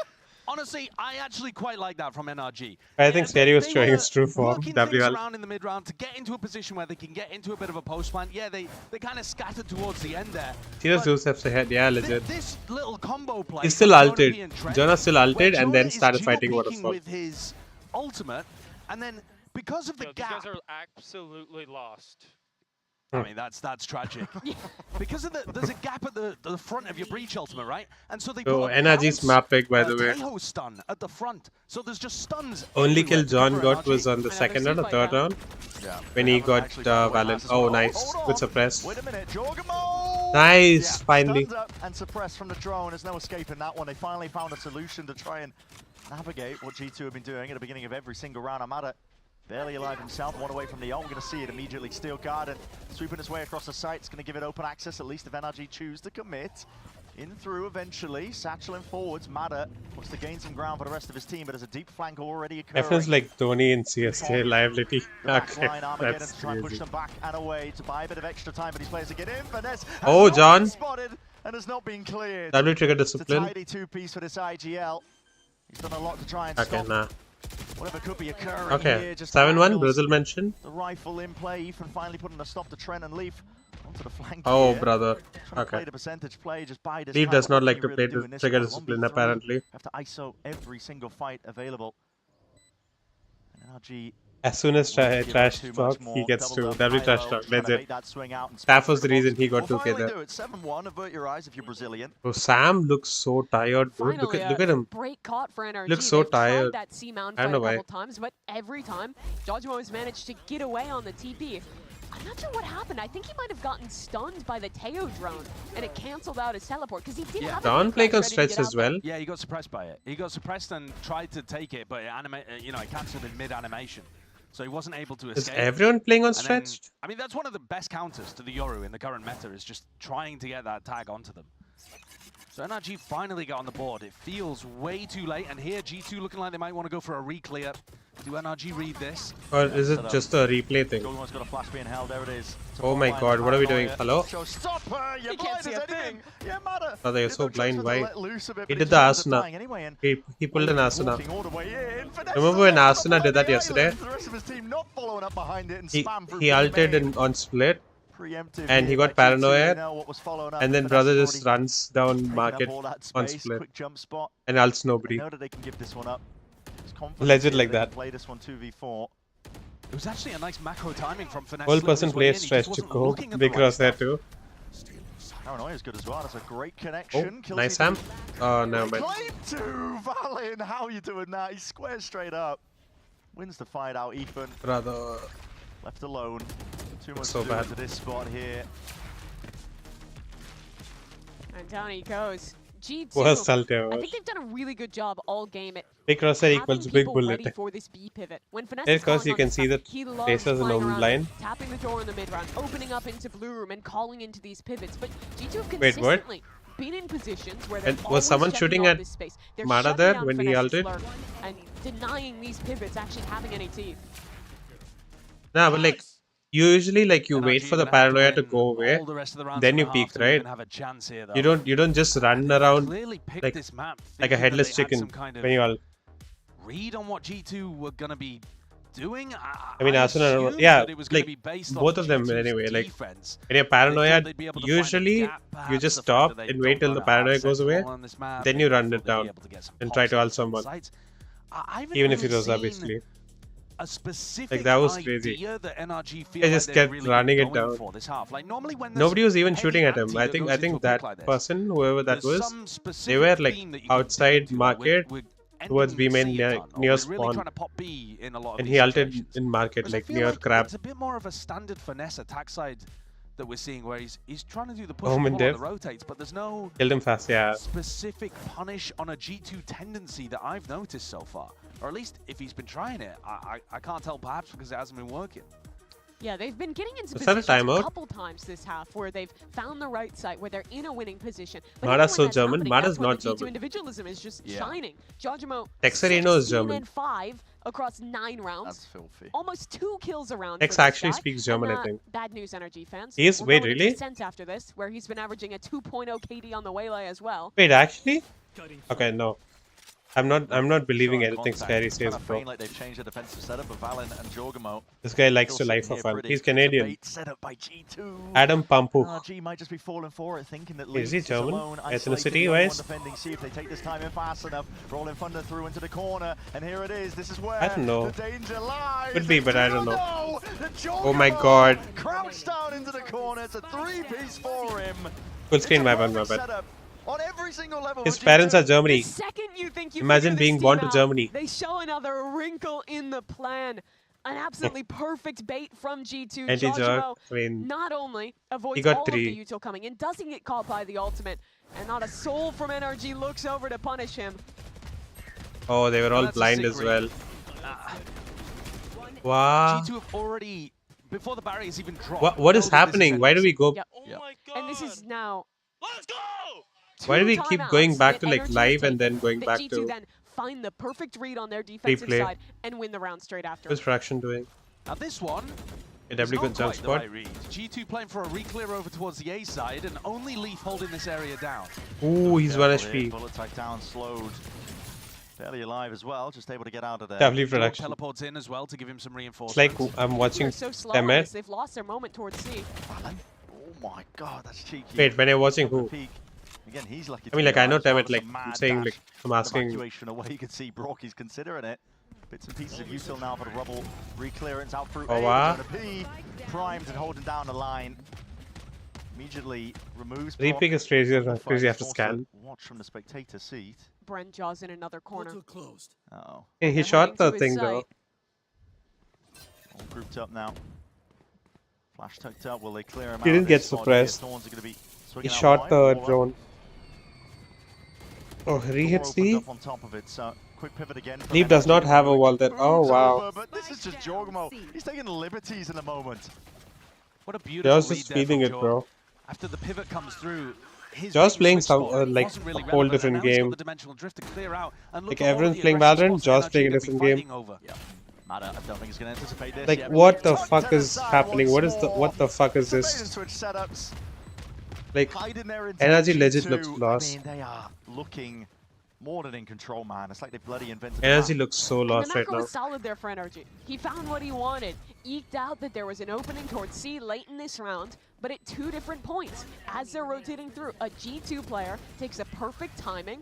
Honestly, I actually quite like that from NRG. I think Scary was showing his true form. Working things WL. around in the mid round to get into a position where they can get into a bit of a post plant. Yeah, they kind of scattered towards the end there. Serious two steps ahead, yeah, legit. This little combo play. He's still ulted. Jonah still ulted and then started fighting Waterfall. With his ultimate, and then because of the gap. These guys are absolutely lost. I mean, that's tragic. Because of there's a gap at the front of your breach ultimate, right? And so they Oh, put a NRG's map pick, by the way. Teho stun at the front. So there's just stuns. Only kill John got was on the second round or third round. When he got Valent. Oh, nice. Good suppress. Wait a minute, jawgemo! Nice, finally. Stunned up and suppressed from the drone. There's no escaping that one. They finally found a solution to try and navigate what G2 have been doing at the beginning of every single round. Amada barely alive himself, one away from the ult. We're going to see it immediately. Steel Garden sweeping his way across the site. It's going to give it open access, at least if NRG choose to commit. In through eventually, satcheling forwards. Mada wants to gain some ground for the rest of his team, but there's a deep flank already occurring. Everyone's like Tony in CSK liability. Okay, Armageddon that's to try and push crazy. them back and away to buy a bit of extra time for these players to get in. Finesse has Oh, not John. been spotted and has not been cleared. W trigger It's a discipline. tidy 2-piece for this IGL. He's done a lot to try and Okay, stop nah. whatever could be occurring Okay, here. Just 7-1, angles. Brazil mentioned. The rifle in play. Ethan finally putting a stop to Trent and Leaf onto the flank. Oh, here. brother. Trying to play Okay. the percentage play, just buy this Leaf time. does What not can like you to really play do the in this trigger one? discipline, 1v3. apparently. Have to ISO every single fight available. And NRG As soon as trash talk, he gets to W trash talk. That's it. That was the reason he got 2K there. 7-1, avert your eyes if you're Brazilian. Oh, Sam looks so tired, dude. Look at him. Break caught for NRG. Looks so They've tried tired. that C-mount I don't fight know a why. couple times, but every time, jawgemo has managed to get away on the TP. I'm not sure what happened. I think he might have gotten stunned by the Teo drone, and it canceled out his teleport, because he did have Don playing on stretch as well. Yeah, he got suppressed by it. He got suppressed and tried to take it, but it cancelled in mid-animation. So he wasn't able to escape. Is everyone playing on And then- stretch? I mean, that's one of the best counters to the Yoru in the current meta, is just trying to get that tag onto them. So NRG finally got on the board. It feels way too late, and here G2 looking like they might want to go for a re-clear. Do NRG read this? Or is it just a replay thing? Jawgemo's got a flash being held. There it is. Oh my god, what are we doing? Hello? Stop her! You're blind as anything! Yeah, Mada! Oh, they're so blind. Why? He did the Asuna. He pulled an Asuna. Remember when Asuna did that yesterday? He ulted on split. And he got paranoid, and then brother just runs down market on split and ults nobody. Legit like that. Play this one 2v4. It was actually a nice macro timing from Finesse. Whole person played stretch to go. Big cross there too. Paranoia is good as well. That's a great connection. Oh, nice ham. Oh no, man. Claim 2, Valin. How are you doing that? He squares straight up. Wins the fight out, Ethan. Brother. Left alone. Too much so to do bad. into this spot here. And down he goes. G2, Worst ult I ever. think they've done a really good job all game at Big crosshair equals big people bullet. ready for this B pivot. When Finesse Here, is calling cause you on can this see map, that he loves faces in flying the around, line. tapping the door in the mid round, opening up into blue room and calling into these pivots. But G2 have Wait, what? consistently been in positions where they're And was someone shooting at Mada there when he ulted? And denying these pivots actually having any teeth. Nah, but like usually like you wait for the paranoia to go away, then you peek, right? You don't just run around like a headless chicken when you all. Read on what G2 were gonna be doing. I mean, Asuna, yeah, like both of them anyway. Like when you're paranoia, usually you just stop and wait till the paranoia goes away, then you run it down and try to ult someone, even if it was obviously. A specific like that was crazy. That NRG I just like kept really running it down. This half. Like normally when nobody was even shooting at him. I think that person, whoever that was, they were like outside market towards B main near spawn, and he ulted in market like near crab. It's a bit more of a standard finesse attack side that we're seeing, where he's trying to do the push Home and and pull on diff. the rotates, but there's no Killed him fast, yeah. specific punish on a G2 tendency that I've noticed so far. Or at least if he's been trying it, I can't tell, perhaps because it hasn't been working. Yeah, they've been getting into Was that a positions timeout? a couple times this half where they've found the right site, where they're in a winning position. But Mada's even so when that's German. happening, Mada's that's when not the G2 German. individualism is just shining. jawgemo, Texarino is 16 German. and 5 across 9 rounds. That's filthy. Almost 2 kills around. Tex for this actually guy. speaks German, And, I think. Bad news, NRG fans. He is? We're Wait, going to really? Ascendant after this, where he's been averaging a 2.0 KD on the waylay as well. Wait, actually? Okay, no. I'm not believing anything Scary says, bro. Like they've changed the defensive setup of Valin and jawgemo. This guy likes to lie for fun. He's Canadian. Set up by G2. Adam Pampu. NRG might just be falling for it, thinking that Is he Leeds German? alone, Ethnicity-wise? defending. See if they take this time in fast enough. Rolling Thunder through into the corner, and here it is. This is where I don't know. the danger lies. Could be, but I don't know. No! Oh my god. Crouched down into the corner. It's a 3-piece for him. Full screen, my bad. Setup on every single level. His parents are Germany. The second you think you Imagine figure being this born team to out, Germany. They show another wrinkle in the plan. An absolutely perfect bait from G2. Anti-jog, jawgemo I mean, not only avoids he got all 3. of the util coming in, doesn't get caught by the ultimate, and not a soul from NRG looks over to punish him. Oh, they were all blind as well. Wow. G2 have already, before the barriers even dropped. What is happening? Why do we go? Yep. And this is now. Let's go! Why do we keep going back to like Energy live and taken, then going that back G2 to then find the perfect read on their defensive replay? side and win the round straight after. What's Fraction doing? Now this one, A W good jump spot. G2 playing for a re-clear over towards the A side, and only Leaf holding this area down. Ooh, he's 1 HP. Bullet tag down, slowed. Barely alive as well, just able to get out of there. W production. Teleports in as well to give him some It's reinforcements. like I'm watching So slow on Temet. this, they've lost their moment towards C. Oh my god, that's cheeky. Wait, when you're watching who? Again, he's lucky. I mean, like I know Temet, Temet, like I'm saying, like I'm asking. Evacuation away, you can see Brock, he's considering it. Bits and pieces of util now for the rubble. Re-clearance out through Oh, A, wow. down to P. Primed and holding down the line. Immediately removes Brock. Repick is crazy after Forced scan. Watch from the spectator seat. Bren Jaws in another corner. Uh-oh. Hey, he They're shot heading the to his thing site. though. All grouped up now. Flash tucked up. Will they clear him He out? didn't get This spot here, suppressed. Thorns are gonna be He swinging out shot wide. the All up. drone. Oh, Door re-hit opened C. up on top of it, so quick pivot again. from Leaf does not NRG. have a wall there. Oh Moves wow. over, but this is just jawgemo. He's taking liberties in the moment. What a They beautiful was read just there feeling from it, Jaw. bro. after the pivot comes through, his Josh playing switch some spot like wasn't really a whole relevant, and different now he's got game. the dimensional drift to clear out, and look Like at all of everyone's the playing aggressive Valorant, spots Josh NRG playing a are gonna be different game. fighting over. Mada, I don't think he's going to anticipate this. Like yet, what but the tucked fuck to the is side happening? once What the fuck is more. this? Switch setups. Like Hiding there in NRG legit G2. looks lost. I mean, they are looking more than in control, man. It's like they bloody invented NRG looks so And the lost right macro now. was solid there for NRG. He found what he wanted, eked out that there was an opening towards C late in this round, but at 2 different points. As they're rotating through, a G2 player takes a perfect timing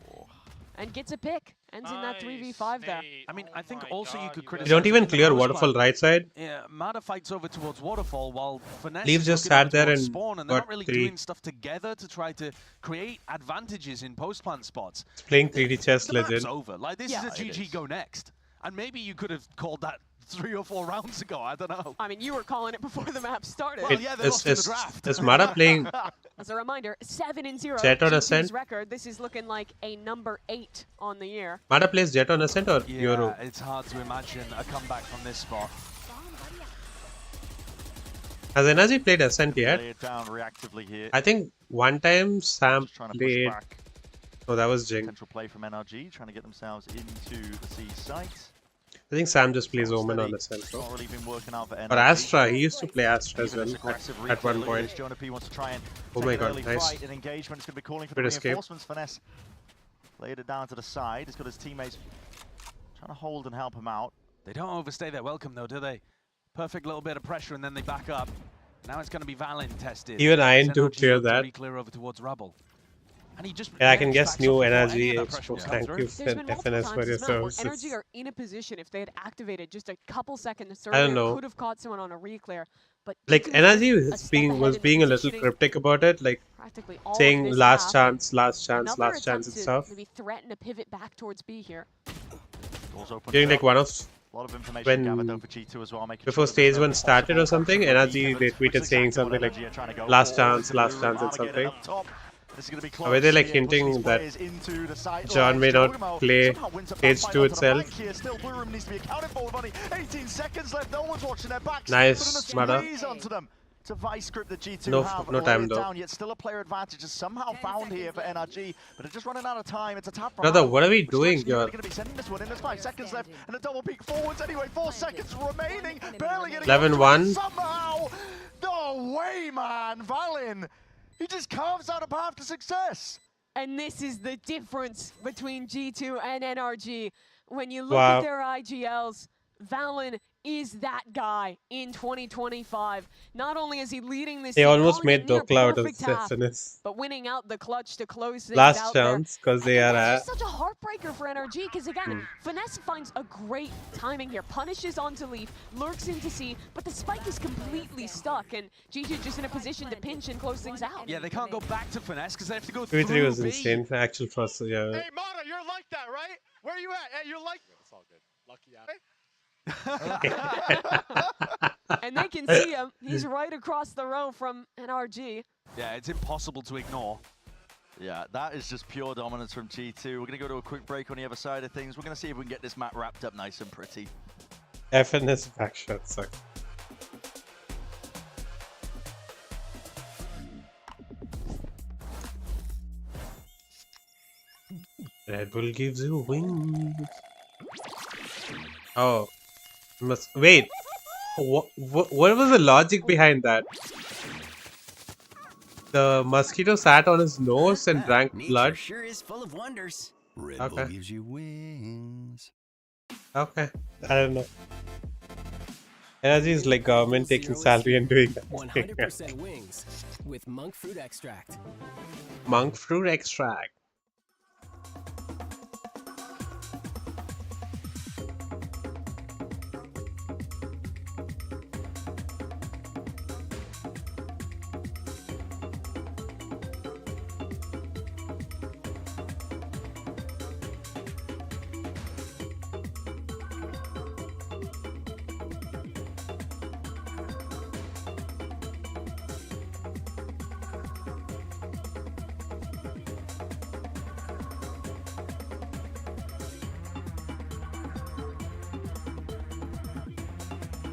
and gets a pick. Ends in that 3v5 there. I mean, I think also you could criticize. You don't even the clear most Waterfall part. right side. Yeah, Mada fights over towards Waterfall while Finesse Leaves is just looking over sat there towards and Spawn, and they're got not really 3. doing stuff together to try to create advantages in post-plant spots. It's playing 3D chess The map's legend. over. Like, this is a GG go next. And maybe you could have called that 3 or 4 rounds ago. I don't know. I mean, you were calling it before the map started. Well, yeah, they lost in the draft. Is Mada playing As a reminder, 7-0. Jet on G2's Ascent? record. This is looking like a number 8 on the year. Mada plays Jet on Ascent or Yeah, Euro? it's hard to imagine a comeback from this spot. Has NRG played Ascent yet? Lay it down reactively here. I think one time Sam Trying to push played. back. Oh, that was Jing. Potential play from NRG, trying to get themselves into the C site. I think Sam just plays Omen on Ascent. It's not really been working out for NRG. Or Astra, he used to play Astra as Even well this aggressive at one replay, look point. this, Jonah P wants to try and Oh take my an god, early nice. fight. An engagement is going to be calling for Good the escape. reinforcements. Finesse laid it down to the side. He's got his teammates trying to hold and help him out. They don't overstay their welcome, though, do they? Perfect little bit of pressure, and then they back up. Now it's going to be Valin tested. Even I As do NRG clear look to that. re-clear over towards Rubble. And he just Yeah, I can guess backs new up before any NRG of that pressure expo. will come Thank through. you, There's been multiple FNS, times for your this map where services. NRG are in a position, if they had activated just a couple seconds I don't earlier, know. could have caught someone on a re-clear. But Like G2 NRG a was step being ahead in a little positioning cryptic about it, like practically all of saying this last half. chance, last chance, Another last chance and attempt to stuff. maybe threaten a pivot back towards B here. Doors open During up. like one of A lot of information gathered though when for G2 as well, making before sure that stage there's no 1 started or possible something, option for NRG pivot, they which tweeted is saying exactly something what like NRG are trying to go last for. chance, This is gonna last be chance and Armageddon something. up top. This is gonna be Or were they close like here, pushing hinting these that players into the side John may lines. not Jawgemo play somehow wins a stage fight 2 onto the itself? flank here. Still, Blue Room needs to be accounted for with only 18 seconds left. No one's watching their backs. Nice, But in a Mada. squeeze onto them. It's a vice script that G2 No- have no laid time it though. down, yet still a player advantage is somehow found here for NRG, but they're just running out of time. It's a tap from Brother, Adam, what are we which is doing actually here? going to be sending this one in. There's 5 seconds left and a double peek forwards anyway. 4 seconds remaining. Barely getting 11-1. somehow. No way, man. Valin, he just carves out a path to success. And this is the difference between G2 and NRG. When you look Wow. at their IGLs, Valin is that guy in 2025. Not only is he leading this They team, almost calling a made near Dokla out of perfect half, FNS. but winning out the clutch to close things Last out chance, there. because they are That's at just such a heartbreaker for NRG, because again, Finesse finds a great timing here, punishes onto Leaf, lurks into C, but the spike is completely stuck, and G2 just in a position to pinch and close things out. Yeah, they can't go back to Finesse because they have to go 3-3 through was B. insane for actual trust. Yeah. Hey, Mata, you're like that, right? Where are you at? Hey, you're like... It's all good. Lucky out. And they can see him. He's right across the row from NRG. Yeah, it's impossible to ignore. Yeah, that is just pure dominance from G2. We're going to go to a quick break on the other side of things. We're going to see if we can get this map wrapped up nice and pretty. FNS backshot sucks. Red Bull gives you wings. Oh, wait. What was the logic behind that? The mosquito sat on his nose and drank blood. Sure is full of wonders. Red Okay. Bull gives you wings. Okay, I don't know. NRG is like government taking salary and doing that. 100% wings with monk fruit extract. Monk fruit extract.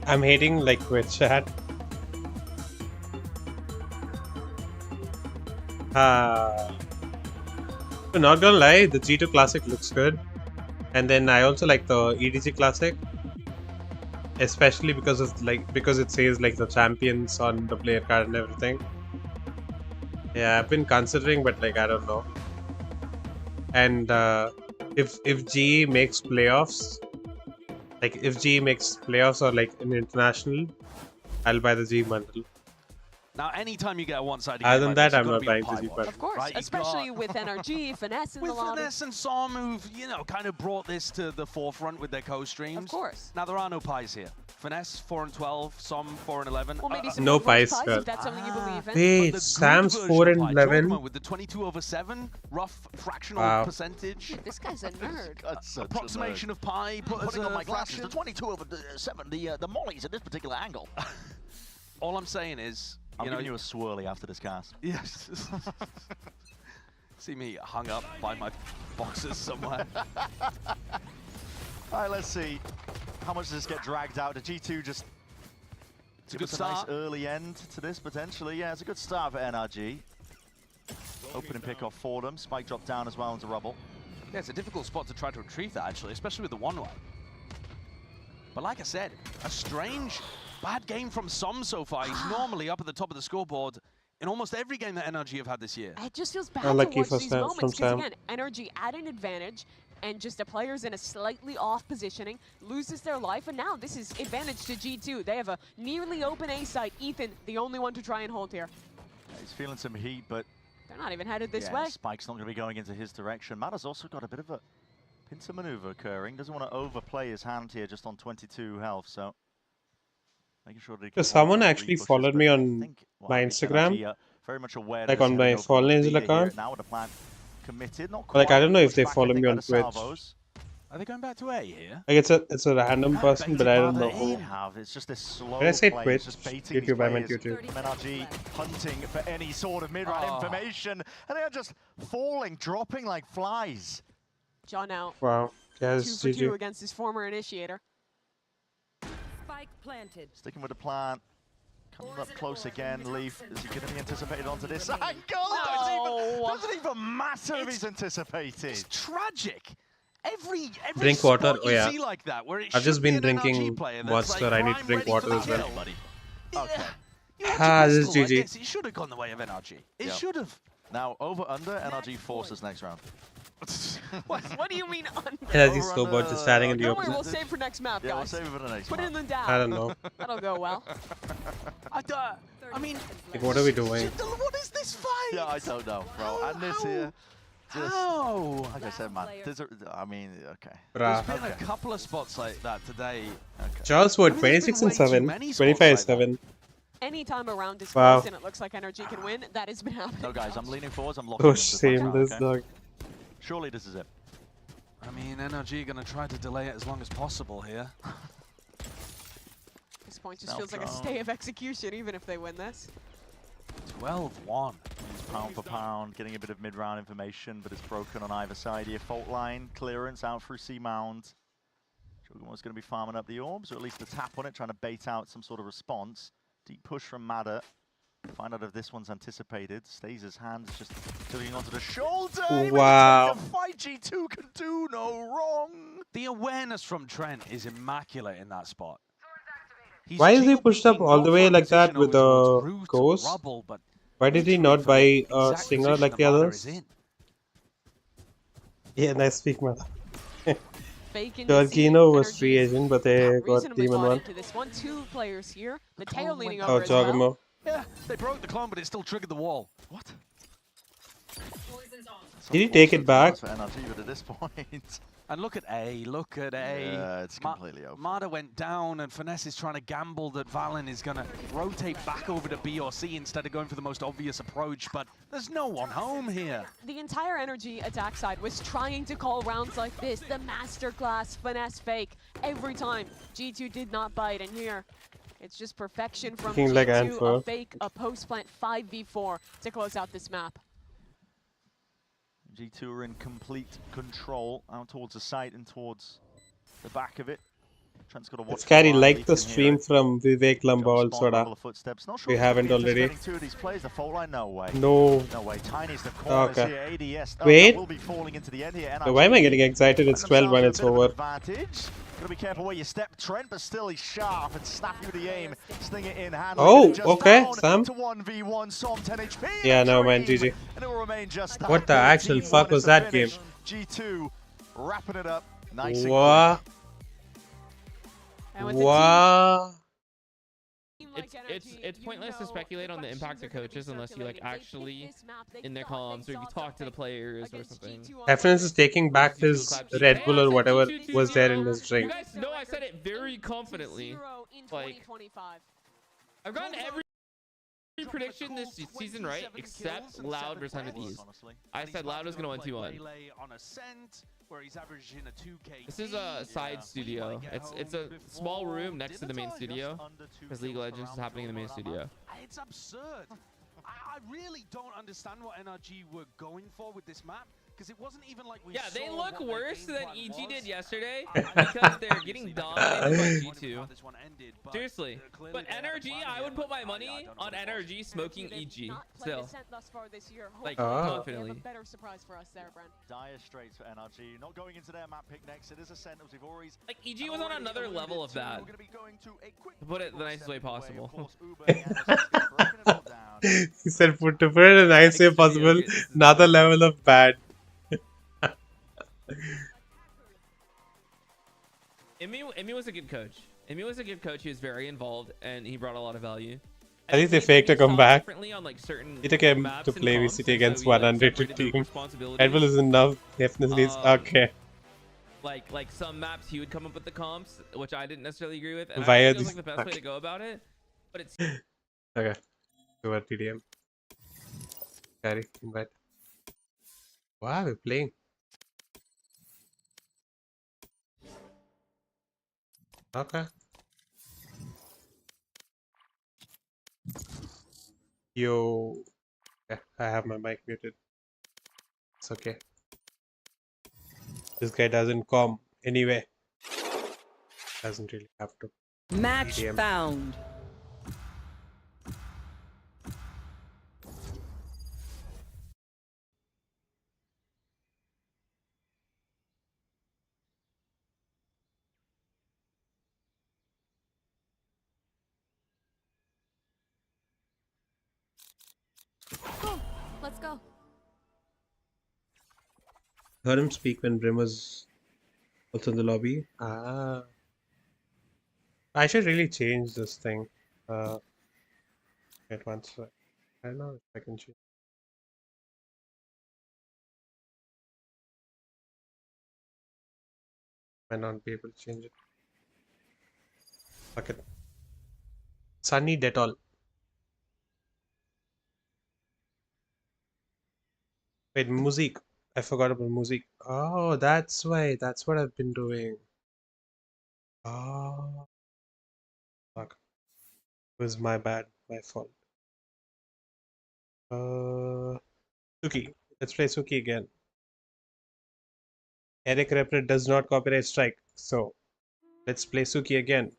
I'm hating like Twitch chat. Not gonna lie, the G2 Classic looks good. And then I also like the EDG Classic. Especially because it says like the champions on the player card and everything. Yeah, I've been considering, but like I don't know. And if GE makes playoffs, like if GE makes playoffs or like an international, I'll buy the G bundle. Now, anytime you get a one-sided Other game than like that, this, I'm you've not gotta buying be a the G pie bundle. Of course, Right, especially with NRG, Finesse in the with lobby. Finesse and Som, who've, you know, kind of brought this to the forefront with their co-streams. Of course. Now, there are no pies here. Finesse 4-12, Som 4-11. Well, maybe some No reverse pies, if that's something you believe in. Wait, But the Sam's good 4 version and of pie, 11. Jawgemo with the 22/7, rough fractional Wow. percentage. This guy's a nerd. Approximation of pi. Put Putting as on a my glasses, the fraction. 22/7, the mollies at this particular angle. All I'm saying is, I'm you know, giving you a swirly after this cast. Yes. See me hung up by my boxes somewhere. All right, let's see. How much does this get dragged out? The G2 just... It's a good nice start. early end to this, potentially. Yeah, it's a good start for NRG. Opening pick-off for them. Spike dropped down as well into rubble. Yeah, it's a difficult spot to try to retrieve that, actually, especially with the 1-1. But like I said, a strange, bad game from Som so far. He's normally up at the top of the scoreboard in almost every game that NRG have had this year. It just feels bad Unlucky to watch for these Sam- moments from because, Sam. again, NRG at an advantage and just the player's in a slightly off positioning, loses their life, and now this is advantage to G2. They have a nearly open A site. Ethan, the only one to try and hold here. He's feeling some heat, but... They're not even headed this yeah, way. Spike's not going to be going into his direction. Mada's also got a bit of a pincer maneuver occurring. Doesn't want to overplay his hand here just on 22 health, so... making sure that he can Because someone hold actually repushes, followed but me I on think, well, my at least Instagram. NRG are very much aware Like that on this is my gonna go for FallnAngel Vega here. account. Now with the plan committed, not Like, I quite don't know if pushed they back, I follow think, me by on the Twitch. salvos. Are they going back to A here? Like it's a random person, but I don't know They who. have. It's just this slow When I say play, Twitch, it's just baiting YouTube, I meant these YouTube. players. NRG hunting for any sort of mid-round information, and they are just falling, dropping like flies. John out. Wow. Yeah, 2 this for is 2 GG. against his former initiator. Spike planted. Sticking with the plan. Coming up close again, Leaf. Is he going to be anticipated onto this angle? Doesn't even matter if he's anticipated. It's tragic. Every Drink spot water. Oh you yeah. see like that, where it I've just should be been an NRG drinking player that's, Monster. like, I need to prime drink ready water for as well. kill, buddy. Okay. Ah, this is Pistol like GG. this, it should have gone the way of NRG. It Yep. should have. Now, over-under, NRG forces next round. What do you mean under? Yeah, these snowboards just standing in the Don't worry, open. we'll save for next map, Yeah, we'll guys. save it for the next Put map. it in the down. I don't know. That'll go well. I mean, Like, what are we doing? what is this fight? Yeah, I don't know, bro. And this here, just, How? like I said, man, I mean, okay. There's Bruh. been a couple of spots like that today. Charles Wood, 26 and 7, 25 7. Anytime around is Wow. close and it looks like NRG can win, that has been happening. No, guys, I'm leaning forwards. I'm locking Oh, into this next shame round, this okay? dog. Surely this is it. I mean, NRG going to try to delay it as long as possible here. This point just feels like a stay of execution, even if they win this. 12-1. It's pound for pound, getting a bit of mid-round information, but it's broken on either side here. Fault line, clearance out through C-Mound. Jawgemo's going to be farming up the orbs, or at least a tap on it, trying to bait out some sort of response. Deep push from Mada. Find out if this one's anticipated. Stays his hand, is just tilting onto the shoulder. Wow. The fight G2 can do no wrong. The awareness from Trent is immaculate in that spot. He's Why is he chill pushed up peeking, all go the for way a like that position with over the towards root, ghost? rubble, but Why did he not buy a exact stinger position like the Amada others? is in. Yeah, nice speak, man. Fake in Georgino the was scene. free agent, but they got Reasonably Demon bought 1. into this one. 2 players here. Mateo leaning Oh, over as well. Jawgemo. Yeah, they broke the clone, but it still triggered the wall. What? Did he take it back? For NRG, but at this point... And look at A, look at A. Yeah, it's completely open. Mada went down, and Finesse is trying to gamble that Valen is going to rotate back over to B or C instead of going for the most obvious approach, but there's no one home here. The entire NRG attack side was trying to call rounds like this, the masterclass finesse fake, every time. G2 did not bite, and here, it's just perfection from Looking G2, like a Antwerp. fake, a post-plant 5v4 to close out this map. G2 are in complete control out towards the site and towards the back of it. Trent's got to watch It's scary, the like the leak in stream here. from Vivek Lamba also. Not sure We if haven't he'll be already. anticipating two of these plays. The fault line, no way. No. No way. Tiny's the corners Okay. here. ADS Wait. will be falling into the end here. So why am I getting excited? It's 12 when it's over. Advantage. Gotta be careful where you step, Trent, but still he's sharp and snap you the aim. Sting it in hand. Oh, okay, Sam. To 1v1, Som 10 HP. Yeah, no man, GG. And it will remain just that. What the actual fuck was that game? G2 wrapping it up. Nice and What? And with What? It's pointless to speculate on the impact of coaches unless you like actually in their comms or you talk to the players or something. FNS is taking back his Red Bull or whatever was there in his drink. You guys know I said it very confidently. Like, I've gotten every prediction this season right except Loud versus Hunted. I said Loud was going to win 2-1. This is a side studio. It's a small room next to the main studio because League of Legends is happening in the main studio. It's absurd. I really don't understand what NRG were going for with this map. Because it wasn't even like we Yeah, they saw look what worse their than game EG plan did was. yesterday because they're getting dominated by G2. Seriously. But NRG, I would put my money on NRG smoking EG still. Like, confidently. Better surprise for us there, Brent. Dire straits for NRG. Not going into their map pick next. It is Ascendant. We've always Like, EG was on another level of that. To put it the nicest way possible. He said, to put it in the nice way possible, another level of bad. Emmy was a good coach. Emmy was a good coach. He was very involved and he brought a lot of value. At least they faked a comeback. On, like, He took him to play VCT against one unrated team. Red Bull is enough. Definitely is okay. Like some maps he would come up with the comps, which I didn't necessarily agree with. And Why I are think it was these- like the best way to go about it. But it's Okay. Go at TDM. Carry, invite. Wow, we're playing. Okay. Yo. Yeah, I have my mic muted. It's okay. This guy doesn't come anyway. Doesn't really have to. Match TDM. found. Cool. Let's go. Heard him speak when Brim was also in the lobby. Ah. I should really change this thing. Wait one sec. I don't know if I can change. Might not be able to change it. Fuck it. Sunny Dettol. Wait, music. I forgot about music. Oh, that's why. That's what I've been doing. Oh. Fuck. It was my bad. My fault. Suki. Let's play Suki again. Eric Repret does not copyright strike. So, let's play Suki again.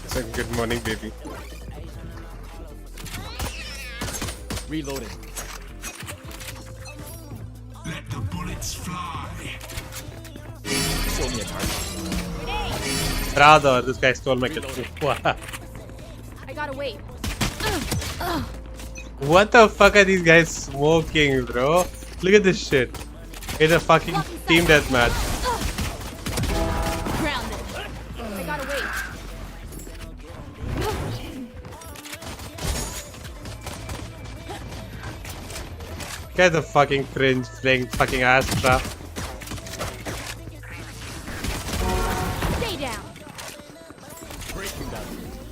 So, good morning, baby. Reloading. Let the bullets fly. Show me a target. Brother, this guy stole my kill. I gotta wait. What the fuck are these guys smoking, bro? Look at this shit. It's a fucking team deathmatch. Grounded. I gotta wait. Guys are fucking cringe playing fucking Astra. Stay down.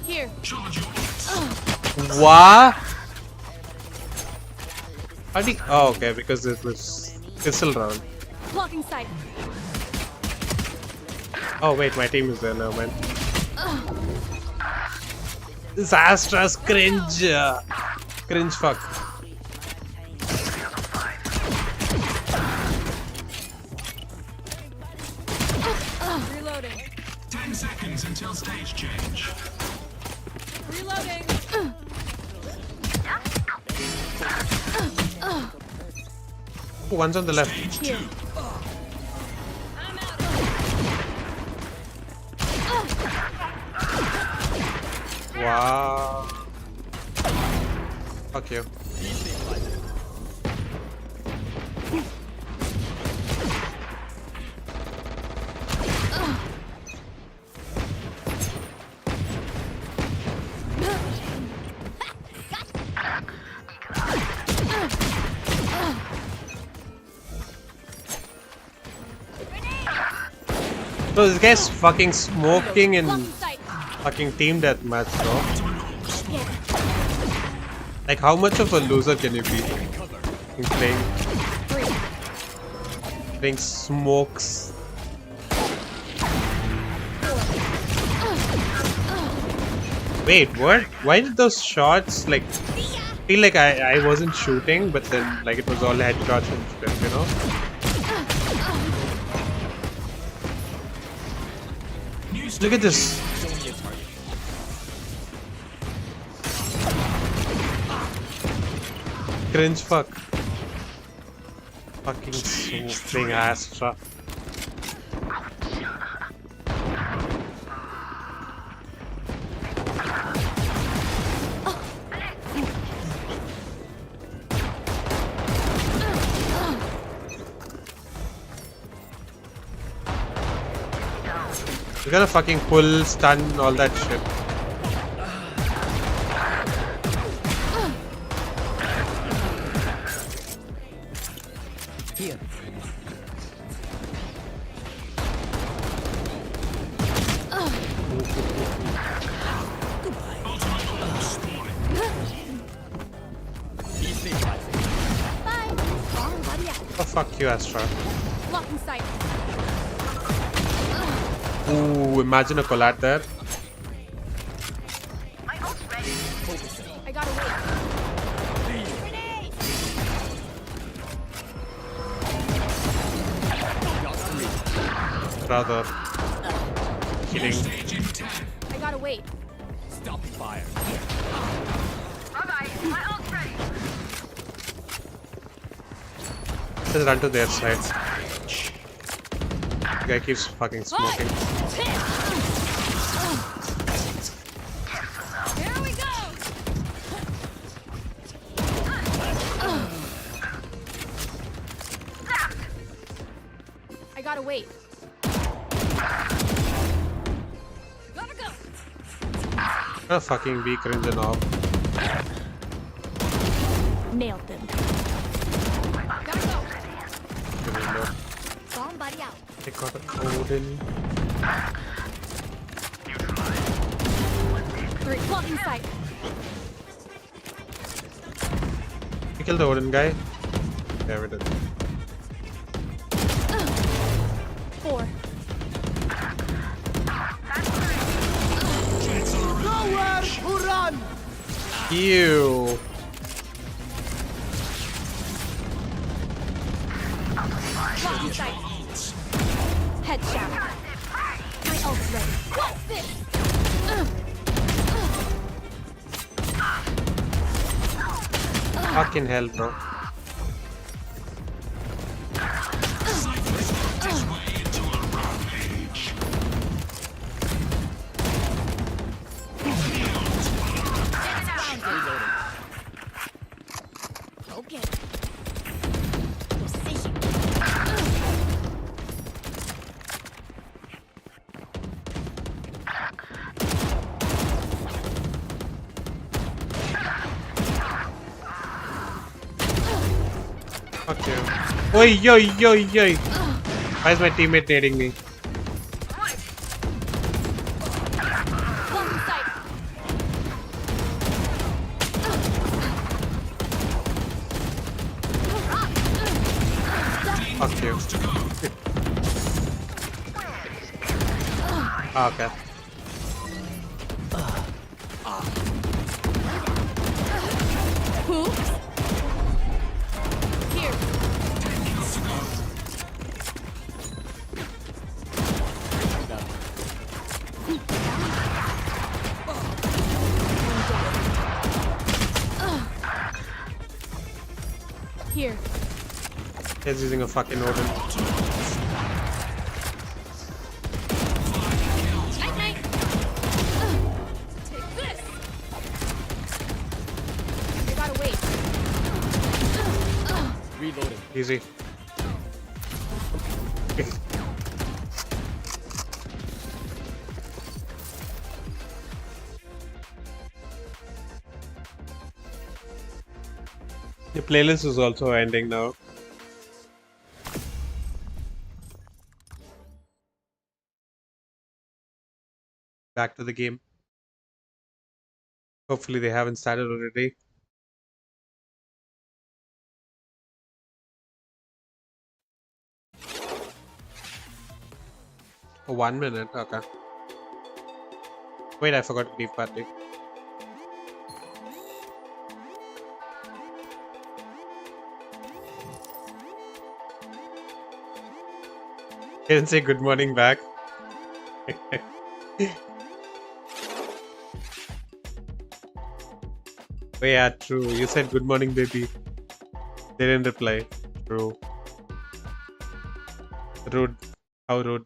Here. What? How do you... Oh, okay, because it was pistol round. Blocking sight. Oh wait, my team is there now, man. This Astra's cringe. Cringe fuck. Reloading. 10 seconds until stage change. Reloading. One's on the left. Here. Wow. Fuck you. So this guy's fucking smoking in fucking team deathmatch, bro. Like, how much of a loser can you be in playing smokes? Wait, what? Why did those shots like feel like I wasn't shooting, but then like it was all headshots and stuff, you know? Look at this. Cringe fuck. Fucking swooping Astra. You gotta fucking pull, stun, all that shit. Here. Oh fuck you, Astra. Blocking sight. Ooh, imagine a collat there. I gotta wait. Rather killing. I gotta wait. Stop fire. Just run to their side. The guy keeps fucking smoking. Here we go. I gotta wait. Gotta go. A fucking weak cringe and all. Nailed them. Gotta go. Somebody out. They got a Odin. 3 blocking sight. You killed the Odin guy? Yeah, we did. 4. Nowhere to run. Ew. Blocking sight. Headshot. My ult's ready. What's this? Fucking hell, bro. Okay. Fuck you. Oi, yo, yo, yo. Why is my teammate nading me? Blocking sight. Fuck you. Okay. Oops. Here. Here. He's using a fucking Odin. Night night. Take this. You gotta wait. Reloading. Easy. The playlist is also ending now. Back to the game. Hopefully they haven't started already. Oh, 1 minute, okay. Wait, I forgot to leave party. He didn't say good morning back. Oh yeah, true. You said good morning, baby. They didn't reply. True. Rude. How rude.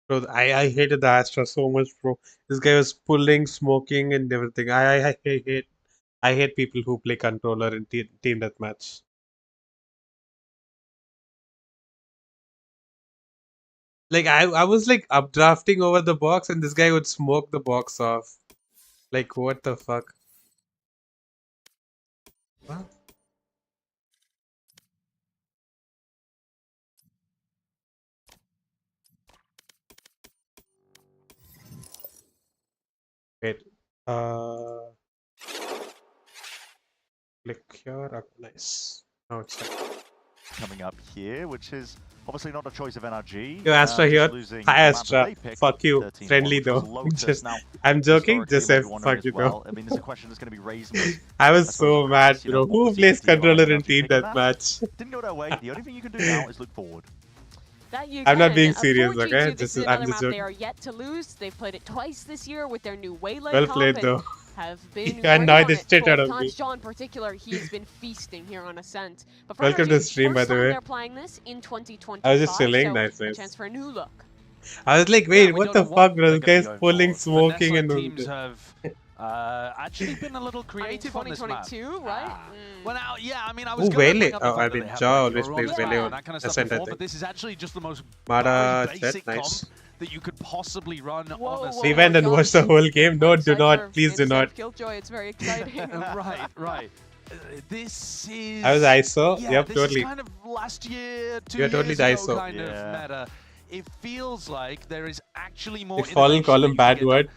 Bro, I hated the Astra so much, bro. This guy was pulling, smoking, and everything. I hate people who play controller in team deathmatch. Like I was like updrafting over the box, and this guy would smoke the box off. Like what the fuck? What? Wait. Click here. Okay, nice. Now it's like coming up here, which is obviously not a choice of NRG. Yo, Astra here. Hi, Astra. Fuck you. Friendly though. I'm joking. Just say fuck you though. I mean, there's a question that's going to be raised. I was so mad, bro. Who plays controller in team deathmatch? Didn't go that way. The only thing you can do now is look forward. I'm not being serious, okay? I'm just joking. They are yet to lose. They've played it twice this year with their new Waylay Well comp played and though. have been You annoyed the shit out of both me. times John in particular, he's been feasting here on Ascent. But for Welcome to NRG, the stream, by first the time way. They're playing this in 2025, I was just chilling. so Nice, a nice. chance for a new look. I was like, wait, what the fuck, bro? This guy's pulling, smoking, and teams have actually been a little creative on this map. 2022, right? Well, now, yeah, I mean, I was Ooh, going to Valo. bring up the Oh, fact I that mean, they have Jaw like always plays Aurora Valo and that kind of stuff Ascent, I before, think. but this is actually just the most Mara, basic Jet, nice. comp that you could possibly run on a We went and watched the whole game. No, do not. Please do not. Killjoy, it's very exciting. Right. This is... I was ISO. Yeah, Yep, this totally. is kind of last year, 2 You're years totally ago ISO. kind of meta. It feels like there is actually more If Fallen call him bad word.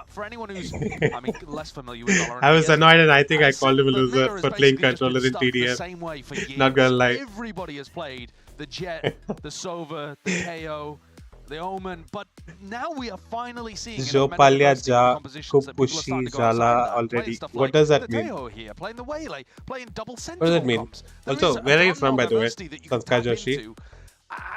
for anyone who's, I mean, less familiar with Valorant, I was annoyed and I think I so called him a the loser meta has for playing basically just been controller in stuck the TDM. same way for years. Not gonna lie. Everybody has played the Jet, the Sova, the KO, the Omen, but now we are finally seeing Jopalya Ja Kupushi Jala already. What does that mean? Here, playing the Waylay, playing double What does that mean? Also, where are you from, by the way? Sanskar Joshi.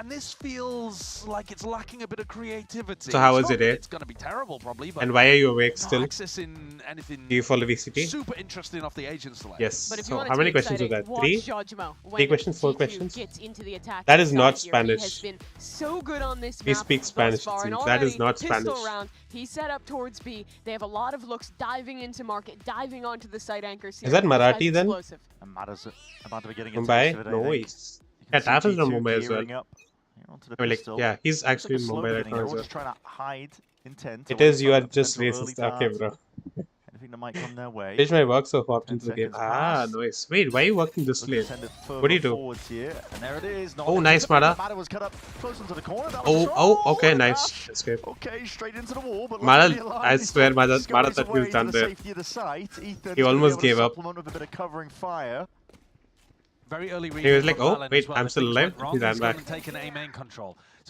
And this feels like it's lacking a bit of creativity. So how It's was not it, that eh? It's going to be terrible, probably. But And why are you awake not still? accessing anything Do you follow VCT? super interesting off the agent select. Yes. But if you So want it how to many be questions was exciting, that? watch 3? Jawgemo. 3 questions? 4 G2 questions? Gets into the attack That is not here. He Spanish. has been so good on this He map speaks thus Spanish, it far, and seems. That is already not pistol Spanish. round. He's set up towards B. They have a lot of looks diving into market, diving onto the site anchors here. Is that This guy's Marathi then? explosive. And Mara's about to be getting into Mumbai? it, I No, think. he's... Yeah, Taf is from G2 Mumbai as well. gearing up, onto the I mean, like, pistol. yeah, he's actually in Looks like a Mumbai slow right beginning. now They're as all well. just trying to hide intent. It away is, you from are just potential racist. early Okay, darts. bro. Anything that might come their way. Finish my work, so hopped 10 into the game. seconds Ah, pass. nice. Wait, why are you working this Looking to late? send it What do you further do? forwards here, and there it is. Not Oh, nice, anticipated. Mara. Mara was cut up close into the corner. That was a shot. Oh, okay, and a nice. dash. Escape. Okay, straight into the wall, but Mara, luckily aligned. I swear, Mara Scurries thought he away was to done the there. safety of the site. Ethan's He gonna almost be able gave to up. supplement with a bit of covering fire. Very early He was like, from oh, Valorant wait, as well. I'm If still things alive. went wrong, He ran he's gone back. and taken A main control. So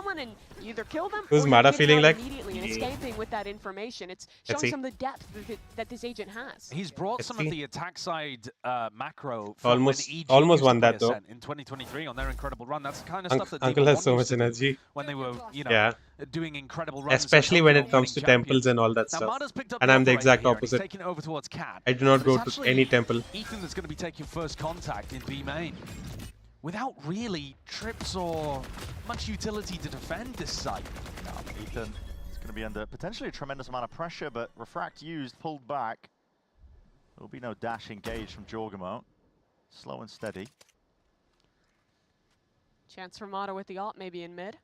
someone and you either kill them Who's or Mada you're getting feeling out like? immediately and escaping with that information. It's Let's showing see. some of the depth that this agent has. He's brought Let's some see. of the attack side macro from Almost- when EG almost used won to play that, though. Ascent in 2023 on their incredible run. That's the kind of stuff that Uncle Demon has so One much used to do energy. when they were, you know, Yeah. doing incredible runs. Especially when it comes to temples and all that Now, stuff. Mada's picked up And the I'm the operator exact here, and he's opposite. taking it over towards Cat. I do not But go it's to actually any temple. Ethan that's going to be taking first contact in B main. without really trips or much utility to defend this site. Ethan is going to be under potentially a tremendous amount of pressure, but refract used, pulled back. There will be no dash engaged from jawgemo. Slow and steady. Chance for Mata with the ult, maybe in mid.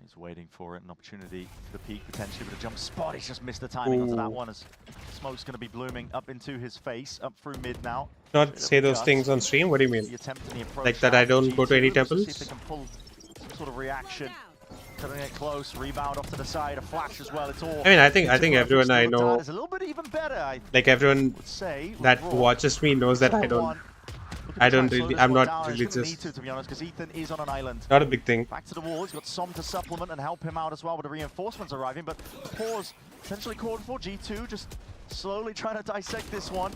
He's waiting for it, an opportunity for the peak potentially with a jump spot. He's just missed the timing onto that one as smoke's going to be blooming up into his face, up through mid now. Not say those things on stream? What do you mean? Like that I don't go to any temples? See if they can pull some sort of reaction. Cutting it close, rebound off to the side, a flash as well. It's all. I mean, I think everyone I know, is a little bit even better, like everyone that watches me knows that I'm not religious. To be honest, because Ethan is on an island. Not a big thing. Back to the wall, he's got some to supplement and help him out as well with the reinforcements arriving, but pause potentially called for. G2 just slowly trying to dissect this one.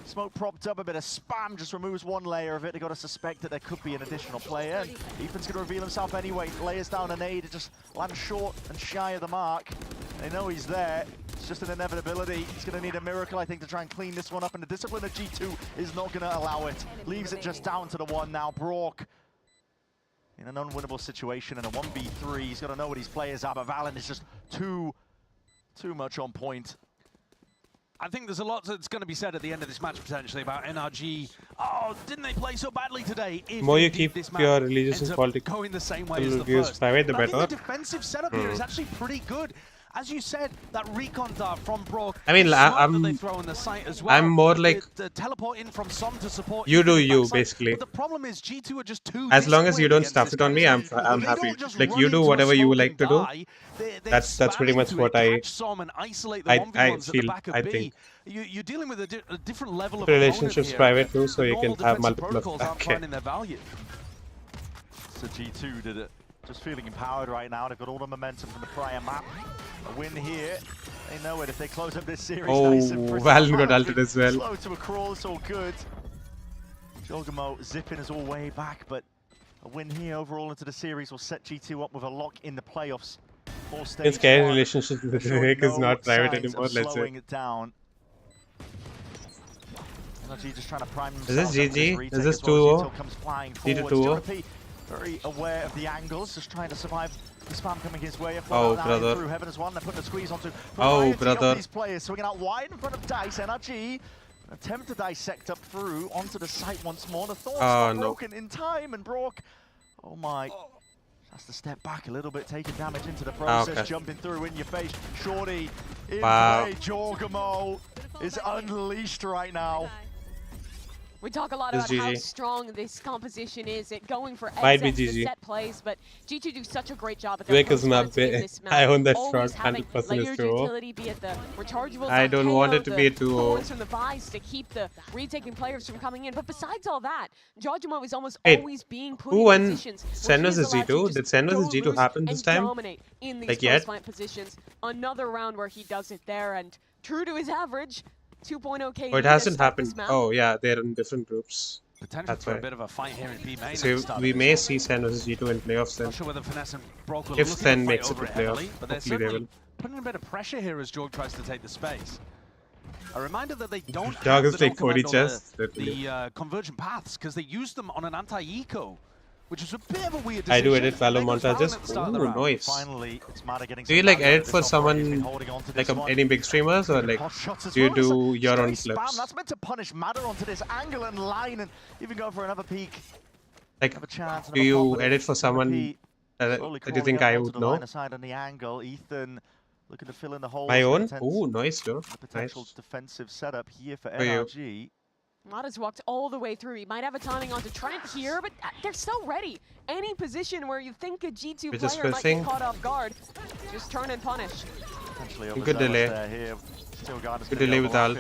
Smoke propped up, a bit of spam just removes one layer of it. They got to suspect that there could be an additional player. And Ethan's going to reveal himself anyway. Layers down an aid, it just lands short and shy of the mark. They know he's there. It's just an inevitability. He's going to need a miracle, I think, to try and clean this one up. And the discipline of G2 is not going to allow it. Leaves it just down to the one now. Brock in an unwinnable situation in a 1v3. He's got to know what his players are, but Valen is just too much on point. I think there's a lot that's going to be said at the end of this match potentially about NRG. Oh, didn't they play so badly today? The more you keep your religious and politics going the same way as the first. Private, the better. better. I think the defensive setup here is actually pretty good. As you said, that recon dart from Brock. I mean, I'm more like the teleport in from Som to support. You do you, basically. But the problem is G2 are just too. As long as you don't stuff it on me, I'm happy. Like you do whatever you would like to do. That's pretty much what I feel. I think. You're dealing with a different level of relationships private too, so you can have multiple. Okay. So G2 did it. Just feeling empowered right now. They've got all the momentum from the prior map. A win here. They know it if they close up this series. Oh, nice and pretty. Valen got ulted as well. Slow to a crawl, it's all good. jawgemo zipping us all way back, but a win here overall into the series will set G2 up with a lock in the playoffs. His career relationship with Rick is not private anymore, let's say. It down. NRG just trying to prime Is this GG? Is this 2-0? G2 2-0? Very aware of the angles, just trying to survive the spam coming his way. Oh, brother. Through heaven as one, they're putting a squeeze onto oh, brother. These players swinging out wide in front of Dice. NRG attempt to dissect up through onto the site once more. The thorns are broken in time, and Brock, oh my, has to step back a little bit, taking damage into the process, jumping through in your face. Shorty in play, jawgemo is unleashed right now. We talk a lot about how strong this composition is at going for the set plays, but G2 do such a great job at their this match. I own that shot, having 100% is 2-0. utility, be it the rechargeables, I don't want it to be a 2-0. From the buys to keep the retaking players from coming in, but besides all that, jawgemo is almost always being put in positions. Sen vs G2? Did Sen vs G2 happen this time? In these close-fight positions. Another round where he does it there, and true to his average, 2.0 KD. Oh, it hasn't happened. Oh, yeah, they're in different groups. Potential for a bit of a fight here in B main. So we may see Sen vs G2 in playoffs then. Not sure whether Finesse and Brock will if Sen makes it to playoffs, but hopefully they will. Putting a bit of pressure here as Jorg tries to take the space. A reminder that they don't have the convergent paths because they use them on an anti-eco. Which is a bit of a weird decision. I do edit Valo montages. Ooh, nice. Finally, it's getting do you like edit for someone, like any big streamers, or like do you do your own clips? That's meant to punish Matter onto this angle and line and even go for another peek. Like, do you edit for someone that you think I would know? Aside on the angle, Ethan looking to fill in the hole. My own? Ooh, nice, though. Potential defensive setup here for NRG. Mata's walked all the way through. He might have a timing onto Trent here, but they're so ready. Any position where you think a G2 player might get caught off guard, just turn and punish. Good delay. Good delay with Al.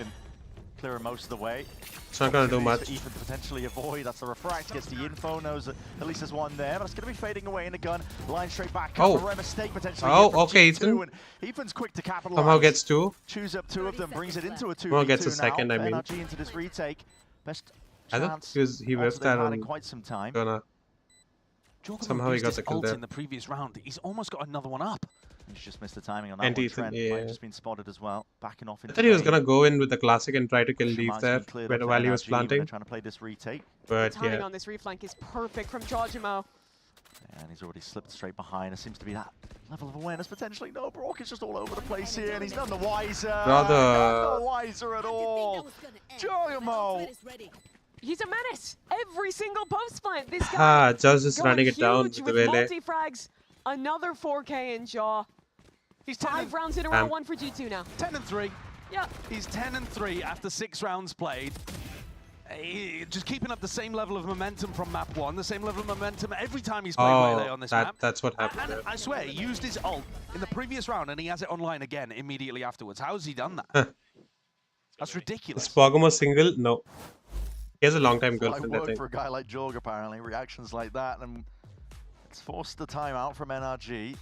Clear most of the way. It's not gonna do much. Ethan to potentially avoid. That's the refract. Gets the info. Knows that at least there's one there, but it's gonna be fading away in the gun. Line straight back. Oh. A mistake potentially. Oh, okay, Ethan. Ethan's quick to capitalize. Somehow gets two. Choose up two of them. Brings it into a 2v2 Somehow gets a second. I mean. NRG into this retake. Best I think he whiffed that on quite some time. Somehow he got the kill there. In the previous round, he's almost got another one up. He's just missed the timing on that And one. Ethan, Trent might have just been spotted as well. Backing off I into thought he was main. gonna go in with the classic and try to kill Leaf Mark's there been cleared up for while he was NRG when they're planting. trying to play this retake. But the timing yeah, on this reflank is perfect from jawgemo. And he's already slipped straight behind. There seems to be that level of awareness potentially. No, Brock is just all over the place here, and he's none the wiser. Brother. None the wiser at all. jawgemo. He's a menace. Every single post plant. This guy. ah, just is going running it down huge with the with melee. multi-frags. Another 4K in jaw. He's 5 rounds in a row, 1 for G2 now. 10-3. Yeah. He's 10-3 after 6 rounds played. Just keeping up the same level of momentum from map 1, the same level of momentum every time he's played melee on this map. That's what happened. And there. I swear, he used his ult in the previous round, and he has it online again immediately afterwards. How's he done that? That's ridiculous. Is Pogamo single? No. He has a long-time It's like girlfriend, I work think. for a guy like Jorg, apparently. Reactions like that, and it's forced the timeout from NRG.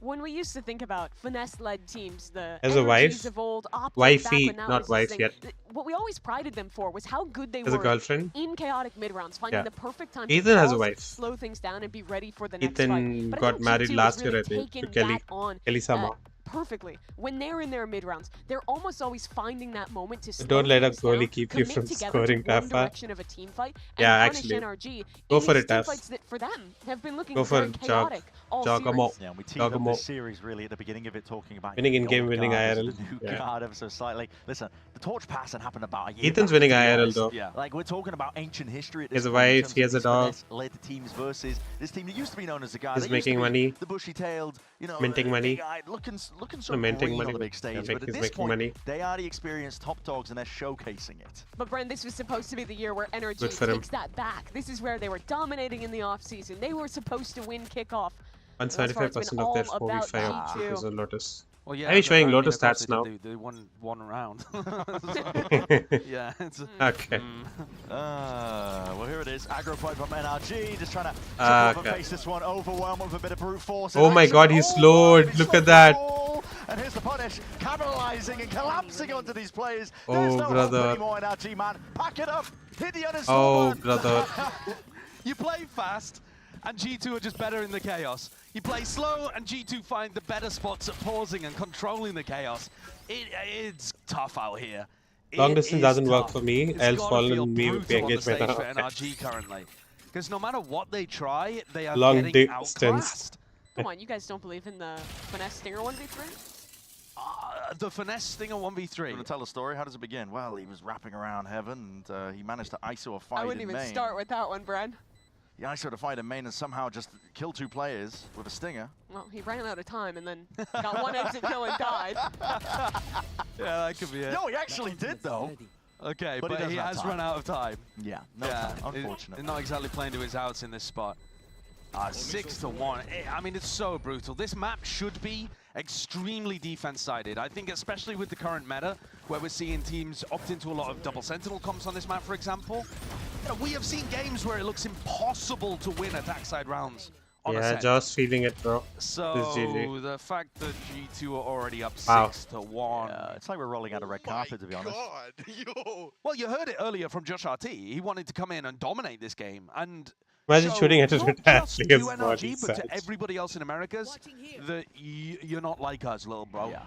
When we used to think about finesse-led teams, the As a wife? NRGs of old, Optic Wifey, back when that not was his wife thing, yet. What we always prided them for was how good they As a were girlfriend? in chaotic mid-rounds, finding Yeah. the perfect time Ethan to has a pause, wife. slow things down, and be ready for the next Ethan fight. But I got think married G2 last has year, really I think, to taken Kelly. that on, Kelly Sama. perfectly. When they're in their mid-rounds, they're almost always finding that moment to slow Don't let a things goalie down, keep you commit from together scoring to that one far. direction of a team fight, and Yeah, punish actually. NRG Go in for these it, team Taf. fights that for them have been looking Go for very it, chaotic all Jawgemo. series. Yeah, we teed up Jawgemo. this series really at the beginning of it talking about Winning the in-game, old winning guard versus IRL. the new Yeah. guard ever so slightly. Listen, the torch passing happened about a year Ethan's back, winning to be IRL honest. though. Yeah. Like, we're talking about ancient history at He this has a point in wife, terms he of has a these dog. finesse-led teams versus this team that used to be known as the guard. He's They used to making be money. The bushy-tailed, you know, Minting money. big-eyed, looking so No, minting green money. on the big stage. Yeah, But at he's this making point, money. they are the experienced top dogs, and they're showcasing it. But Bren, this was supposed to be the year where NRG Good for him. takes that back. This is where they were dominating in the offseason. They were supposed to win kickoff. 175% of their all about 4v5 G2. is on Lotus. Well, yeah, Are you showing I mean, Lotus of course stats now? They won 1 round. Yeah. It's Okay. Well, here it is. Aggro point from NRG, just trying to Okay. face this one, overwhelm with a bit of brute force. Oh my god, he's slowed. Look at that. And here's the punish, capitalizing and collapsing onto these players. Oh, There's no brother. hope anymore, NRG, man. Pack it up. Hit the uninstall Oh, button. brother. You play fast, and G2 are just better in the chaos. You play slow, and G2 find the better spots at pausing and controlling the chaos. It's tough out here. Long It distance is doesn't work tough. for me, It's else gotta Fallen feel me would be brutal on the engaged by stage now. for NRG currently. Because no matter what they try, they are Long getting distance. outclassed. Come on, you guys don't believe in the finesse stinger 1v3? The finesse stinger 1v3. You want to tell the story? How does it begin? Well, he was wrapping around heaven, and he managed to ISO a fight I wouldn't in even main. start with that one, Bren. He ISO'd a fight in main and somehow just killed 2 players with a stinger. Well, he ran out of time and then got 1 exit kill and died. Yeah, that could be it. No, he actually did, though. Okay, But he but he doesn't have has time. run out of time. Yeah, no time, unfortunately. Not exactly playing to his outs in this spot. 6-1. I mean, it's so brutal. This map should be extremely defense-sided. I think especially with the current meta, where we're seeing teams opt into a lot of double sentinel comps on this map, for example. You know, we have seen games where it looks impossible to win attack side rounds on Yeah, Ascendant. just feeling it, bro. So This is GG. the fact that G2 are already up Wow. 6-1. It's like we're rolling out a red carpet, to be honest. Yo. Well, you heard it earlier from Josh RT. He wanted to come in and dominate this game. And Imagine so shooting at it not with just that. to It's NRG, body but to size. everybody else in Americas, that you're not like us, little bro. Yeah.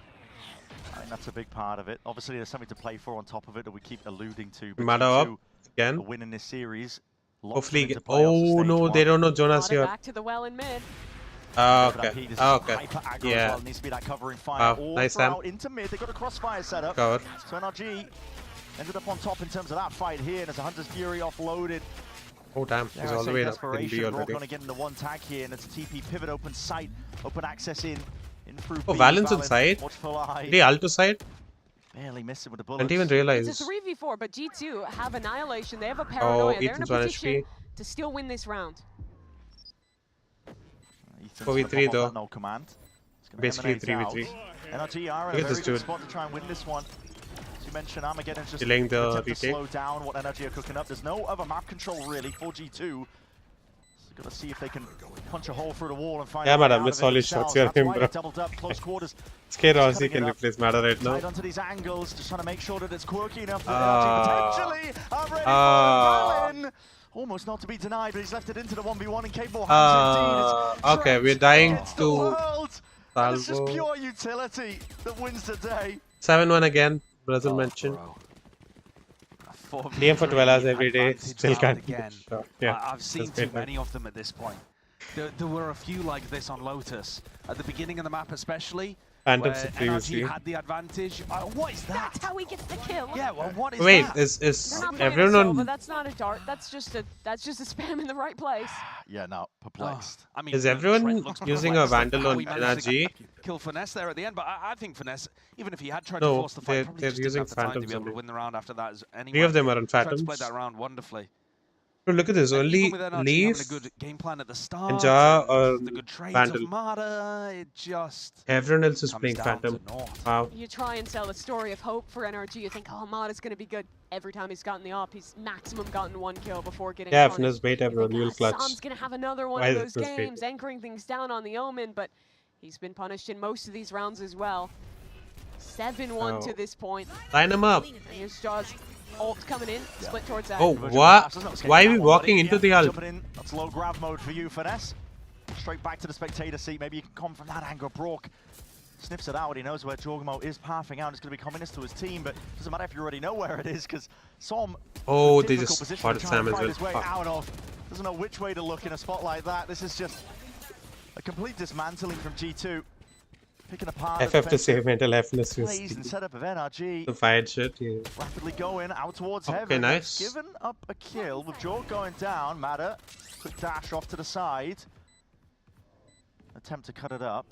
I think that's a big part of it. Obviously, there's something to play for on top of it that we keep alluding to. But Mata G2 up again. are winning this series. locks them Hopefully, into playoffs oh stage no, 1. they don't know Jonas Brought it here. back to the well in mid. Okay, This is okay, hyper aggro as yeah. well. Needs to be that covering fire Wow, all nice, throughout Sam. into mid. They got a crossfire set up. Cover. So NRG ended up on top in terms of that fight here, and as a Hunter's Fury offloaded. Oh damn, he's all the way up in B already. Going to get into 1 tag here, and it's a TP pivot, open sight, open access in through Oh, B. Valens on side? Watchful eye. Did he ult to side? Barely missing with the bullets. Didn't even realize. It's a 3v4, but G2 have Annihilation. They have a Paranoia. They're in a Ethan's on position HP. to still win this round. Ethan's 4v3 gonna pop up though. that no command. It's gonna Basically emanate 3v3. out. NRG are in Look a at this very good dude. spot to try and win this one. As you mentioned, Armageddon's just Delaying the attempt to retake. slow down what NRG are cooking up. There's no other map control really for G2. So got to see if they can punch a hole through the wall and find Yeah, a way madam, out miss of it all his themselves. shots. You're That's him, why bro. they doubled up close quarters. Scared Just Ozzy cutting can it up. replace Mada right now. Tied onto these angles, just trying to make sure that it's quirky enough for Ah. NRG. Potentially, I'm ready Ah. for Valin. Almost not to be denied, but he's left it into the 1v1 and capable hands indeed. It's Okay, we're trapped dying against the to world. And it's just Salvo. pure utility that wins the day. 7-1 again. Brazil mentioned. DM for 12 hours every day. Still can't again. Sure. Yeah. I've seen too many of them at this point. There were a few like this on Lotus at the beginning of the map, especially. Phantom where previously. NRG had the advantage. What is that? That's how he gets the kill. Yeah, well, what is Wait, that? is They're not playing everyone a Sova, on? that's not a dart. That's just a spam in the right place. Yeah, no, perplexed. I mean, Is everyone Trent looks using a perplexed. Vandal How on he managed to NRG? kill Finesse there at the end, but I think Finesse, even if he had tried No, to force the fight, probably they're just didn't using have the time to Phantoms be able to only. win the round after that. Anyway, 3 of them are on Trent's Phantoms. played that round wonderfully. Bro, look at this. And Only even with NRG Leaf having a good game plan at the start, and Jaw and or the good trades Vandal. of Mata, it just Everyone else is comes playing down to Phantom. naught. Wow. You try and sell a story of hope for NRG. You think, oh, Mada's going to be good. Every time he's gotten the op, he's maximum gotten 1 kill before getting Yeah, punished. Finesse bait everyone. You'll clutch. Sam's going to have another one Why of is those it Finesse bait? games, anchoring things down on the Omen, but he's been punished in most of these rounds as well. 7-1 to Oh. this point. Line him up. And here's Jaw's ult coming in, split towards that. Oh, what? Why are we walking into the ult? Jumping in, that's low grab mode for you, Finesse. Straight back to the spectator seat. Maybe you can come from that angle. Brook sniffs it out. He knows where jawgemo is pathing out. It's going to be coming to his team, but it doesn't matter if you already know where it is, because Som. Oh, they just spotted Sam as well. His way Fuck. out of. Doesn't know which way to look in a spot like that. This is just a complete dismantling from G2. Picking apart FF to save mental Fness plays and setup of NRG. the fired shit. Yeah. Rapidly going out towards Okay, heaven. nice. Given up a kill with Jaw going down. Matter. Quick dash off to the side. Attempt to cut it up.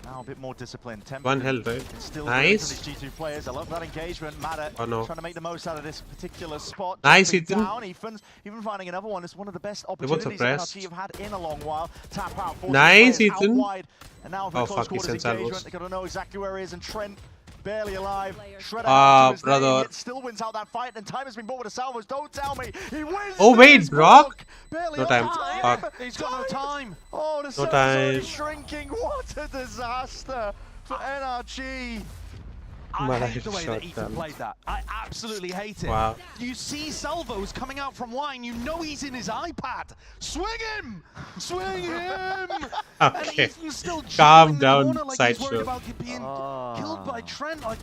Now a bit more disciplined. Tempo 1 health, right? still Nice. from these G2 players. I love that engagement. Matter Oh, no. trying to make the most out of this particular spot. Nice, Jumping Ethan. down. Even finding another one is one of the best They both opportunities suppressed. NRG have had in a long while. Tap out. forces Nice, players out Ethan. wide. And now for Oh, close fuck, he quarters sent engagement, salvos. they got to know exactly where he is. And Trent barely alive. Shredder Ah, to his name, brother. yet still wins out that fight. And time has been bought with the salvos. Don't tell me he wins. Oh, wait, this, Brock? Barely No on time. time. Fuck. He's got no time. Oh, the No server's already time. shrinking. What a disaster for NRG. I Man, I hate the way that shot Ethan them. played that. I absolutely hate it. Wow. You see salvos coming out from wine, you know he's in his iPad. Swing him! Swing him! And Okay. Ethan's still Calm jiggling the down, corner like he's worried sideshow. about being killed by Trent. Like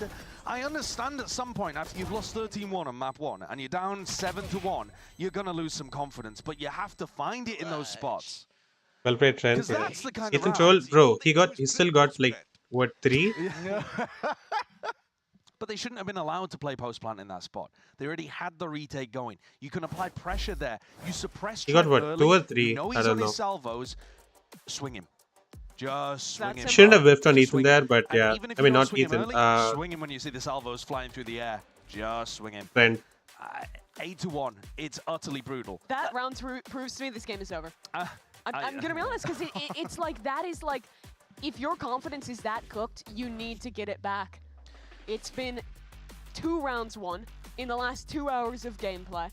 I understand at some point after you've lost 13-1 on map 1 and you're down 7-1, you're gonna lose some confidence, but you have to find it in those spots. Well played, Trent. 'Cause that's the kind of Ethan round- troll, bro. He still got like what 3? But they shouldn't have been allowed to play post plant in that spot. They already had the retake going. You can apply pressure there. You suppress He got Trent what, early. 2 or 3? You know I he's don't on know. his salvos. Swing him. Just swing him. Shouldn't have whiffed on Just Ethan swing there, him. but And yeah. even if I you mean, don't not swing him Ethan. early, swing him when you see the salvos flying through the air. Just swing him. Trent. 8-1. It's utterly brutal. That round proves to me this game is over. I'm going to be honest, because it's like, that is like, if your confidence is that cooked, you need to get it back. It's been 2 rounds won in the last 2 hours of gameplay.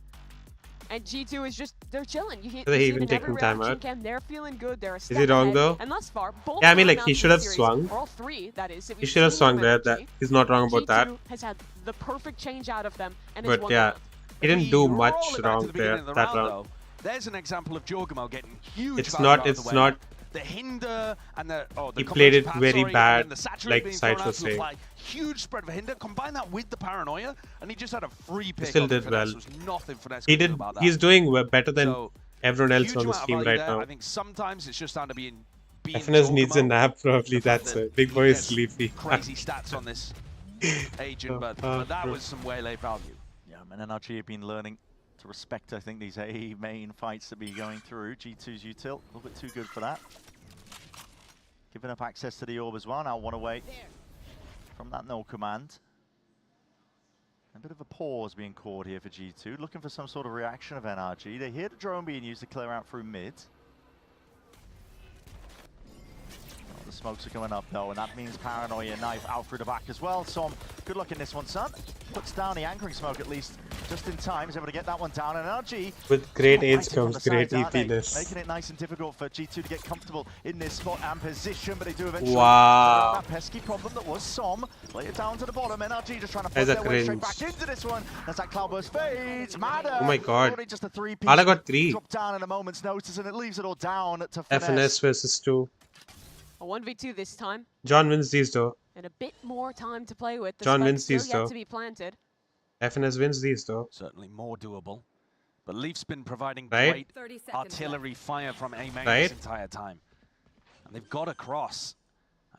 And G2 is just, they're chilling. You Are they see it even in every taking time reaction out? cam. They're feeling good. They're a Is step he wrong ahead. though? And thus far, both Yeah, I mean, like, rounds he in should the have series, swung. or all 3, that is. That He we've should have seen swung from there. NRG. That he's not wrong about that. G2 has had the perfect change out of them and has But won yeah, the round. he didn't do Roll much it back to wrong the beginning there of the that round, round. though. There's an example of jawgemo getting huge. It's value not. out of It's the way. not. The hinder and the He the played it conversion path, very sorry, and bad, then the saturate like being Sight thrown was out to the saying. fly. Huge spread for hinder. Combine that with the paranoia, and he just had a free pick. Still on did Finesse. well. There's nothing Finesse He could do did. about that. He's doing better than So, everyone else huge on this amount of team value right there. now. I think sometimes it's just down to being FNS needs a jawgemo. nap, probably. The fact That's that it. Big he boy is gets sleepy. Crazy stats on this agent, but that was some waylay value. Yeah, and NRG have been learning to respect, I think, these A main fights that be going through. G2's util, a little bit too good for that. Giving up access to the orb as well. Now 1 away from that no command. A bit of a pause being called here for G2, looking for some sort of reaction of NRG. They hear the drone being used to clear out through mid. Oh, the smokes are coming up though, and that means Paranoia Knife out through the back as well. So good luck in this one, son. Puts down the anchoring smoke at least just in time. He's able to get that one down, and NRG With great still aids fighting from comes the great sides, aren't they? EPness. Making it nice and difficult for G2 to get comfortable in this spot and position, but they do eventually Wow. that pesky problem that was Som. Lay it down to the bottom. NRG just trying to That's put a their way straight cringe. back into this one. That's that cloudburst fades. Mada. Oh my god. Only just a 3-piece. Ala got 3. Drop down in a moment's notice, and it leaves it all down to FNS versus 2. A 1v2 this time. John wins these though. And a bit more time to play with. The John spike wins still these yet though. to be planted. FNS wins these though. Certainly more doable. But Leaf's been providing Right. great artillery fire from A main Right. this entire time. And they've got across.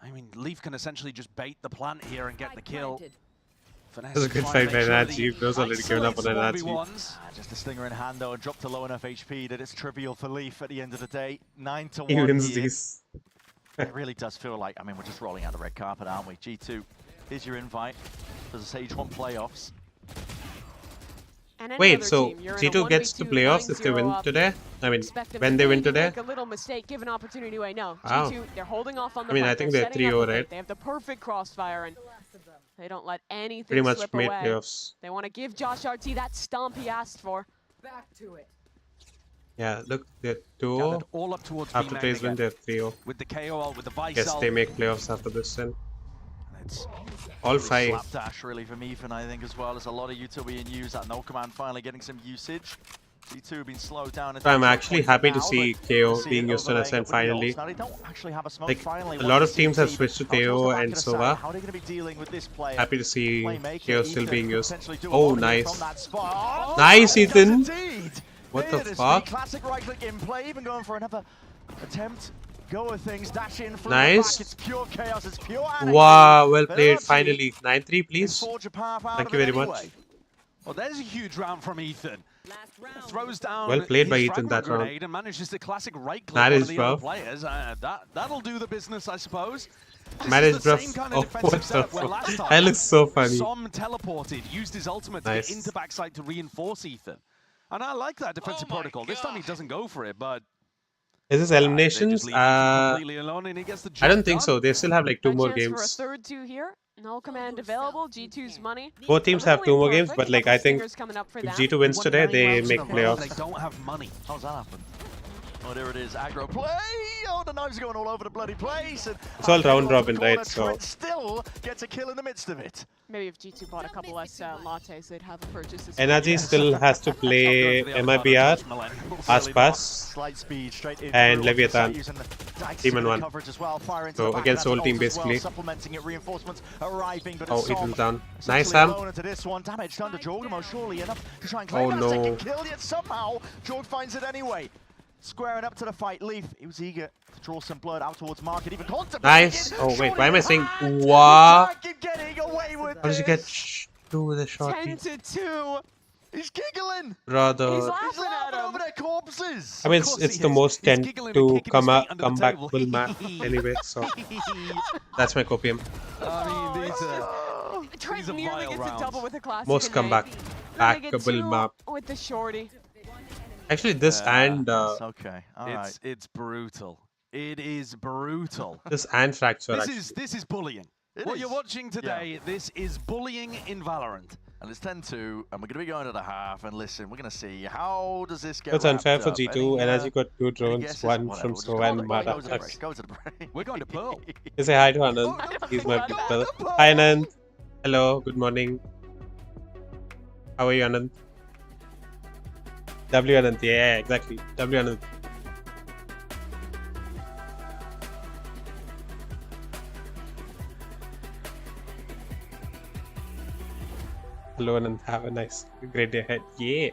I mean, Leaf can essentially just bait the plant here and get the kill. That was a good fight by NRG. Those already given up on NRG. Just a stinger in hand though, and dropped to low enough HP that it's trivial for Leaf at the end of the day. 9-1 He wins here. these. It really does feel like, I mean, we're just rolling out the red carpet, aren't we? G2, here's your invite for the Sage 1 playoffs. And any Wait, other so team, you're in a G2 gets the 1v2 playoffs if they 9-0 win up. today? I mean, Expect them when to they win maybe today? Make a little mistake, give an opportunity away. No, Wow. G2, they're holding off on the I mean, fight. I think They're they're setting up 3-0, the fight. right? They have the perfect crossfire, and they don't let anything Pretty much slip made away. playoffs. They want to give Josh RT that stomp he asked for. Back to it. Yeah, look, they're 2-0. Gathered all up towards After B-main today's win, again. they're 3-0. With the KO, with the Vice. Guess they make playoffs after this then. It's All 5. Slapdash really from Ethan, I think, as well as a lot of util being used. That no command finally getting some usage. G2 have been slowed down. So I'm actually happy to now, see but KO see being it used on overlaying Ascent up with the finally. ults. Now they don't actually have a smoke Like, finally. a lot of Once teams have VCT switched to goes towards the KO back and of the side, Sova. how are they going to be dealing with this player? Happy to see Playmaker, KO still Ethan being could used. potentially do a Oh, lot here nice. from that spot. Oh, Nice, he does Ethan. indeed. What the It is fuck? Classic right click in play, even going for another attempt. Go with things, dash in from Nice. the back. It's pure chaos, it's pure anarchy. Wow, well But played NRG finally. 9-3, please. forge a path out Thank of you it very anyway. much. Well, there's a huge round from Ethan. Throws down Well played by his Ethan fragment that round. grenade and manages the classic right click Marriage, one of the bro. other players. That'll do the business, I suppose. This Marriage, is the bro. same kind Oh, of defensive what the setup where last fuck? time That looks so funny. Som teleported, used his ultimate Nice. to get into backside to reinforce Ethan. And I like that defensive protocol. This time he doesn't go for it, but Is this they eliminations? just leave Ethan completely alone and he gets the job I don't think done. so. They still have like 2 more Chance for a games. third 2 here. No command available. G2's money. Both teams have 2 more games, but like I think Coming up for if them. G2 wins today, they make They playoffs. don't have money. How's that happen? Oh, there it is. Aggro play. Oh, the knives are going all over the bloody place. And It's all round robin, corner, right? So Trent still gets a kill in the midst of it. Maybe if G2 bought a couple less lattes, they'd have a purchase as NRG still has to play MIBR, Aspas, Slight speed straight in and through. Leviathan. Using the dice Team and to 1. coverage as well. Fire into So the back, against and whole that's team ult as well, basically. supplementing it, reinforcements arriving, but Oh, it's Som Ethan's down. essentially Nice, Sam. alone into this one. Damage done to jawgemo, surely enough to try and Oh, claim that no. second kill, yet somehow Jorg finds it anyway. Squaring up to the fight, Leaf, he was eager to draw some blood out towards Market, even contemplating. Nice. Oh wait, why am I saying what? Market getting away with How did you this. get do with a shot? 10-2. He's giggling. Brother. He's laughing over their corpses. I mean, Of course it's he the is. most He's 10 giggling and to kicking his come feet under the comeback table. bull map anyway, so that's my copium. I mean, these are Trent vile nearly gets rounds. a double with a classic. Most comeback Then they get backable 2 map. with the shorty. Actually, this and That's okay. All right. It's brutal. It is brutal. this and fracture. This is bullying. What you're watching today, this is bullying in Valorant. And it's 10-2, and we're going to be going to the half. And listen, we're going to see how does this get That's unfair for wrapped up. G2. Any, NRG got 2 drones, guesses? 1 Whatever, from we'll just Sova go and to the Mada. break. Go to the break. We're going to Pearl. You say hi to Anand. He's my big brother. Hi Anand. Hello. Good morning. How are you, Anand? W Anand. Yeah, exactly. W Anand. Hello Anand. Have a nice, great day ahead. Yeah.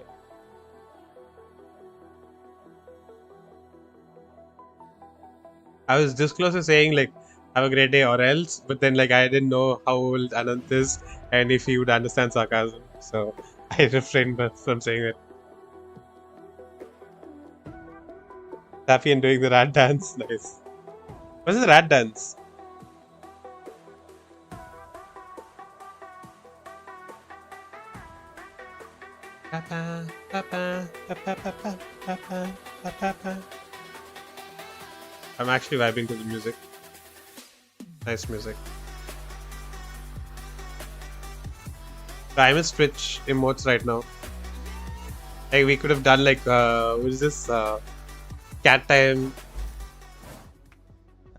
I was this close to saying like have a great day or else, but then like I didn't know how old Anant is and if he would understand sarcasm, so I refrained from saying it. Happy and doing the rat dance, nice. What's the rat dance? I'm actually vibing to the music. Nice music. I'm in Twitch emotes right now. Like we could have done like what is this? Cat time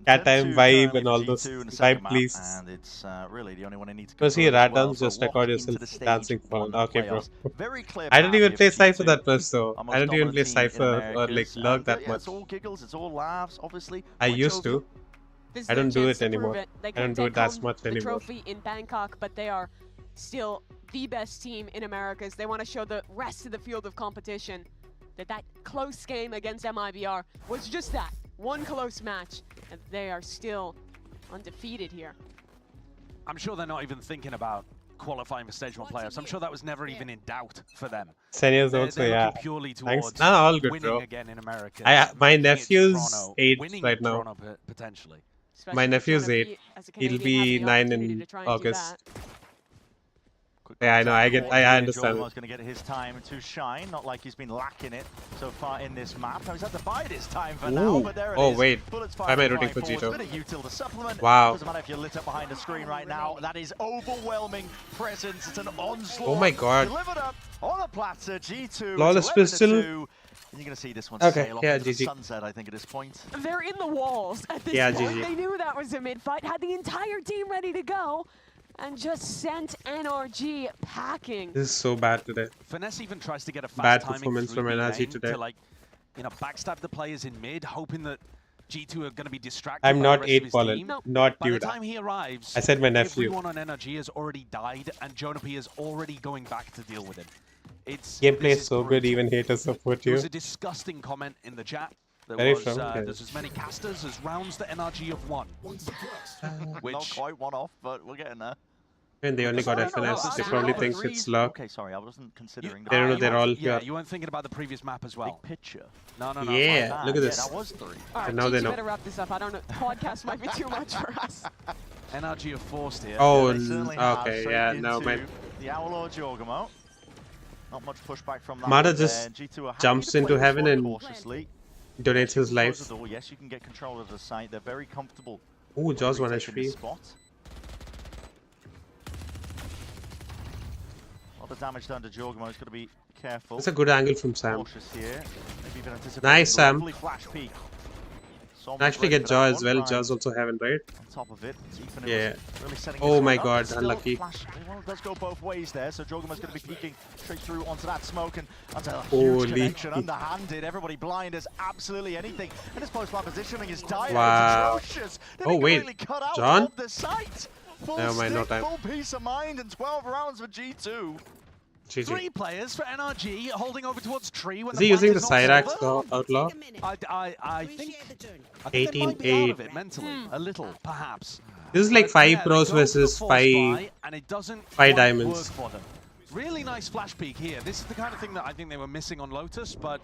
vibe and all those vibe please. And it's really the only one I need to go see rat dance, just record yourself dancing for okay bro. I don't even play Cypher that much though. I don't even play Cypher or like Lurk that much. It's all giggles, it's all laughs, obviously. I used to. This is I their don't do chance it to prove anymore. it. They I couldn't don't do it take that home much the anymore. trophy in Bangkok, but they are still the best team in Americas. They want to show the rest of the field of competition that close game against MIBR was just that, one close match, and they are still undefeated here. I'm sure they're not even thinking about qualifying for stage 1 playoffs. I'm sure that was never even in doubt for them. Seniors also, they're yeah. looking purely Thanks. towards No, all good, winning bro. again in America. My making it to nephew's Toronto, 8 winning right in now. Toronto potentially. Especially My with nephew's Jonah 8. P as a He'll Canadian be having the 9 opportunity in to try and do August. that. Yeah, I know. I understand. Jawgemo's going to get his time to shine. Not like he's been lacking it so far in this map. Now he's had to bide his time for now, but there it is. Wait. Bullets Why am I firing rooting for right forward. G2? Bit of util to supplement. Wow. Doesn't matter if you're lit up behind a screen right now. That is overwhelming presence. It's an onslaught. Oh my god. Delivered up on a platter. G2. Flawless pistol. And you're going to see this one sail off into the sunset, I think, at this point. They're in the walls at this point. They knew that was a mid-fight, had the entire team ready to go, and just sent NRG packing. This is so bad today. Finesse even tries to get a fast Bad timing performance through from the NRG lane today. to, like, you know, backstab the players in mid, hoping that G2 are going to be distracted. I'm by not the rest 8 of his Fallen. team. Not By the dude. time he arrives, I said my nephew. everyone on NRG has already died, and Jonah P is already going back to deal with him. Gameplay this is so good, even haters support There you. was a disgusting comment in the chat. There Very was strong, yeah. there's as many casters as rounds that NRG have won. Which Not quite one off, but we're getting there. And they only got FNS. They probably think it's luck. Okay, sorry, I wasn't considering. They don't know they're all yeah, here. you weren't thinking about the previous map as well. Big picture. No. Yeah, look at this. that was 3. All right, now they Gigi know. better wrap this up. I don't know. Podcast might be too much for us. NRG are forced here. Oh, They certainly have, okay, straight yeah, no, into man. The Owl or Jawgemo. Not much pushback from that. Mada one just there. G2 are happy jumps to play into this heaven one and cautiously. donates his Close life. the door. Yes, you can get control of the site. They're very comfortable. Ooh, Jaws 1 retaking this HP. spot. A lot of damage done to Jawgemo. He's got to be careful. It's a good angle from Sam. Cautious here. Maybe even anticipating Nice, the Sam. lovely flash peek. Can actually get Jaw as well. Jaw's also heaven, right? On top of it, Ethan Yeah. was really setting Oh this my one up, god, but still unlucky. Flash, well, it does go both ways there, so Jawgemo's going to be peeking straight through onto that smoke and onto a huge Holy. connection, underhanded, everybody blind as absolutely anything, and his post-plant positioning is dire, Wow. it's atrocious. They're Oh, wait. completely cut out John? of the site. Full Never mind, no stick, time. full peace of mind, and 12 rounds for G2. GG. 3 players for NRG holding over towards tree. When Is the he using the plant is not Cyrax silver. Outlaw? I think they might be out of it mentally, a little, perhaps. This is like But 5 yeah, they pros go for the versus force 5 buy, and it doesn't 5 quite diamonds. work for them. Really nice flash peek here. This is the kind of thing that I think they were missing on Lotus, but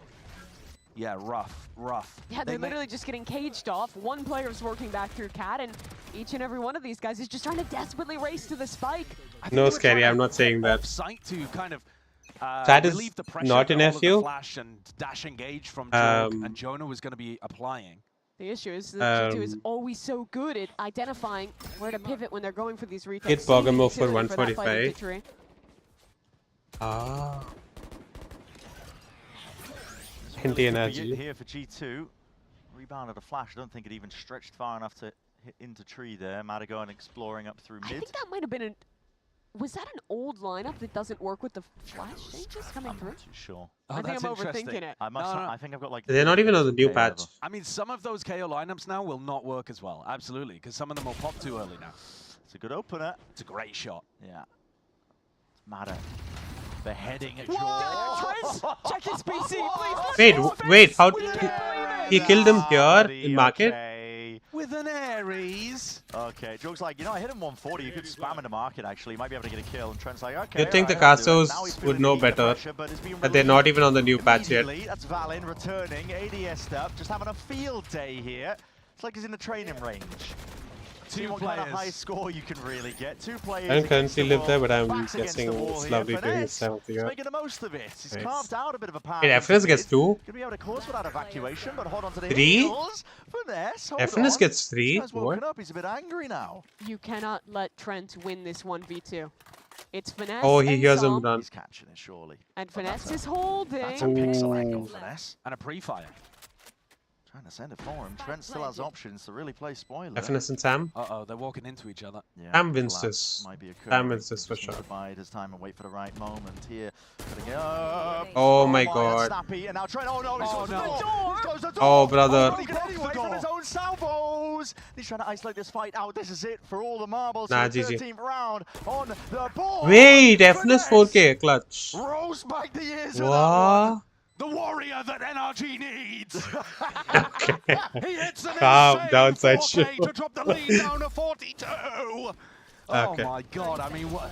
yeah, rough. Yeah, they're literally just getting caged off. One player's working back through Cat, and each and every one of these guys is just trying to desperately race to the spike. No, Scary, I'm not saying that. Sight to kind of That is relieve the pressure not an that all of the FU. flash and dash engage from Jog, and Jonah was going to be applying. The issue is that G2 is always so good at identifying where to pivot when they're going for these retakes. Hit Bogamo for Utility that fighting 145. victory. Ah. So Hinty really energy. Here for G2. Rebound at a flash. I don't think it even stretched far enough to hit into tree there. Madagon exploring up through I mid. think that might have been was that an old lineup that doesn't work with the flash changes coming through? I'm not too sure. I think I'm overthinking it. I think I've got like. They're not even on the new patch. I mean, some of those KO lineups now will not work as well. Absolutely, because some of them will pop too early now. It's a good opener. It's a great shot. Yeah. Mada. Beheading a Whoa! jaw. Triz, check his PC, please. Wait, how he killed him here in market? Okay. With an Ares. Okay, Jog's like, I hit him 140. You could spam in the market, actually. You might be able to get a kill. And Trent's like, okay. You'd think the alright, I'll do it. Now casters he's would feeling know the heat, the better, pressure, but it's been but they're not relieved even on the new patch yet. immediately. That's Valin returning. ADS stuff. Just having a field day here. It's like he's in the training range. See what kind of high score you can really get. 2 players. I don't currently live there, but I'm backs against guessing the wall it's here. lovely during Finesse his 7th is year. making the most of it. He's Nice. carved out a bit of a path. Wait, FNS gets 2? Gonna be able to close without evacuation, but hold on to the 3? heels. Finesse, hold FNS on. gets 3? He's woken What? up. He's a bit angry now. You cannot let Trent win this 1v2. It's Finesse Oh, he and hears him Psalm, run. He's catching it, surely. and Finesse is holding. That's a pixel angle, Finesse. And a pre-fire. Trying to send it for him. Trent still has options to really play spoiler. FNS and Sam. Uh-oh, they're walking into each other. Yeah, Sam wins collapse this. might be Sam wins this for Just needs sure. to bide his time and wait for the right moment here. Putting it up. Oh my that's god. snappy. And now Trent, oh no, he's closed the door. He's closed the door. Oh brother. He broke away from his own salvos. He's trying to isolate this fight out. This is it for all the marbles. Nah, the GG. 13th round on the board. Wait, FNS 4K clutch. Rolls back the years with that What? one. The warrior that NRG needs. Okay. He hits an Calm insane down, 4K Sideshow. to drop the lead down to 42. Oh Okay. my god! I mean, what?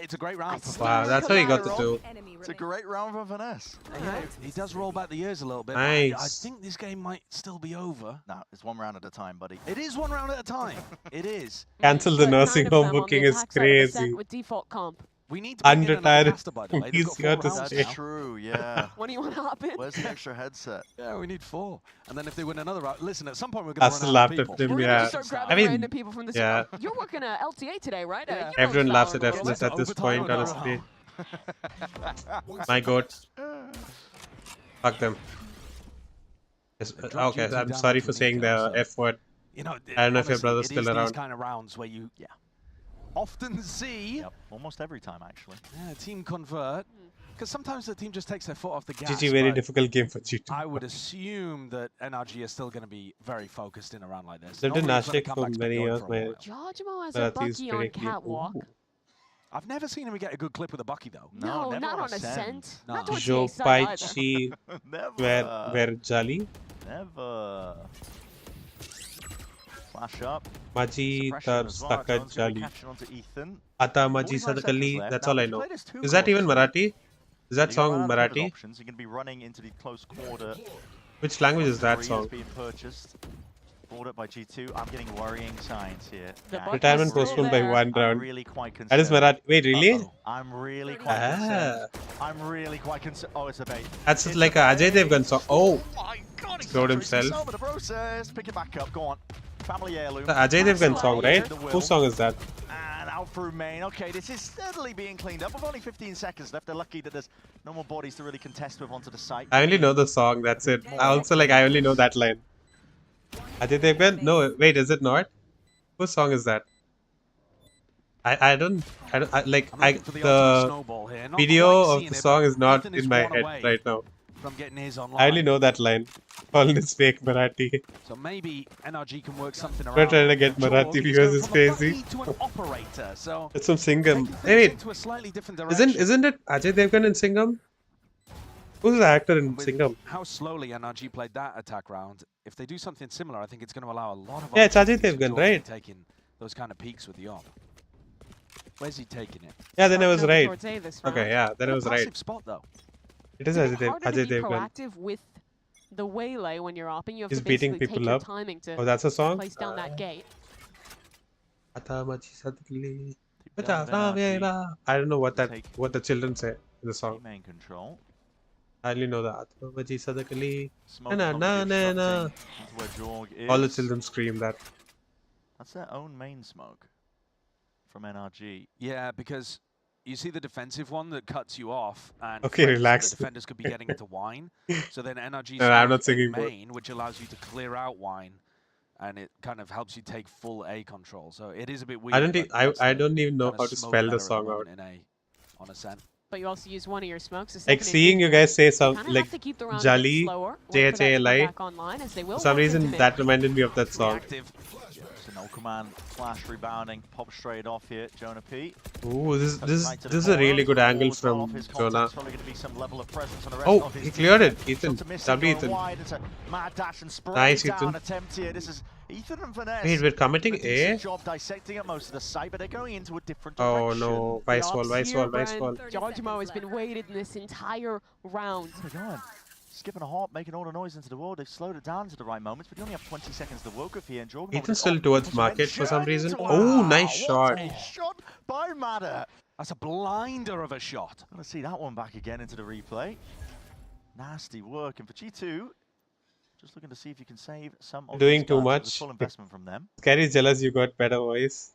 It's a great round. For Wow, that's what he got to do. It's a great round for Finesse. Yeah, he does roll back the years a little bit. Nice. I think this game might still be over. No, it's one round at a time, buddy. It is one round at a time. It is. Cancel the nursing home booking is crazy. With default comp. We need to bring in another Unretired. caster, by the way. They've He's got here 4 to rounds stay. now. True, yeah. When do you want to hop in? Where's the extra headset? Yeah, we need 4. And then if they win another round, listen, at some point we're going That's to the run out of laptop people. team, We're yeah. gonna start grabbing I mean, random people from the yeah. You're working at LTA today, right? Yeah. You know Everyone laughs at Valorant a little FNS at this Overtime point, or no? honestly. My god. Fuck them. Yes, okay, I'm sorry for saying the F word. You know, I don't know if your honestly, brother's it still is around. these kind of rounds where you often see Almost every time, actually. team convert. Because sometimes the team just takes their foot off the gas. GG, very but difficult game for G2. I would assume that NRG is still going to be very focused in a round like this. Lived in Nobody's gonna Nashik come for back to many going years. for a My while. Jawgemo has a Marathi is Bucky on pretty clean. catwalk. Ooh. I've never seen him get a good clip with a Bucky though. No, never not on on Ascent. No. Not towards the Jo A side either. Paichi Never. where Jali. Never. Flash up. Maji Suppression tar as well. staka Jones gonna be Jali. catching onto Ethan. Ata Maji 45 seconds Sadakali. left. That's Now, all I the know. play is too Is that even close. Marathi? Is that You song run out of pivot Marathi? options. You're going to be running into the close quarter. Which language is that Three song? being purchased. Brought up by G2. I'm getting worrying signs here. The Yeah. Bucky's Retirement still postponed by there. 1 I'm round. really quite concerned. That is Marathi. Wait, really? Uh-oh. I'm really quite concerned. I'm really quite concerned. Oh, it's a bait. That's It's like a a Ajay bait. Devgan song. Oh, My God, he Explode saturates himself. in the process. Pick it back up. Go on. Family heirloom. the Ajay Devgan song, right? The will. Whose song is that? And out through main. Okay, this is steadily being cleaned up. With only 15 seconds left. They're lucky that there's no more bodies to really contest with onto the site. I only know the song. That's it. I also I only know that line. Ajay Devgan? No, wait, is it not? Whose song is that? I don't the snowball here. Not video quite of seeing the it, song but is not Ethan in my one head away right now. From getting his online. I only know that line. Fallen is fake Marathi. So maybe NRG can work something around. We're trying to get Jorg. Marathi He's viewers going is from a crazy. Bucky to an operator. So It's from Singham. taking Hey, things wait, into a slightly different direction. isn't it Ajay Devgan in Singham? Who's the actor in With Singham? how slowly NRG played that attack round, if they do something similar, I think it's going to allow a lot of Yeah, it's Ajay opportunities for Devgan, Jorg right? taking those kind of peaks with the op. Where's he taking it? Yeah, then I was Over right. towards A this round. Okay, yeah, then I was right. Passive spot though. It is It's a Ajay bit harder to Ajay be Devgan. proactive with the waylay when you're opping. You have He's to beating basically people take your up. timing to Oh, that's a song? place down that gate. Ata Maji Sadakali. down NRG. I don't know what the children say in the song. Main control. I only know that. Ata Maji Sadakali. Smoke Na na na na. That's where Jorg is. All the children scream that. That's their own main smoke from NRG. Yeah, because you see the defensive one that cuts you off, and Okay, threatens that relax. the defenders could be getting into wine. So then NRG No, I'm smoke not singing, in bro. main, which allows you to clear out wine, and it kind of helps you take full A control. So it is a bit weird. I don't. but I that's don't even know kinda how to smoke spell the meta at song out. moment in A on Ascent. But you also use one of your smokes. a Like second seeing you individual. guys say some Kinda like have to keep the round a bit Jali, slower, wait for that to come JHALI. back online, as they will For some walk into reason mid. that reminded me of that song. Reactive. No command, flash rebounding, pop straight off here, Jonah P. Ooh, this Right to is the a really good corner, angle forwards well from off his Jonah. contact, probably going to be some level of presence on the rest Oh, of his he team. cleared it. Ethan. Shot to miss, W going Ethan. wide, it's a mad dash and spray Nice, down Ethan. attempt here. This is Ethan and Finesse. Wait, we're committing Doing a decent A? job dissecting up most of the site, but they're going into a different Oh direction. no, vice wall, vice wall, vice wall. Jawgemo has been weighted in this entire round. Oh my god. Skipping a hop, making all the noise into the world. They've slowed it down to the right moments, but you only have 20 seconds to work with here. And Jorg Ethan's still towards market for some reason. Oh, nice shot. What a shot by Matter. That's a blinder of a shot. I'm going to see that one back again into the replay. Nasty work. And for G2, just looking to see if you can save some of Doing these too guns with the much. full investment from them. Scary jealous you got better voice.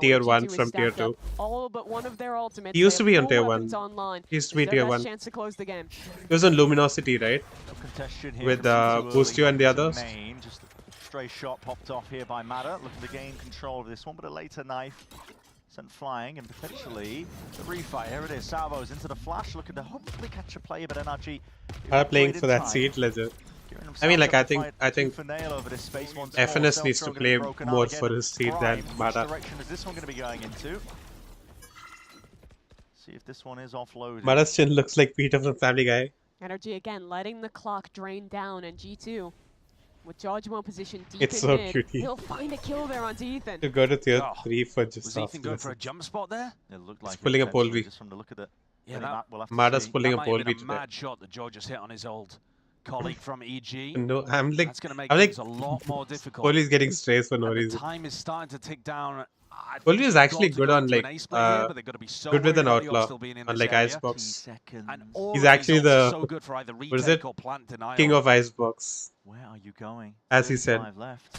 now. tier where 1 G2 is from tier stacked up. 2. All but one of their ultimates. He used They to be have on full tier weapons 1. Online. He used to This be is their tier best 1. chance to close the game. He was on Luminosity, right? No contestation here With from G2 Boostio early and the into others. main. Just a stray shot popped off here by Mada, looking to gain control of this one, but a later knife sent flying and potentially the refire. Here it is, Salvo's into the flash, looking to hopefully catch a player, but NRG Are playing for that seat, legit. I mean, like, I think FallnAngel over this space once more. FNS needs to Stealth play broken more out for again. his seed Prime, than which Mada. direction is this one going to be going into? See if this one is offloaded. Mada's chin looks like Peter from Family Guy. NRG again letting the clock drain down, and G2 with jawgemo position deep It's in so mid. cutie. He'll find a kill there onto Ethan. To go to tier Oh. 3 for just Was off Ethan going for a jump spot there? It looked like pulling a pole potentially, V. just from the look of it. Yeah, We'll have to Mada's see. pulling that a might pole have V been a today. mad shot that George just hit on his old colleague from EG. No, I'm like, That's going to make I'm like, things a lot more difficult. Poli's getting strays for no And the reason. time is starting to tick down. Poli is actually good on like, good with an outlaw on like Icebox. He's actually the, what is it? King of Icebox. Where are you going? As he said. 35 left.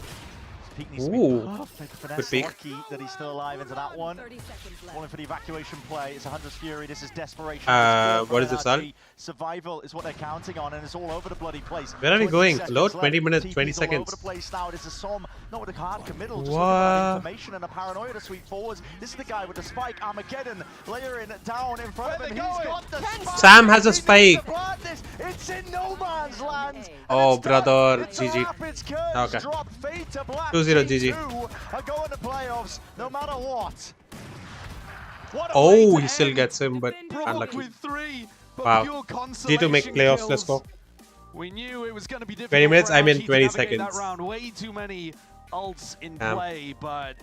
Peak needs to be Ooh, perfect for good that. peek. Lucky that he's still alive into that one. Falling for the evacuation play. It's 100's Fury. This is desperation. What is this all? Survival is what they're counting on, and it's all over the bloody place. Where are we 20 going? seconds Hello? left. 20 minutes, TP's 20 all seconds. over the place now. This is Som, not with a hard committal, just What? looking at information and a paranoia to sweep forwards. This is the guy with the spike. Armageddon layering down in front of him. He's got the spike. Sam has a spike. It's in no man's land. Oh, brother. It's a GG. Rapids curse Okay. drop. Fade to black. 2-0 GG. Are going to playoffs no matter what. Oh, he still gets him, but unlucky. With 3, but Wow. pure G2 make consolation playoffs. Let's kills. go. We knew it was going to be difficult. 20 minutes, for I mean NRG to 20 navigate seconds. That round. Way too many ults in Damn. play, but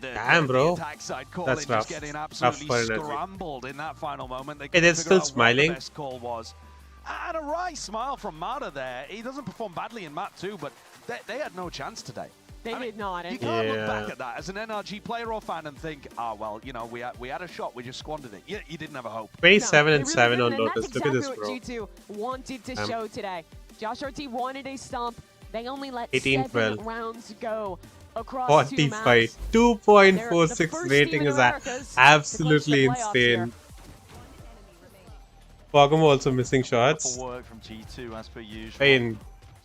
Damn, bro. the attack side call That's just rough. getting Rough absolutely for NRG. scrambled in that final moment. They It couldn't is figure still out what smiling. the best call was. And a wry smile from Mada there. He doesn't perform badly in map 2, but they had no chance today. They did not. You can't look back at that as an NRG player or fan and think, well, you know, we had a shot, we just squandered it. You didn't have a hope. 27 and They 7 on didn't, and Lotus. Look at this, that's bro. exactly what G2 wanted to show today. Josh RT wanted a stomp. They only let 18-12. 7 rounds go across 2 45. maps. 2.46 rating is absolutely insane. Pogum also missing shots. Work from G2 as per usual. Fine.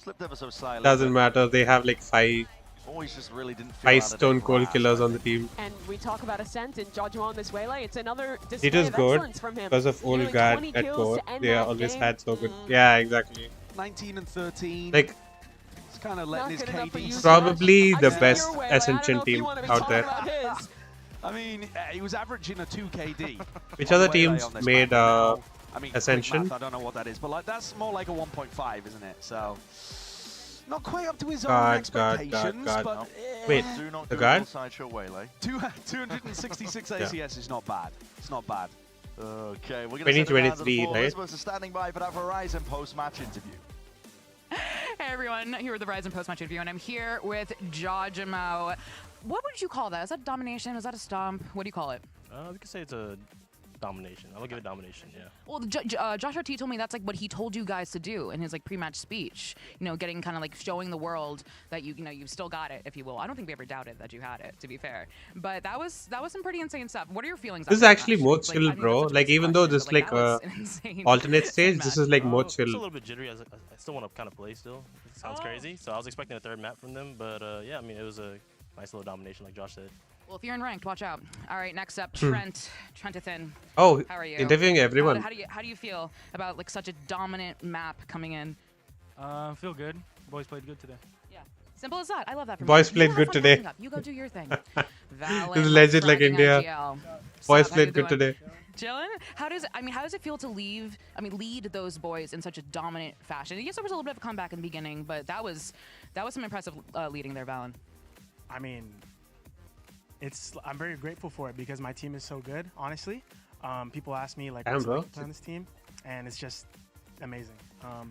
Slipped ever so slightly. Doesn't matter. They have like 5 Always just really didn't feel 5 out of stone it cold last, killers I on the team. And we talk about Ascendant and Jawgemo on this waylay. It's another display It is of good excellence from him. because of Nearly old guard 20 at kills core. to end They that always game. had so good. Yeah, exactly. 19 and 13. Like, It's kind of letting his KD. probably the see best your waylay. I don't know Ascension if you team wanna be out talking there. about his. I mean, he was averaging a 2 KD. Which on other the waylay teams on this made map. Now, I mean, quick Ascension? math, I don't know what that is, but like that's more like a 1.5, isn't it? So not quite up to his own God. expectations, but Wait, Do not the do guard? a sideshow waylay. 266 ACS is not bad. It's not bad. Okay, we're going to 2023, right? Elizabeth's standing by for that Verizon post-match interview. Hey everyone, here with the Verizon post-match interview, and I'm here with jawgemo. What would you call that? Is that domination? Is that a stomp? What do you call it? We could say it's a domination. I would give it domination, yeah. Well, Josh RT told me that's like what he told you guys to do in his like pre-match speech. You know, getting kind of like showing the world that you know you've still got it, if you will. I don't think we ever doubted that you had it, to be fair. But that was some pretty insane stuff. What are your feelings? This is after actually that more match? chill, Like, I mean, bro. that's such a Like, big even though question, this but, like, like that was an insane- alternate stage, this is like more It's chill. a little bit jittery. I still want to kind of play still. It sounds crazy. So I was expecting a third map from them, but yeah, I mean, it was a nice little domination, like Josh said. Well, if you're in ranked, watch out. All right, next up, Trentathan. Oh, how are you? interviewing everyone. How do you feel about like such a dominant map coming in? Feel good. Boys played good today. Yeah, simple as that. I love that. From Boys you. played You good have fun today. catching up. You go do your thing. This is legit like India. Boys Sup, how played you good doing? today. Chillin'? How does it feel to lead those boys in such a dominant fashion? Yes, there was a little bit of a comeback in the beginning, but that was some impressive leading there, Valen. I mean, I'm very grateful for it because my team is so good. Honestly, people ask me like, Damn, what's it bro. like to play on this team, and it's just amazing.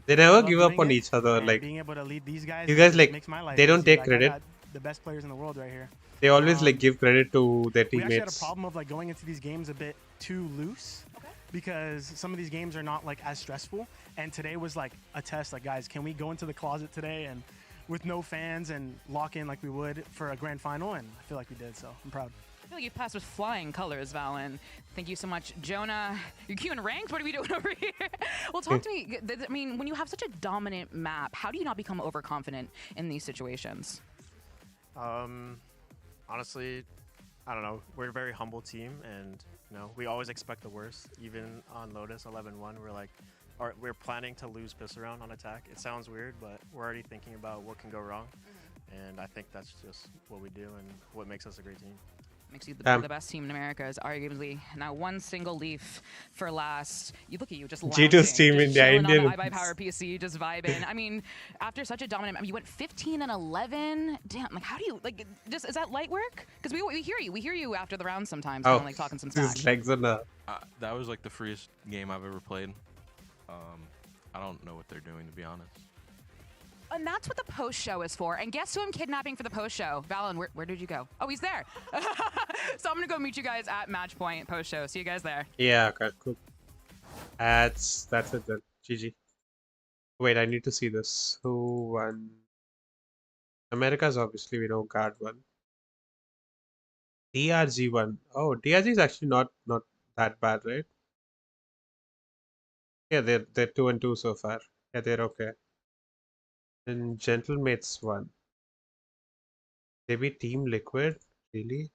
They I never love give up doing on it, each other. and Like, being able to lead these guys, these guys, like, makes my life they don't easy. take Like, I credit. got the best players in the world right here. They always like give credit to their We actually had a teammates. problem of like going into these games a bit too loose because some of these games are not like as stressful. And today was like a test. Like, guys, can we go into the closet today and with no fans and lock in like we would for a grand final? And I feel like we did, so I'm proud. I feel like you passed with flying colors, Valen. Thank you so much, Jonah. You're queuing ranked? What are we doing over here? Well, talk to me. I mean, when you have such a dominant map, how do you not become overconfident in these situations? Honestly, I don't know. We're a very humble team, and you know we always expect the worst. Even on Lotus 11-1, we're like, we're planning to lose piss around on attack. It sounds weird, but we're already thinking about what can go wrong, and I think that's just what we do and what makes us a great team. Makes you the best team in America is arguably now one single leaf for last. You look at you just lounging, G2's team just India, chilling Indian. on the iBuy Power PC, just vibing. I mean, after such a dominant, I mean, you went 15 and 11. Damn, like how do you like? Just is that light work? Because we hear you. We hear you after the round sometimes, kind of like talking some smack. His legs on the. That was like the freest game I've ever played. I don't know what they're doing, to be honest. And that's what the post show is for. And guess who I'm kidnapping for the post show? Valon, where did you go? Oh, he's there. So I'm gonna go meet you guys at match point post show. See you guys there. Yeah, okay, cool. That's it then. GG. Wait, I need to see this. Who won? America's obviously we know guard won. DRG won. Oh, DRG is actually not that bad, right? Yeah, they're 2-2 so far. Yeah, they're okay. And Gentlemates won. They beat Team Liquid? Really?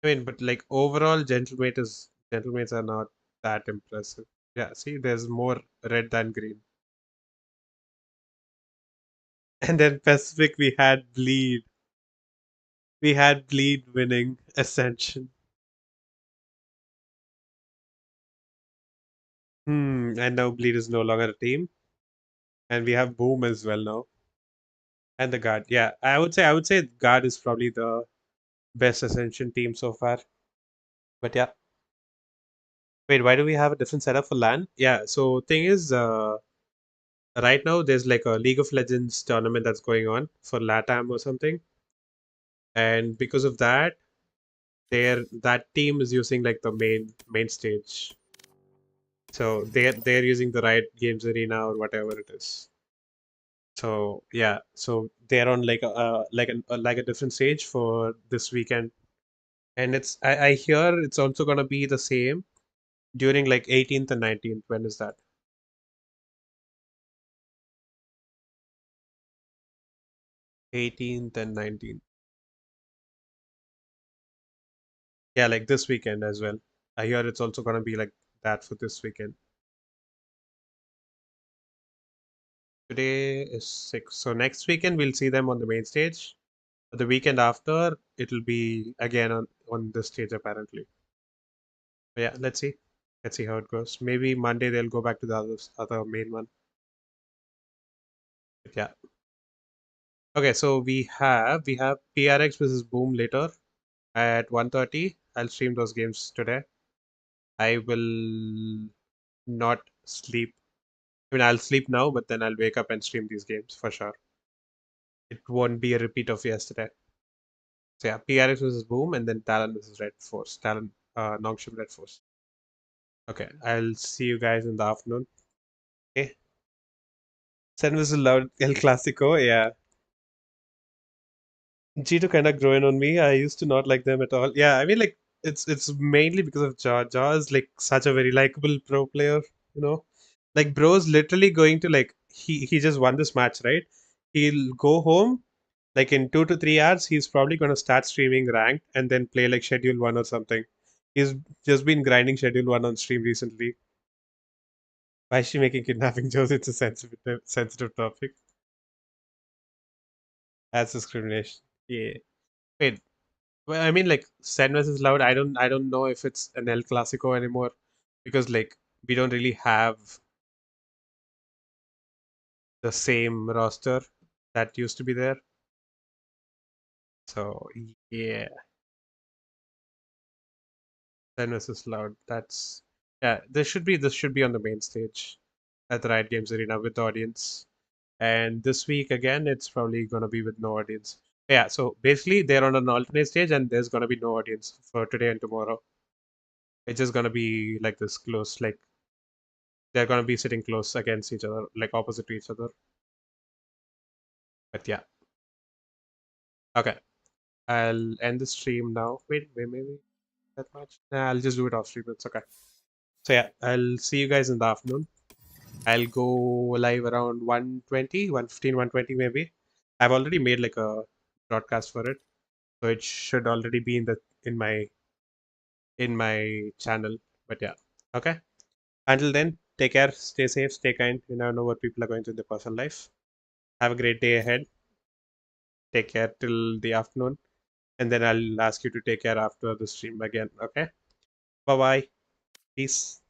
I mean, but like overall, Gentlemates are not that impressive. Yeah, see, there's more red than green. And then Pacific, we had Bleed. We had Bleed winning Ascension. And now Bleed is no longer a team. And we have Boom as well now. And the Guard. Yeah, I would say Guard is probably the best Ascension team so far. But yeah. Wait, why do we have a different setup for LAN? Yeah, so thing is, right now there's like a League of Legends tournament that's going on for LATAM or something. And because of that, that team is using like the main stage. So they're using the Riot Games Arena or whatever it is. So yeah, so they're on like a different stage for this weekend, and I hear it's also gonna be the same during like 18th and 19th. When is that? 18th and 19th. Yeah, like this weekend as well. I hear it's also gonna be like that for this weekend. Today is 6, so next weekend we'll see them on the main stage. But the weekend after, it'll be again on this stage apparently. But yeah, let's see. Let's see how it goes. Maybe Monday they'll go back to the other main one. But yeah. Okay, so we have PRX versus Boom later at 1:30. I'll stream those games today. I will not sleep. I mean, I'll sleep now, but then I'll wake up and stream these games for sure. It won't be a repeat of yesterday. So yeah, PRX versus Boom, and then Talon versus Red Force. Talon, Nongshim Red Force. Okay, I'll see you guys in the afternoon. Okay. Sen versus Loud El Clasico, yeah. G2 kind of growing on me. I used to not like them at all. Yeah, I mean, like it's mainly because of Jaw. Jaw is like such a very likable pro player, you know. Like bro's literally going to like he just won this match, right? He'll go home like in 2 to 3 hours. He's probably gonna start streaming ranked and then play like Schedule 1 or something. He's just been grinding Schedule 1 on stream recently. Why is she making kidnapping jokes? It's a sensitive topic. That's discrimination. Yeah. Wait. Well, I mean, like Sen versus Loud. I don't know if it's an El Clasico anymore because like we don't really have the same roster that used to be there. So yeah, Sen versus Loud. That's This should be on the main stage at the Riot Games Arena with the audience. And this week again, it's probably gonna be with no audience. Yeah, so basically they're on an alternate stage and there's gonna be no audience for today and tomorrow. It's just gonna be like this close, like they're gonna be sitting close against each other, like opposite to each other. But yeah. Okay. I'll end the stream now. Wait, maybe that much? Nah, I'll just do it off stream. It's okay. So yeah, I'll see you guys in the afternoon. I'll go live around 1:20, 1:15, 1:20 maybe. I've already made like a broadcast for it. So it should already be in my in my channel. But yeah, okay. Until then, take care, stay safe, stay kind. You never know what people are going through in their personal life. Have a great day ahead. Take care till the afternoon, and then I'll ask you to take care after the stream again. Okay. Bye bye. Peace.